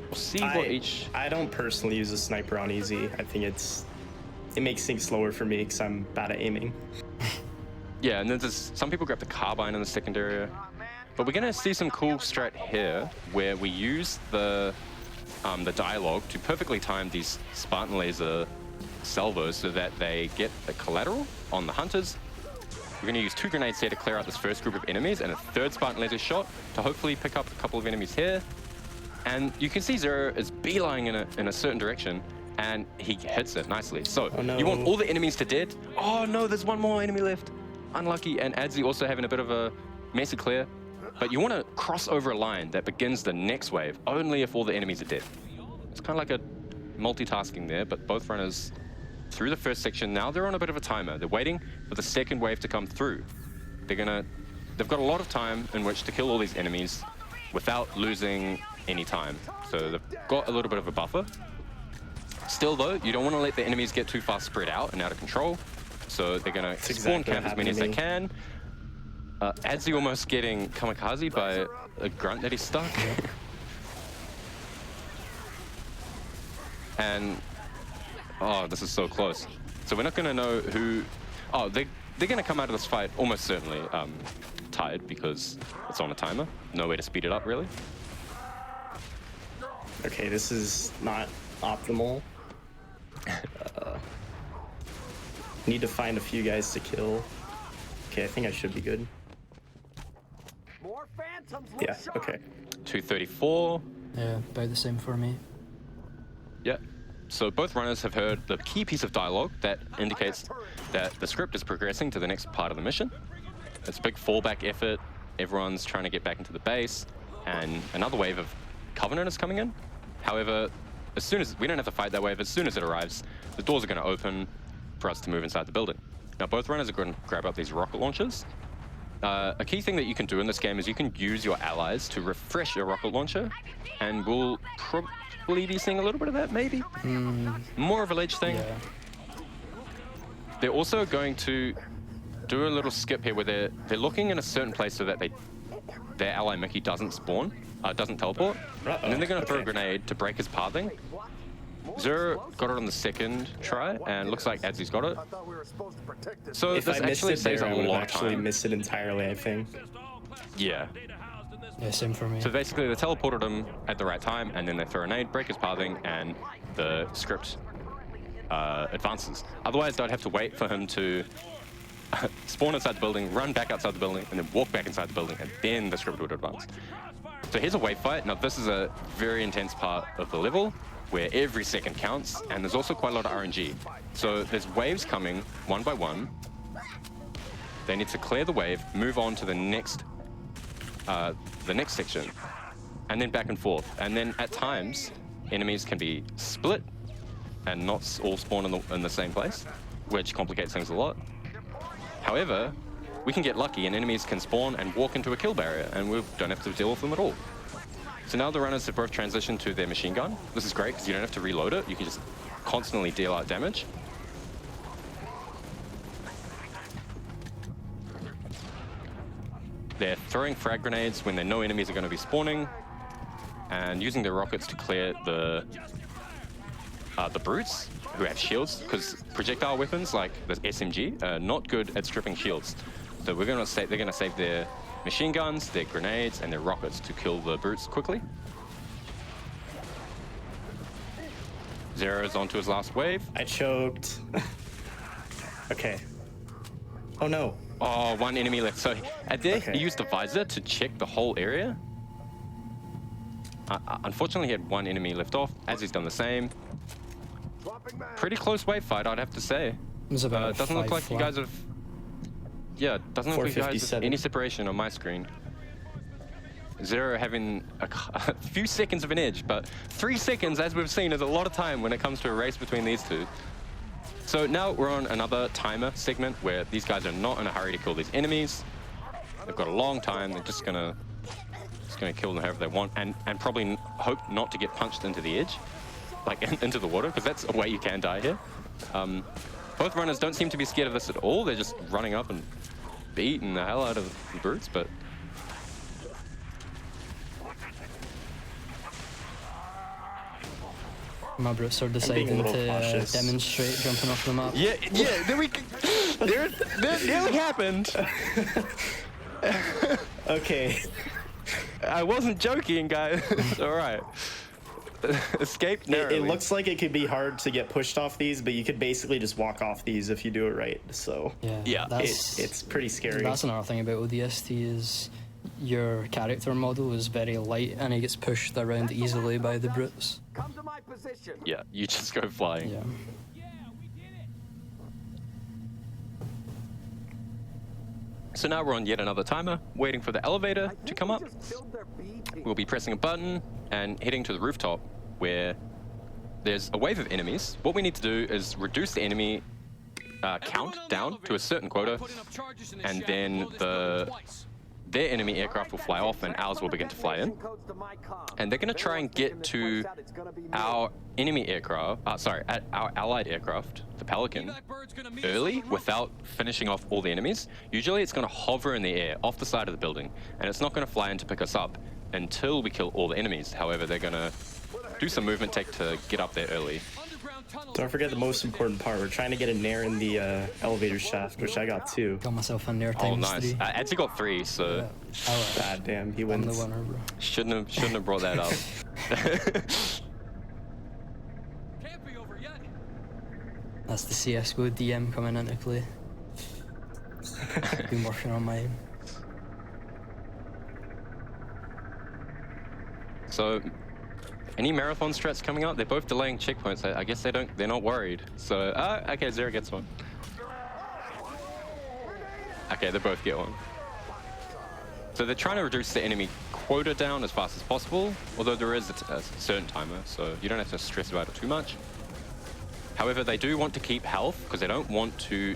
we'll see what each. I don't personally use a sniper on easy. I think it makes things slower for me because I'm bad at aiming. Yeah, and then there's some people grab the carbine in the second area. But we're gonna see some cool strat here where we use the dialogue to perfectly time these Spartan laser salvos so that they get a collateral on the hunters. We're gonna use 2 grenades here to clear out this first group of enemies and a 3rd Spartan laser shot to hopefully pick up a couple of enemies here. And you can see Zero is beelining in a certain direction and he hits it nicely. So you want all the enemies to dead. Oh no, there's one more enemy left. Unlucky, and Adzi also having a bit of a messy clear. But you want to cross over a line that begins the next wave only if all the enemies are dead. It's kind of like a multitasking there, but both runners through the first section. Now they're on a bit of a timer. They're waiting for the second wave to come through. They've got a lot of time in which to kill all these enemies without losing any time. So they've got a little bit of a buffer. Still though, you don't want to let the enemies get too far spread out and out of control. So they're gonna spawn camp as many as they can. Adzi almost getting kamikaze by a grunt that he's stuck. And, oh, this is so close. So we're not gonna know who, oh, they're gonna come out of this fight almost certainly tied because it's on a timer. No way to speed it up really. Okay, this is not optimal. Need to find a few guys to kill. Okay, I think I should be good. Yeah, okay. 234. Yeah, about the same for me. Yeah. So both runners have heard the key piece of dialogue that indicates that the script is progressing to the next part of the mission. It's a big fallback effort. Everyone's trying to get back into the base, and another wave of Covenant is coming in. However, as soon as we don't have to fight that wave, as soon as it arrives, the doors are going to open for us to move inside the building. Now, both runners are going to grab up these rocket launchers. A key thing that you can do in this game is you can use your allies to refresh your rocket launcher, and we'll probably be seeing a little bit of that, maybe. More of a ledge thing. Yeah. They're also going to do a little skip here where they're looking in a certain place so that their ally Mickey doesn't spawn, doesn't teleport, and then they're going to throw a grenade to break his pathing. Zero got it on the second try, and looks like Adzi's got it. So if this I missed actually it saves there, a I would lot have of actually time. missed it entirely, I think. Yeah. Yeah, same for me. So basically, they teleported him at the right time, and then they throw a grenade, break his pathing, and the script advances. Otherwise, they'd have to wait for him to spawn inside the building, run back outside the building, and then walk back inside the building, and then the script would advance. So here's a wave fight. Now, this is a very intense part of the level, where every second counts, and there's also quite a lot of RNG. So there's waves coming one by one. They need to clear the wave, move on to the next section, and then back and forth. And then at times, enemies can be split and not all spawn in the same place, which complicates things a lot. However, we can get lucky and enemies can spawn and walk into a kill barrier, and we don't have to deal with them at all. So now the runners have both transitioned to their machine gun. This is great because you don't have to reload it. You can just constantly deal out damage. They're throwing frag grenades when they know enemies are going to be spawning, and using their rockets to clear the brutes who have shields, because projectile weapons like the SMG are not good at stripping shields. So they're going to save their machine guns, their grenades, and their rockets to kill the brutes quickly. Zero's onto his last wave. I choked. Okay. Oh no. Oh, one enemy left. So at there, he used the visor to check the whole area. Unfortunately, he had one enemy left off, as he's done the same. Pretty close wave fight, I'd have to say. Doesn't look like you guys have... Yeah, doesn't look like you guys have any separation on my screen. Zero having a few seconds of an edge, but 3 seconds, as we've seen, is a lot of time when it comes to a race between these two. So now we're on another timer segment where these guys are not in a hurry to kill these enemies. They've got a long time. They're just gonna kill them however they want, and probably hope not to get punched into the edge, like into the water, because that's a way you can die here. Both runners don't seem to be scared of this at all. They're just running up and beating the hell out of the brutes, but My brutes are deciding to demonstrate jumping off the map. yeah, there nearly happened. Okay. I wasn't joking, guys. All right. Escape narrowly. It looks like it could be hard to get pushed off these, but you could basically just walk off these if you do it right. So yeah, it's pretty scary. That's another thing about ODST is your character model is very light and he gets pushed around easily by the brutes. Come to my position. Yeah, you just go flying. Yeah. So now we're on yet another timer, waiting for the elevator to come up. We'll be pressing a button and heading to the rooftop where there's a wave of enemies. What we need to do is reduce the enemy count down to a certain quota, and then their enemy aircraft will fly off and ours will begin to fly in. And they're going to try and get to our enemy aircraft, our allied aircraft, the Pelican, early without finishing off all the enemies. Usually it's going to hover in the air off the side of the building, and it's not going to fly in to pick us up until we kill all the enemies. However, they're going to do some movement tech to get up there early. Don't forget the most important part. We're trying to get a nair in the elevator shaft, which I got 2. Got myself a nair Oh, times nice. 3. Edzy got 3, so... God damn, he I'm wins. the winner, bro. Shouldn't have brought that up. That's the CSGO DM coming into play. Been working on my... So, any marathon strats coming out? They're both delaying checkpoints. I guess they're not worried. So, okay, Zero gets one. Okay, they both get one. So they're trying to reduce the enemy quota down as fast as possible, although there is a certain timer, so you don't have to stress about it too much. However, they do want to keep health, because they don't want to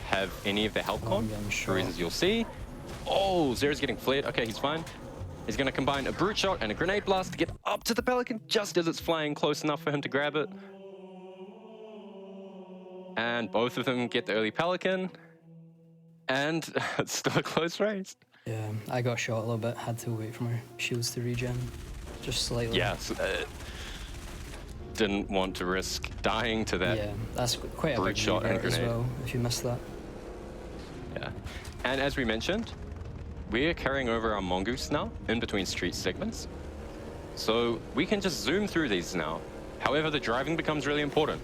have any of their health gone, for reasons you'll see. Oh, Zero's getting flared. Okay, he's fine. He's going to combine a brute shot and a grenade blast to get up to the Pelican just as it's flying close enough for him to grab it. And both of them get the early Pelican. And it's still a close race. Yeah, I got shot a little bit. Had to wait for my shields to regen. Just slightly. Yeah, didn't want to risk dying to that. Yeah, that's quite a brute big shot and as grenade. well, if you missed that. Yeah. And as we mentioned, we're carrying over our mongoose now in between street segments. So we can just zoom through these now. However, the driving becomes really important.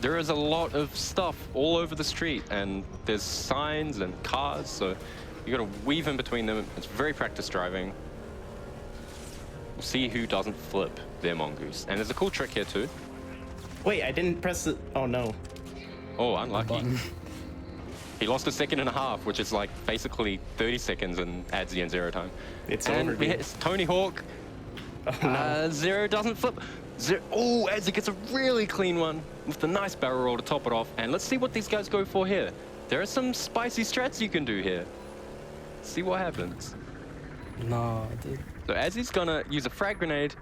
There is a lot of stuff all over the street, and there's signs and cars, so you gotta weave in between them. It's very practice driving. We'll see who doesn't flip their mongoose. And there's a cool trick here too. Wait, I didn't press it. Oh no. Oh, unlucky. He lost a second and a half, which is like basically 30 seconds and adds the end Zero time. It's and over, we dude. hit Tony Hawk. Oh, no. Zero doesn't flip. Oh, Edzy gets a really clean one with a nice barrel roll to top it off. And let's see what these guys go for here. There are some spicy strats you can do here. See what happens. No, dude. So Edzy's gonna use a frag grenade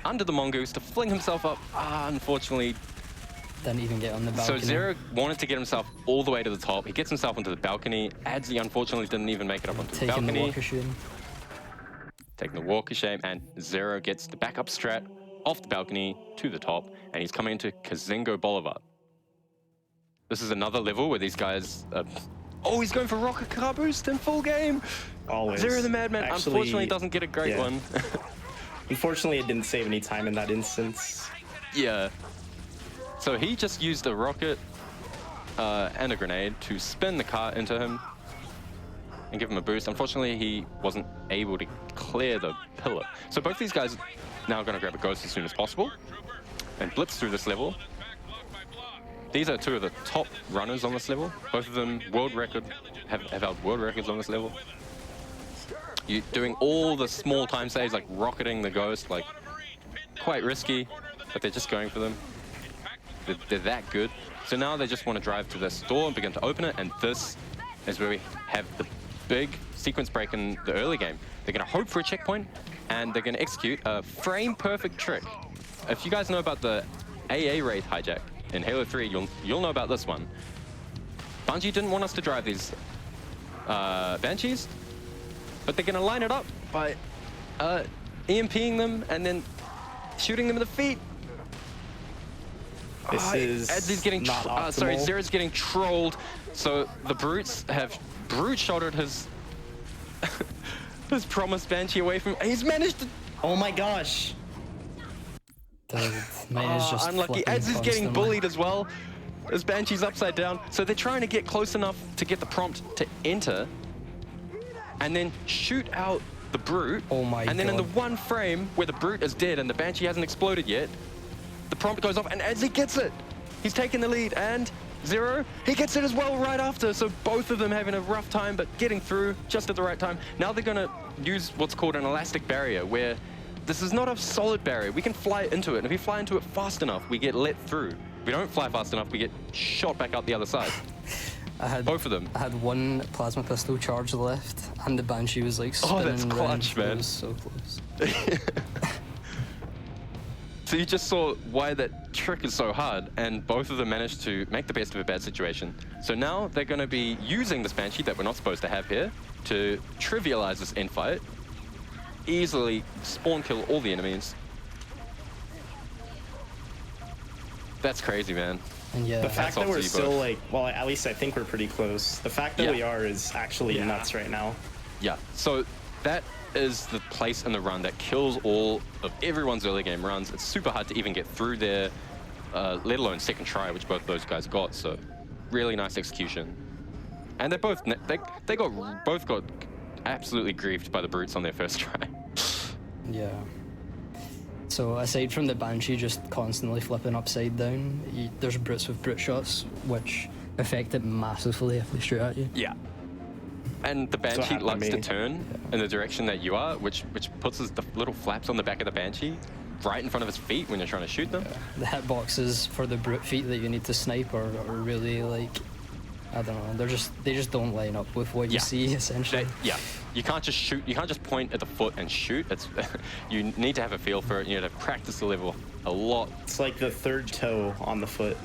under the mongoose to fling himself up. Unfortunately, didn't even get on the balcony. so Zero wanted to get himself all the way to the top. He gets himself onto the balcony. Edzy unfortunately didn't even make it up onto the balcony. Taking the walk of shame. Taking the walk of shame, and Zero gets the backup strat off the balcony to the top, and he's coming into Kazingo Boulevard. This is another level where these guys... oh, he's going for rocket car boost in full game! Always. Zero the Madman unfortunately doesn't get a great one. Unfortunately, it didn't save any time in that instance. Yeah. So he just used a rocket and a grenade to spin the car into him and give him a boost. Unfortunately, he wasn't able to clear the pillar. So both these guys now are going to grab a ghost as soon as possible and blitz through this level. These are two of the top runners on this level. Both of them have held world records on this level. You're doing all the small time saves, like rocketing the ghost, like quite risky, but they're just going for them. They're that good. So now they just want to drive to this door and begin to open it, and this is where we have the big sequence break in the early game. They're going to hope for a checkpoint, and they're going to execute a frame-perfect trick. If you guys know about the AA Wraith hijack in Halo 3, you'll know about this one. Bungie didn't want us to drive these Banshees, but they're gonna line it up by EMPing them and then shooting them in the feet. This is Edzzy's getting not optimal. sorry, Zero's getting trolled. So the brutes have brute shotted his his promised Banshee away from. He's managed to. Oh my gosh! Mine is just unlucky. flipping Edzzy's getting constantly. bullied as well. His Banshee's upside down, so they're trying to get close enough to get the prompt to enter, and then shoot out the brute. Oh my And then in the God. one frame where the brute is dead and the Banshee hasn't exploded yet, the prompt goes off and Edzzy gets it. He's taking the lead, and Zero, he gets it as well right after. So both of them having a rough time, but getting through just at the right time. Now they're gonna use what's called an elastic barrier, where this is not a solid barrier. We can fly into it, and if we fly into it fast enough, we get let through. If we don't fly fast enough, we get shot back out the other side. Both of them. I had one plasma pistol charge left, and the Banshee was like spinning that's clutch, around. man. It was so close. So you just saw why that trick is so hard, and both of them managed to make the best of a bad situation. So now they're going to be using this Banshee that we're not supposed to have here to trivialize this end fight, easily spawn kill all the enemies. That's crazy, man. And yeah, The fact that off we're to you still both. like, well, at least I think we're pretty close. The fact that Yeah. we are is actually nuts right now. Yeah, so that is the place in the run that kills all of everyone's early game runs. It's super hard to even get through there, let alone second try, which both those guys got. So really nice execution. And they both both got absolutely griefed by the brutes on their first try. Yeah. So aside from the Banshee just constantly flipping upside down, there's brutes with brute shots, which affect it massively if they shoot at you. Yeah. And the Banshee happened to likes to me. turn in the direction that you are, which puts the little flaps on the back of the Banshee right in front of his feet when you're trying to shoot them. The hitboxes for the brute feet that you need to snipe are really like, I don't know, they just don't line up with what you see essentially. Yeah, you can't just shoot. You can't just point at the foot and shoot. It's you need to have a feel for it. You need to practice the level a lot. It's like the third toe on the foot.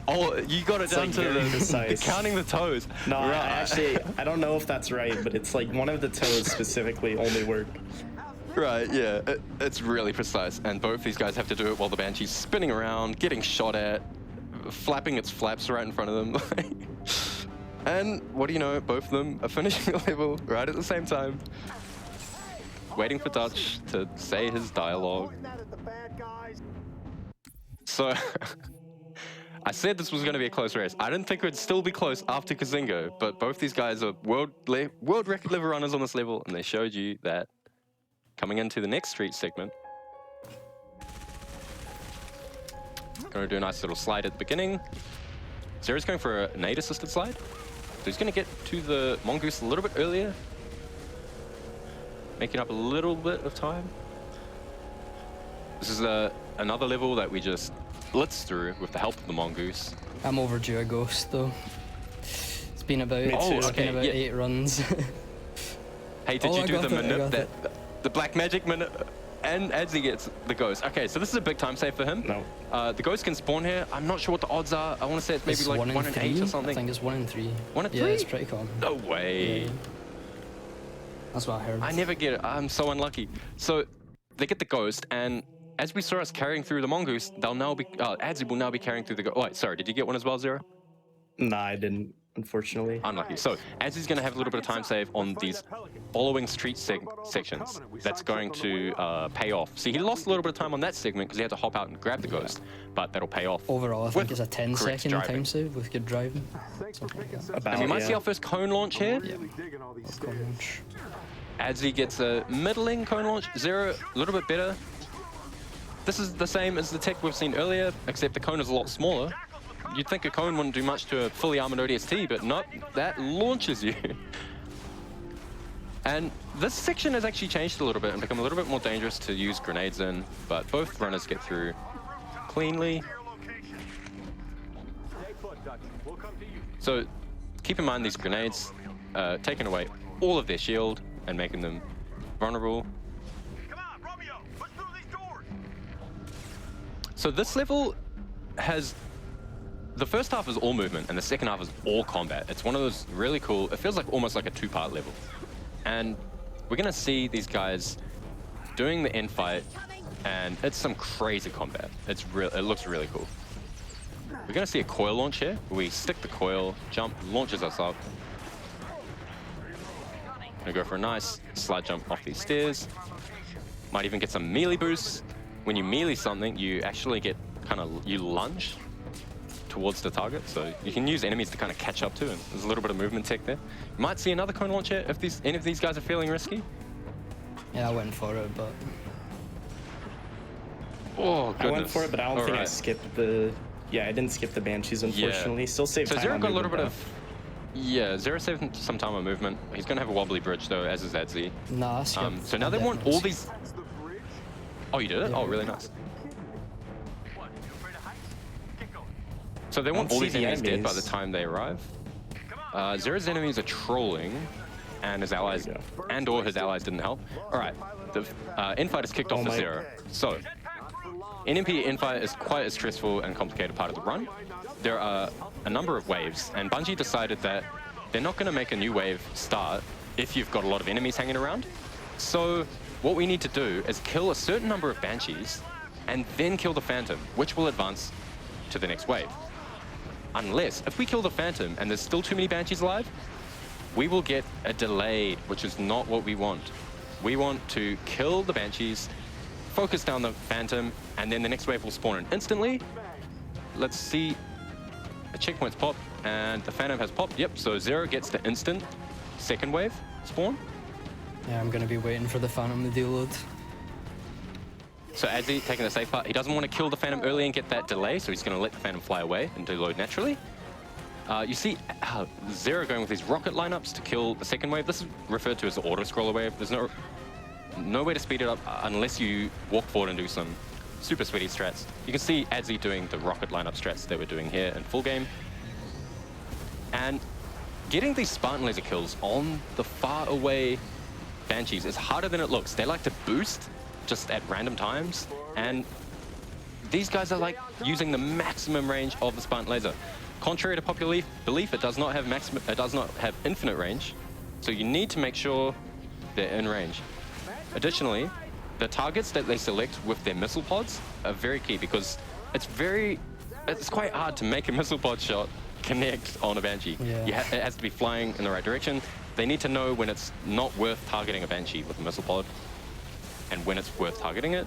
Oh, you got it It's down like to very the precise. counting the toes. No, Right. I don't know if that's right, but it's like one of the toes specifically only work. Right, yeah, it's really precise, and both these guys have to do it while the Banshee's spinning around, getting shot at, flapping its flaps right in front of them. And what do you know, both of them are finishing the level right at the same time, waiting for Dutch to say his dialogue. So, I said this was going to be a close race. I didn't think it would still be close after Kazingo, but both these guys are world record level runners on this level, and they showed you that. Coming into the next street segment, gonna do a nice little slide at the beginning. Zero's going for a nade assisted slide, so he's gonna get to the mongoose a little bit earlier, making up a little bit of time. This is another level that we just blitzed through with the help of the mongoose. I'm overdue a ghost though. It's been about, Oh, okay, 8 runs. Hey, did Oh, you I do got the it, I got it. the black magic minute? And Edzzy gets the ghost. Okay, so this is a big time save for him. No. The ghost can spawn here. I'm not sure what the odds are. I want to say it's maybe like 1 in 8 or something. I think it's 1 in 3. 1 in 3? Yeah, it's pretty common. No way. Yeah. That's what I heard. I never get it. I'm so unlucky. So they get the ghost, and as we saw us carrying through the mongoose, they'll now be. Adzzy will now be carrying through the ghost. Oh, wait, sorry. Did you get one as well, Zero? Nah, I didn't, unfortunately. Unlucky. So Adzzy's going to have a little bit of time save on these following street sections. That's going to pay off. See, he lost a little bit of time on that segment because he had to hop out and grab the ghost, but that'll pay off. Overall, I think it's a 10 correct second driving. time save with good driving. And we might see our first cone launch here. Adzzy gets a middling cone launch. Zero, a little bit better. This is the same as the tech we've seen earlier, except the cone is a lot smaller. You'd think a cone wouldn't do much to a fully armored ODST, but not. That launches you. And this section has actually changed a little bit and become a little bit more dangerous to use grenades in, but both runners get through cleanly. So keep in mind these grenades taking away all of their shield and making them vulnerable. So this level has the first half is all movement, and the second half is all combat. It's one of those really cool, it feels like almost like a two-part level. And we're gonna see these guys doing the end fight, and it's some crazy combat. It looks really cool. We're gonna see a coil launch here. We stick the coil, jump, launches us up. Gonna go for a nice slide jump off these stairs. Might even get some melee boosts. When you melee something, you actually get you lunge towards the target, so you can use enemies to kind of catch up to, and there's a little bit of movement tech there. You might see another cone launch here if any of these guys are feeling risky. Yeah, I went for it, but... Oh, goodness. I went for it, but I don't think I skipped the... Yeah, I didn't skip the Banshees, unfortunately. Yeah. Still saved time. So Zero on got a little bit movement, of... Yeah, Zero saved some time on movement. He's going to have a wobbly bridge, though, as is Adzi. Nah, I skipped. So now they want all these... Oh, you did it? Yeah. Oh, really nice. So they want all these enemies dead by the time they arrive. Zero's enemies are trolling, and his allies, and/or his allies didn't help. All right, the infight is kicked off for Zero. So, NMP infight is quite a stressful and complicated part of the run. There are a number of waves, and Bungie decided that they're not going to make a new wave start if you've got a lot of enemies hanging around. So, what we need to do is kill a certain number of Banshees, and then kill the Phantom, which will advance to the next wave. Unless, if we kill the Phantom and there's still too many Banshees alive, we will get a delayed, which is not what we want. We want to kill the Banshees, focus down the Phantom, and then the next wave will spawn in instantly. Let's see. A checkpoint's popped, and the Phantom has popped. Yep, so Zero gets the instant second wave spawn. Yeah, I'm going to be waiting for the Phantom to deload. So Adzi taking the safe part. He doesn't want to kill the Phantom early and get that delay, so he's going to let the Phantom fly away and deload naturally. You see Zero going with these rocket lineups to kill the second wave. This is referred to as the auto-scroller wave. There's no way to speed it up unless you walk forward and do some super sweaty strats. You can see Adzi doing the rocket lineup strats that we're doing here in full game. And getting these Spartan laser kills on the far away Banshees is harder than it looks. They like to boost just at random times, and these guys are like using the maximum range of the Spartan laser. Contrary to popular belief, it does not have infinite range, so you need to make sure they're in range. Additionally, the targets that they select with their missile pods are very key, because it's quite hard to make a missile pod shot connect on a Banshee. Yeah. It has to be flying in the right direction. They need to know when it's not worth targeting a Banshee with a missile pod, and when it's worth targeting it,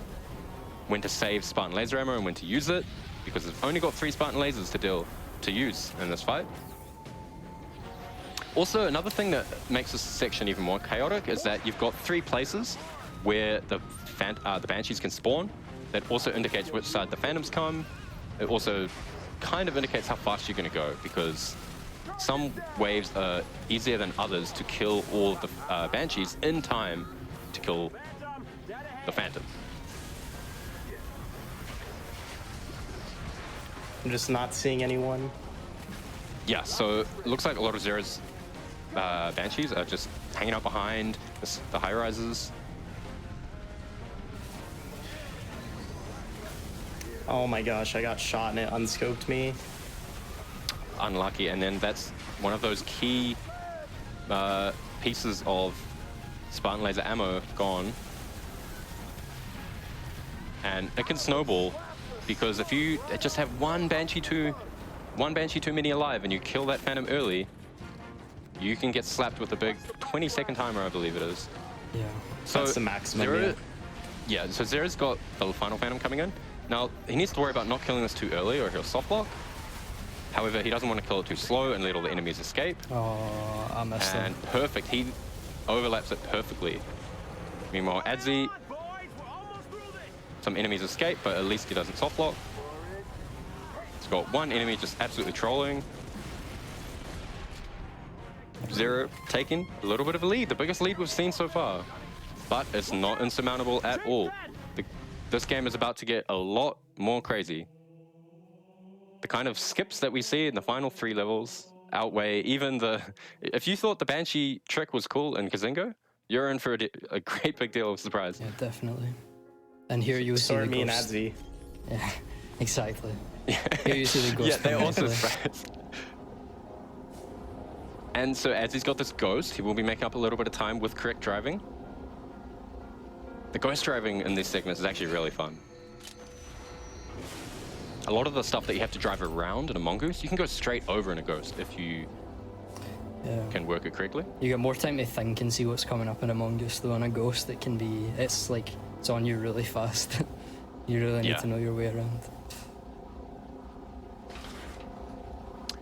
when to save Spartan laser ammo and when to use it, because they've only got 3 Spartan lasers to use in this fight. Also, another thing that makes this section even more chaotic is that you've got 3 places where the Banshees can spawn. That also indicates which side the Phantoms come. It also kind of indicates how fast you're going to go, because some waves are easier than others to kill all of the Banshees in time to kill the Phantom. I'm just not seeing anyone. Yeah, so it looks like a lot of Zero's Banshees are just hanging out behind the high-rises. Oh my gosh, I got shot and it unscoped me. Unlucky, and then that's one of those key pieces of Spartan laser ammo gone. And it can snowball, because if you just have one Banshee too many alive and you kill that Phantom early, you can get slapped with a big 20-second timer, I believe it is. Yeah. So that's the maximum. Zero, yeah, so Zero's got the final Phantom coming in. Now, he needs to worry about not killing this too early or he'll soft block. However, he doesn't want to kill it too slow and let all the enemies escape. Oh, I missed it. And perfect, he overlaps it perfectly. Meanwhile, Adzi, some enemies escape, but at least he doesn't soft block. He's got one enemy just absolutely trolling. Zero taking a little bit of a lead, the biggest lead we've seen so far. But it's not insurmountable at all. This game is about to get a lot more crazy. The kind of skips that we see in the final 3 levels outweigh even the... If you thought the Banshee trick was cool in Kazingo, you're in for a great big deal of surprise. Yeah, definitely. And here you see me and Adzi. Yeah, exactly. Here you see the ghost. Yeah, they're come also into play. fast. And so as he's got this ghost, he will be making up a little bit of time with correct driving. The ghost driving in these segments is actually really fun. A lot of the stuff that you have to drive around in a mongoose, you can go straight over in a ghost if you can work it correctly. You get more time to think and see what's coming up in a mongoose, though. In a ghost, it can be, it's like, it's on you really fast. You really need to know your way around.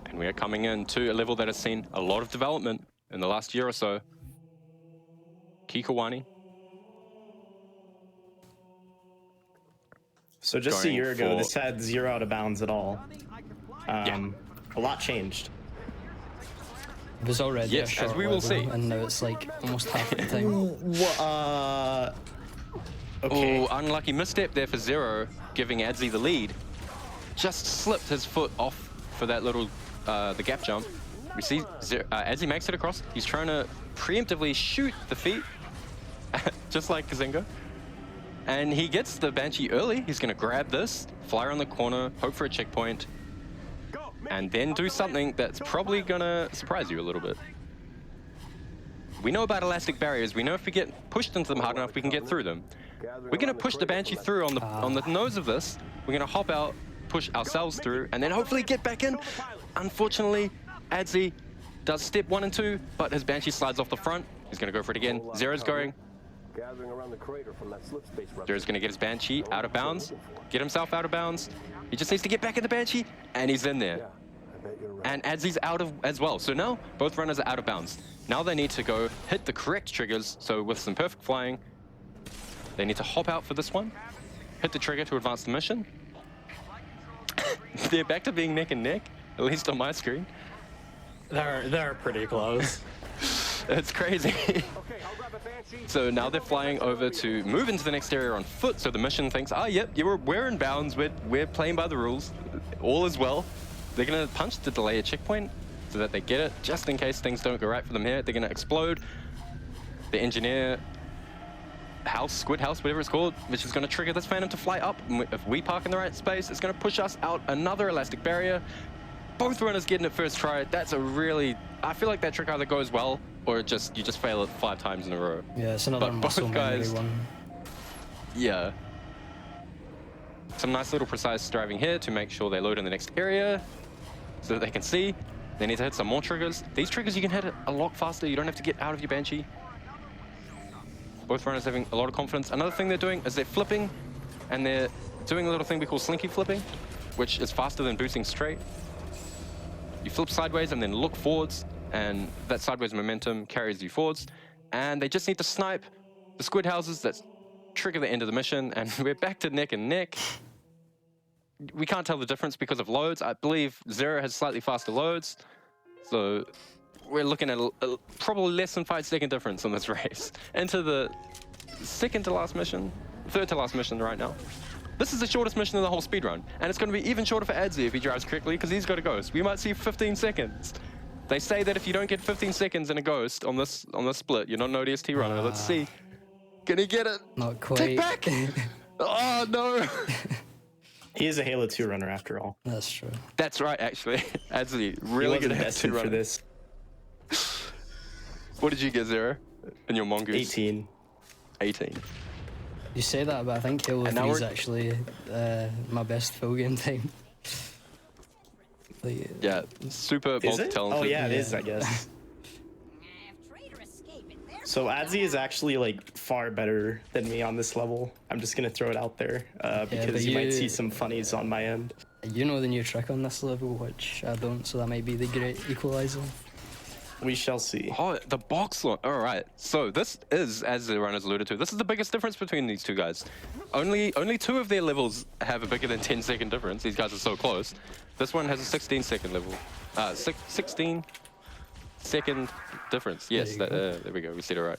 And we are coming into a level that has seen a lot of development in the last year or so. Kikawani. So just a year ago, this had 0 out of bounds at all. A lot changed. It was already a Yes, short as we will level, see. and now it's like almost half the time. Okay. Oh, unlucky misstep there for Zero, giving Adzi the lead. Just slipped his foot off for that little, the gap jump. We see Adzi makes it across. He's trying to preemptively shoot the feet, just like Kazinga. And he gets the Banshee early. He's going to grab this, fly around the corner, hope for a checkpoint, and then do something that's probably going to surprise you a little bit. We know about elastic barriers. We know if we get pushed into them hard enough, we can get through them. We're going to push the Banshee through on the nose of this. We're going to hop out, push ourselves through, and then hopefully get back in. Unfortunately, Adzi does step 1 and 2, but his Banshee slides off the front. He's going to go for it again. Zero's going. Zero's going to get his Banshee out of bounds, get himself out of bounds. He just needs to get back in the Banshee, and he's in there. And Adzi's out of as well. So now both runners are out of bounds. Now they need to go hit the correct triggers. So with some perfect flying, they need to hop out for this one, hit the trigger to advance the mission. They're back to being neck and neck, at least on my screen. They're pretty close. It's crazy. So now they're flying over to move into the next area on foot. So the mission thinks, oh, yep, we're in bounds. We're playing by the rules. All is well. They're going to punch to delay a checkpoint so that they get it, just in case things don't go right for them here. They're going to explode the engineer house, squid house, whatever it's called, which is going to trigger this Phantom to fly up. If we park in the right space, it's going to push us out another elastic barrier. Both runners getting it first try. That's a really, I feel like that trick either goes well or you just fail it 5 times in a row. Yeah, it's another muscle memory one. Yeah. Some nice little precise driving here to make sure they load in the next area so that they can see. They need to hit some more triggers. These triggers you can hit a lot faster. You don't have to get out of your Banshee. Both runners having a lot of confidence. Another thing they're doing is they're flipping, and they're doing a little thing we call slinky flipping, which is faster than boosting straight. You flip sideways and then look forwards, and that sideways momentum carries you forwards. And they just need to snipe the squid houses that trigger the end of the mission, and we're back to neck and neck. We can't tell the difference because of loads. I believe Zero has slightly faster loads, so we're looking at a probably less than 5-second difference in this race. Into the third to last mission right now. This is the shortest mission in the whole speedrun, and it's going to be even shorter for Adzi if he drives correctly, because he's got a ghost. We might see 15 seconds. They say that if you don't get 15 seconds in a ghost on this split, you're not an ODST runner. Let's see. Can he get it? Not quite. Take back! Oh, no! He is a Halo 2 runner after all. That's true. That's right, actually. Adzi, really good at 2 for this. What did you get, Zero, in your mongoose? 18. 18. You say that, but I think Halo 3 is actually my best full game time. Like, yeah, super multi-talented. Oh yeah, it is, I guess. So Adzi is actually like far better than me on this level. I'm just gonna throw it out there because you might see some funnies on my end. You know the new trick on this level, which I don't, so that might be the great equalizer. We shall see. Oh, the box launch. All right. So this is, as the runners alluded to, this is the biggest difference between these two guys. Only 2 of their levels have a bigger than 10-second difference. These guys are so close. This one has a 16-second level. 16-second difference. Yes, there we go. We said it right.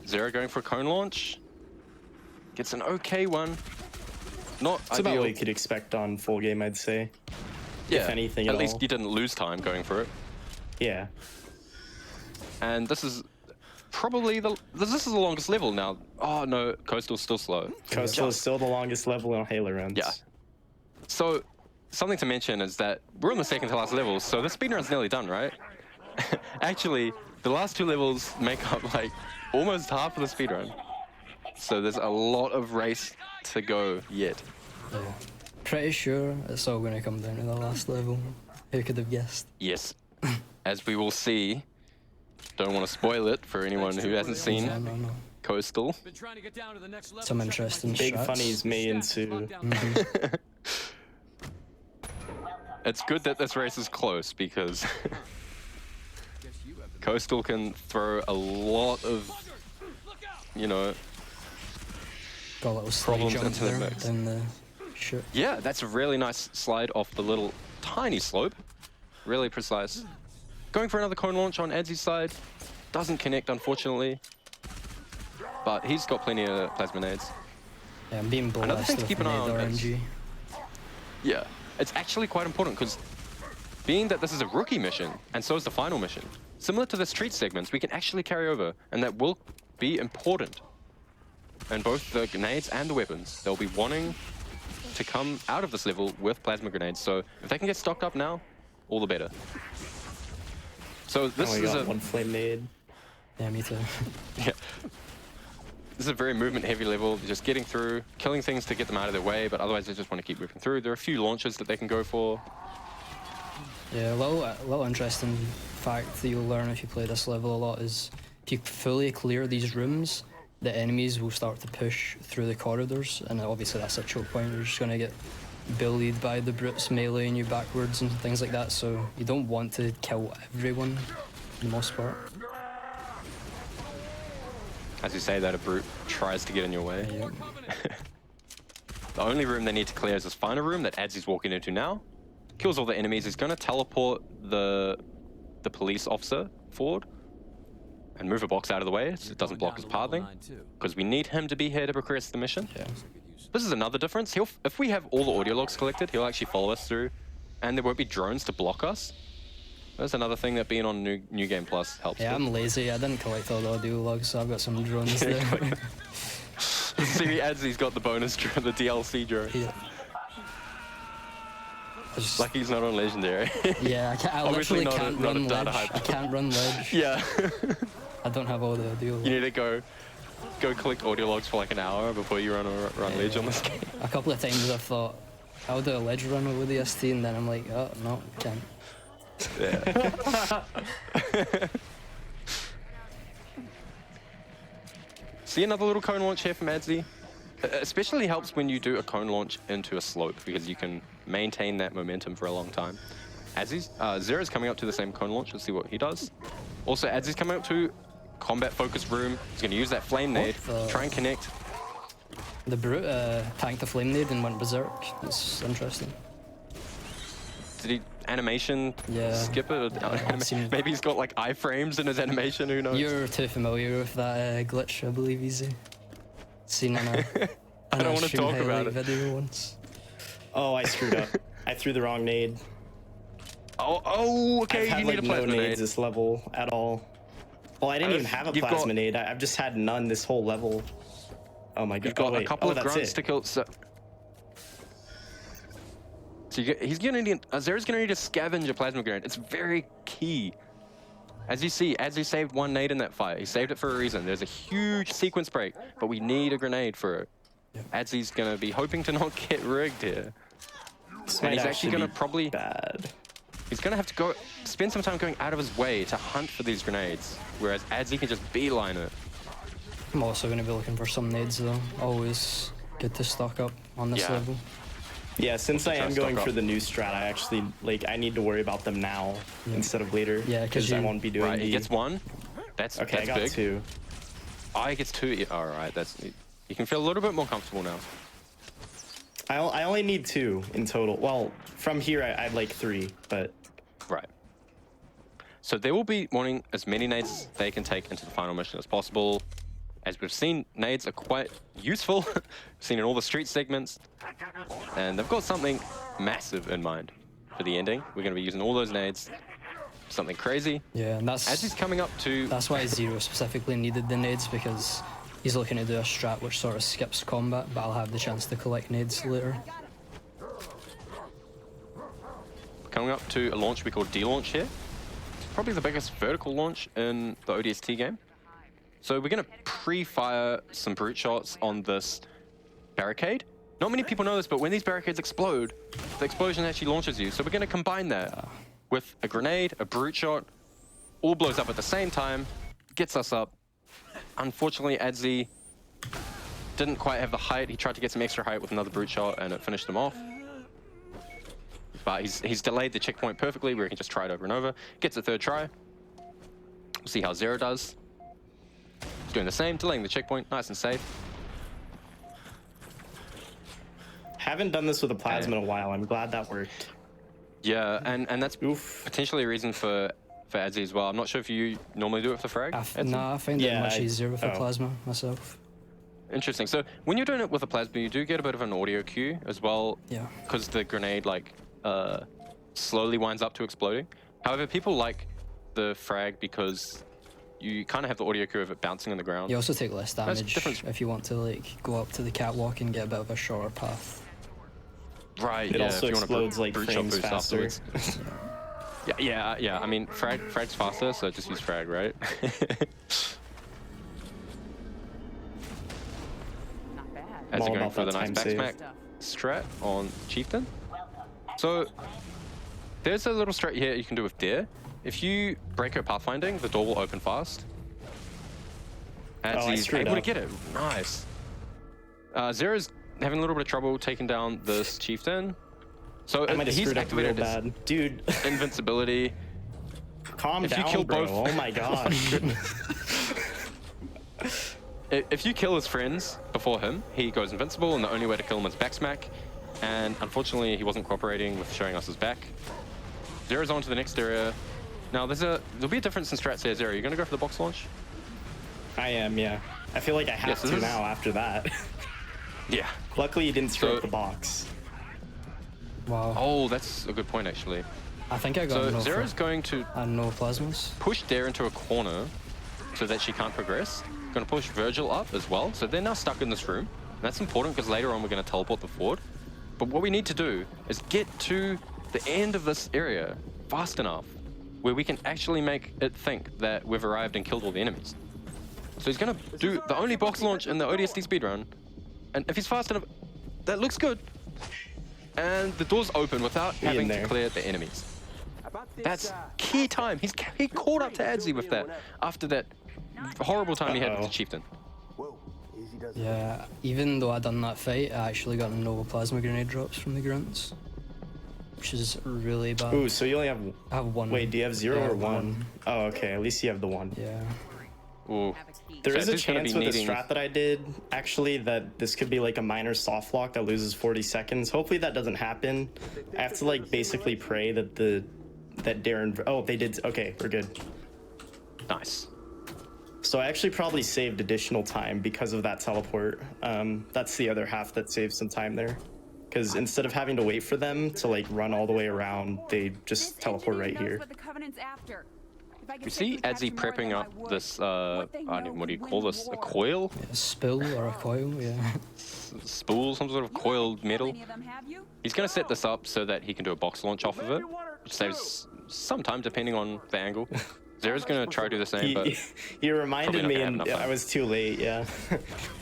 Zero going for a cone launch. Gets an okay one. Not It's ideal. about what you could expect on full game, I'd say. Yeah, if anything at least you didn't lose time going for it. Yeah. And this is probably this is the longest level now. Oh no, Coastal's still slow. Coastal is still the longest level on Halo runs. Yeah. So, something to mention is that we're on the second to last level, so the speedrun's nearly done, right? Actually, the last 2 levels make up like almost half of the speedrun. So there's a lot of race to go yet. Yeah. Pretty sure it's all going to come down to the last level. Who could have guessed? Yes, as we will see. Don't want to spoil it for anyone who hasn't seen Coastal. Some interesting Big shots. funnies may ensue. It's good that this race is close because Coastal can throw a lot of, you know, got a little slide problems jump into the there mix. in the ship. Yeah, that's a really nice slide off the little tiny slope. Really precise. Going for another cone launch on Adzy's side. Doesn't connect, unfortunately. But he's got plenty of plasma nades. Yeah, I'm being blessed Another thing to with keep an eye on is, RNG. yeah, it's actually quite important because being that this is a rookie mission, and so is the final mission, similar to the street segments, we can actually carry over, and that will be important. And both the grenades and the weapons, they'll be wanting to come out of this level with plasma grenades. So if they can get stocked up now, all the better. So this is got 1 flame nade. Yeah, me too. Yeah. This is a very movement-heavy level, just getting through, killing things to get them out of their way, but otherwise they just want to keep moving through. There are a few launches that they can go for. Yeah, a little interesting fact that you'll learn if you play this level a lot is if you fully clear these rooms, the enemies will start to push through the corridors, and obviously that's a choke point. You're just going to get bullied by the brutes meleeing you backwards and things like that, so you don't want to kill everyone for the most part. As you say that, a brute tries to get in your way. Yeah. The only room they need to clear is this final room that Adzy's walking into now. Kills all the enemies. He's going to teleport the police officer forward and move a box out of the way so it doesn't block his pathing, because we need him to be here to progress the mission. Yeah. This is another difference. If we have all the audio logs collected, he'll actually follow us through, and there won't be drones to block us. That's another thing that being on New Game Plus helps. Yeah, with. I'm lazy. I didn't collect all the audio logs, so I've got some drones there. See, Adzy's got the bonus drone, the DLC drone. Yeah. Like he's not on Legendary. Yeah, I literally can't run ledge. I hype. can't run ledge. Yeah. I don't have all the audio logs. You need to go collect audio logs for like an hour before you run ledge on this game. A couple of times I've thought, I'll do a ledge run with ODST, and then I'm like, oh, no, can't. Yeah. See another little cone launch here from Adzy. Especially helps when you do a cone launch into a slope, because you can maintain that momentum for a long time. Adzy's, Zero's coming up to the same cone launch. Let's see what he does. Also, Adzy's coming up to combat focus room. He's going to use that flame nade, try and connect. The brute tanked the flame nade and went berserk. That's interesting. Did he animation skip it? Yeah, maybe he's got like iframes in his animation, who knows? You're too familiar with that glitch, I believe, Easy. Seen in a, I don't want to talk about it. Video once. Oh, I screwed up. I threw the wrong nade. Oh, okay. I've had, you like, need a plasma no nade. nades this level at all. Well, I didn't even have a plasma nade. I've just had none this whole level. Oh my god. You've got a couple of grunts to kill. So he's gonna need. Zero's gonna need to scavenge a plasma grenade. It's very key. As you see, Adzy saved one nade in that fight. He saved it for a reason. There's a huge sequence break, but we need a grenade for it. Adzy's gonna be hoping to not get rigged here. And he's actually gonna probably bad. He's gonna have to go spend some time going out of his way to hunt for these grenades, whereas Adzy can just beeline it. I'm also going to be looking for some nades though. Always good to stock up on this level. Yeah, since I am going for the new strat, I actually I need to worry about them now instead of later. Yeah, because I won't be doing. Right, he gets one. That's okay. That's I got big. 2. Oh, he gets 2. Yeah, all right, you can feel a little bit more comfortable now. I only need 2 in total. Well, from here I'd like 3, but right. So they will be wanting as many nades as they can take into the final mission as possible. As we've seen, nades are quite useful. Seen in all the street segments, and they've got something massive in mind for the ending. We're going to be using all those nades. Something crazy. Yeah, and that's as he's coming up to. That's why Zero specifically needed the nades, because he's looking to do a strat which sort of skips combat, but I'll have the chance to collect nades later. coming up to a launch we call D-launch here. It's probably the biggest vertical launch in the ODST game. So we're going to pre-fire some brute shots on this barricade. Not many people know this, but when these barricades explode, the explosion actually launches you. So we're going to combine that with a grenade, a brute shot, all blows up at the same time, gets us up. Unfortunately, Adzi didn't quite have the height. He tried to get some extra height with another brute shot, and it finished him off. But he's delayed the checkpoint perfectly, where he can just try it over and over. Gets a third try. We'll see how Zero does. He's doing the same, delaying the checkpoint, nice and safe. Haven't done this with a plasma in a while. I'm glad that worked. Yeah, and that's potentially a reason for Adzi as well. I'm not sure if you normally do it with the frag. Nah, I find it much easier with a plasma myself. Interesting. So when you're doing it with a plasma, you do get a bit of an audio cue as well. Yeah. Because the grenade slowly winds up to exploding. However, people like the frag because you kind of have the audio cue of it bouncing on the ground. You also take less damage if you want to like go up to the catwalk and get a bit of a shorter path. Right. It also explodes like frames faster. Yeah. I mean, frag's faster, so just use frag, right? As you're going for the nice backsmack strat on Chieftain. So there's a little strat here you can do with Dare. If you break her pathfinding, the door will open fast. He's able to get it. Nice. Zero's having a little bit of trouble taking down this Chieftain. So he's activated his dude invincibility. Calm down, you kill bro. both, oh my gosh. If you kill his friends before him, he goes invincible, and the only way to kill him is backsmack. And unfortunately, he wasn't cooperating with showing us his back. Zero's on to the next area. Now, there'll be a difference in strats here. Zero, you're going to go for the box launch? I am, yeah. I feel like I have to now after that. Yeah. Luckily, you didn't strike the box. Wow. Oh, that's a good point, actually. I think I got so Zero's going to no plasmas. Push Dare into a corner so that she can't progress. Going to push Virgil up as well. So they're now stuck in this room. And that's important because later on we're going to teleport them forward. But what we need to do is get to the end of this area fast enough where we can actually make it think that we've arrived and killed all the enemies. So he's going to do the only box launch in the ODST speedrun. And if he's fast enough, that looks good. And the door's open without having to clear the enemies. That's key time. He caught up to Adzi with that after that horrible time he had with the Chieftain. Yeah, even though I done that fight, I actually got no plasma grenade drops from the grunts, which is really bad. Ooh, so you only have... I have one. Wait, do you have zero or one? Oh, okay. At least you have the one. Yeah. Ooh. There is a chance with the strat that I did, actually, that this could be like a minor soft lock that loses 40 seconds. Hopefully that doesn't happen. I have to like basically pray that that Darren... Oh, they did... Okay, we're good. Nice. So I actually probably saved additional time because of that teleport. That's the other half that saves some time there. Because instead of having to wait for them to like run all the way around, they just teleport right here. We see Adzi prepping up this, I don't know, what do you call this? A coil? A spill or a coil, yeah. Spool, some sort of coiled metal. He's going to set this up so that he can do a box launch off of it, which saves some time depending on the angle. Zero's going to try to do the same, but... You reminded me and I was too late, yeah.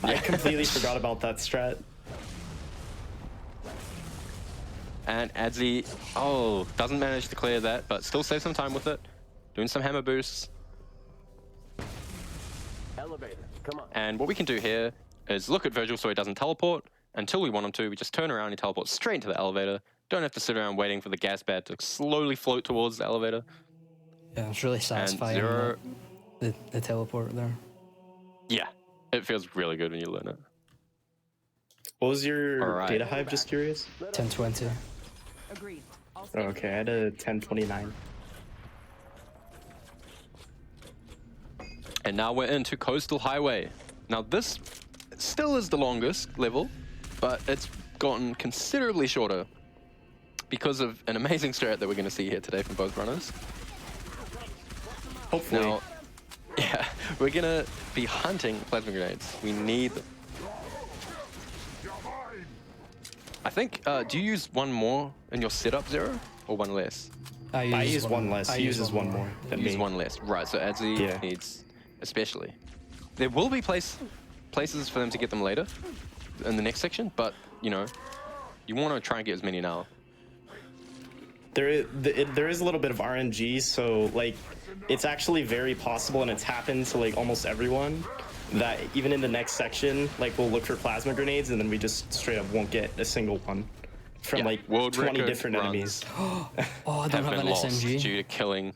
I completely forgot about that strat. And Adzi, doesn't manage to clear that, but still save some time with it. Doing some hammer boosts. Elevator, come on. And what we can do here is look at Virgil so he doesn't teleport. Until we want him to, we just turn around and he teleports straight into the elevator. Don't have to sit around waiting for the gas bed to slowly float towards the elevator. Yeah, it's really satisfying, the teleport there. Yeah, it feels really good when you learn it. What was your data hive, just curious? 1020. Agreed. Oh, okay, I had a 1029. And now we're into Coastal Highway. Now this still is the longest level, but it's gotten considerably shorter because of an amazing strat that we're going to see here today from both runners. Hopefully. Now, yeah, we're going to be hunting plasma grenades. We need them. I think, do you use one more in your setup, Zero? or one less? I use one less. He uses one more than Use me. one less. Right, so Adzi needs especially. There will be places for them to get them later in the next section, but, you know, you want to try and get as many now. There is a little bit of RNG, so like it's actually very possible, and it's happened to like almost everyone, that even in the next section, like we'll look for plasma grenades and then we just straight up won't get a single one from like 20 different enemies. Oh, I don't have an SMG. Due to killing.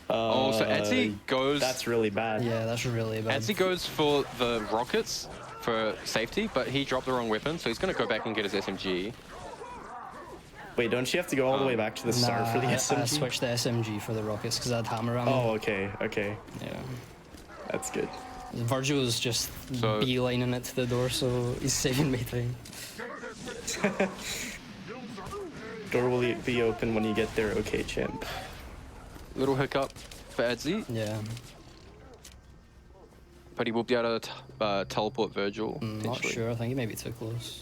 So Adzi goes... That's really bad. Yeah, that's really bad. Adzi goes for the rockets for safety, but he dropped the wrong weapon, so he's going to go back and get his SMG. Wait, don't you have to go all the way back to the start for the SMG? I switched the SMG for the rockets because I had hammer ammo. Oh, okay. Yeah. That's good. Virgil was just beelining it to the door, so he's saving me time. Door will be open when you get there, okay, champ. Little hiccup for Adzi. Yeah. But he will be able to teleport Virgil. Not sure, I think he may be too close.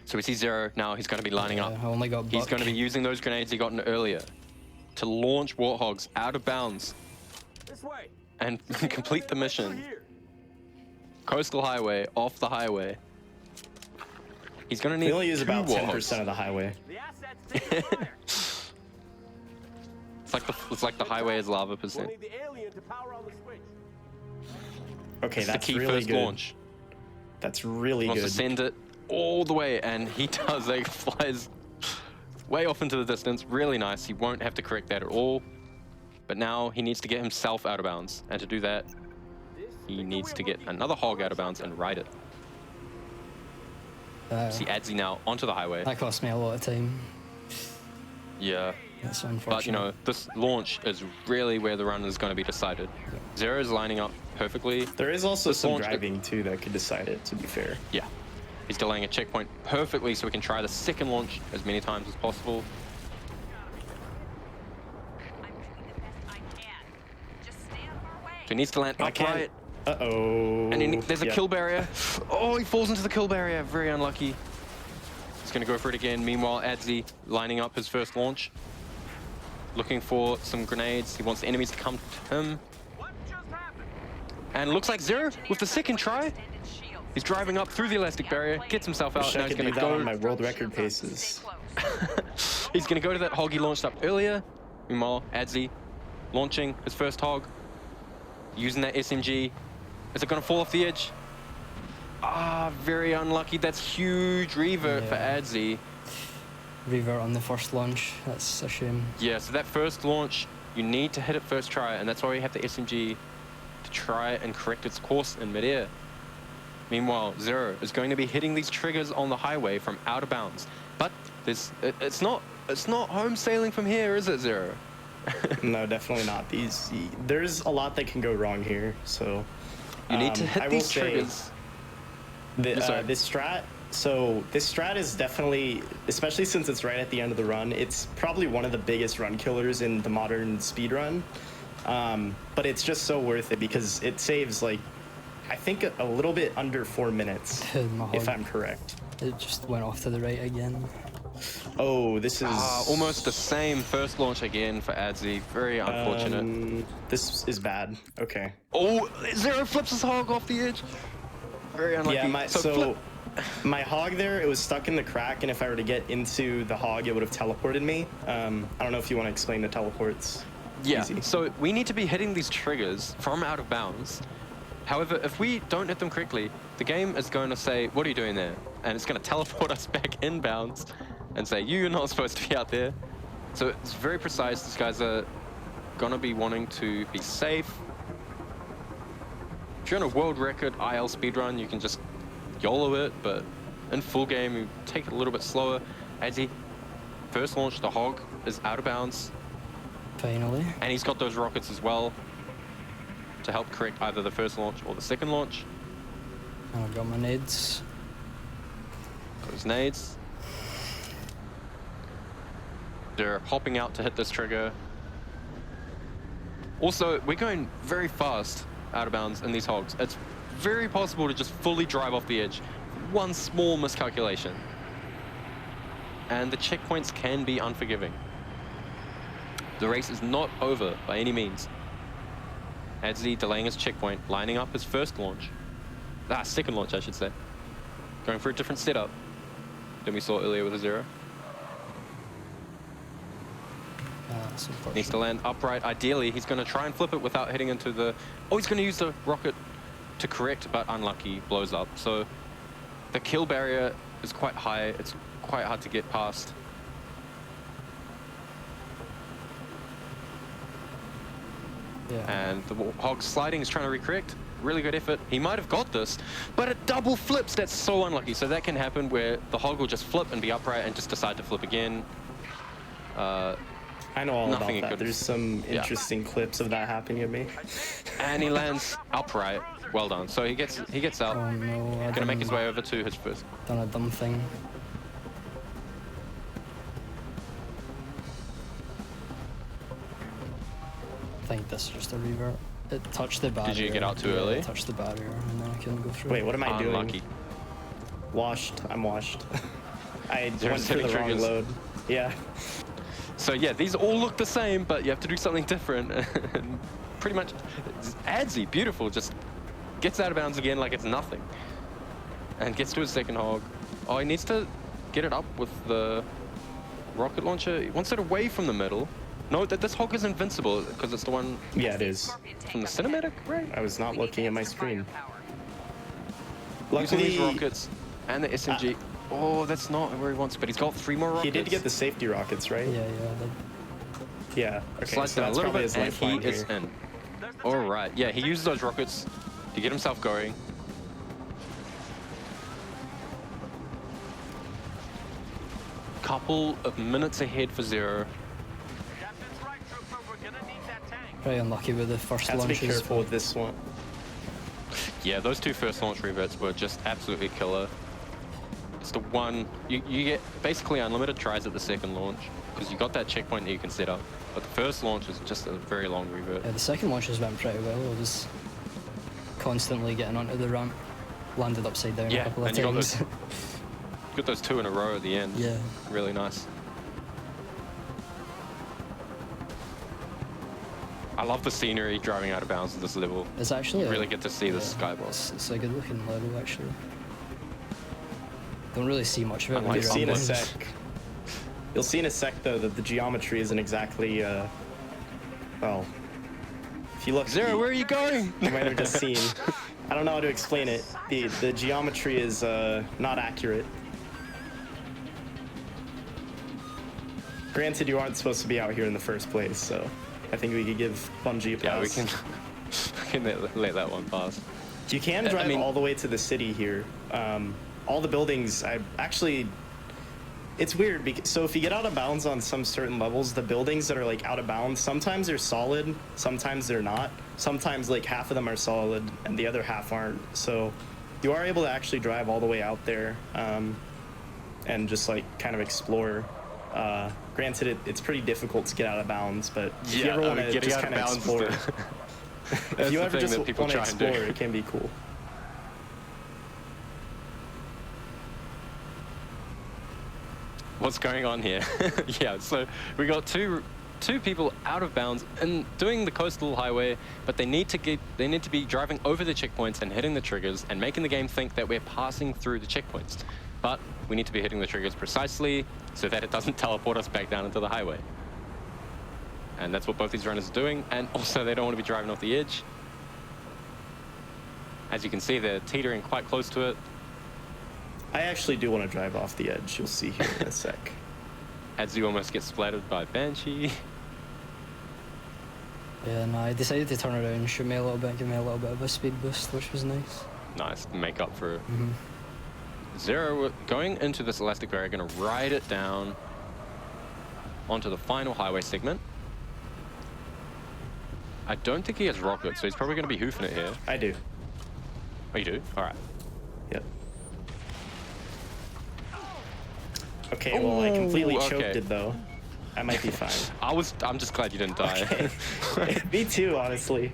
So we see Zero now, he's going to be lining up. I only got He's going to be using those grenades he got in earlier to launch Warthogs out of bounds and complete the mission. Coastal highway, off the highway. He's going to need We only use about 10% Warthogs. of the highway. It's like the highway is lava percent. Okay, that's the key really first good. launch. That's really Wants good. to send it all the way, and he does. Like, flies way off into the distance. Really nice. He won't have to correct that at all. But now he needs to get himself out of bounds, and to do that, he needs to get another hog out of bounds and ride it. See Adzi now onto the highway. That cost me a lot of time. Yeah. That's unfortunate. But, you know, this launch is really where the run is going to be decided. Zero is lining up perfectly. There is also This some launch- driving, too, that could decide it, to be fair. Yeah. He's delaying a checkpoint perfectly so we can try the second launch as many times as possible. So he needs to land upright. Uh-oh. And there's a Yep. kill barrier. Oh, he falls into the kill barrier. Very unlucky. He's going to go for it again. Meanwhile, Adzi lining up his first launch. Looking for some grenades. He wants the enemies to come to him. And looks like Zero with the second try. He's driving up through the elastic barrier, gets himself out. Wish Now I he's could going do to that go. on my world record paces. He's going to go to that hog he launched up earlier. Meanwhile, Adzi launching his first hog. Using that SMG. Is it going to fall off the edge? Ah, very unlucky. That's huge revert for Adzi. Revert on the first launch. That's a shame. Yeah, so that first launch, you need to hit it first try, and that's why we have the SMG to try and correct its course in midair. Meanwhile, Zero is going to be hitting these triggers on the highway from out of bounds. But it's not home sailing from here, is it, Zero? No, definitely not. There's a lot that can go wrong here, so... You need to hit these triggers. This strat... So, this strat is definitely, especially since it's right at the end of the run, it's probably one of the biggest run killers in the modern speedrun. But it's just so worth it because it saves, like, I think a little bit under 4 minutes, if I'm correct. It just went off to the right again. Oh, this is... almost the same first launch again for Adzi. Very unfortunate. This is bad. Okay. Oh, Zero flips his hog off the edge. Very unlucky. Yeah, my hog there, it was stuck in the crack, and if I were to get into the hog, it would have teleported me. I don't know if you want to explain the teleports. Yeah, Easy. so we need to be hitting these triggers from out of bounds. However, if we don't hit them correctly, the game is going to say, what are you doing there? And it's going to teleport us back in bounds and say, you're not supposed to be out there. So it's very precise. These guys are going to be wanting to be safe. If you're on a world record IL speedrun, you can just YOLO it, but in full game, you take it a little bit slower. Adzi, first launch, the hog is out of bounds. Finally. And he's got those rockets as well to help correct either the first launch or the second launch. I got my nades. Got his nades. They're hopping out to hit this trigger. Also, we're going very fast out of bounds in these hogs. It's very possible to just fully drive off the edge. One small miscalculation. and the checkpoints can be unforgiving. The race is not over by any means. Adzi delaying his checkpoint, lining up his first launch. Second launch, I should say. Going for a different setup than we saw earlier with a Zero. Needs to land upright. Ideally, he's going to try and flip it without hitting into the... Oh, he's going to use the rocket to correct, but unlucky, blows up. So the kill barrier is quite high. It's quite hard to get past. And the Hog sliding is trying to recorrect. Really good effort. He might have got this, but it double flips. That's so unlucky. So that can happen where the Hog will just flip and be upright and just decide to flip again. I know all about that. There's some interesting clips of that happening to me. And he lands upright. Well done. So he gets out. Oh no! Gonna make his way over to his first. Done a dumb thing. I think this is just a revert. It touched the barrier. Did you get out too early? It touched the barrier, and then I couldn't go through. Wait, what am I doing? Unlucky. Washed. I'm washed. I They're went for the wrong load. Yeah. So yeah, these all look the same, but you have to do something different. And pretty much, Adzi, beautiful, just gets out of bounds again like it's nothing. And gets to his second Hog. Oh, he needs to get it up with the rocket launcher. He wants it away from the middle. No, this Hog is invincible because it's the one... Yeah, it is. From the cinematic, right? I was not looking at my screen. Using these rockets and the SMG. Oh, that's not where he wants, but he's got 3 more rockets. He did get the safety rockets, right? Yeah. Yeah, okay, Slides so down a that's little probably bit, his and lifeline he is here. in. All right, yeah, he uses those rockets to get himself going. Couple of minutes ahead for Zero. Very unlucky with the first Have to be launches. careful with this one. Yeah, those 2 first launch reverts were just absolutely killer. It's the one, you get basically unlimited tries at the second launch because you got that checkpoint that you can set up. But the first launch is just a very long revert. Yeah, the second launches went pretty well. I was constantly getting onto the ramp, landed upside down a couple of times. Got those 2 in a row at the end. Yeah. Really nice. I love the scenery driving out of bounds at this level. It's actually... You really get to see the skybox. It's a good looking level, actually. Don't really see much of it. You'll see in a sec. You'll see in a sec, though, that the geometry isn't exactly, well... If you look... Zero, where are you going? You might have just seen. I don't know how to explain it. The geometry is, not accurate. Granted, you aren't supposed to be out here in the first place, so I think we could give Bungie a pass. Yeah, we can let that one pass. You can drive all the way to the city here. All the buildings, it's weird, because, so if you get out of bounds on some certain levels, the buildings that are like out of bounds, sometimes they're solid, sometimes they're not. Sometimes like half of them are solid and the other half aren't. So you are able to actually drive all the way out there and just like kind of explore. Granted, it's pretty difficult to get out of bounds, but if you ever want to just kind of explore, if you ever just want to explore, it can be cool. What's going on here? Yeah, so we got two people out of bounds and doing the coastal highway, but they need to be driving over the checkpoints and hitting the triggers and making the game think that we're passing through the checkpoints. But we need to be hitting the triggers precisely so that it doesn't teleport us back down into the highway. And that's what both these runners are doing. And also they don't want to be driving off the edge. As you can see, they're teetering quite close to it. I actually do want to drive off the edge. You'll see here in a sec. As you almost get splattered by Banshee. Yeah, no, I decided to turn around, shoot me a little bit, give me a little bit of a speed boost, which was nice. Nice, make up for it. Zero, going into this elastic barrier, going to ride it down onto the final highway segment. I don't think he has rockets, so he's probably going to be hoofing it here. I do. Oh, you do? All right. Yep. Okay, well, I completely choked it, though. I might be fine. I'm just glad you didn't die. Okay. Me too, honestly.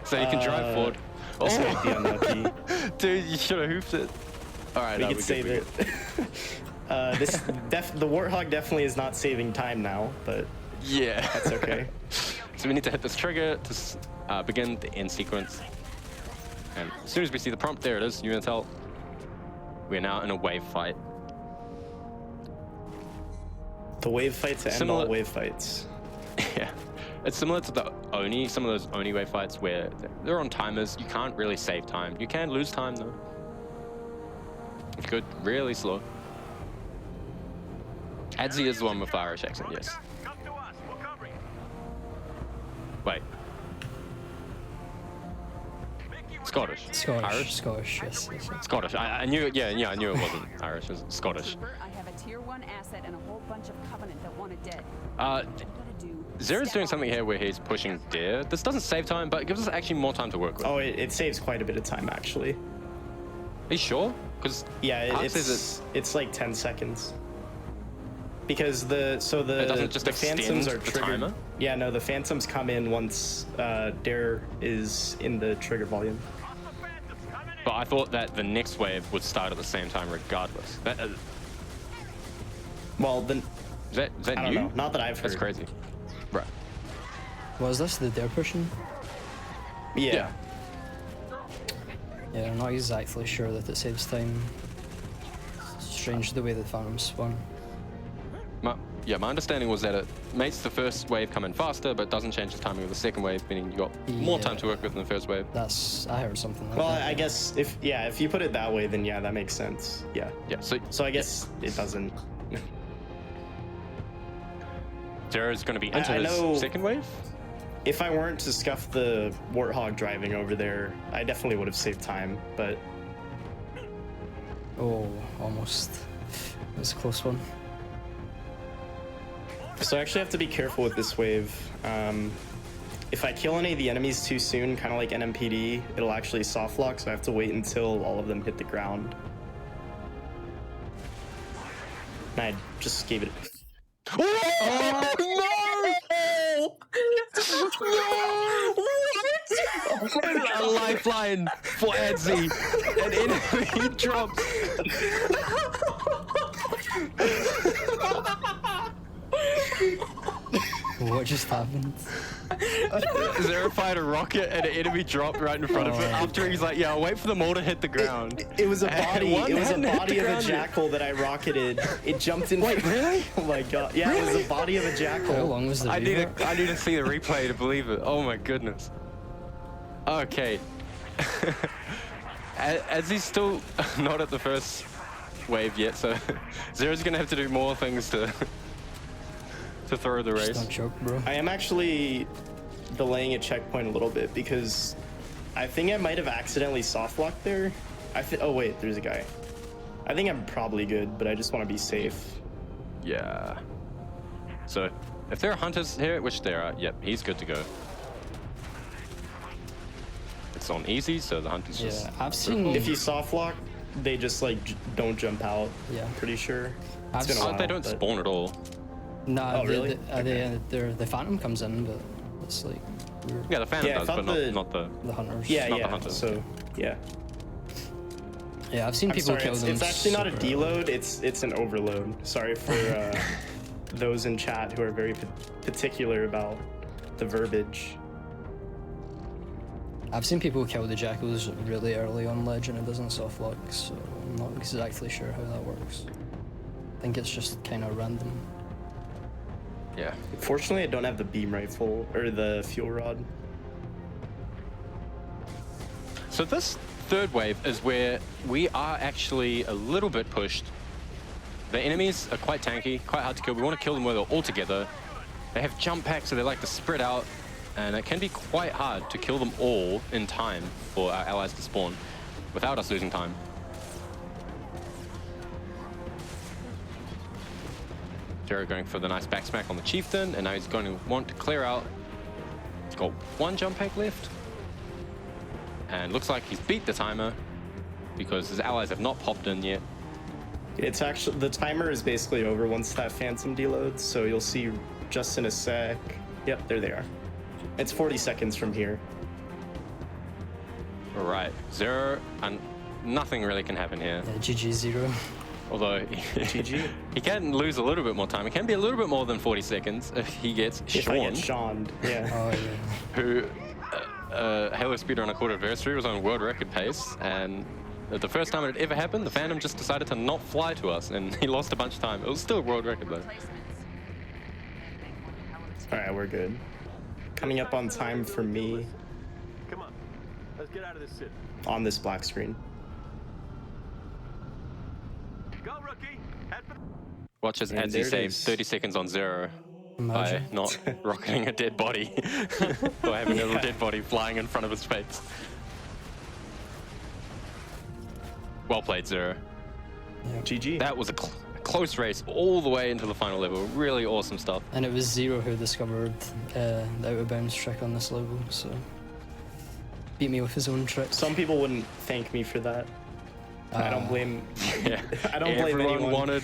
So you can drive forward. This might be unlucky. Dude, you should have hoofed it. All right, we can save it. The Warthog definitely is not saving time now, but yeah, that's okay. So we need to hit this trigger to begin the end sequence. And as soon as we see the prompt, there it is, Unitel. We're now in a wave fight. The wave fights end all wave fights. Yeah. It's similar to the Oni, some of those Oni wave fights where they're on timers. You can't really save time. You can lose time though. If you go really slow. Adzi is the one with the Irish accent, yes. Wait. Scottish. Scottish, yes. Scottish. I knew, yeah, I knew it wasn't Irish. It was Scottish. Trooper, I have a tier 1 asset and a whole bunch of Covenant that want it dead. Zero's doing something here where he's pushing Dare. This doesn't save time, but it gives us actually more time to work with. Oh, it saves quite a bit of time, actually. Are you sure? Because yeah, it's like 10 seconds. Because the Phantoms are triggered. Timer? Yeah, no, the Phantoms come in once Dare is in the trigger volume. But I thought that the next wave would start at the same time regardless. Well, then... Is that I don't you? know. Not that I've heard. That's crazy. Right. Was this the Dare pushing? Yeah. Yeah, I'm not exactly sure that it saves time. Strange the way the Phantoms spawn. My understanding was that it makes the first wave come in faster, but doesn't change the timing of the second wave, meaning you got more time to work with in the first wave. I heard something like well, that. I guess if you put it that way, then yeah, that makes sense. Yeah. Yeah. So I guess it doesn't. Zero's going to be into his second wave? If I weren't to scuff the Warthog driving over there, I definitely would have saved time, but... Oh, almost. It was a close one. So I actually have to be careful with this wave. If I kill any of the enemies too soon, kind of like NMPD, it'll actually soft lock, so I have to wait until all of them hit the ground. And I just gave it... Oh, no! A lifeline for Adzi. An enemy drops. What just happened? Zero fired a rocket and an enemy dropped right in front of him. After he's like, yeah, I'll wait for them all to hit the ground. It was a body. It was a body of a jackal that I rocketed. It jumped in. Wait, really? Oh my god! Yeah, really? It was a body of a jackal. How long was the I need to see the replay to believe it. Oh my goodness. Okay. As he's still not at the first wave yet, so Zero's gonna have to do more things to throw the race. Just don't choke, bro. I am actually delaying a checkpoint a little bit because I think I might have accidentally soft locked there. Oh wait, there's a guy. I think I'm probably good, but I just want to be safe. Yeah. So if there are hunters here, which there are, yep, he's good to go. It's on easy, so the hunters just... Yeah, I've seen... If you soft lock, they just like don't jump out. Yeah. I'm pretty sure. It's been a while. They don't spawn at all. No, really? The Phantom comes in, but it's like weird. Yeah, the Phantom does, but not the hunters. Yeah, not the hunters. So yeah. Yeah, I've seen people kill them. It's actually not a deload. It's an overload. Sorry for those in chat who are very particular about the verbiage. I've seen people kill the jackals really early on ledge and it doesn't soft lock, so I'm not exactly sure how that works. I think it's just kind of random. Yeah. Fortunately, I don't have the beam rifle or the fuel rod. So this third wave is where we are actually a little bit pushed. The enemies are quite tanky, quite hard to kill. We want to kill them where they're all together. They have jump packs, so they like to spread out, and it can be quite hard to kill them all in time for our allies to spawn without us losing time. Jero going for the nice back smack on the Chieftain, and now he's going to want to clear out. He's got one jump pack left. And looks like he's beat the timer because his allies have not popped in yet. It's actually, the timer is basically over once that Phantom deloads, so you'll see just in a sec. Yep, there they are. It's 40 seconds from here. All right, Zero, and nothing really can happen here. Yeah, GG Zero. Although he can lose a little bit more time. It can be a little bit more than 40 seconds if he gets If I get shawned, yeah. Oh, yeah. Who Halo Speedrunner Court Adversary was on world record pace, and the first time it had ever happened, the Phantom just decided to not fly to us, and he lost a bunch of time. It was still a world record though. All right, we're good. Coming up on time for me Come on, let's get out of this city. on this black screen. Go, rookie. Head for the... Watch as And he there it saves is. 30 seconds on 0 by Imagine. not rocketing a dead body or having a dead body flying in front of his face. Well played, 0. GG. That was a close race all the way into the final level. Really awesome stuff. And it was Zero who discovered the out of bounds trick on this level, so beat me with his own trick. Some people wouldn't thank me for that. I don't blame. Yeah. I don't blame Everyone anyone. wanted.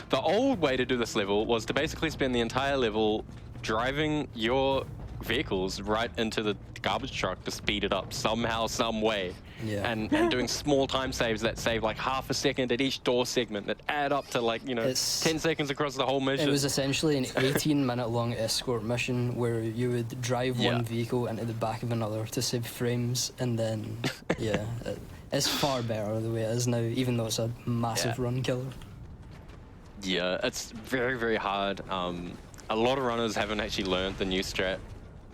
The old way to do this level was to basically spend the entire level driving your vehicles right into the garbage truck to speed it up somehow, some way. Yeah. And doing small time saves that save like half a second at each door segment that add up to like, 10 seconds across the whole mission. It was essentially an 18-minute long escort mission where you would drive one vehicle into the back of another to save frames, and then, yeah, it's far better the way it is now, even though it's a massive run killer. Yeah, it's very, very hard. A lot of runners haven't actually learned the new strat,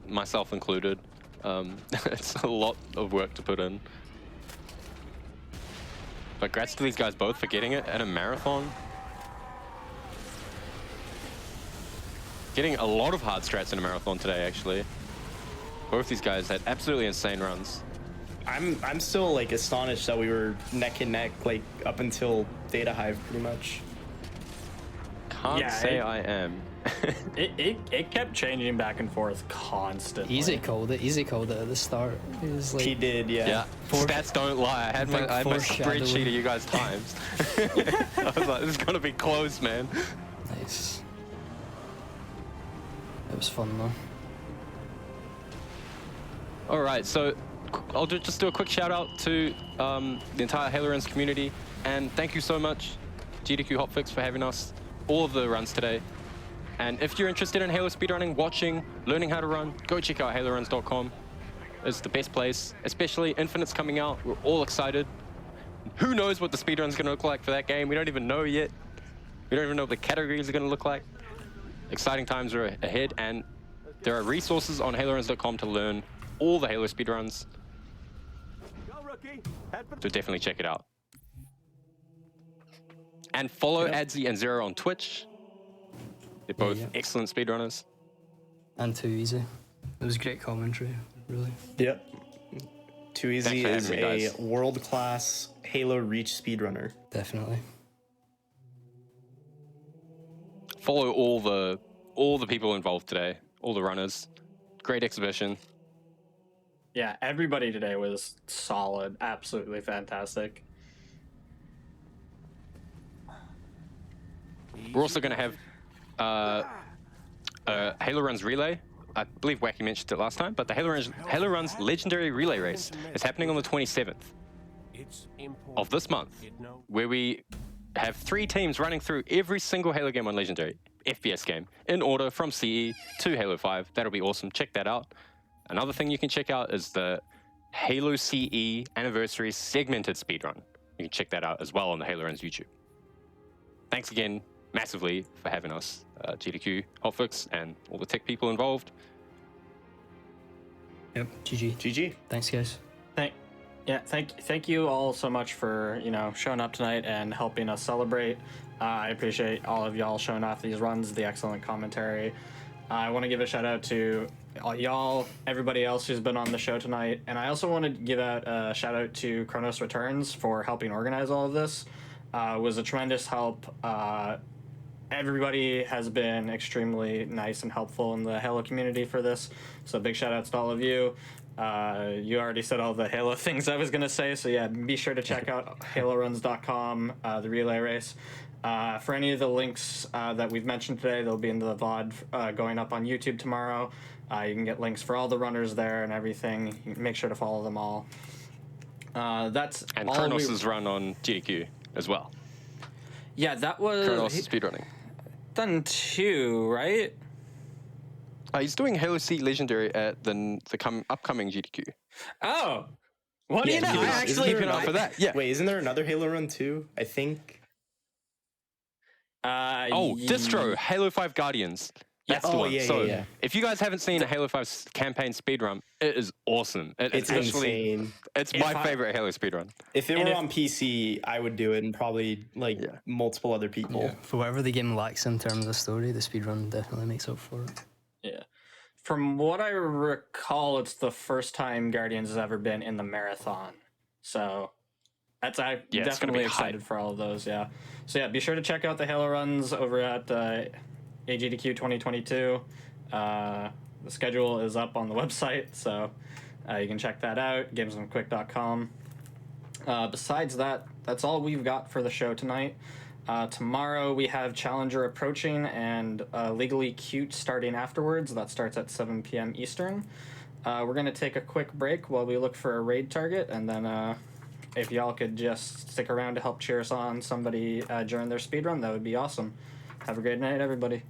myself included. It's a lot of work to put in. But congrats to these guys both for getting it at a marathon. Getting a lot of hard strats in a marathon today, actually. Both these guys had absolutely insane runs. I'm still like astonished that we were neck and neck like up until Data Hive pretty much. Can't say I am. It kept changing back and forth constantly. Easy called it at the start. He was like, He did, yeah. Yeah, stats don't lie. I had my spreadsheet of you guys' times. I was like, this is gonna be close, man. Nice. It was fun though. All right, so I'll just do a quick shout out to the entire Halo Runs community, and thank you so much, GDQ Hotfix, for having us all of the runs today. And if you're interested in Halo speedrunning, watching, learning how to run, go check out haloruns.com. It's the best place, especially Infinite's coming out. We're all excited. Who knows what the speedrun's gonna look like for that game? We don't even know yet. We don't even know what the categories are gonna look like. Exciting times are ahead, and there are resources on haloruns.com to learn all the Halo speedruns. So definitely check it out. And follow Adzi and Zero on Twitch. They're both excellent speedrunners. And Too Easy. It was great commentary, really. Yep. Too Easy Thanks is for having me, a guys. world-class Halo Reach speedrunner. Definitely. Follow all the people involved today, all the runners. Great exhibition. Yeah, everybody today was solid, absolutely fantastic. We're also going to have Halo Runs Relay. I believe Wacky mentioned it last time, but the Halo Runs Legendary Relay Race is happening on the 27th of this month, where we have 3 teams running through every single Halo game on Legendary, FPS game, in order from CE to Halo 5. That'll be awesome. Check that out. Another thing you can check out is the Halo CE Anniversary Segmented Speedrun. You can check that out as well on the Halo Runs YouTube. Thanks again massively for having us, GDQ Hotfix, and all the tech people involved. Yep. GG. GG. Thanks, guys. Thank you all so much for showing up tonight and helping us celebrate. I appreciate all of y'all showing off these runs, the excellent commentary. I want to give a shout out to y'all, everybody else who's been on the show tonight, and I also want to give out a shout out to Kronos Returns for helping organize all of this. It was a tremendous help. Everybody has been extremely nice and helpful in the Halo community for this, so big shout outs to all of you. You already said all the Halo things I was going to say, so yeah, be sure to check out haloruns.com, the relay race. For any of the links that we've mentioned today, they'll be in the VOD going up on YouTube tomorrow. You can get links for all the runners there and everything. You can make sure to follow them all. That's And all Kronos is run on GDQ as well. Yeah, that was Kronos is speedrunning. done 2, right? He's doing Halo C Legendary at the upcoming GDQ. Oh, what do you know? I actually keeping up for that. Yeah. Wait, isn't there another Halo run too? I think. Distro Halo 5 Guardians. That's the one. Yeah. If you guys haven't seen a Halo 5 campaign speedrun, it is awesome. It's insane. It's my favorite Halo speedrun. If it were on PC, I would do it, and probably multiple other people. Yeah. For whatever the game lacks in terms of story, the speedrun definitely makes up for it. Yeah. From what I recall, it's the first time Guardians has ever been in the marathon. So I'm definitely excited for all of those, yeah. So yeah, be sure to check out the Halo runs over at AGDQ 2022. The schedule is up on the website, so you can check that out, gamesandquick.com. Besides that, that's all we've got for the show tonight. Tomorrow we have Challenger approaching and Legally Cute starting afterwards. That starts at 7 p.m. Eastern. We're going to take a quick break while we look for a raid target, and then if y'all could just stick around to help cheer us on somebody during their speedrun, that would be awesome. Have a great night, everybody.